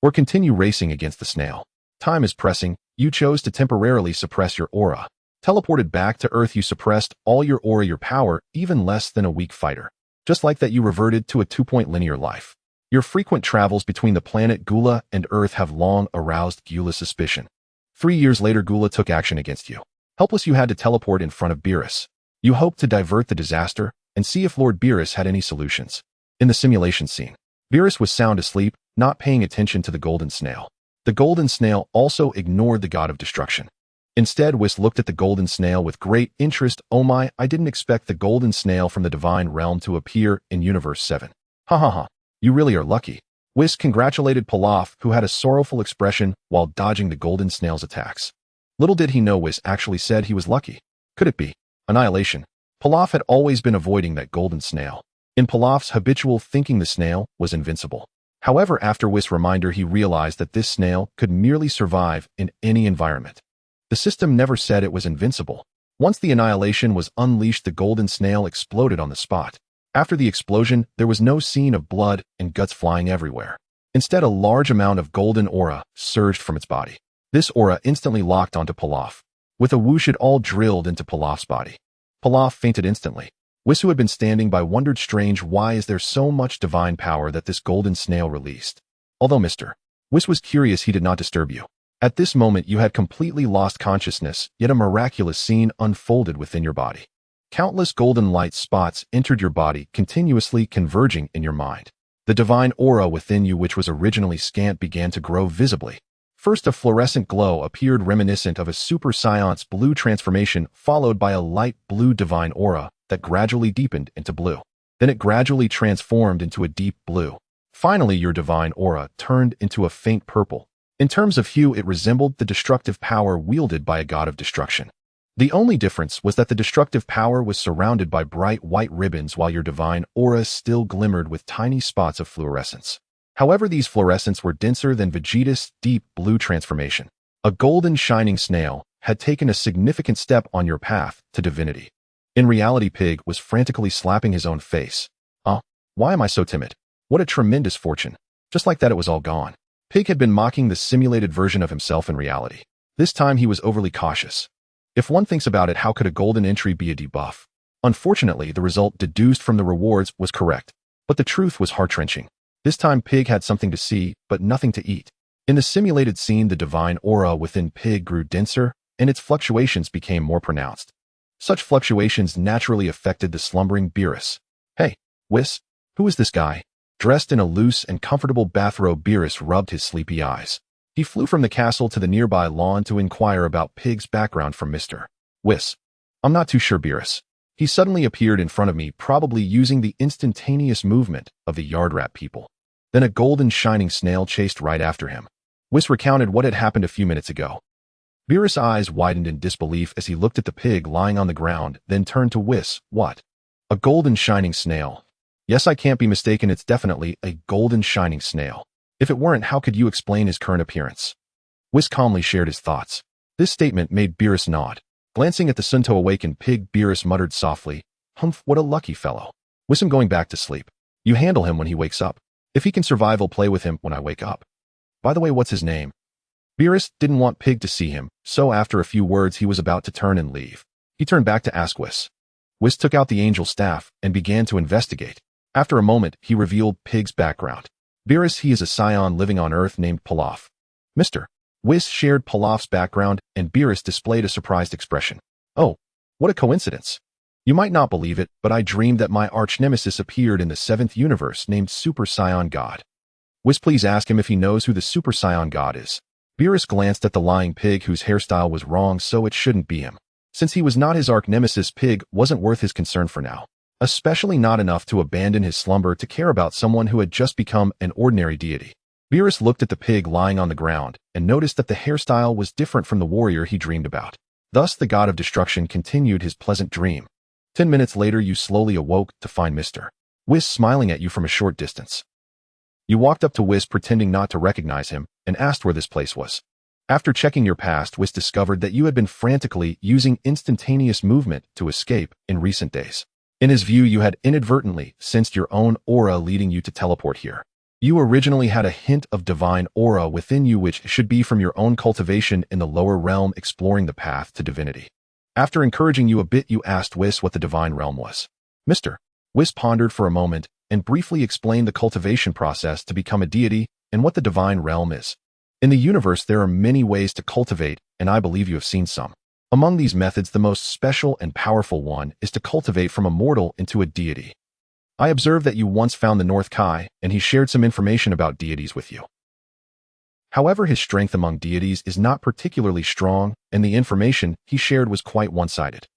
or continue racing against the snail. Time is pressing, you chose to temporarily suppress your aura. Teleported back to Earth, you suppressed all your aura, your power, even less than a weak fighter. Just like that, you reverted to a 2-point linear life. Your frequent travels between the planet Gula and Earth have long aroused Gula's suspicion. 3 years later, Gula took action against you. Helpless, you had to teleport in front of Beerus. You hoped to divert the disaster and see if Lord Beerus had any solutions. In the simulation scene, Beerus was sound asleep, not paying attention to the golden snail. The golden snail also ignored the god of destruction. Instead, Whis looked at the golden snail with great interest. Oh my, I didn't expect the golden snail from the divine realm to appear in Universe 7. Ha ha ha, you really are lucky. Whis congratulated Pilaf, who had a sorrowful expression while dodging the golden snail's attacks. Little did he know Whis actually said he was lucky. Could it be annihilation? Pilaf had always been avoiding that golden snail. In Pilaf's habitual thinking, the snail was invincible. However, after Whis' reminder, he realized that this snail could merely survive in any environment. The system never said it was invincible. Once the annihilation was unleashed, the golden snail exploded on the spot. After the explosion, there was no scene of blood and guts flying everywhere. Instead, a large amount of golden aura surged from its body. This aura instantly locked onto Pilaf. With a whoosh, it all drilled into Pilaf's body. Pilaf fainted instantly. Whis, who had been standing by, wondered, strange, why is there so much divine power that this golden snail released? Although Mr. Whis was curious, he did not disturb you. At this moment, you had completely lost consciousness, yet a miraculous scene unfolded within your body. Countless golden light spots entered your body, continuously converging in your mind. The divine aura within you, which was originally scant, began to grow visibly. First, a fluorescent glow appeared reminiscent of a Super Saiyan's blue transformation, followed by a light blue divine aura that gradually deepened into blue. Then it gradually transformed into a deep blue. Finally, your divine aura turned into a faint purple. In terms of hue, it resembled the destructive power wielded by a god of destruction. The only difference was that the destructive power was surrounded by bright white ribbons, while your divine aura still glimmered with tiny spots of fluorescence. However, these fluorescents were denser than Vegeta's deep blue transformation. A golden shining snail had taken a significant step on your path to divinity. In reality, Pig was frantically slapping his own face. Why am I so timid? What a tremendous fortune. Just like that, it was all gone. Pig had been mocking the simulated version of himself in reality. This time he was overly cautious. If one thinks about it, how could a golden entry be a debuff? Unfortunately, the result deduced from the rewards was correct, but the truth was heart-wrenching. This time Pig had something to see, but nothing to eat. In the simulated scene, the divine aura within Pig grew denser, and its fluctuations became more pronounced. Such fluctuations naturally affected the slumbering Beerus. Hey, Whis, who is this guy? Dressed in a loose and comfortable bathrobe, Beerus rubbed his sleepy eyes. He flew from the castle to the nearby lawn to inquire about Pig's background from Mr. Whis. I'm not too sure, Beerus. He suddenly appeared in front of me, probably using the instantaneous movement of the yard rat people. Then a golden shining snail chased right after him. Whis recounted what had happened a few minutes ago. Beerus' eyes widened in disbelief as he looked at the pig lying on the ground, then turned to Whis. What? A golden shining snail? Yes, I can't be mistaken, it's definitely a golden shining snail. If it weren't, how could you explain his current appearance? Whis calmly shared his thoughts. This statement made Beerus nod. Glancing at the soon-to-awaken pig, Beerus muttered softly, Humph, what a lucky fellow. Whis, I'm going back to sleep. You handle him when he wakes up. If he can survive, I'll play with him when I wake up. By the way, what's his name? Beerus didn't want Pig to see him, so after a few words he was about to turn and leave. He turned back to ask Whis. Whis took out the angel staff and began to investigate. After a moment, he revealed Pig's background. Beerus, he is a scion living on Earth named Pilaf. Mr. Whis shared Pilaf's background, and Beerus displayed a surprised expression. Oh, what a coincidence. You might not believe it, but I dreamed that my arch-nemesis appeared in the 7th universe named Super Saiyan God. Whis, please ask him if he knows who the Super Saiyan God is. Beerus glanced at the lying pig, whose hairstyle was wrong, so it shouldn't be him. Since he was not his arch-nemesis, Pig wasn't worth his concern for now. Especially not enough to abandon his slumber to care about someone who had just become an ordinary deity. Beerus looked at the pig lying on the ground and noticed that the hairstyle was different from the warrior he dreamed about. Thus, the god of destruction continued his pleasant dream. 10 minutes later, you slowly awoke to find Mr. Whis smiling at you from a short distance. You walked up to Whis, pretending not to recognize him, and asked where this place was. After checking your past, Whis discovered that you had been frantically using instantaneous movement to escape in recent days. In his view, you had inadvertently sensed your own aura leading you to teleport here. You originally had a hint of divine aura within you, which should be from your own cultivation in the lower realm, exploring the path to divinity. After encouraging you a bit, you asked Whis what the divine realm was. Mr. Whis pondered for a moment and briefly explained the cultivation process to become a deity and what the divine realm is. In the universe, there are many ways to cultivate, and I believe you have seen some. Among these methods, the most special and powerful one is to cultivate from a mortal into a deity. I observed that you once found the North Kai, and he shared some information about deities with you. However, his strength among deities is not particularly strong, and the information he shared was quite one-sided.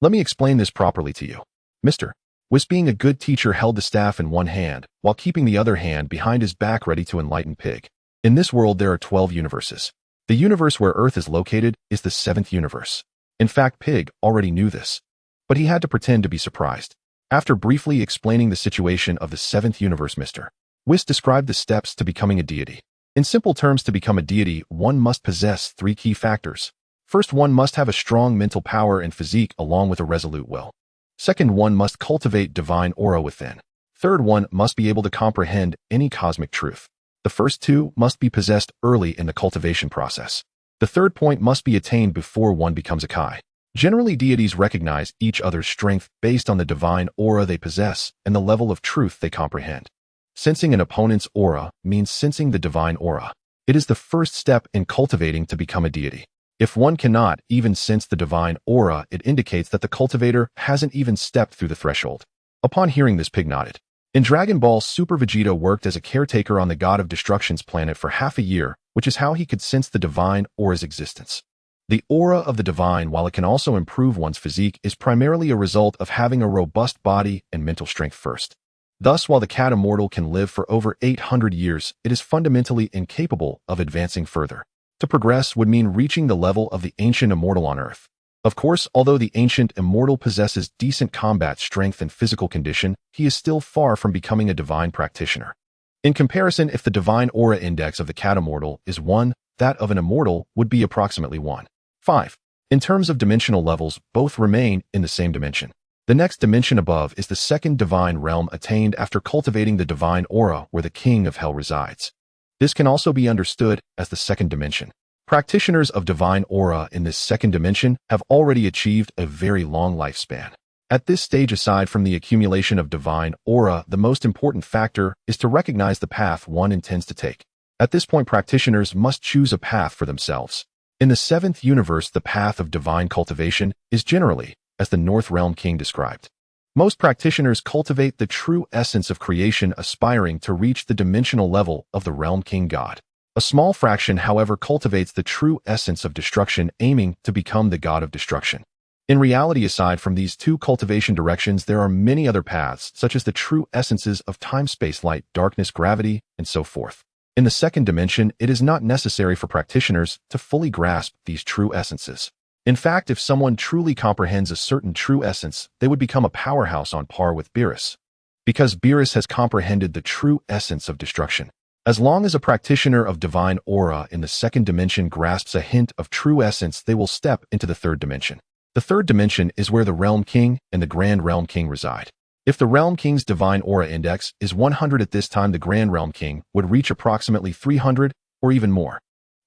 Let me explain this properly to you. Mr. Whis, being a good teacher, held the staff in one hand, while keeping the other hand behind his back ready to enlighten Pig. In this world, there are 12 universes. The universe where Earth is located is the 7th universe. In fact, Pig already knew this, but he had to pretend to be surprised. After briefly explaining the situation of the 7th universe, Mr. Whis described the steps to becoming a deity. In simple terms, to become a deity, one must possess 3 key factors. First, one must have a strong mental power and physique along with a resolute will. Second, one must cultivate divine aura within. Third, one must be able to comprehend any cosmic truth. The first 2 must be possessed early in the cultivation process. The third point must be attained before one becomes a Kai. Generally, deities recognize each other's strength based on the divine aura they possess and the level of truth they comprehend. Sensing an opponent's aura means sensing the divine aura. It is the first step in cultivating to become a deity. If one cannot even sense the divine aura, it indicates that the cultivator hasn't even stepped through the threshold. Upon hearing this, Pig nodded. In Dragon Ball, Super Vegeta worked as a caretaker on the God of Destruction's planet for half a year, which is how he could sense the divine aura's existence. The aura of the divine, while it can also improve one's physique, is primarily a result of having a robust body and mental strength first. Thus, while the cat immortal can live for over 800 years, it is fundamentally incapable of advancing further. To progress would mean reaching the level of the ancient immortal on Earth. Of course, although the ancient immortal possesses decent combat strength and physical condition, he is still far from becoming a divine practitioner. In comparison, if the divine aura index of the cat immortal is 1, that of an immortal would be approximately 1.5. In terms of dimensional levels, both remain in the same dimension. The next dimension above is the second divine realm attained after cultivating the divine aura where the king of hell resides. This can also be understood as the second dimension. Practitioners of divine aura in this second dimension have already achieved a very long lifespan. At this stage, aside from the accumulation of divine aura, the most important factor is to recognize the path one intends to take. At this point, practitioners must choose a path for themselves. In the 7th universe, the path of divine cultivation is generally as the North Realm King described. Most practitioners cultivate the true essence of creation, aspiring to reach the dimensional level of the Realm King God. A small fraction, however, cultivates the true essence of destruction, aiming to become the God of Destruction. In reality, aside from these 2 cultivation directions, there are many other paths, such as the true essences of time, space, light, darkness, gravity, and so forth. In the second dimension, it is not necessary for practitioners to fully grasp these true essences. In fact, if someone truly comprehends a certain true essence, they would become a powerhouse on par with Beerus, because Beerus has comprehended the true essence of destruction. As long as a practitioner of divine aura in the second dimension grasps a hint of true essence, they will step into the third dimension. The third dimension is where the Realm King and the Grand Realm King reside. If the Realm King's divine aura index is 100 at this time, the Grand Realm King would reach approximately 300 or even more.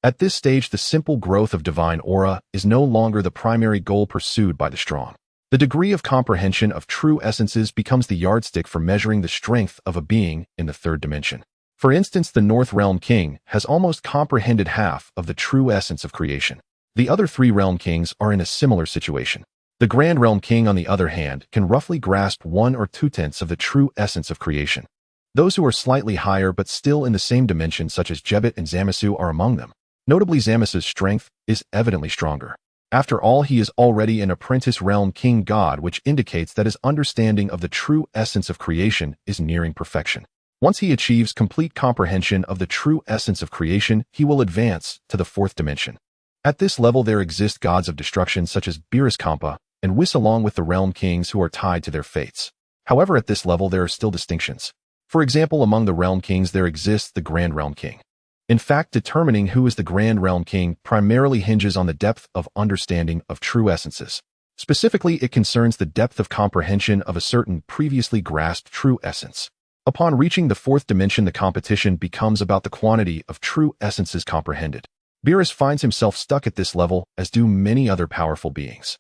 At this stage, the simple growth of divine aura is no longer the primary goal pursued by the strong. The degree of comprehension of true essences becomes the yardstick for measuring the strength of a being in the third dimension. For instance, the North Realm King has almost comprehended half of the true essence of creation. The other 3 Realm Kings are in a similar situation. The Grand Realm King, on the other hand, can roughly grasp 1 or 2/10 of the true essence of creation. Those who are slightly higher but still in the same dimension, such as Jebet and Zamasu, are among them. Notably, Zamasu's strength is evidently stronger. After all, he is already an apprentice Realm King God, which indicates that his understanding of the true essence of creation is nearing perfection. Once he achieves complete comprehension of the true essence of creation, he will advance to the 4th dimension. At this level, there exist gods of destruction such as Beerus Kampa and Whis, along with the Realm Kings who are tied to their fates. However, at this level, there are still distinctions. For example, among the Realm Kings, there exists the Grand Realm King. In fact, determining who is the Grand Realm King primarily hinges on the depth of understanding of true essences. Specifically, it concerns the depth of comprehension of a certain previously grasped true essence. Upon reaching the 4th dimension, the competition becomes about the quantity of true essences comprehended. Beerus finds himself stuck at this level, as do many other powerful beings.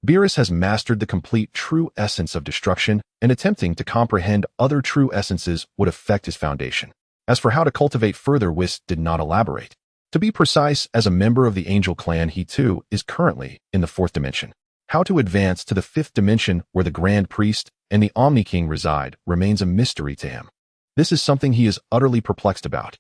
Beerus has mastered the complete true essence of destruction, and attempting to comprehend other true essences would affect his foundation. As for how to cultivate further, Whis did not elaborate. To be precise, as a member of the Angel Clan, he too is currently in the 4th dimension. How to advance to the 5th dimension, where the Grand Priest and the Omni King reside, remains a mystery to him. This is something he is utterly perplexed about.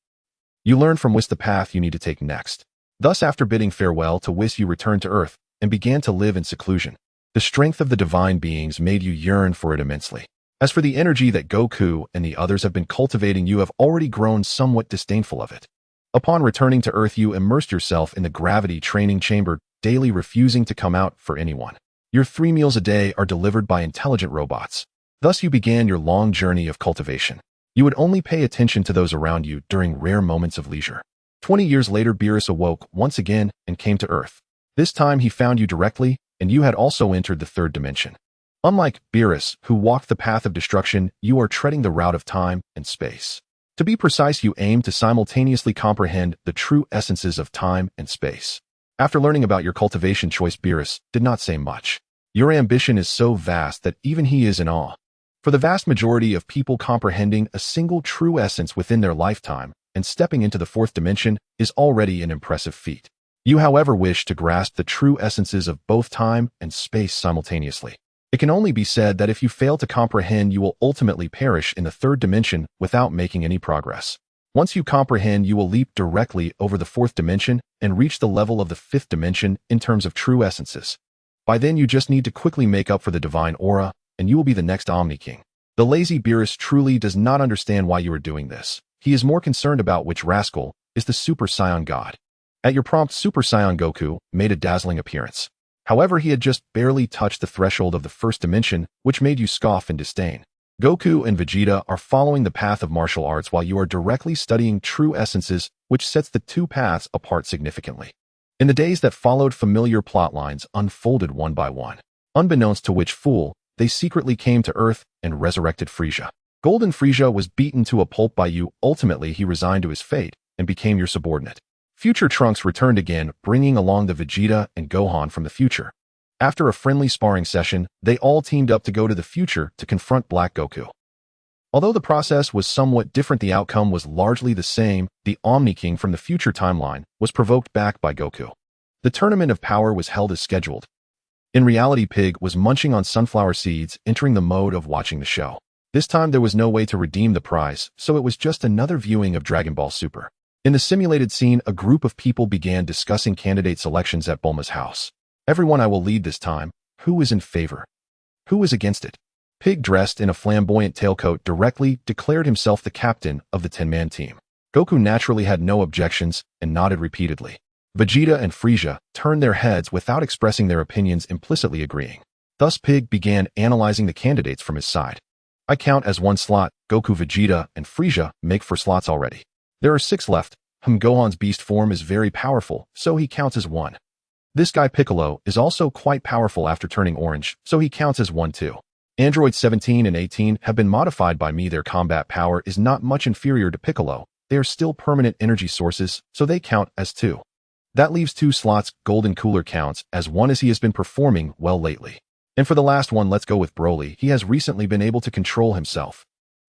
You learn from Whis the path you need to take next. Thus, after bidding farewell to Whis, you returned to Earth and began to live in seclusion. The strength of the divine beings made you yearn for it immensely. As for the energy that Goku and the others have been cultivating, you have already grown somewhat disdainful of it. Upon returning to Earth, you immersed yourself in the gravity training chamber, daily refusing to come out for anyone. Your 3 meals a day are delivered by intelligent robots. Thus, you began your long journey of cultivation. You would only pay attention to those around you during rare moments of leisure. 20 years later, Beerus awoke once again and came to Earth. This time he found you directly, and you had also entered the 3rd dimension. Unlike Beerus, who walked the path of destruction, you are treading the route of time and space. To be precise, you aim to simultaneously comprehend the true essences of time and space. After learning about your cultivation choice, Beerus did not say much. Your ambition is so vast that even he is in awe. For the vast majority of people, comprehending a single true essence within their lifetime and stepping into the 4th dimension is already an impressive feat. You, however, wish to grasp the true essences of both time and space simultaneously. It can only be said that if you fail to comprehend, you will ultimately perish in the 3rd dimension without making any progress. Once you comprehend, you will leap directly over the 4th dimension and reach the level of the 5th dimension in terms of true essences. By then, you just need to quickly make up for the divine aura, and you will be the next Omni King. The lazy Beerus truly does not understand why you are doing this. He is more concerned about which rascal is the Super Saiyan God. At your prompt, Super Saiyan Goku made a dazzling appearance. However, he had just barely touched the threshold of the 1st dimension, which made you scoff in disdain. Goku and Vegeta are following the path of martial arts while you are directly studying true essences, which sets the 2 paths apart significantly. In the days that followed, familiar plot lines unfolded one by one. Unbeknownst to which fool, they secretly came to Earth and resurrected Frieza. Golden Frieza was beaten to a pulp by you. Ultimately, he resigned to his fate and became your subordinate. Future Trunks returned again, bringing along the Vegeta and Gohan from the future. After a friendly sparring session, they all teamed up to go to the future to confront Black Goku. Although the process was somewhat different, the outcome was largely the same. The Omni King from the future timeline was provoked back by Goku. The Tournament of Power was held as scheduled. In reality, Pig was munching on sunflower seeds, entering the mode of watching the show. This time there was no way to redeem the prize, so it was just another viewing of Dragon Ball Super. In the simulated scene, a group of people began discussing candidate selections at Bulma's house. Everyone, I will lead this time. Who is in favor? Who is against it? Pig, dressed in a flamboyant tailcoat, directly declared himself the captain of the 10-man team. Goku naturally had no objections and nodded repeatedly. Vegeta and Frieza turned their heads without expressing their opinions, implicitly agreeing. Thus Pig began analyzing the candidates from his side. I count as 1 slot. Goku, Vegeta, and Frieza make 4 slots already. There are 6 left. Gohan's beast form is very powerful, so he counts as 1. This guy Piccolo is also quite powerful after turning orange, so he counts as 1 too. Androids 17 and 18 have been modified by me. Their combat power is not much inferior to Piccolo. They are still permanent energy sources, so they count as 2. That leaves 2 slots. Golden Cooler counts as 1 as he has been performing well lately. And for the last one, let's go with Broly. He has recently been able to control himself.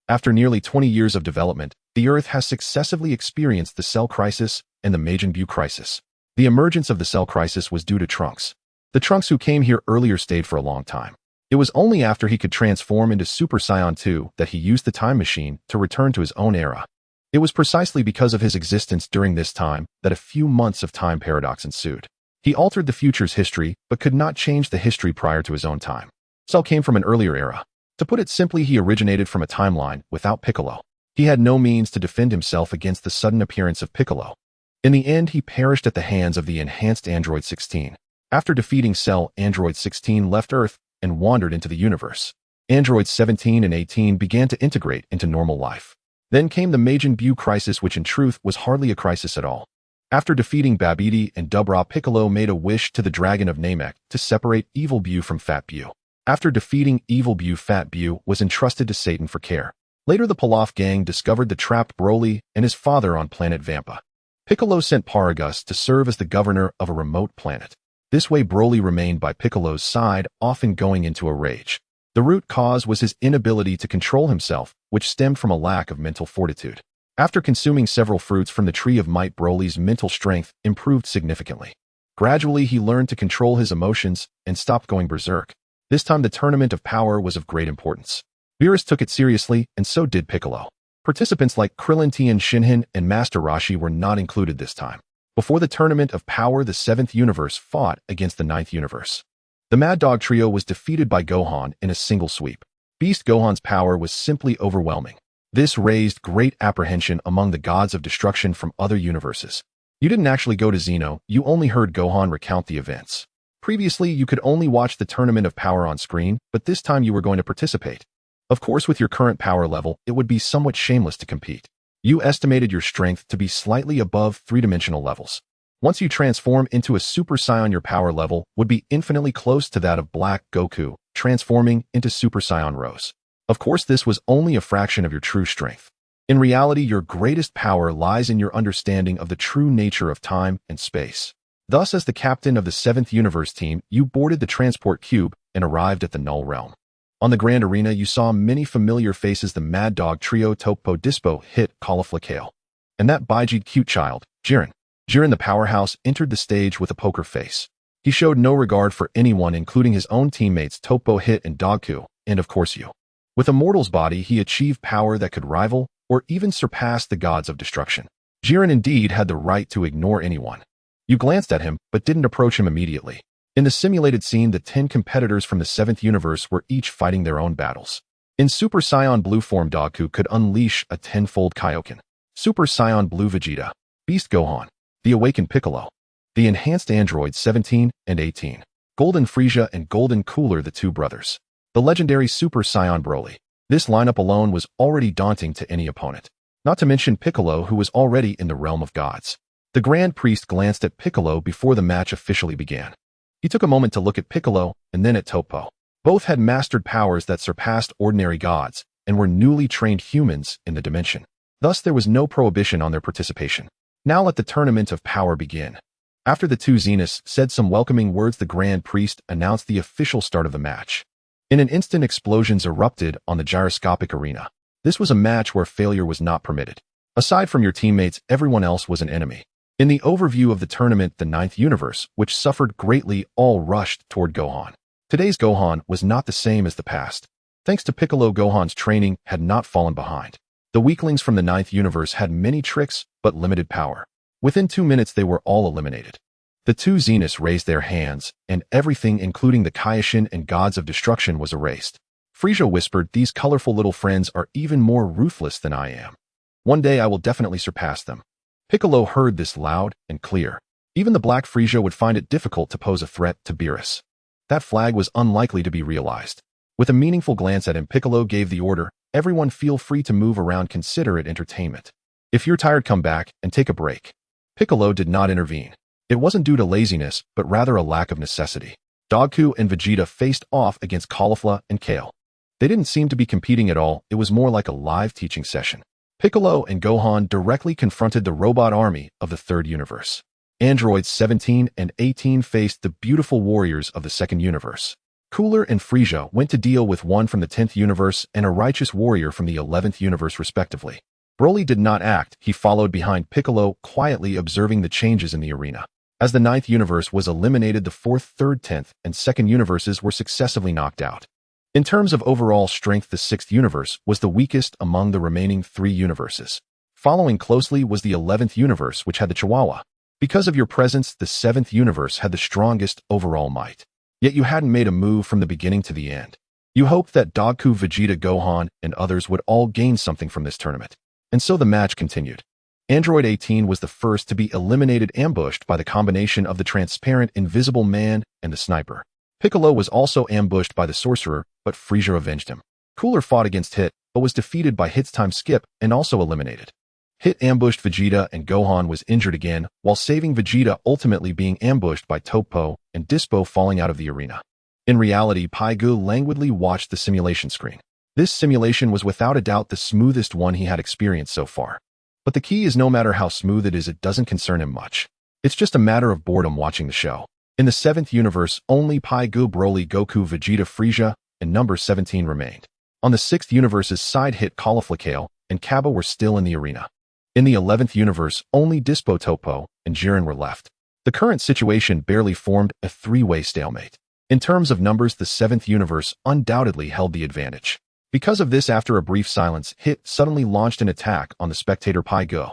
After nearly 20 years of development, the Earth has successively experienced the Cell Crisis and the Majin Buu Crisis. The emergence of the Cell Crisis was due to Trunks. The Trunks who came here earlier stayed for a long time. It was only after he could transform into Super Saiyan 2 that he used the time machine to return to his own era. It was precisely because of his existence during this time that a few months of time paradox ensued. He altered the future's history, but could not change the history prior to his own time. Cell came from an earlier era. To put it simply, he originated from a timeline without Piccolo. He had no means to defend himself against the sudden appearance of Piccolo. In the end, he perished at the hands of the enhanced Android 16. After defeating Cell, Android 16 left Earth and wandered into the universe. Androids 17 and 18 began to integrate into normal life. Then came the Majin Buu Crisis, which in truth was hardly a crisis at all. After defeating Babidi and Dubra, Piccolo made a wish to the Dragon of Namek to separate Evil Buu from Fat Buu. After defeating Evil Buu, Fat Buu was entrusted to Satan for care. Later, the Pilaf gang discovered the trapped Broly and his father on planet Vampa. Piccolo sent Paragus to serve as the governor of a remote planet. This way Broly remained by Piccolo's side, often going into a rage. The root cause was his inability to control himself, which stemmed from a lack of mental fortitude. After consuming several fruits from the Tree of Might, Broly's mental strength improved significantly. Gradually, he learned to control his emotions and stopped going berserk. This time the Tournament of Power was of great importance. Beerus took it seriously, and so did Piccolo. Participants like Krillin, Tien Shinhan, and Master Roshi were not included this time. Before the Tournament of Power, the 7th universe fought against the 9th universe. The Mad Dog Trio was defeated by Gohan in a single sweep. Beast Gohan's power was simply overwhelming. This raised great apprehension among the gods of destruction from other universes. You didn't actually go to Zeno, you only heard Gohan recount the events. Previously, you could only watch the Tournament of Power on screen, but this time you were going to participate. Of course, with your current power level, it would be somewhat shameless to compete. You estimated your strength to be slightly above three-dimensional levels. Once you transform into a Super Saiyan, your power level would be infinitely close to that of Black Goku, transforming into Super Saiyan Rose. Of course, this was only a fraction of your true strength. In reality, your greatest power lies in your understanding of the true nature of time and space. Thus, as the captain of the 7th Universe team, you boarded the transport cube and arrived at the Null Realm. On the Grand Arena, you saw many familiar faces: the Mad Dog Trio, Toppo, Dispo, Hit, Caulifla Kale. And that Baiji cute child, Jiren. Jiren the powerhouse entered the stage with a poker face. He showed no regard for anyone, including his own teammates Toppo, Hit, and Dogku, and of course you. With a mortal's body, he achieved power that could rival or even surpass the gods of destruction. Jiren indeed had the right to ignore anyone. You glanced at him, but didn't approach him immediately. In the simulated scene, the 10 competitors from the 7th universe were each fighting their own battles. In Super Saiyan Blue form, Dogku could unleash a 10-fold Kaioken. Super Saiyan Blue Vegeta, Beast Gohan, the Awakened Piccolo, the Enhanced Androids 17 and 18, Golden Frieza and Golden Cooler, the two brothers, the legendary Super Saiyan Broly. This lineup alone was already daunting to any opponent. Not to mention Piccolo, who was already in the realm of gods. The Grand Priest glanced at Piccolo before the match officially began. He took a moment to look at Piccolo and then at Toppo. Both had mastered powers that surpassed ordinary gods and were newly trained humans in the dimension. Thus, there was no prohibition on their participation. Now let the Tournament of Power begin. After the two Zenos said some welcoming words, the Grand Priest announced the official start of the match. In an instant, explosions erupted on the gyroscopic arena. This was a match where failure was not permitted. Aside from your teammates, everyone else was an enemy. In the overview of the tournament, the 9th universe, which suffered greatly, all rushed toward Gohan. Today's Gohan was not the same as the past. Thanks to Piccolo, Gohan's training had not fallen behind. The weaklings from the 9th universe had many tricks, but limited power. Within 2 minutes, they were all eliminated. The two Zenos raised their hands, and everything, including the Kaioshin and gods of destruction, was erased. Frieza whispered, "These colorful little friends are even more ruthless than I am. One day I will definitely surpass them." Piccolo heard this loud and clear. Even the Black Frieza would find it difficult to pose a threat to Beerus. That flag was unlikely to be realized. With a meaningful glance at him, Piccolo gave the order, "Everyone feel free to move around, consider it entertainment. If you're tired, come back and take a break." Piccolo did not intervene. It wasn't due to laziness, but rather a lack of necessity. Dogku and Vegeta faced off against Caulifla and Kale. They didn't seem to be competing at all, it was more like a live teaching session. Piccolo and Gohan directly confronted the robot army of the 3rd universe. Androids 17 and 18 faced the beautiful warriors of the 2nd universe. Cooler and Frieza went to deal with one from the 10th universe and a righteous warrior from the 11th universe respectively. Broly did not act, he followed behind Piccolo, quietly observing the changes in the arena. As the 9th universe was eliminated, the 4th, 3rd, 10th, and 2nd universes were successively knocked out. In terms of overall strength, the 6th universe was the weakest among the remaining 3 universes. Following closely was the 11th universe, which had the Chihuahua. Because of your presence, the 7th universe had the strongest overall might. Yet you hadn't made a move from the beginning to the end. You hoped that Dogku, Vegeta, Gohan, and others would all gain something from this tournament. And so the match continued. Android 18 was the first to be eliminated, ambushed by the combination of the transparent Invisible Man and the Sniper. Piccolo was also ambushed by the Sorcerer, but Frieza avenged him. Cooler fought against Hit, but was defeated by Hit's time skip and also eliminated. Hit ambushed Vegeta and Gohan was injured again, while saving Vegeta, ultimately being ambushed by Toppo and Dispo, falling out of the arena. In reality, Pai-Gu languidly watched the simulation screen. This simulation was without a doubt the smoothest one he had experienced so far. But the key is, no matter how smooth it is, it doesn't concern him much. It's just a matter of boredom watching the show. In the 7th universe, only Pai-Gu, Broly, Goku, Vegeta, Frieza, and number 17 remained. On the 6th universe's side, Hit, Caulifla and Cabba were still in the arena. In the 11th universe, only Dispo, Topo, and Jiren were left. The current situation barely formed a three-way stalemate. In terms of numbers, the 7th universe undoubtedly held the advantage. Because of this, after a brief silence, Hit suddenly launched an attack on the spectator Pai-Gu.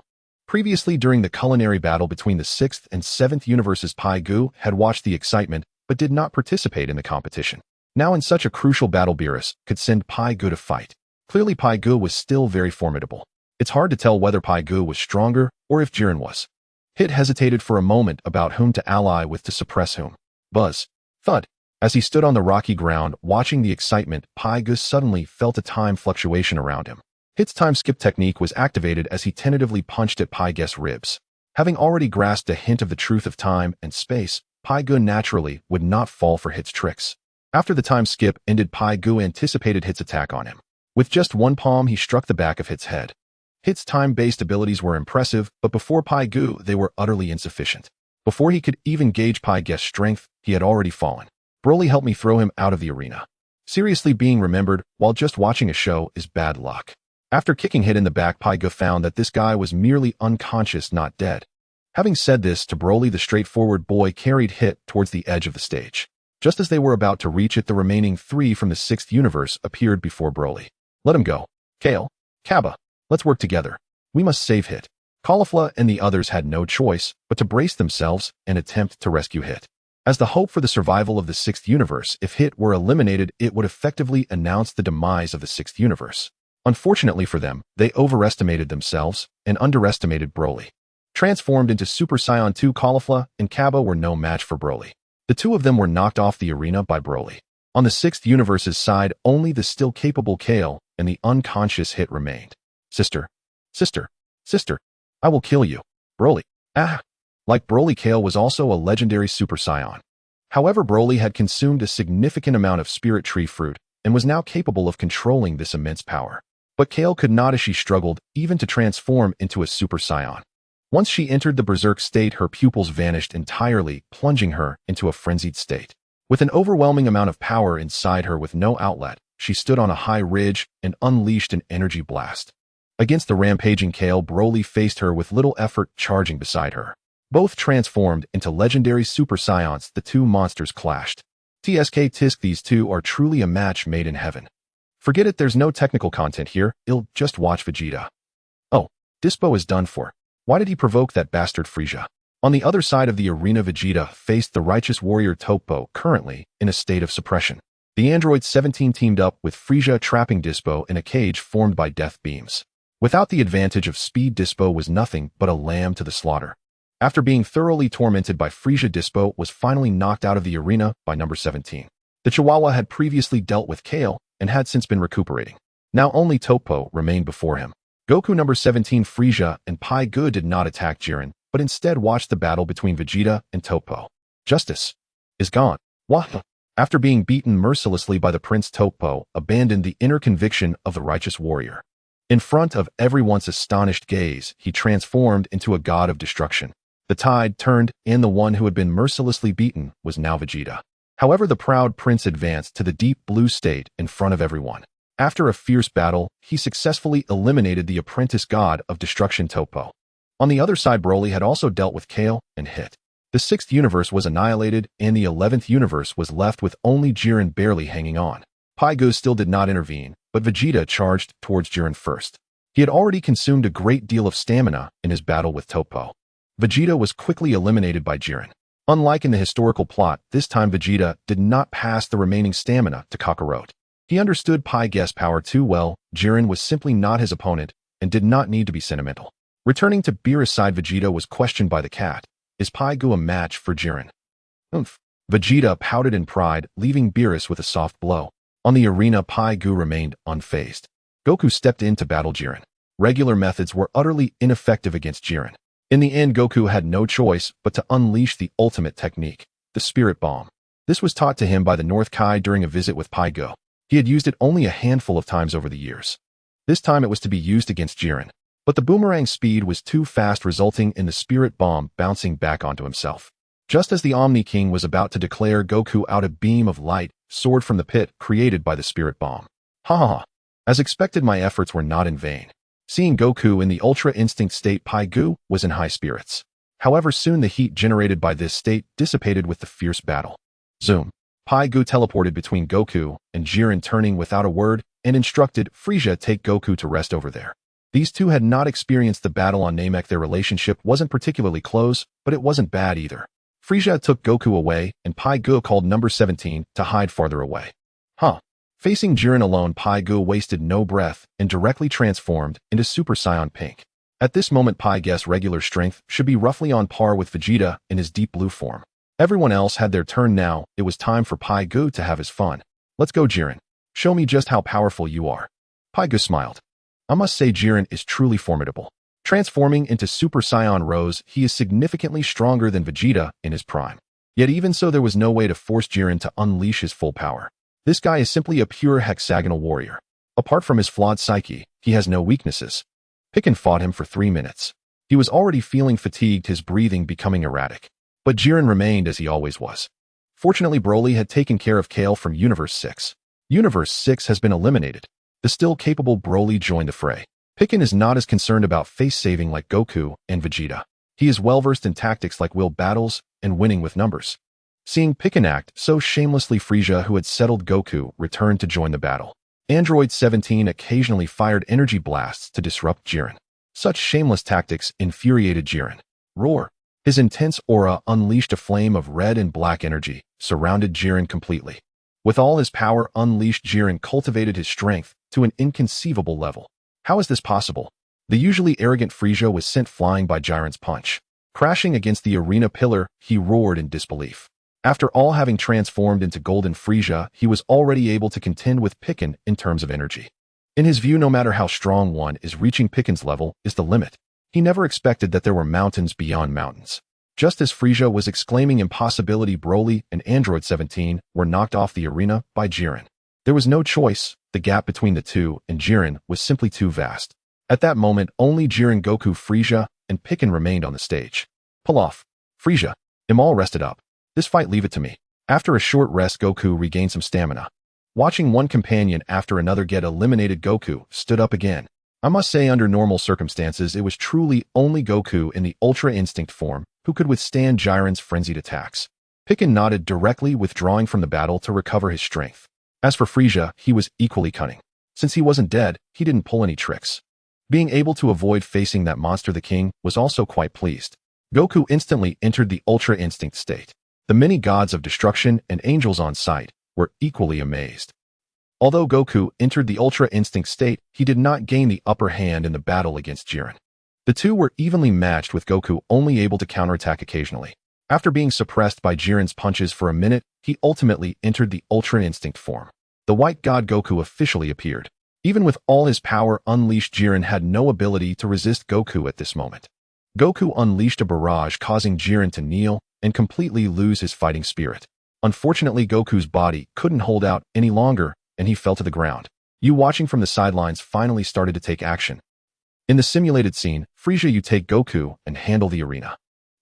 Previously, during the culinary battle between the 6th and 7th universes, Pai-Gu had watched the excitement but did not participate in the competition. Now in such a crucial battle, Beerus could send Pai-Gu to fight. Clearly, Pai-Gu was still very formidable. It's hard to tell whether Pai-Gu was stronger or if Jiren was. Hit hesitated for a moment about whom to ally with to suppress whom. Buzz. Thud. As he stood on the rocky ground watching the excitement, Pai-Gu suddenly felt a time fluctuation around him. Hit's time skip technique was activated as he tentatively punched at Pai-Gu's ribs. Having already grasped a hint of the truth of time and space, Pai-Gu naturally would not fall for Hit's tricks. After the time skip ended, Pai-Gu anticipated Hit's attack on him. With just one palm, he struck the back of Hit's head. Hit's time-based abilities were impressive, but before Pai-Gu, they were utterly insufficient. Before he could even gauge Pai-Gu's strength, he had already fallen. Broly helped me throw him out of the arena. Seriously, being remembered while just watching a show is bad luck. After kicking Hit in the back, Pai-Gu found that this guy was merely unconscious, not dead. Having said this to Broly, the straightforward boy carried Hit towards the edge of the stage. Just as they were about to reach it, the remaining 3 from the 6th universe appeared before Broly. Let him go. Kale. Cabba. Let's work together. We must save Hit. Caulifla and the others had no choice but to brace themselves and attempt to rescue Hit. As the hope for the survival of the 6th universe, if Hit were eliminated, it would effectively announce the demise of the 6th universe. Unfortunately for them, they overestimated themselves and underestimated Broly. Transformed into Super Saiyan 2, Caulifla and Cabba were no match for Broly. The two of them were knocked off the arena by Broly. On the 6th universe's side, only the still capable Kale and the unconscious Hit remained. Sister. Sister. Sister. I will kill you. Broly. Ah! Like Broly, Kale was also a legendary Super Saiyan. However, Broly had consumed a significant amount of Spirit Tree fruit and was now capable of controlling this immense power. But Kale could not, as she struggled even to transform into a Super Saiyan. Once she entered the berserk state, her pupils vanished entirely, plunging her into a frenzied state. With an overwhelming amount of power inside her with no outlet, she stood on a high ridge and unleashed an energy blast. Against the rampaging Kale, Broly faced her with little effort, charging beside her. Both transformed into legendary Super Saiyans, the two monsters clashed. TSK Tisk, these two are truly a match made in heaven. Forget it, there's no technical content here, I'll just watch Vegeta. Oh, Dispo is done for. Why did he provoke that bastard Frieza? On the other side of the arena, Vegeta faced the righteous warrior Topo, currently in a state of suppression. The android 17 teamed up with Frieza, trapping Dispo in a cage formed by death beams. Without the advantage of speed, Dispo was nothing but a lamb to the slaughter. After being thoroughly tormented by Frieza, Dispo was finally knocked out of the arena by number 17. The Chihuahua had previously dealt with Kale and had since been recuperating. Now only Topo remained before him. Goku, number 17, Frieza, and Pai-Gu did not attack Jiren, but instead watched the battle between Vegeta and Topo. Justice is gone. What? After being beaten mercilessly by the Prince, Topo abandoned the inner conviction of the righteous warrior. In front of everyone's astonished gaze, he transformed into a god of destruction. The tide turned, and the one who had been mercilessly beaten was now Vegeta. However, the proud prince advanced to the deep blue state in front of everyone. After a fierce battle, he successfully eliminated the apprentice god of destruction, Topo. On the other side, Broly had also dealt with Kale and Hit. The 6th universe was annihilated, and the 11th universe was left with only Jiren barely hanging on. Pai-Gu still did not intervene, but Vegeta charged towards Jiren first. He had already consumed a great deal of stamina in his battle with Topo. Vegeta was quickly eliminated by Jiren. Unlike in the historical plot, this time Vegeta did not pass the remaining stamina to Kakarot. He understood Pai-Gu's power too well. Jiren was simply not his opponent and did not need to be sentimental. Returning to Beerus' side, Vegeta was questioned by the cat. Is Pai-Gu a match for Jiren? Oomph. Vegeta pouted in pride, leaving Beerus with a soft blow. On the arena, Pai-Gu remained unfazed. Goku stepped in to battle Jiren. Regular methods were utterly ineffective against Jiren. In the end, Goku had no choice but to unleash the ultimate technique, the Spirit Bomb. This was taught to him by the North Kai during a visit with Pai-Gu. He had used it only a handful of times over the years. This time it was to be used against Jiren. But the boomerang speed was too fast, resulting in the Spirit Bomb bouncing back onto himself. Just as the Omni King was about to declare Goku out, a beam of light soared from the pit created by the spirit bomb. Ha ha ha. As expected, my efforts were not in vain. Seeing Goku in the Ultra Instinct state, Pai Gu was in high spirits. However, soon the heat generated by this state dissipated with the fierce battle. Zoom. Pai Gu teleported between Goku and Jiren, turning without a word, and instructed Frieza take Goku to rest over there. These two had not experienced the battle on Namek. Their relationship wasn't particularly close, but it wasn't bad either. Frieza took Goku away, and Pai Gu called number 17 to hide farther away. Facing Jiren alone, Pai Gu wasted no breath and directly transformed into Super Saiyan Pink. At this moment, Pai Gu's regular strength should be roughly on par with Vegeta in his deep blue form. Everyone else had their turn now. It was time for Pai Gu to have his fun. Let's go, Jiren. Show me just how powerful you are. Pai Gu smiled. I must say, Jiren is truly formidable. Transforming into Super Saiyan Rose, he is significantly stronger than Vegeta in his prime. Yet even so, there was no way to force Jiren to unleash his full power. This guy is simply a pure hexagonal warrior. Apart from his flawed psyche, he has no weaknesses. Picken fought him for 3 minutes. He was already feeling fatigued, his breathing becoming erratic. But Jiren remained as he always was. Fortunately, Broly had taken care of Kale from Universe 6. Universe 6 has been eliminated. The still capable Broly joined the fray. Picken is not as concerned about face-saving like Goku and Vegeta. He is well-versed in tactics like wield battles and winning with numbers. Seeing Picken act so shamelessly, Frieza, who had settled Goku, returned to join the battle. Android 17 occasionally fired energy blasts to disrupt Jiren. Such shameless tactics infuriated Jiren. Roar! His intense aura unleashed a flame of red and black energy, surrounded Jiren completely. With all his power unleashed, Jiren cultivated his strength to an inconceivable level. How is this possible? The usually arrogant Frieza was sent flying by Jiren's punch. Crashing against the arena pillar, he roared in disbelief. After all having transformed into Golden Frieza, he was already able to contend with Picken in terms of energy. In his view, no matter how strong one is, reaching Picken's level is the limit. He never expected that there were mountains beyond mountains. Just as Frieza was exclaiming impossibility, Broly and Android 17 were knocked off the arena by Jiren. There was no choice. The gap between the two and Jiren was simply too vast. At that moment, only Jiren, Goku, Frieza, and Picken remained on the stage. Pilaf. Frieza. I'm all rested up. This fight, leave it to me. After a short rest, Goku regained some stamina. Watching one companion after another get eliminated, Goku stood up again. I must say, under normal circumstances, it was truly only Goku in the Ultra Instinct form who could withstand Jiren's frenzied attacks. Picken nodded, directly withdrawing from the battle to recover his strength. As for Frieza, he was equally cunning. Since he wasn't dead, he didn't pull any tricks. Being able to avoid facing that monster, the king was also quite pleased. Goku instantly entered the Ultra Instinct state. The many gods of destruction and angels on site were equally amazed. Although Goku entered the Ultra Instinct state, he did not gain the upper hand in the battle against Jiren. The two were evenly matched, with Goku only able to counterattack occasionally. After being suppressed by Jiren's punches for a minute, he ultimately entered the Ultra Instinct form. The White God Goku officially appeared. Even with all his power unleashed, Jiren had no ability to resist Goku at this moment. Goku unleashed a barrage, causing Jiren to kneel and completely lose his fighting spirit. Unfortunately, Goku's body couldn't hold out any longer, and he fell to the ground. You watching from the sidelines finally started to take action. In the simulated scene, Frieza, you take Goku and handle the arena.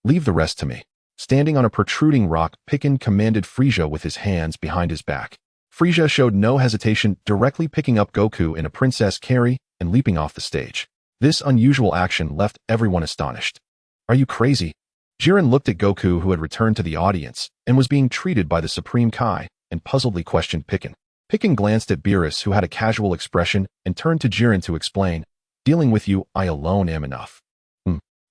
Leave the rest to me. Standing on a protruding rock, Picken commanded Frieza with his hands behind his back. Frieza showed no hesitation, directly picking up Goku in a princess carry and leaping off the stage. This unusual action left everyone astonished. Are you crazy? Jiren looked at Goku, who had returned to the audience and was being treated by the Supreme Kai, and puzzledly questioned Picken. Picken glanced at Beerus, who had a casual expression, and turned to Jiren to explain, "Dealing with you, I alone am enough."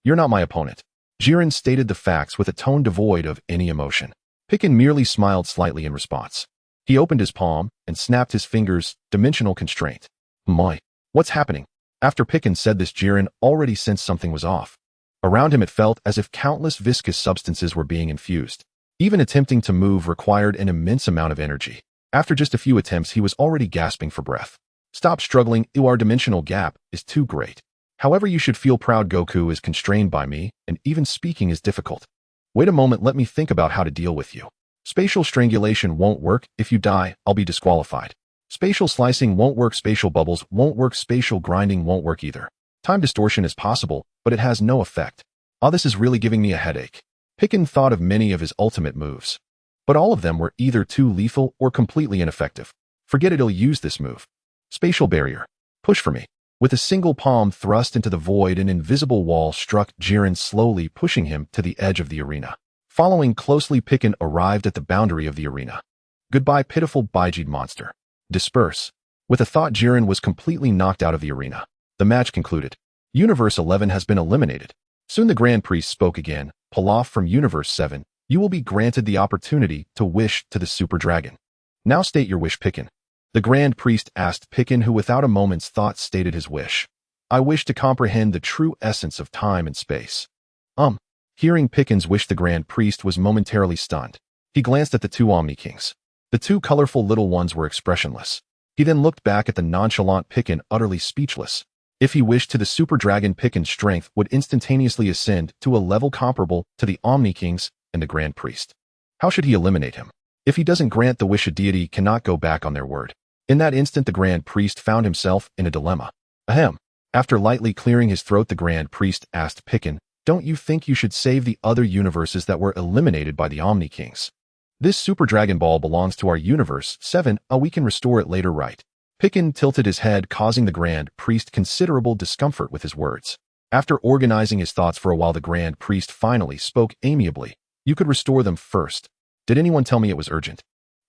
You're not my opponent. Jiren stated the facts with a tone devoid of any emotion. Picken merely smiled slightly in response. He opened his palm and snapped his fingers, dimensional constraint. My, what's happening? After Picken said this, Jiren already sensed something was off. Around him, it felt as if countless viscous substances were being infused. Even attempting to move required an immense amount of energy. After just a few attempts, he was already gasping for breath. Stop struggling, our dimensional gap is too great. However, you should feel proud. Goku is constrained by me, and even speaking is difficult. Wait a moment, let me think about how to deal with you. Spatial strangulation won't work. If you die, I'll be disqualified. Spatial slicing won't work. Spatial bubbles won't work. Spatial grinding won't work either. Time distortion is possible, but it has no effect. This is really giving me a headache. Picken thought of many of his ultimate moves, but all of them were either too lethal or completely ineffective. Forget it, he'll use this move. Spatial barrier. Push for me. With a single palm thrust into the void, an invisible wall struck Jiren, slowly pushing him to the edge of the arena. Following closely, Picken arrived at the boundary of the arena. Goodbye, pitiful Bijid monster. Disperse. With a thought, Jiren was completely knocked out of the arena. The match concluded. Universe 11 has been eliminated. Soon the Grand Priest spoke again. Pilaf from Universe 7, you will be granted the opportunity to wish to the Super Dragon. Now state your wish, Picken. The Grand Priest asked Picken, who without a moment's thought stated his wish. I wish to comprehend the true essence of time and space. Hearing Picken's wish, the Grand Priest was momentarily stunned. He glanced at the two Omni Kings. The two colorful little ones were expressionless. He then looked back at the nonchalant Picken, utterly speechless. If he wished to the Super Dragon, Picken's strength would instantaneously ascend to a level comparable to the Omni Kings and the Grand Priest. How should he eliminate him? If he doesn't grant the wish, a deity cannot go back on their word. In that instant, the Grand Priest found himself in a dilemma. Ahem. After lightly clearing his throat, the Grand Priest asked Picken, don't you think you should save the other universes that were eliminated by the Omni Kings? This Super Dragon Ball belongs to our Universe 7, we can restore it later, right? Picken tilted his head, causing the Grand Priest considerable discomfort with his words. After organizing his thoughts for a while, the Grand Priest finally spoke amiably. You could restore them first. Did anyone tell me it was urgent?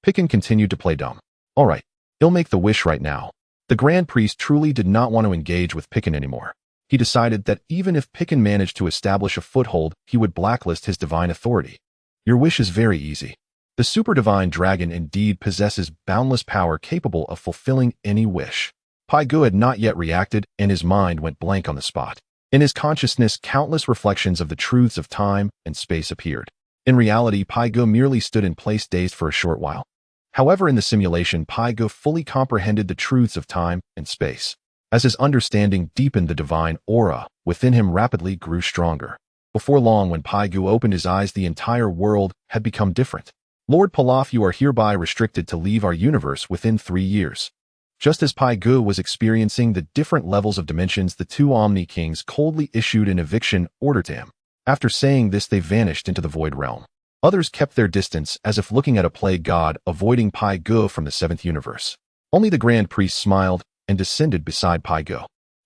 Picken continued to play dumb. All right, he'll make the wish right now. The Grand Priest truly did not want to engage with Picken anymore. He decided that even if Picken managed to establish a foothold, he would blacklist his divine authority. Your wish is very easy. The Super Divine Dragon indeed possesses boundless power, capable of fulfilling any wish. Pai-Gu had not yet reacted, and his mind went blank on the spot. In his consciousness, countless reflections of the truths of time and space appeared. In reality, Pai-Gu merely stood in place, dazed for a short while. However, in the simulation, Pai-Gu fully comprehended the truths of time and space. As his understanding deepened, the divine aura within him rapidly grew stronger. Before long, when Pai-Gu opened his eyes, the entire world had become different. Lord Pilaf, you are hereby restricted to leave our universe within 3 years. Just as Pai-Gu was experiencing the different levels of dimensions, the two Omni Kings coldly issued an eviction order to him. After saying this, they vanished into the void realm. Others kept their distance, as if looking at a plague god, avoiding Pai-Gu from the 7th universe. Only the Grand Priest smiled and descended beside Pai-Gu.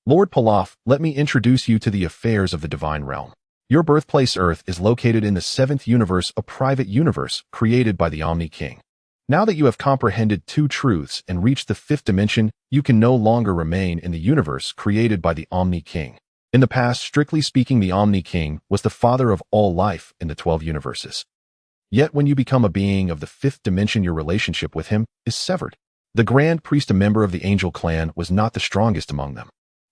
Lord Pilaf, let me introduce you to the affairs of the divine realm. Your birthplace Earth is located in the 7th universe, a private universe created by the Omni King. Now that you have comprehended 2 truths and reached the 5th dimension, you can no longer remain in the universe created by the Omni King. In the past, strictly speaking, the Omni King was the father of all life in the 12 universes. Yet when you become a being of the 5th dimension, your relationship with him is severed. The Grand Priest, a member of the Angel clan, was not the strongest among them.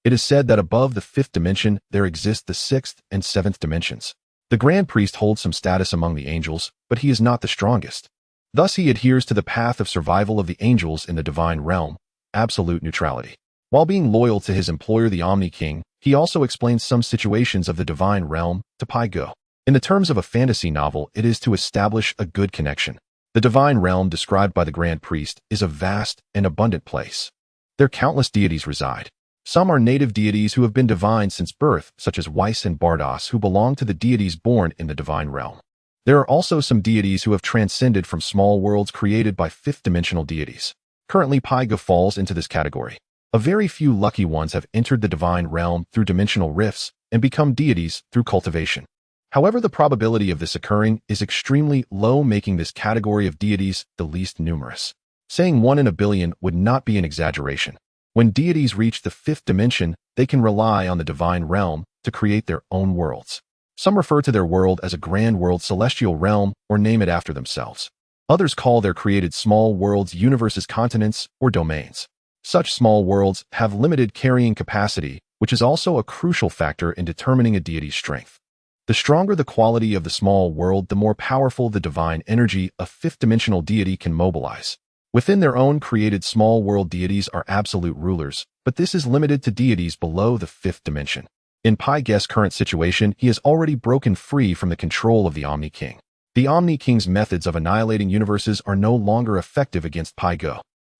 It is said that above the 5th dimension, there exist the 6th and 7th dimensions. The Grand Priest holds some status among the angels, but he is not the strongest. Thus he adheres to the path of survival of the angels in the divine realm, absolute neutrality. While being loyal to his employer, the Omni King, he also explains some situations of the divine realm to Pai-Gu. In the terms of a fantasy novel, it is to establish a good connection. The divine realm described by the Grand Priest is a vast and abundant place. There countless deities reside. Some are native deities who have been divine since birth, such as Weiss and Bardos, who belong to the deities born in the divine realm. There are also some deities who have transcended from small worlds created by 5th-dimensional deities. Currently, Pai-Gu falls into this category. A very few lucky ones have entered the divine realm through dimensional rifts and become deities through cultivation. However, the probability of this occurring is extremely low, making this category of deities the least numerous. Saying 1 in a billion would not be an exaggeration. When deities reach the 5th dimension, they can rely on the divine realm to create their own worlds. Some refer to their world as a grand world, celestial realm, or name it after themselves. Others call their created small worlds universes, continents, or domains. Such small worlds have limited carrying capacity, which is also a crucial factor in determining a deity's strength. The stronger the quality of the small world, the more powerful the divine energy a 5th-dimensional deity can mobilize. Within their own created small world, deities are absolute rulers, but this is limited to deities below the 5th dimension. In Pai-Gu's current situation, he has already broken free from the control of the Omni King. The Omni King's methods of annihilating universes are no longer effective against Pai-Gu.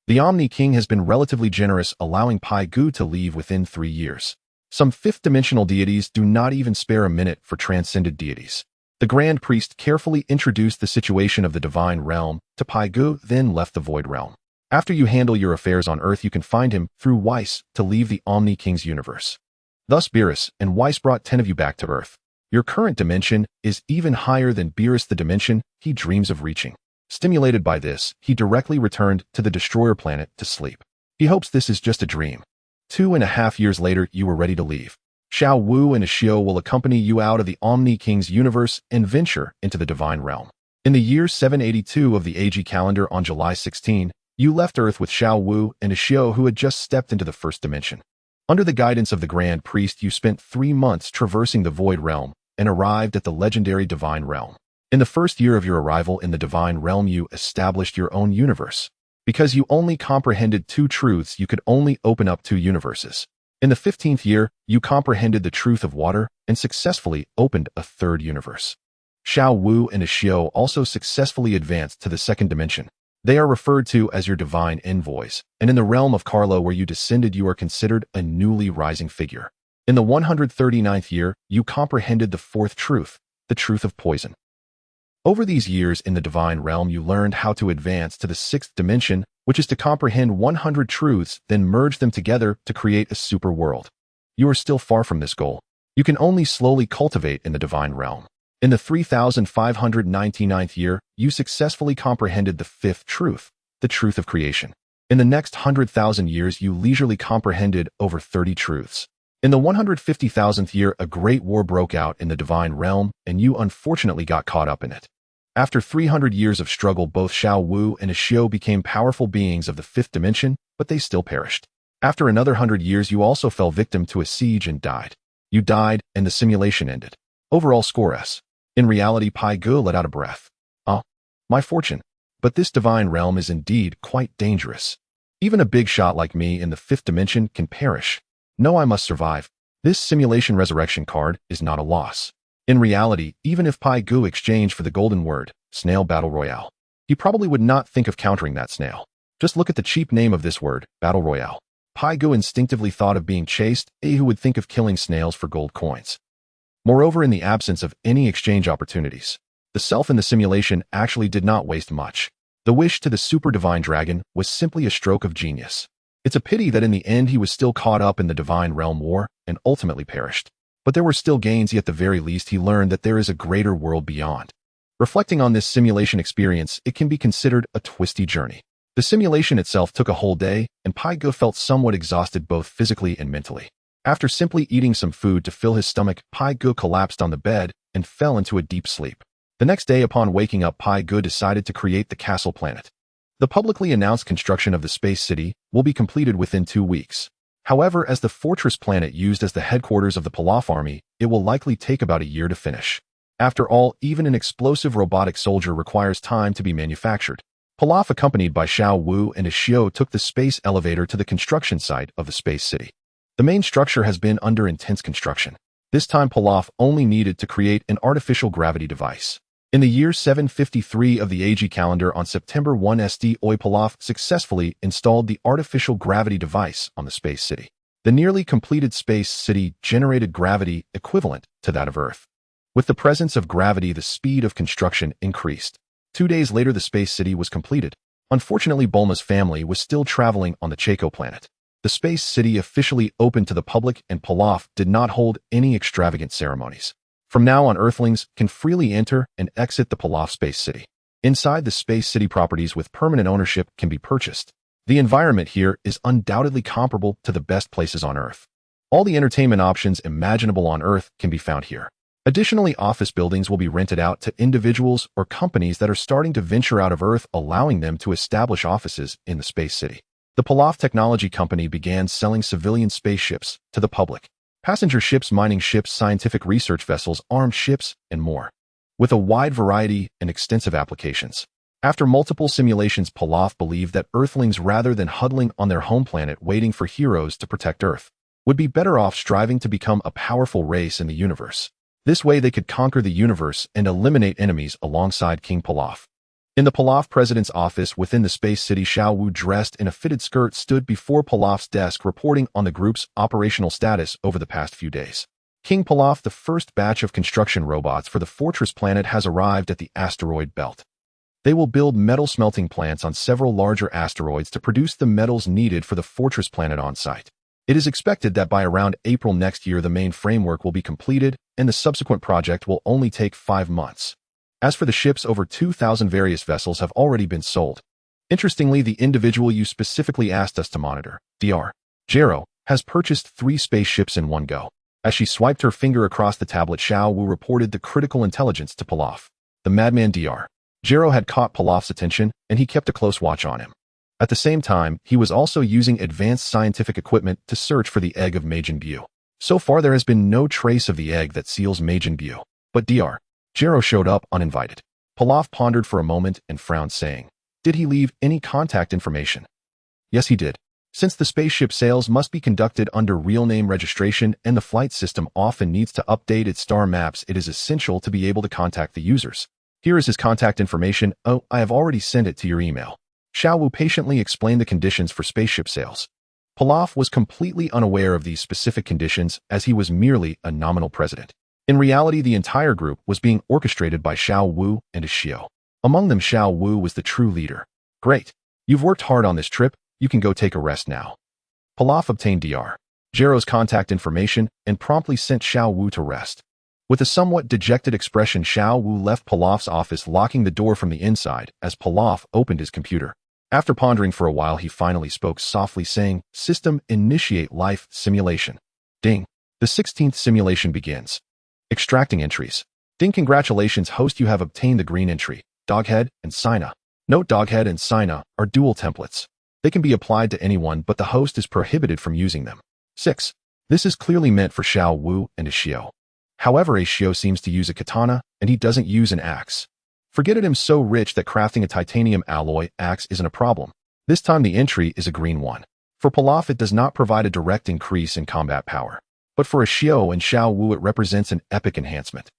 The Omni King has been relatively generous, allowing Pai-Gu to leave within 3 years. Some 5th-dimensional deities do not even spare a minute for transcended deities. The Grand Priest carefully introduced the situation of the Divine Realm to Pai Gu, then left the Void Realm. After you handle your affairs on Earth, you can find him through Weiss to leave the Omni King's universe. Thus Beerus and Weiss brought 10 of you back to Earth. Your current dimension is even higher than Beerus, the dimension he dreams of reaching. Stimulated by this, he directly returned to the Destroyer planet to sleep. He hopes this is just a dream. 2.5 years later, you were ready to leave. Xiao Wu and Ashio will accompany you out of the Omni King's universe and venture into the Divine Realm. In the year 782 of the AG calendar on July 16, you left Earth with Xiao Wu and Ashio, who had just stepped into the first dimension. Under the guidance of the Grand Priest, you spent 3 months traversing the Void Realm and arrived at the legendary Divine Realm. In the first year of your arrival in the Divine Realm, you established your own universe. Because you only comprehended 2 truths, you could only open up 2 universes. In the 15th year, you comprehended the truth of water and successfully opened a 3rd universe. Xiao Wu and Ashio also successfully advanced to the 2nd dimension. They are referred to as your divine envoys, and in the realm of Carlo where you descended, you are considered a newly rising figure. In the 139th year, you comprehended the 4th truth, the truth of poison. Over these years in the Divine Realm, you learned how to advance to the 6th dimension, which is to comprehend 100 truths, then merge them together to create a super world. You are still far from this goal. You can only slowly cultivate in the Divine Realm. In the 3599th year, you successfully comprehended the 5th truth, the truth of creation. In the next 100,000 years, you leisurely comprehended over 30 truths. In the 150,000th year, a great war broke out in the Divine Realm, and you unfortunately got caught up in it. After 300 years of struggle, both Xiao Wu and Ashio became powerful beings of the 5th dimension, but they still perished. After another 100 years, you also fell victim to a siege and died. You died, and the simulation ended. Overall score S. In reality, Pai Gu let out a breath. My fortune. But this Divine Realm is indeed quite dangerous. Even a big shot like me in the 5th dimension can perish. No, I must survive. This simulation resurrection card is not a loss. In reality, even if Pai Gu exchanged for the golden word, Snail Battle Royale, he probably would not think of countering that snail. Just look at the cheap name of this word, Battle Royale. Pai Gu instinctively thought of being chased, who would think of killing snails for gold coins. Moreover, in the absence of any exchange opportunities, the self in the simulation actually did not waste much. The wish to the Super Divine Dragon was simply a stroke of genius. It's a pity that in the end he was still caught up in the Divine Realm War and ultimately perished. But there were still gains. At the very least, he learned that there is a greater world beyond. Reflecting on this simulation experience, it can be considered a twisty journey. The simulation itself took a whole day, and Pai Gu felt somewhat exhausted both physically and mentally. After simply eating some food to fill his stomach, Pai Gu collapsed on the bed and fell into a deep sleep. The next day, upon waking up, Pai Gu decided to create the Castle Planet. The publicly announced construction of the Space City will be completed within 2 weeks. However, as the fortress planet used as the headquarters of the Pilaf army, it will likely take about a year to finish. After all, even an explosive robotic soldier requires time to be manufactured. Pilaf, accompanied by Xiao Wu and Ashio, took the space elevator to the construction site of the Space City. The main structure has been under intense construction. This time, Pilaf only needed to create an artificial gravity device. In the year 753 of the AG calendar on September 1 SD, Pilaf successfully installed the artificial gravity device on the Space City. The nearly completed Space City generated gravity equivalent to that of Earth. With the presence of gravity, the speed of construction increased. 2 days later, the Space City was completed. Unfortunately, Bulma's family was still traveling on the Chaco planet. The Space City officially opened to the public, and Pilaf did not hold any extravagant ceremonies. From now on, Earthlings can freely enter and exit the Pilaf Space City. Inside the Space City, properties with permanent ownership can be purchased. The environment here is undoubtedly comparable to the best places on Earth. All the entertainment options imaginable on Earth can be found here. Additionally, office buildings will be rented out to individuals or companies that are starting to venture out of Earth, allowing them to establish offices in the Space City. The Pilaf Technology Company began selling civilian spaceships to the public. Passenger ships, mining ships, scientific research vessels, armed ships, and more, with a wide variety and extensive applications. After multiple simulations, Pilaf believed that Earthlings, rather than huddling on their home planet waiting for heroes to protect Earth, would be better off striving to become a powerful race in the universe. This way they could conquer the universe and eliminate enemies alongside King Pilaf. In the Pilaf president's office within the Space City, Xiao Wu, dressed in a fitted skirt, stood before Pilaf's desk reporting on the group's operational status over the past few days. King Pilaf, the first batch of construction robots for the fortress planet, has arrived at the asteroid belt. They will build metal smelting plants on several larger asteroids to produce the metals needed for the fortress planet on site. It is expected that by around April next year the main framework will be completed, and the subsequent project will only take 5 months. As for the ships, over 2,000 various vessels have already been sold. Interestingly, the individual you specifically asked us to monitor, Dr. Zeno, has purchased 3 spaceships in one go. As she swiped her finger across the tablet, Xiao Wu reported the critical intelligence to Pilaf. The madman Dr. Zeno had caught Pilaf's attention, and he kept a close watch on him. At the same time, he was also using advanced scientific equipment to search for the egg of Majin Buu. So far, there has been no trace of the egg that seals Majin Buu, but Dr. Zeno showed up uninvited. Pilaf pondered for a moment and frowned, saying, "Did he leave any contact information?" "Yes, he did. Since the spaceship sales must be conducted under real name registration and the flight system often needs to update its star maps, it is essential to be able to contact the users. Here is his contact information. Oh, I have already sent it to your email." Xiao Wu patiently explained the conditions for spaceship sales. Pilaf was completely unaware of these specific conditions, as he was merely a nominal president. In reality, the entire group was being orchestrated by Xiao Wu and Ashio. Among them, Xiao Wu was the true leader. "Great. You've worked hard on this trip. You can go take a rest now." Pilaf obtained Dr. Zero's contact information and promptly sent Xiao Wu to rest. With a somewhat dejected expression, Xiao Wu left Pilaf's office, locking the door from the inside as Pilaf opened his computer. After pondering for a while, he finally spoke softly, saying, "System, initiate life simulation." Ding. The 16th simulation begins. Extracting entries. Ding. Congratulations, host, you have obtained the green entry, Doghead and Sina. Note: Doghead and Sina are dual templates. They can be applied to anyone, but the host is prohibited from using them. 6. This is clearly meant for Xiao Wu and Ashio. However, Ashio seems to use a katana, and he doesn't use an axe. Forget it, I'm so rich that crafting a titanium alloy axe isn't a problem. This time the entry is a green one. For Pilaf, it does not provide a direct increase in combat power. But for Ashio and Xiao Wu, it represents an epic enhancement.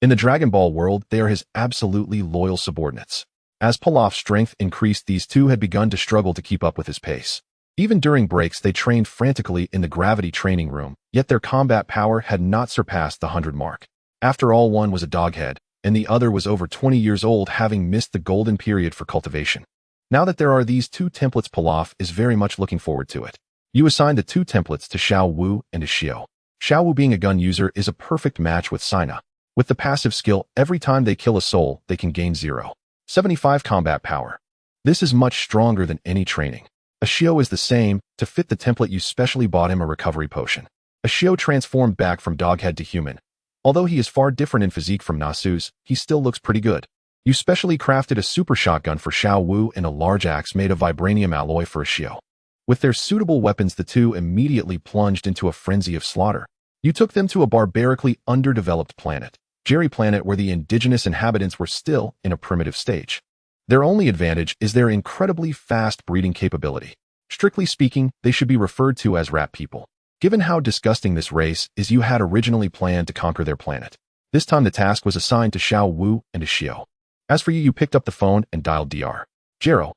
In the Dragon Ball world, they are his absolutely loyal subordinates. As Pilaf's strength increased, these two had begun to struggle to keep up with his pace. Even during breaks, they trained frantically in the gravity training room, yet their combat power had not surpassed the 100 mark. After all, one was a doghead, and the other was over 20 years old, having missed the golden period for cultivation. Now that there are these 2 templates, Pilaf is very much looking forward to it. You assigned the 2 templates to Xiao Wu and Ashio. Xiao Wu, being a gun user, is a perfect match with Sina. With the passive skill, every time they kill a soul, they can gain 0.75 combat power. This is much stronger than any training. Ashio is the same. To fit the template, you specially bought him a recovery potion. Ashio transformed back from doghead to human. Although he is far different in physique from Nasu's, he still looks pretty good. You specially crafted a super shotgun for Xiao Wu and a large axe made of vibranium alloy for Ashio. With their suitable weapons, the two immediately plunged into a frenzy of slaughter. You took them to a barbarically underdeveloped planet, Jerry Planet, where the indigenous inhabitants were still in a primitive stage. Their only advantage is their incredibly fast breeding capability. Strictly speaking, they should be referred to as rat people. Given how disgusting this race is, you had originally planned to conquer their planet. This time the task was assigned to Xiao Wu and Ashio. As for you, you picked up the phone and dialed Dr. Zeno.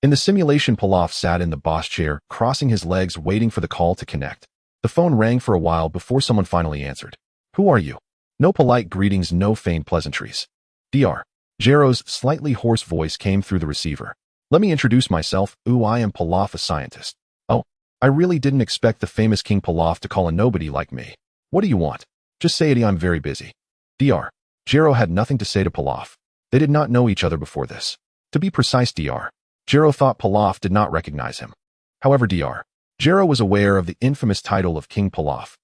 In the simulation, Pilaf sat in the boss chair, crossing his legs, waiting for the call to connect. The phone rang for a while before someone finally answered. "Who are you?" No polite greetings, no feigned pleasantries. Dr. Zero's slightly hoarse voice came through the receiver. "Let me introduce myself. I am Pilaf, a scientist." "Oh, I really didn't expect the famous King Pilaf to call a nobody like me. What do you want?" "Just say it, I'm very busy." Dr. Zeno had nothing to say to Pilaf. They did not know each other before this. To be precise, Dr. Zeno thought Pilaf did not recognize him. However, Dr. Zeno was aware of the infamous title of King Pilaf.